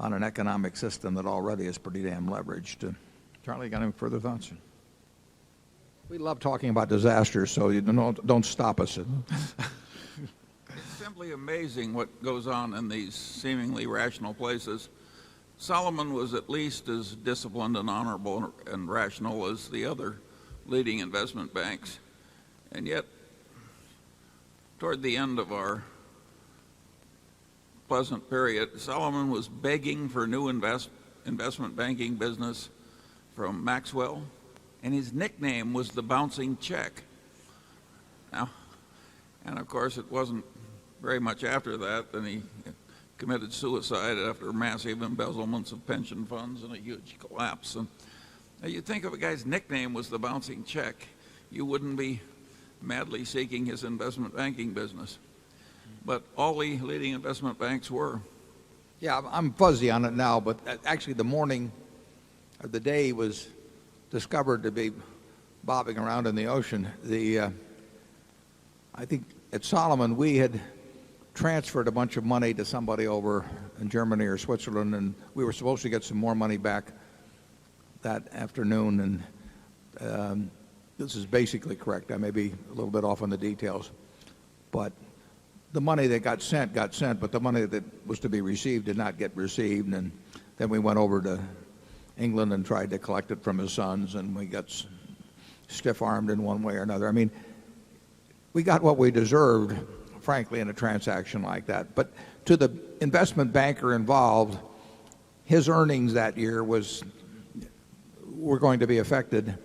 on an economic system that already is pretty damn leveraged. Charlie, got any further thoughts? We love talking about disasters, so you don't stop us. It's simply amazing what goes on in these seemingly rational places. Solomon was at least as disciplined and honorable and rational as the other leading investment banks. And yet, toward the end of our pleasant period, Solomon was begging for new investment banking business from Maxwell, and his nickname was the bouncing check. Now, and of course it wasn't very much after that then he committed suicide after massive embezzlements of pension funds and a huge collapse. And now you'd think if a guy's nickname was the bouncing check, you wouldn't be madly seeking his investment banking business. But all the leading investment banks were. Yeah, I'm fuzzy on it now, but actually the morning or the day he was discovered to be bobbing around in the ocean, I think at Solomon we had transferred a bunch of money to somebody over in Germany or Switzerland, and we were supposed to get some more money back that afternoon. And this is basically correct. I may be a little bit off on the details, but the money that got sent, but the money that was to be received did not get received. And then we went over to England and tried to collect it from his sons, and we got stiff-armed in one way or another. I mean, we got what we deserved, frankly, in a transaction like that. But to the investment banker involved, his earnings that year were going to be affected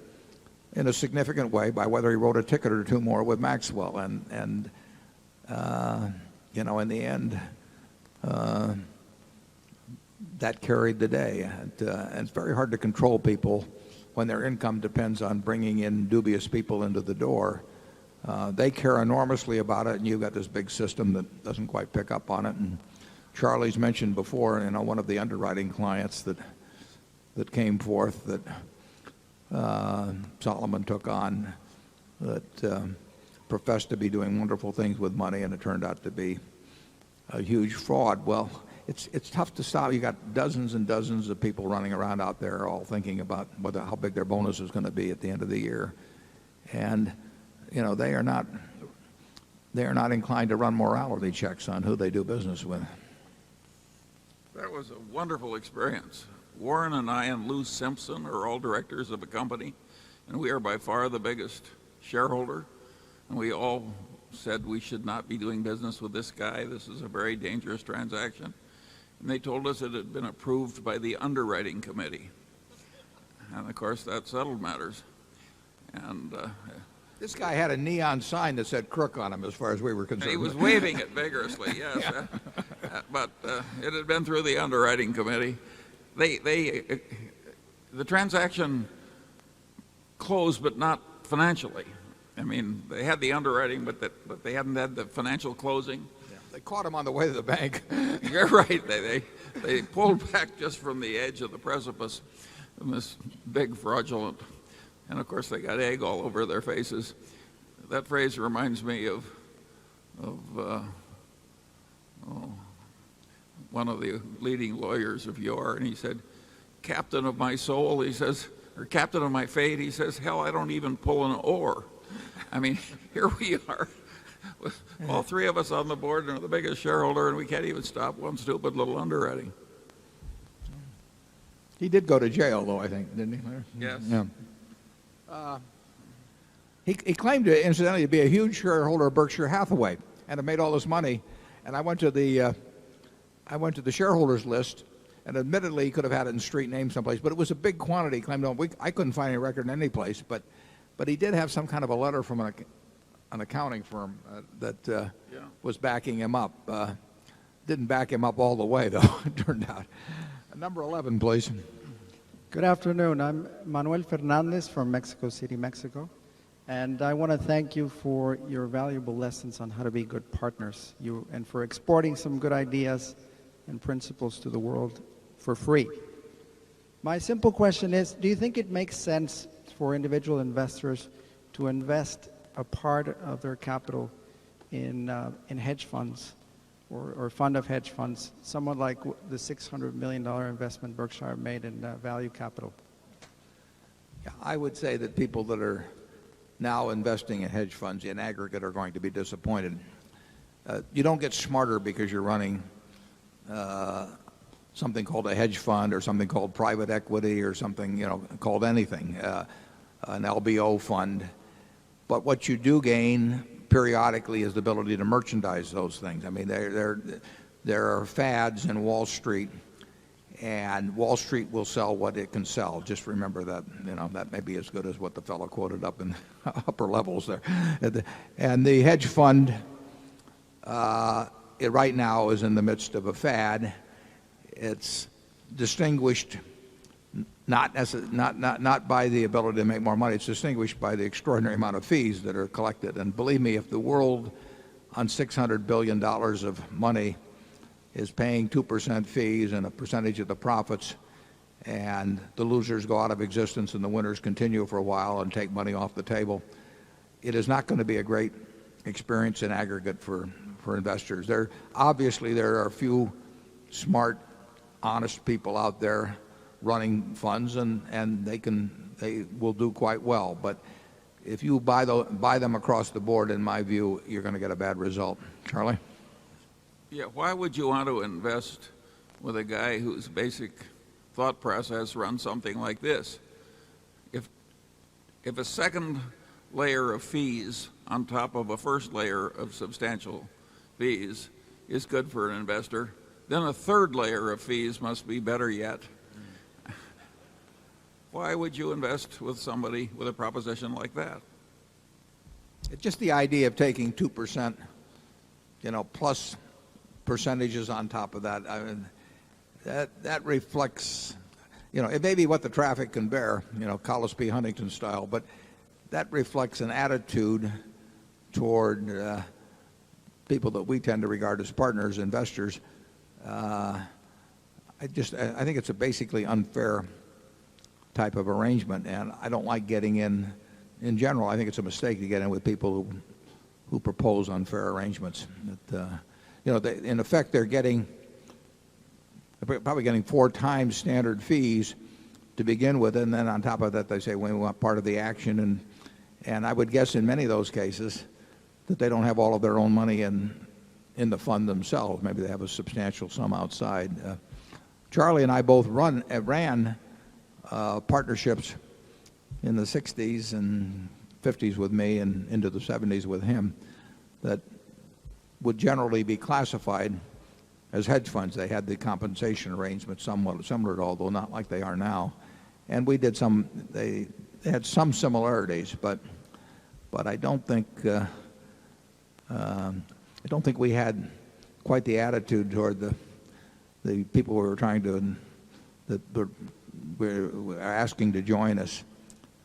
in a significant way by whether he wrote a ticket or two more with Maxwell. And in the end, that carried the day. And it's very hard to control people when their income depends on bringing in dubious people into the door. They care enormously about it, and you've got this big system that doesn't quite pick up on it. And Charlie's mentioned before, one of the underwriting clients that came forth that Solomon took on that professed to be doing wonderful things with money, and it turned out to be a huge fraud. Well, it's tough to stop. You got dozens and dozens of people running around out there all thinking about how big their bonus is going to be at the end of the year, and they are not inclined to run morality checks on who they do business with. That was a wonderful experience. Warren and I and Lou Simpson are all directors of a company, and we are by far the biggest shareholder. And we all said we should not be doing business with this guy. This is a very dangerous transaction. And they told us it had been approved by the underwriting committee. And of course, that settled matters. And this guy had a neon sign that said crook on him as far as we were concerned. he was waving it vigorously, yes. But it had been through the underwriting committee. The transaction closed, but not financially. I mean, they had the underwriting, but they hadn't had the financial closing. Yeah. They caught him on the way to the bank. You're right. They pulled back just from the edge of the precipice from this big fraudulent. And of course, they got egg all over their faces. That phrase reminds me of one of the leading lawyers of yore, and he said, "Captain of my soul," he says, or "Captain of my fate," he says, "Hell, I don't even pull an oar." I mean, here we are, with all three of us on the board and the biggest shareholder, and we can't even stop one stupid little underwriting. He did go to jail, though, I think, didn't he, Larry? Yes. Yeah. He claimed, incidentally, to be a huge shareholder of Berkshire Hathaway and had made all this money. And I went to the shareholders list, and admittedly, he could have had it in street name someplace, but it was a big quantity. He claimed, I couldn't find any record in any place, but he did have some kind of a letter from an accounting firm that was backing him up. Didn't back him up all the way, though, it turned out. Number 11, please. Good afternoon. I'm Manuel Fernandez from Mexico City, Mexico. And I want to thank you for your valuable lessons on how to be good partners, and for exporting some good ideas and principles to the world for free. My simple question is, do you think it makes sense for individual investors to invest a part of their capital in hedge funds or fund of hedge funds, somewhat like the $600 million investment Berkshire made in value capital? Yeah, I would say that people that are now investing in hedge funds in aggregate are going to be disappointed. You don't get smarter because you're running something called a hedge fund or something called private equity or something, called anything, an LBO fund. But what you do gain periodically is the ability to merchandise those things. I mean, there are fads in Wall Street, and Wall Street will sell what it can sell. Just remember that, that may be as good as what the fellow quoted up in the upper levels there. And the hedge fund, it right now is in the midst of a fad. It's distinguished not by the ability to make more money. It's distinguished by the extraordinary amount of fees that are collected. And believe me, if the world on $600 billion of money is paying 2% fees and a percentage of the profits, and the losers go out of existence and the winners continue for a while and take money off the table, it is not going to be a great experience in aggregate for investors. Obviously, there are a few smart, honest people out there running funds, and they will do quite well. But if you buy them across the board, in my view, you're going to get a bad result. Charlie? Yeah, why would you want to invest with a guy whose basic thought process runs something like this? If a second layer of fees on top of a first layer of substantial fees is good for an investor, then a third layer of fees must be better yet. Why would you invest with somebody with a proposition like that? It's just the idea of taking 2%, plus percentages on top of that. I mean, that reflects, it may be what the traffic can bear, Collis P. Huntington style, but that reflects an attitude toward people that we tend to regard as partners, investors. I think it's a basically unfair type of arrangement, and I don't like getting in general. I think it's a mistake to get in with people who propose unfair arrangements. In effect, they're probably getting 4 times standard fees to begin with, and then on top of that, they say, well, we want part of the action, and I would guess in many of those cases that they don't have all of their own money in the fund themselves. Maybe they have a substantial sum outside. Charlie and I both ran partnerships in the 60s and 50s with me and into the 70s with him that would generally be classified as hedge funds. They had the compensation arrangements somewhat similar, although not like they are now. And we did they had some similarities, but I don't think we had quite the attitude toward the people who were that were asking to join us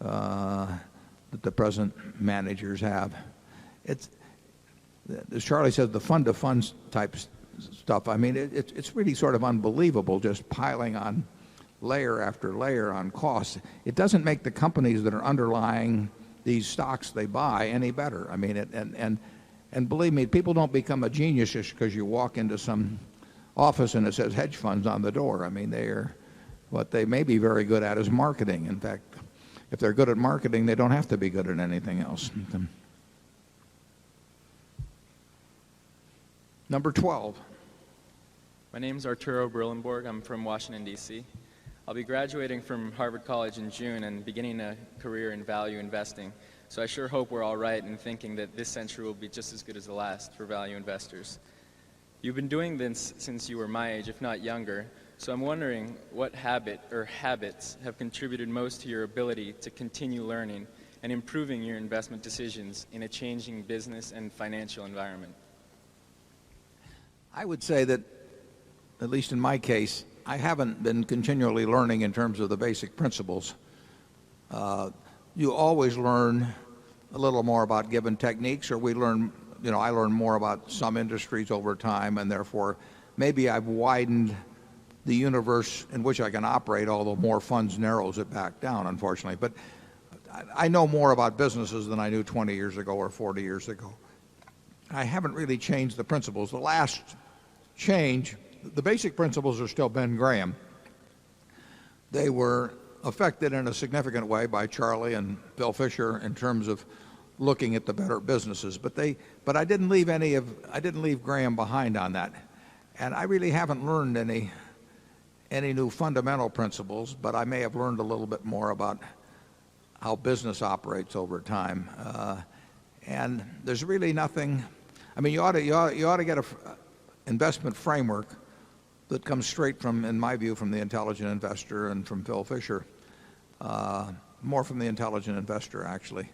that the present managers have. It's, as Charlie says, the fund-to-funds type stuff. I mean, it's really sort of unbelievable, just piling on layer after layer on costs. It doesn't make the companies that are underlying these stocks they buy any better. I mean, and believe me, people don't become a genius just because you walk into some office and it says hedge funds on the door. I mean, what they may be very good at is marketing. In fact, if they're good at marketing, they don't have to be good at anything else. Number 12. My name is Arturo Brillenborg. I'm from Washington, D.C. I'll be graduating from Harvard College in June and beginning a career in value investing. So I sure hope we're all right in thinking that this century will be just as good as the last for value investors. You've been doing this since you were my age, if not younger. So I'm wondering what habit or habits have contributed most to your ability to continue learning and improving your investment decisions in a changing business and financial environment. I would say that, at least in my case, I haven't been continually learning in terms of the basic principles. You always learn a little more about given techniques, or we learn, I learn more about some industries over time, and therefore maybe I've widened the universe in which I can operate, although more funds narrows it back down, unfortunately. But I know more about businesses than I knew 20 years ago or 40 years ago. I haven't really changed the principles. The last change, the basic principles are still Ben Graham. They were affected in a significant way by Charlie and Bill Fisher in terms of looking at the better businesses. But I didn't leave Graham behind on that. And I really haven't learned any new fundamental principles, but I may have learned a little bit more about how business operates over time. And there's really nothing. I mean, you ought to get an investment framework that comes straight from, in my view, from the intelligent investor and from Phil Fisher, more from the intelligent investor, actually.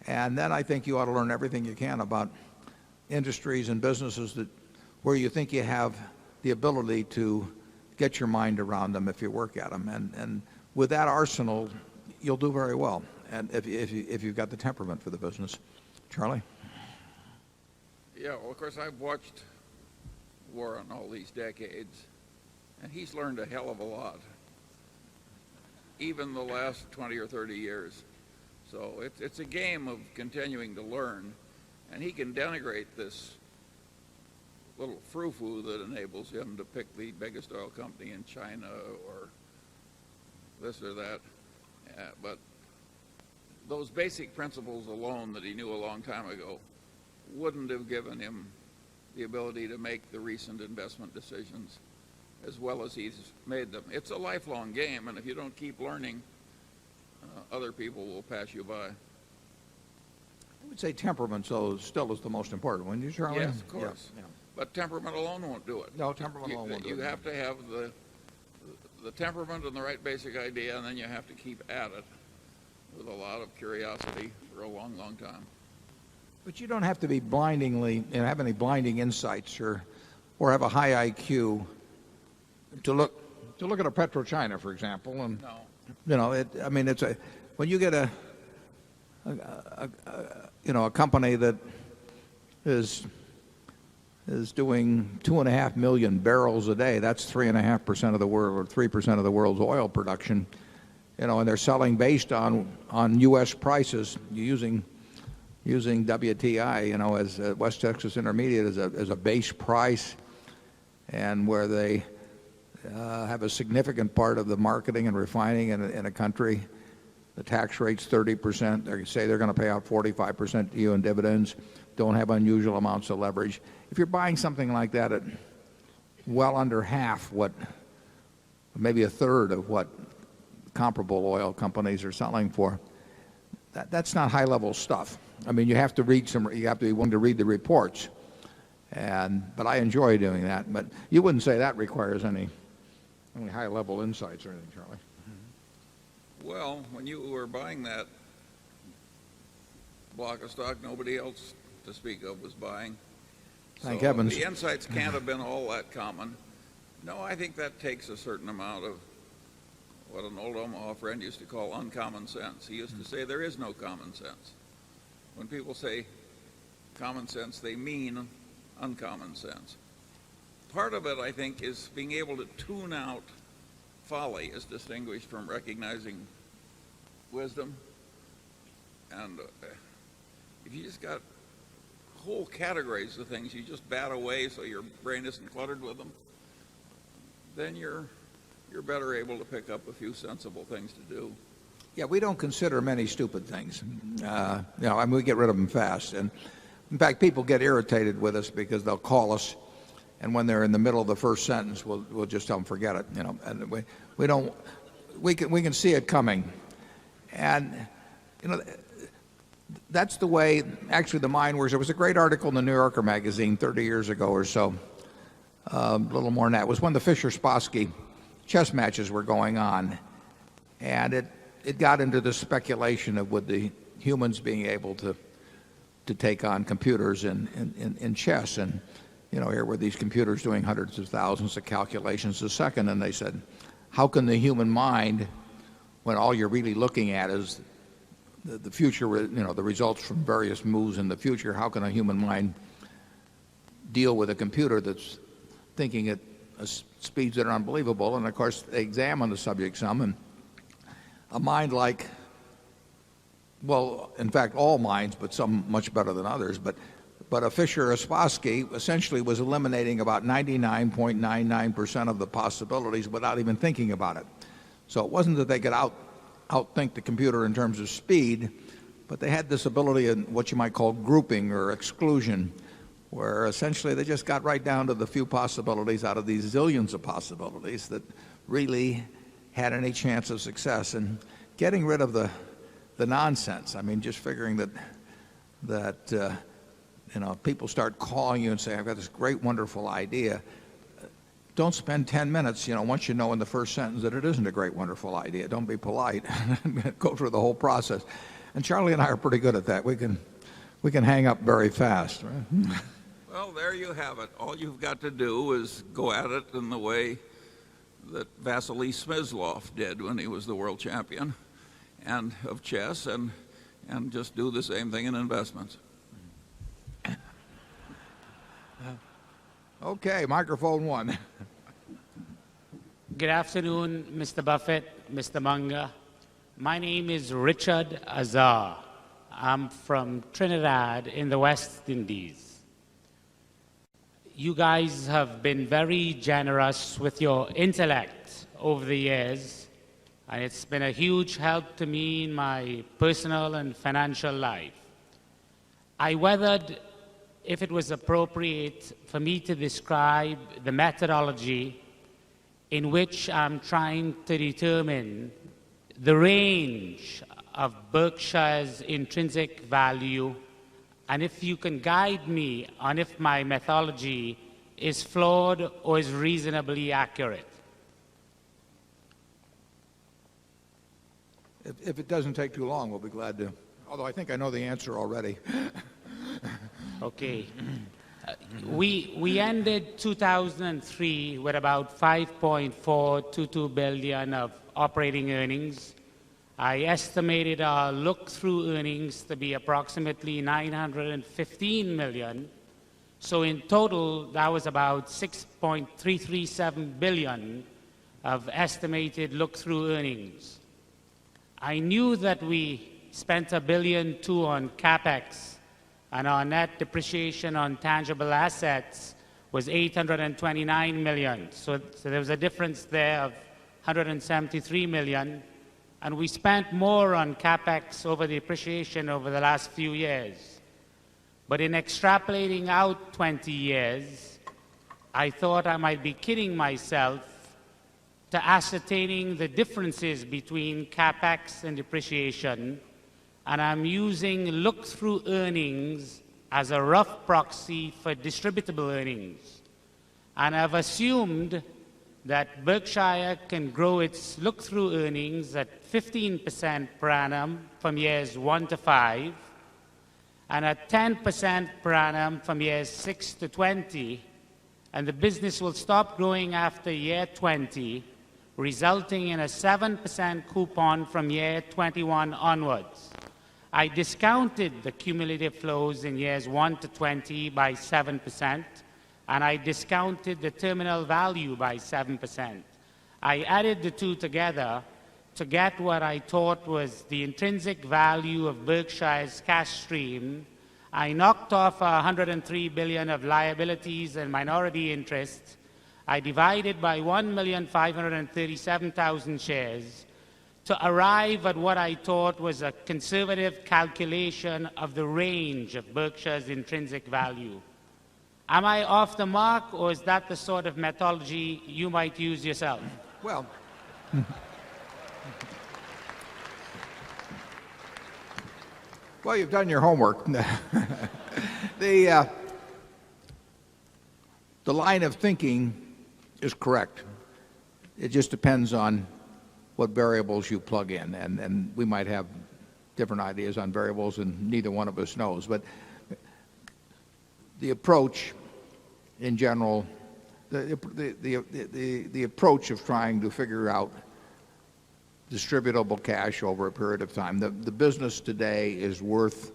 And then I think you ought to learn everything you can about industries and businesses where you think you have the ability to get your mind around them if you work at them. And with that arsenal, you'll do very well, and if you've got the temperament for the business. Charlie? Yeah, well, of course, I've watched Warren all these decades, and he's learned a hell of a lot, even the last 20 or 30 years. So it's a game of continuing to learn, and he can denigrate this little frou-frou that enables him to pick the biggest oil company in China or this or that. But those basic principles alone that he knew a long time ago wouldn't have given him the ability to make the recent investment decisions as well as he's made them. It's a lifelong game, and if you don't keep learning, other people will pass you by. I would say temperament still is the most important, wouldn't you, Charlie? Yes, of course. Yeah. But temperament alone won't do it. No, temperament alone won't do it. You have to have the temperament and the right basic idea, and then you have to keep at it with a lot of curiosity for a long, long time. But you don't have to be have any blinding insights or have a high IQ to look at a PetroChina, for example. And no. When you get a company that is doing 2.5 million barrels a day, that's 3.5% of the world, or 3% of the world's oil production, and they're selling based on U.S. prices using WTI, as West Texas Intermediate as a base price, and where they have a significant part of the marketing and refining in a country. The tax rate's 30%. They say they're going to pay out 45% to you in dividends. Don't have unusual amounts of leverage. If you're buying something like that at well under half maybe a third of what comparable oil companies are selling for, that's not high-level stuff. I mean, you have to be willing to read the reports, but I enjoy doing that. But you wouldn't say that requires any high-level insights or anything, Charlie? Well, when you were buying that block of stock, nobody else to speak of was buying. Thank heavens. The insights can't have been all that common. No, I think that takes a certain amount of what an old Omaha friend used to call uncommon sense. He used to say there is no common sense. When people say common sense, they mean uncommon sense. Part of it, I think, is being able to tune out folly as distinguished from recognizing wisdom. And if you just got whole categories of things you just bat away so your brain isn't cluttered with them, then you're better able to pick up a few sensible things to do. Yeah, we don't consider many stupid things. We get rid of them fast. And in fact, people get irritated with us because they'll call us, and when they're in the middle of the first sentence, we'll just tell them forget it. And we can see it coming. And that's the way actually the mind works. There was a great article in the New Yorker magazine 30 years ago or so, a little more than that. It was when the Fischer-Spassky chess matches were going on, and it got into the speculation of would the humans being able to take on computers in chess. And here were these computers doing hundreds of thousands of calculations a second, and they said, how can the human mind, when all you're really looking at is the future, the results from various moves in the future. How can a human mind deal with a computer that's thinking at speeds that are unbelievable? And of course, they examine the subject some, and a mind like, well, in fact, all minds, but some much better than others, but a Fisher or a Spassky essentially was eliminating about 99.99% of the possibilities without even thinking about it. So it wasn't that they could outthink the computer in terms of speed, but they had this ability in what you might call grouping or exclusion, where essentially they just got right down to the few possibilities out of these zillions of possibilities that really had any chance of success. And getting rid of the nonsense, I mean, just figuring that people start calling you and say, I've got this great, wonderful idea. Don't spend 10 minutes, once you know in the first sentence that it isn't a great, wonderful idea. Don't be polite. Go through the whole process. And Charlie and I are pretty good at that. We can hang up very fast. Right? Well, there you have it. All you've got to do is go at it in the way that Vasily Smyslov did when he was the world champion and of chess, and just do the same thing in investments. Okay, microphone one. Good afternoon, Mr. Buffett, Mr. Munger. My name is Richard Azar. I'm from Trinidad in the West Indies. You guys have been very generous with your intellect over the years, and it's been a huge help to me in my personal and financial life. I weathered, if it was appropriate for me to describe the methodology in which I'm trying to determine the range of Berkshire's intrinsic value, and if you can guide me on if my methodology is flawed or is reasonably accurate. If it doesn't take too long, we'll be glad to. Although I think I know the answer already. Okay. We ended 2003 with about 5.422 billion of operating earnings. I estimated our look-through earnings to be approximately 915 million. So in total, that was about 6.337 billion of estimated look-through earnings. I knew that we spent $1.2 billion on CapEx, and our net depreciation on tangible assets was 829 million. So there was a difference there of 173 million. And we spent more on CapEx over depreciation over the last few years. But in extrapolating out 20 years, I thought I might be kidding myself to ascertaining the differences between CapEx and depreciation, and I'm using look-through earnings as a rough proxy for distributable earnings. And I've assumed that Berkshire can grow its look-through earnings at 15% per annum from years 1 to 5, and at 10% per annum from years 6 to 20, and the business will stop growing after year 20, resulting in a 7% coupon from year 21 onwards. I discounted the cumulative flows in years 1 to 20 by 7%, and I discounted the terminal value by 7%. I added the two together to get what I thought was the intrinsic value of Berkshire's cash stream. I knocked off 103 billion of liabilities and minority interest. I divided by 1,537,000 shares to arrive at what I thought was a conservative calculation of the range of Berkshire's intrinsic value. Am I off the mark, or is that the sort of methodology you might use yourself? Well, well, you've done your homework. The line of thinking is correct. It just depends on what variables you plug in, and we might have different ideas on variables, and neither one of us knows. But the approach, in general, the approach of trying to figure out distributable cash over a period of time. The business today is worth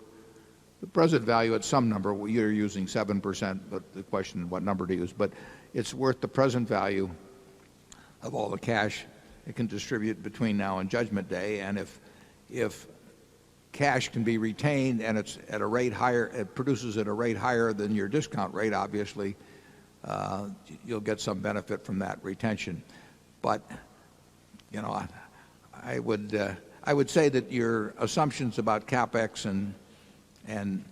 the present value at some number. You're using 7%, but the question is what number to use. But it's worth the present value of all the cash it can distribute between now and Judgment Day. And if cash can be retained and it's at a rate higher, it produces at a rate higher than your discount rate, obviously, you'll get some benefit from that retention. But, you know, I would say that your assumptions about CapEx and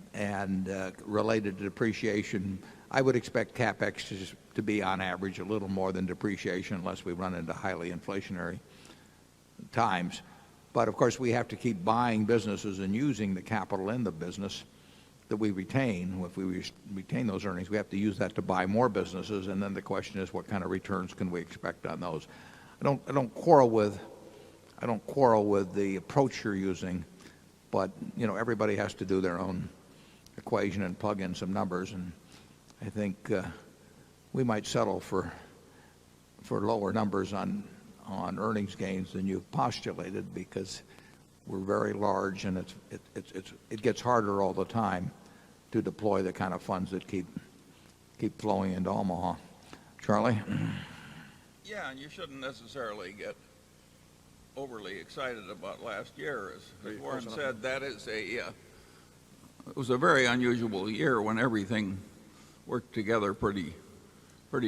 related to depreciation, I would expect CapEx to be on average a little more than depreciation unless we run into highly inflationary times. But of course we have to keep buying businesses and using the capital in the business that we retain. If we retain those earnings, we have to use that to buy more businesses, and then the question is what kind of returns can we expect on those. I don't quarrel with the approach you're using, but you know, everybody has to do their own equation and plug in some numbers, and I think we might settle for lower numbers on earnings gains than you've postulated, because we're very large and it gets harder all the time to deploy the kind of funds that keep flowing into Omaha. Charlie? Yeah, and you shouldn't necessarily get overly excited about last year. As Warren said, it was a very unusual year when everything worked together pretty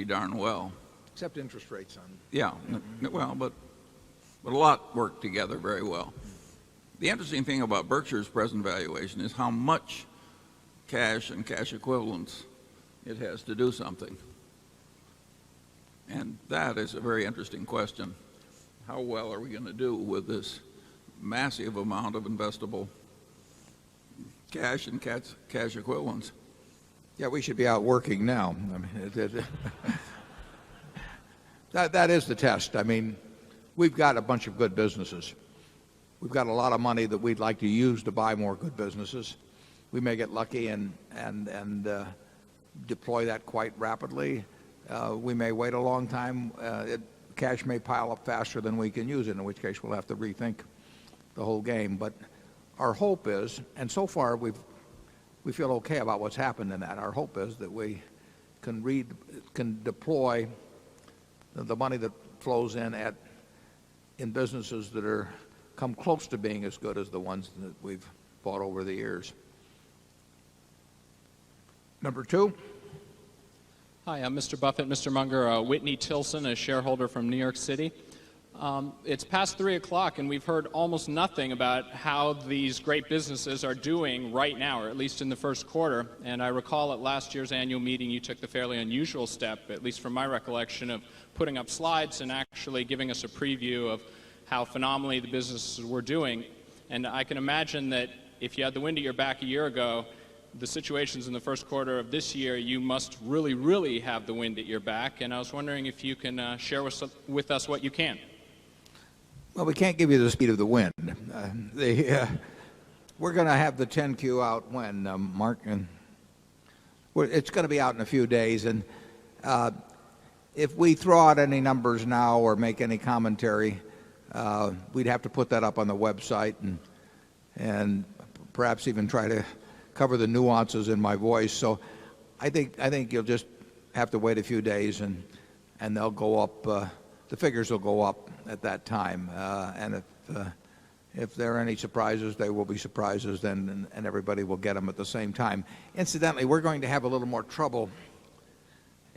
darn well. Except interest rates on. Yeah, well, but a lot worked together very well. The interesting thing about Berkshire's present valuation is how much cash and cash equivalents it has to do something. And that is a very interesting question. How well are we going to do with this massive amount of investable cash and cash equivalents? Yeah, we should be out working now. I mean, that is the test. I mean, we've got a bunch of good businesses. We've got a lot of money that we'd like to use to buy more good businesses. We may get lucky and deploy that quite rapidly. We may wait a long time. Cash may pile up faster than we can use it, in which case we'll have to rethink the whole game. But our hope is, and so far we feel okay about what's happened in that. Our hope is that we can deploy the money that flows in businesses that come close to being as good as the ones that we've bought over the years. Number two. Hi, I'm Mr. Buffett, Mr. Munger, Whitney Tilson, a shareholder from New York City. It's past 3 o'clock and we've heard almost nothing about how these great businesses are doing right now, or at least in the first quarter. And I recall at last year's annual meeting you took the fairly unusual step, at least from my recollection, of putting up slides and actually giving us a preview of how phenomenally the businesses were doing. And I can imagine that if you had the wind at your back a year ago, the situations in the first quarter of this year, you must really, really have the wind at your back. And I was wondering if you can share with us what you can. Well, we can't give you the speed of the wind. We're going to have the 10Q out when, Mark? And it's going to be out in a few days. And if we throw out any numbers now or make any commentary, we'd have to put that up on the website and perhaps even try to cover the nuances in my voice. So I think you'll just have to wait a few days and they'll go up. The figures will go up at that time. And if there are any surprises, they will be surprises then, and everybody will get them at the same time. Incidentally, we're going to have a little more trouble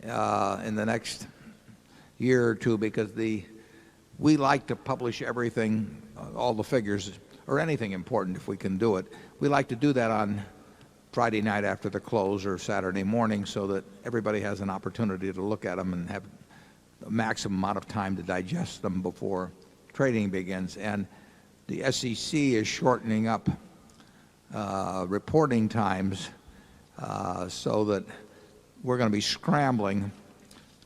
in the next year or two because we like to publish everything, all the figures, or anything important if we can do it. We like to do that on Friday night after the close or Saturday morning so that everybody has an opportunity to look at them and have a maximum amount of time to digest them before trading begins. And the SEC is shortening up reporting times so that we're going to be scrambling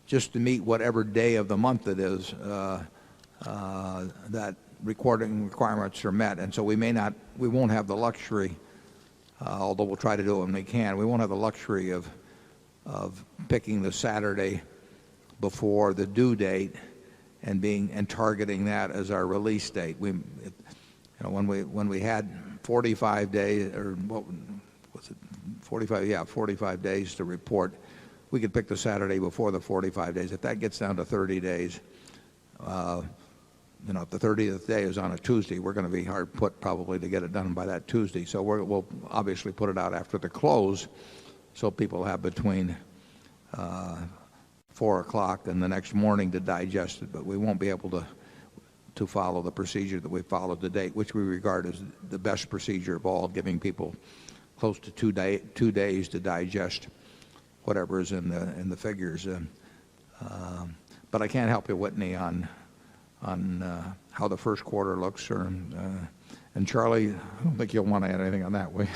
just to meet whatever day of the month it is that recording requirements are met. And so we won't have the luxury, although we'll try to do it when we can, we won't have the luxury of picking the Saturday before the due date and targeting that as our release date. When we had 45 days, or what was it, 45? Yeah, 45 days to report. We could pick the Saturday before the 45 days. If that gets down to 30 days, if the 30th day is on a Tuesday, we're going to be hard put probably to get it done by that Tuesday. So we'll obviously put it out after the close, so people have between 4 o'clock and the next morning to digest it. But we won't be able to follow the procedure that we followed to date, which we regard as the best procedure of all, giving people close to 2 days to digest whatever is in the figures. But I can't help you, Whitney, on how the first quarter looks. And Charlie, I don't think you'll want to add anything on that way.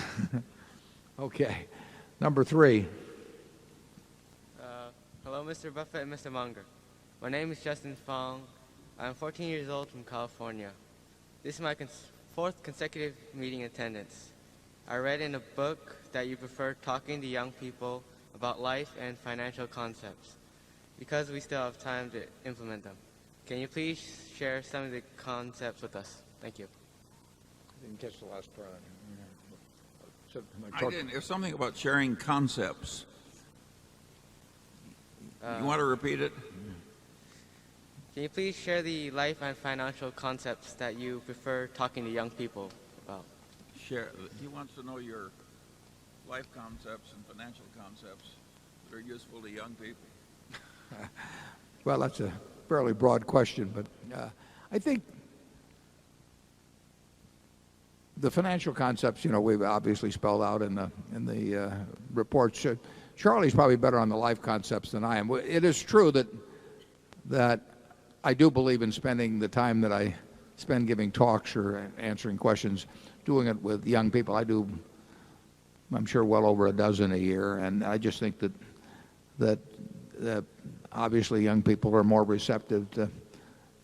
Okay. Number 3. Hello, Mr. Buffett and Mr. Munger. My name is Justin Fong. I'm 14 years old from California. This is my 4th consecutive meeting attendance. I read in a book that you prefer talking to young people about life and financial concepts because we still have time to implement them. Can you please share some of the concepts with us? Thank you. I didn't catch the last part. I didn't. There's something about sharing concepts. You want to repeat it? Can you please share the life and financial concepts that you prefer talking to young people about? Share. He wants to know your life concepts and financial concepts that are useful to young people. Well, that's a fairly broad question, but I think the financial concepts, we've obviously spelled out in the reports. Charlie's probably better on the life concepts than I am. It is true that I do believe in spending the time that I spend giving talks or answering questions, doing it with young people. I do, I'm sure, well over a dozen a year, and I just think that obviously young people are more receptive to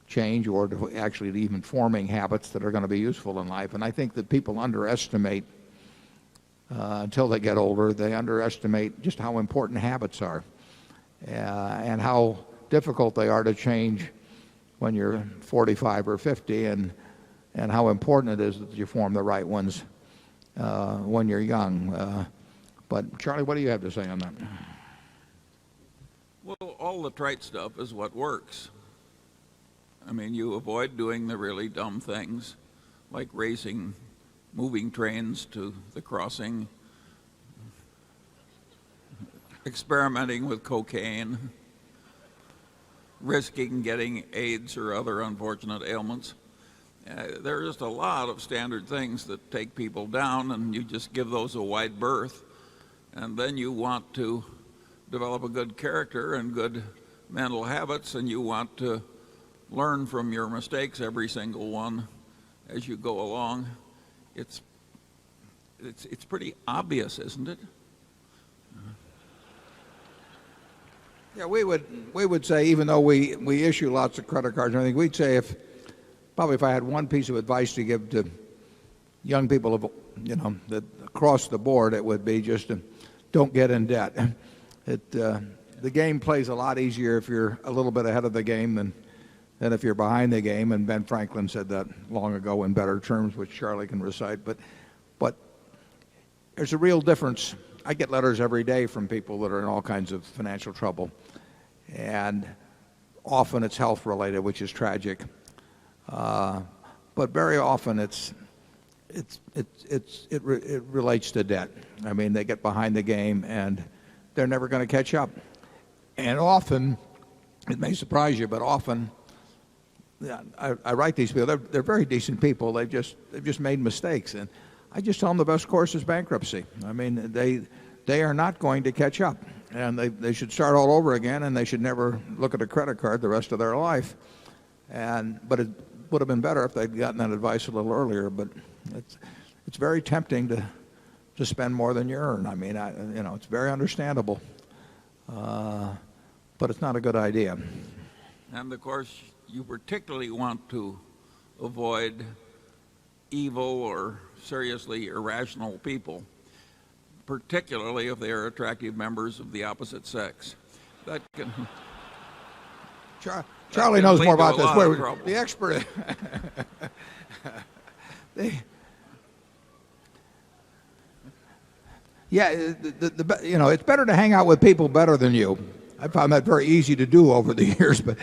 change or to actually even forming habits that are going to be useful in life. And I think that people underestimate, until they get older, they underestimate just how important habits are and how difficult they are to change when you're 45 or 50, and how important it is that you form the right ones when you're young. But Charlie, what do you have to say on that? Well, all the trite stuff is what works. I mean, you avoid doing the really dumb things, like racing moving trains to the crossing, experimenting with cocaine, risking getting AIDS or other unfortunate ailments. There are just a lot of standard things that take people down, and you just give those a wide berth. And then you want to develop a good character and good mental habits, and you want to learn from your mistakes, every single one, as you go along. It's pretty obvious, isn't it? Yeah, we would say, even though we issue lots of credit cards and everything, we'd say if I had one piece of advice to give to young people, that across the board, it would be just to don't get in debt. The game plays a lot easier if you're a little bit ahead of the game than if you're behind the game. And Ben Franklin said that long ago in better terms, which Charlie can recite. But there's a real difference. I get letters every day from people that are in all kinds of financial trouble, and often it's health related, which is tragic. But very often it relates to debt. I mean, they get behind the game and they're never going to catch up. And often, it may surprise you, but often, I write these people. They're very decent people. They've just made mistakes, and I just tell them the best course is bankruptcy. I mean, they are not going to catch up, and they should start all over again, and they should never look at a credit card the rest of their life. But it would have been better if they'd gotten that advice a little earlier. But it's very tempting to spend more than you earn. I mean, it's very understandable, but it's not a good idea. And of course, you particularly want to avoid evil or seriously irrational people, particularly if they are attractive members of the opposite sex. Charlie knows more about this. lot of trouble. The expert. Yeah, it's better to hang out with people better than you. I found that very easy to do over the years. But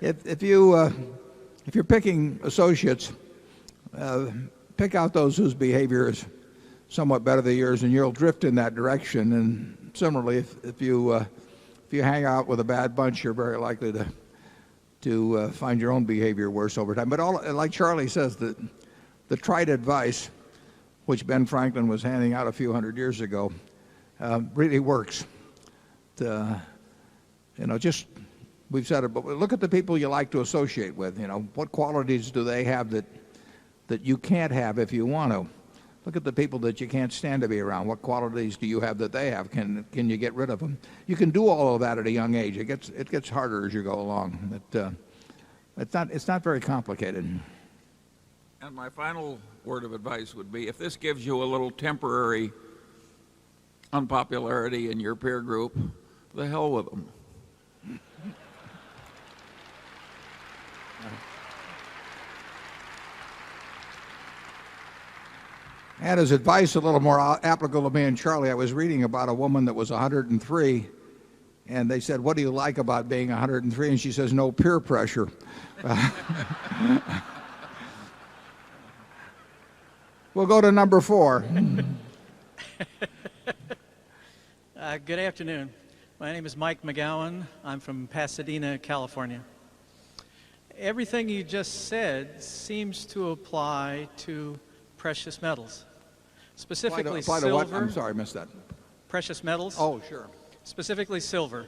if you're picking associates, pick out those whose behavior is somewhat better than yours, and you'll drift in that direction. And similarly, if you hang out with a bad bunch, you're very likely to find your own behavior worse over time. But like Charlie says, the trite advice, which Ben Franklin was handing out a few hundred years ago, really works. Just we've said it, but look at the people you like to associate with. What qualities do they have that you can't have if you want to? Look at the people that you can't stand to be around. What qualities do you have that they have? Can you get rid of them? You can do all of that at a young age. It gets harder as you go along. It's not very complicated. And my final word of advice would be, if this gives you a little temporary unpopularity in your peer group, the hell with them. And as advice a little more applicable to me and Charlie, I was reading about a woman that was 103, and they said, "What do you like about being 103?" And she says, "No peer pressure." We'll go to number 4. Good afternoon. My name is Mike McGowan. I'm from Pasadena, California. Everything you just said seems to apply to precious metals, specifically apply to silver. what? I'm sorry, I missed that. Precious metals. Oh, sure. Specifically silver.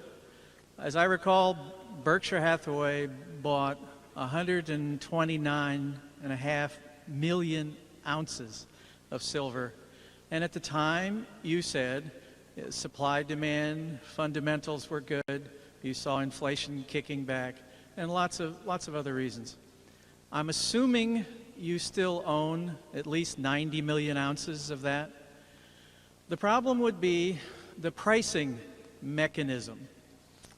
As I recall, Berkshire Hathaway bought 129.5 million ounces of silver, and at the time you said supply demand fundamentals were good, you saw inflation kicking back, and lots of other reasons. I'm assuming you still own at least 90 million ounces of that. The problem would be the pricing mechanism.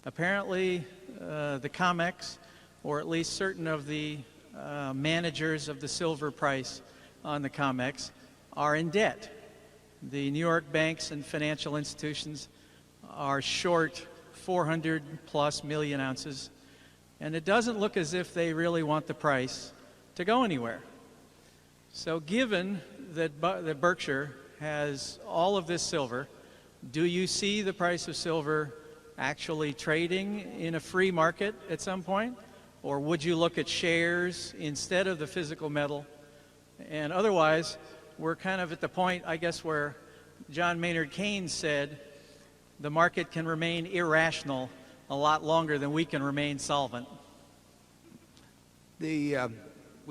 Apparently the COMEX, or at least certain of the managers of the silver price on the COMEX, are in debt. The New York banks and financial institutions are short 400 plus million ounces, and it doesn't look as if they really want the price to go anywhere. So given that Berkshire has all of this silver, do you see the price of silver actually trading in a free market at some point? Or would you look at shares instead of the physical metal? And otherwise, we're kind of at the point, I guess, where John Maynard Keynes said the market can remain irrational a lot longer than we can remain solvent. We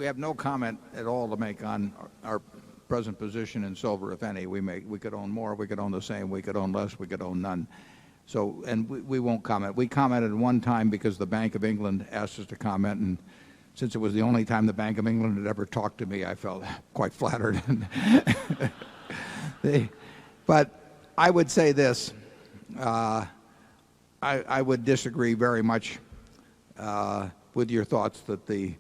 have no comment at all to make on our present position in silver, if any. We could own more, we could own the same, we could own less, we could own none. So, and we won't comment. We commented one time because the Bank of England asked us to comment, and since it was the only time the Bank of England had ever talked to me, I felt quite flattered. But I would say this. I would disagree very much with your thoughts that the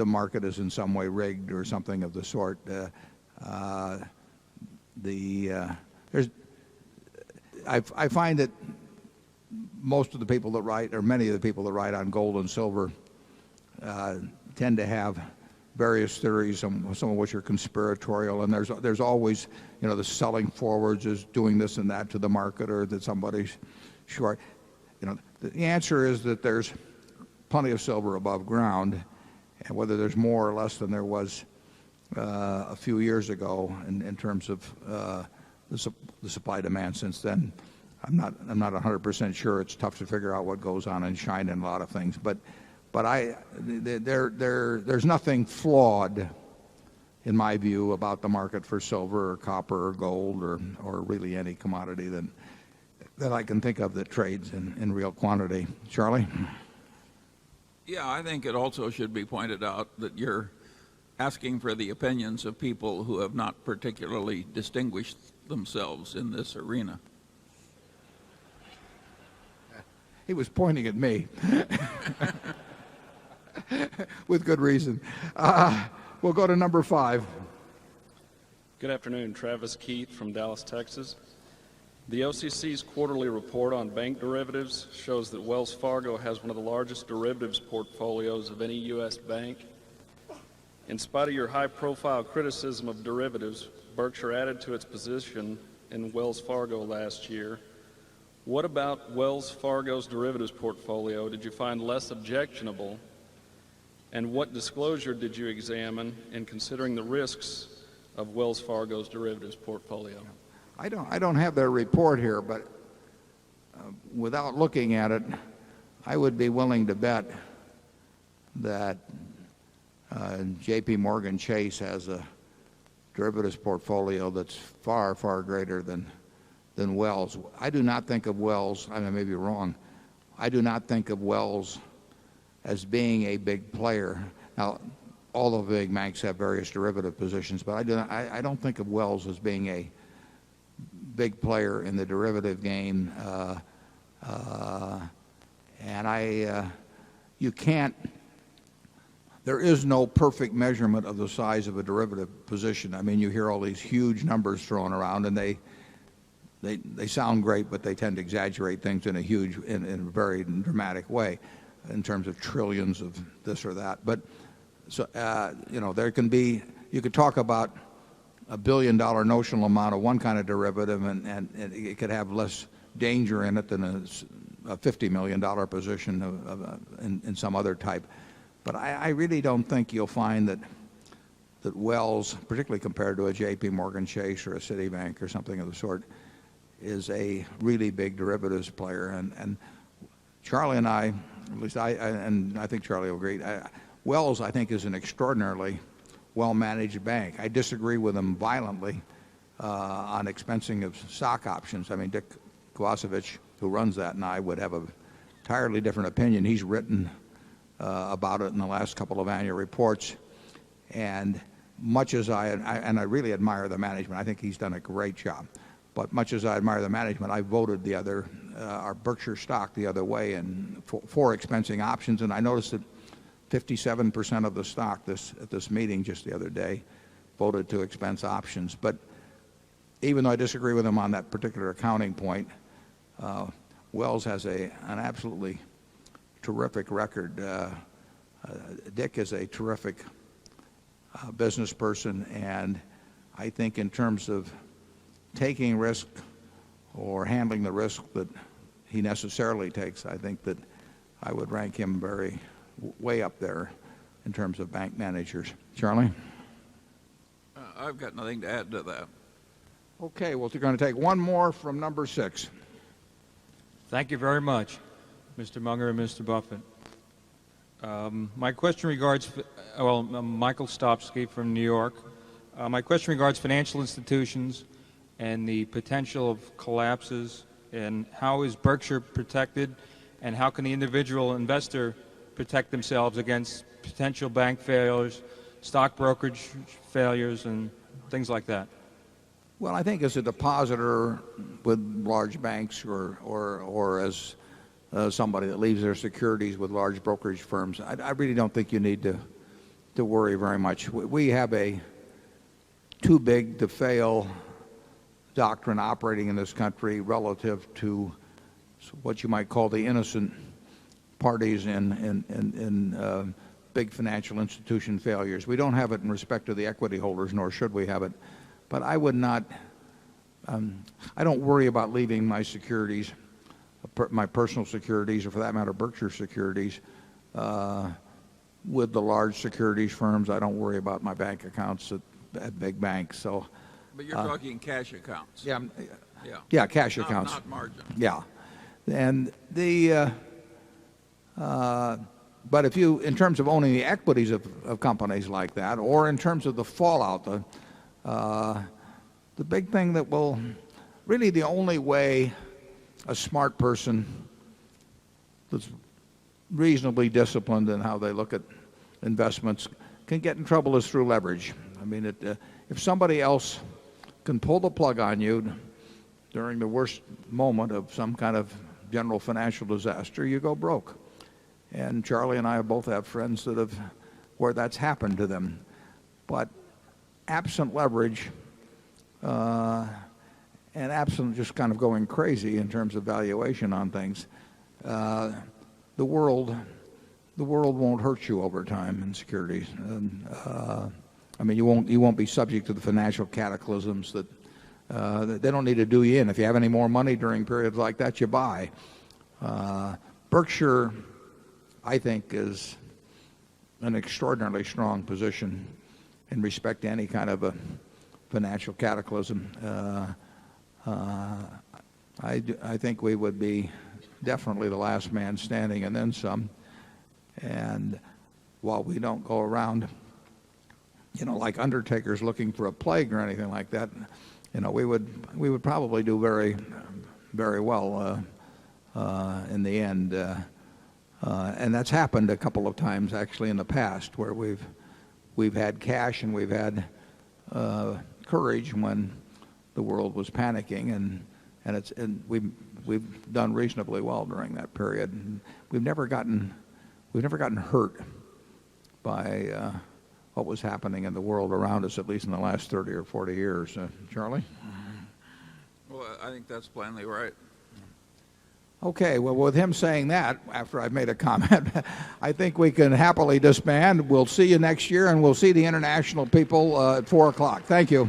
market is in some way rigged or something of the sort. I find that most of the people that write, or many of the people that write on gold and silver, tend to have various theories, some of which are conspiratorial, and there's always, the selling forwards is doing this and that to the market, or that somebody's short. The answer is that there's plenty of silver above ground, and whether there's more or less than there was a few years ago in terms of the supply demand since then, I'm not 100% sure. It's tough to figure out what goes on in China and a lot of things, but there's nothing flawed in my view about the market for silver or copper or gold or really any commodity that I can think of that trades in real quantity. Charlie? Yeah, I think it also should be pointed out that you're asking for the opinions of people who have not particularly distinguished themselves in this arena. He was pointing at me. With good reason. We'll go to number 5. Good afternoon. Travis Keith from Dallas, Texas. The OCC's quarterly report on bank derivatives shows that Wells Fargo has one of the largest derivatives portfolios of any U.S. bank. In spite of your high-profile criticism of derivatives, Berkshire added to its position in Wells Fargo last year. What about Wells Fargo's derivatives portfolio did you find less objectionable? And what disclosure did you examine in considering the risks of Wells Fargo's derivatives portfolio? I don't have their report here, but without looking at it, I would be willing to bet that J.P. Morgan Chase has a derivatives portfolio that's far, far greater than Wells. I do not think of Wells, I may be wrong, I do not think of Wells as being a big player. Now, all the big banks have various derivative positions, but I don't think of Wells as being a big player in the derivative game. You can't, there is no perfect measurement of the size of a derivative position. I mean, you hear all these huge numbers thrown around, and they sound great, but they tend to exaggerate things in a very dramatic way in terms of trillions of this or that. But so there can be, you could talk about $1 billion notional amount of one kind of derivative, and it could have less danger in it than a $50 million position in some other type. But I really don't think you'll find that Wells, particularly compared to a J.P. Morgan Chase or a Citibank or something of the sort, is a really big derivatives player. And Charlie and I, at least and I think Charlie will agree, Wells, I think, is an extraordinarily well-managed bank. I disagree with him violently on expensing of stock options. I mean, Dick Kowasevich, who runs that, and I would have an entirely different opinion. He's written about it in the last couple of annual reports. And much as I really admire the management, I think he's done a great job. But much as I admire the management, I voted our Berkshire stock the other way and for expensing options. And I noticed that 57% of the stock at this meeting just the other day voted to expense options. But even though I disagree with him on that particular accounting point, Wells has an absolutely terrific record. Dick is a terrific business person, and I think in terms of taking risk or handling the risk that he necessarily takes, I think that I would rank him way up there in terms of bank managers. Charlie? I've got nothing to add to that. Okay, well, we're going to take one more from number 6. Thank you very much, Mr. Munger and Mr. Buffett. My question regards, Michael Stopsky from New York. My question regards financial institutions and the potential of collapses, and how is Berkshire protected, and how can the individual investor protect themselves against potential bank failures, stock brokerage failures, and things like that? Well, I think as a depositor with large banks or as somebody that leaves their securities with large brokerage firms, I really don't think you need to worry very much. We have a too big to fail doctrine operating in this country relative to what you might call the innocent parties in big financial institution failures. We don't have it in respect to the equity holders, nor should we have it. But I would not, I don't worry about leaving my securities, my personal securities, or for that matter, Berkshire securities, with the large securities firms. I don't worry about my bank accounts at big banks. So, but you're talking cash accounts. Yeah, cash accounts. Not margin. Yeah. And but if you, in terms of owning the equities of companies like that, or in terms of the fallout, the big thing that will, really the only way a smart person that's reasonably disciplined in how they look at investments can get in trouble is through leverage. I mean, if somebody else can pull the plug on you during the worst moment of some kind of general financial disaster, you go broke. And Charlie and I both have friends that have where that's happened to them. But absent leverage and absent just kind of going crazy in terms of valuation on things, the world won't hurt you over time in securities. I mean, you won't be subject to the financial cataclysms that they don't need to do you in. If you have any more money during periods like that, you buy. Berkshire, I think, is an extraordinarily strong position in respect to any kind of a financial cataclysm. I think we would be definitely the last man standing and then some. And while we don't go around, like undertakers looking for a plague or anything like that, we would probably do very, very well in the end. And that's happened a couple of times actually in the past, where we've had cash and we've had courage when the world was panicking, and we've done reasonably well during that period. And we've never gotten hurt by what was happening in the world around us, at least in the last 30 or 40 years. Charlie? Well, I think that's plainly right. Okay, well, with him saying that, after I've made a comment, I think we can happily disband. We'll see you next year, and we'll see the international people at 4 o'clock. Thank you.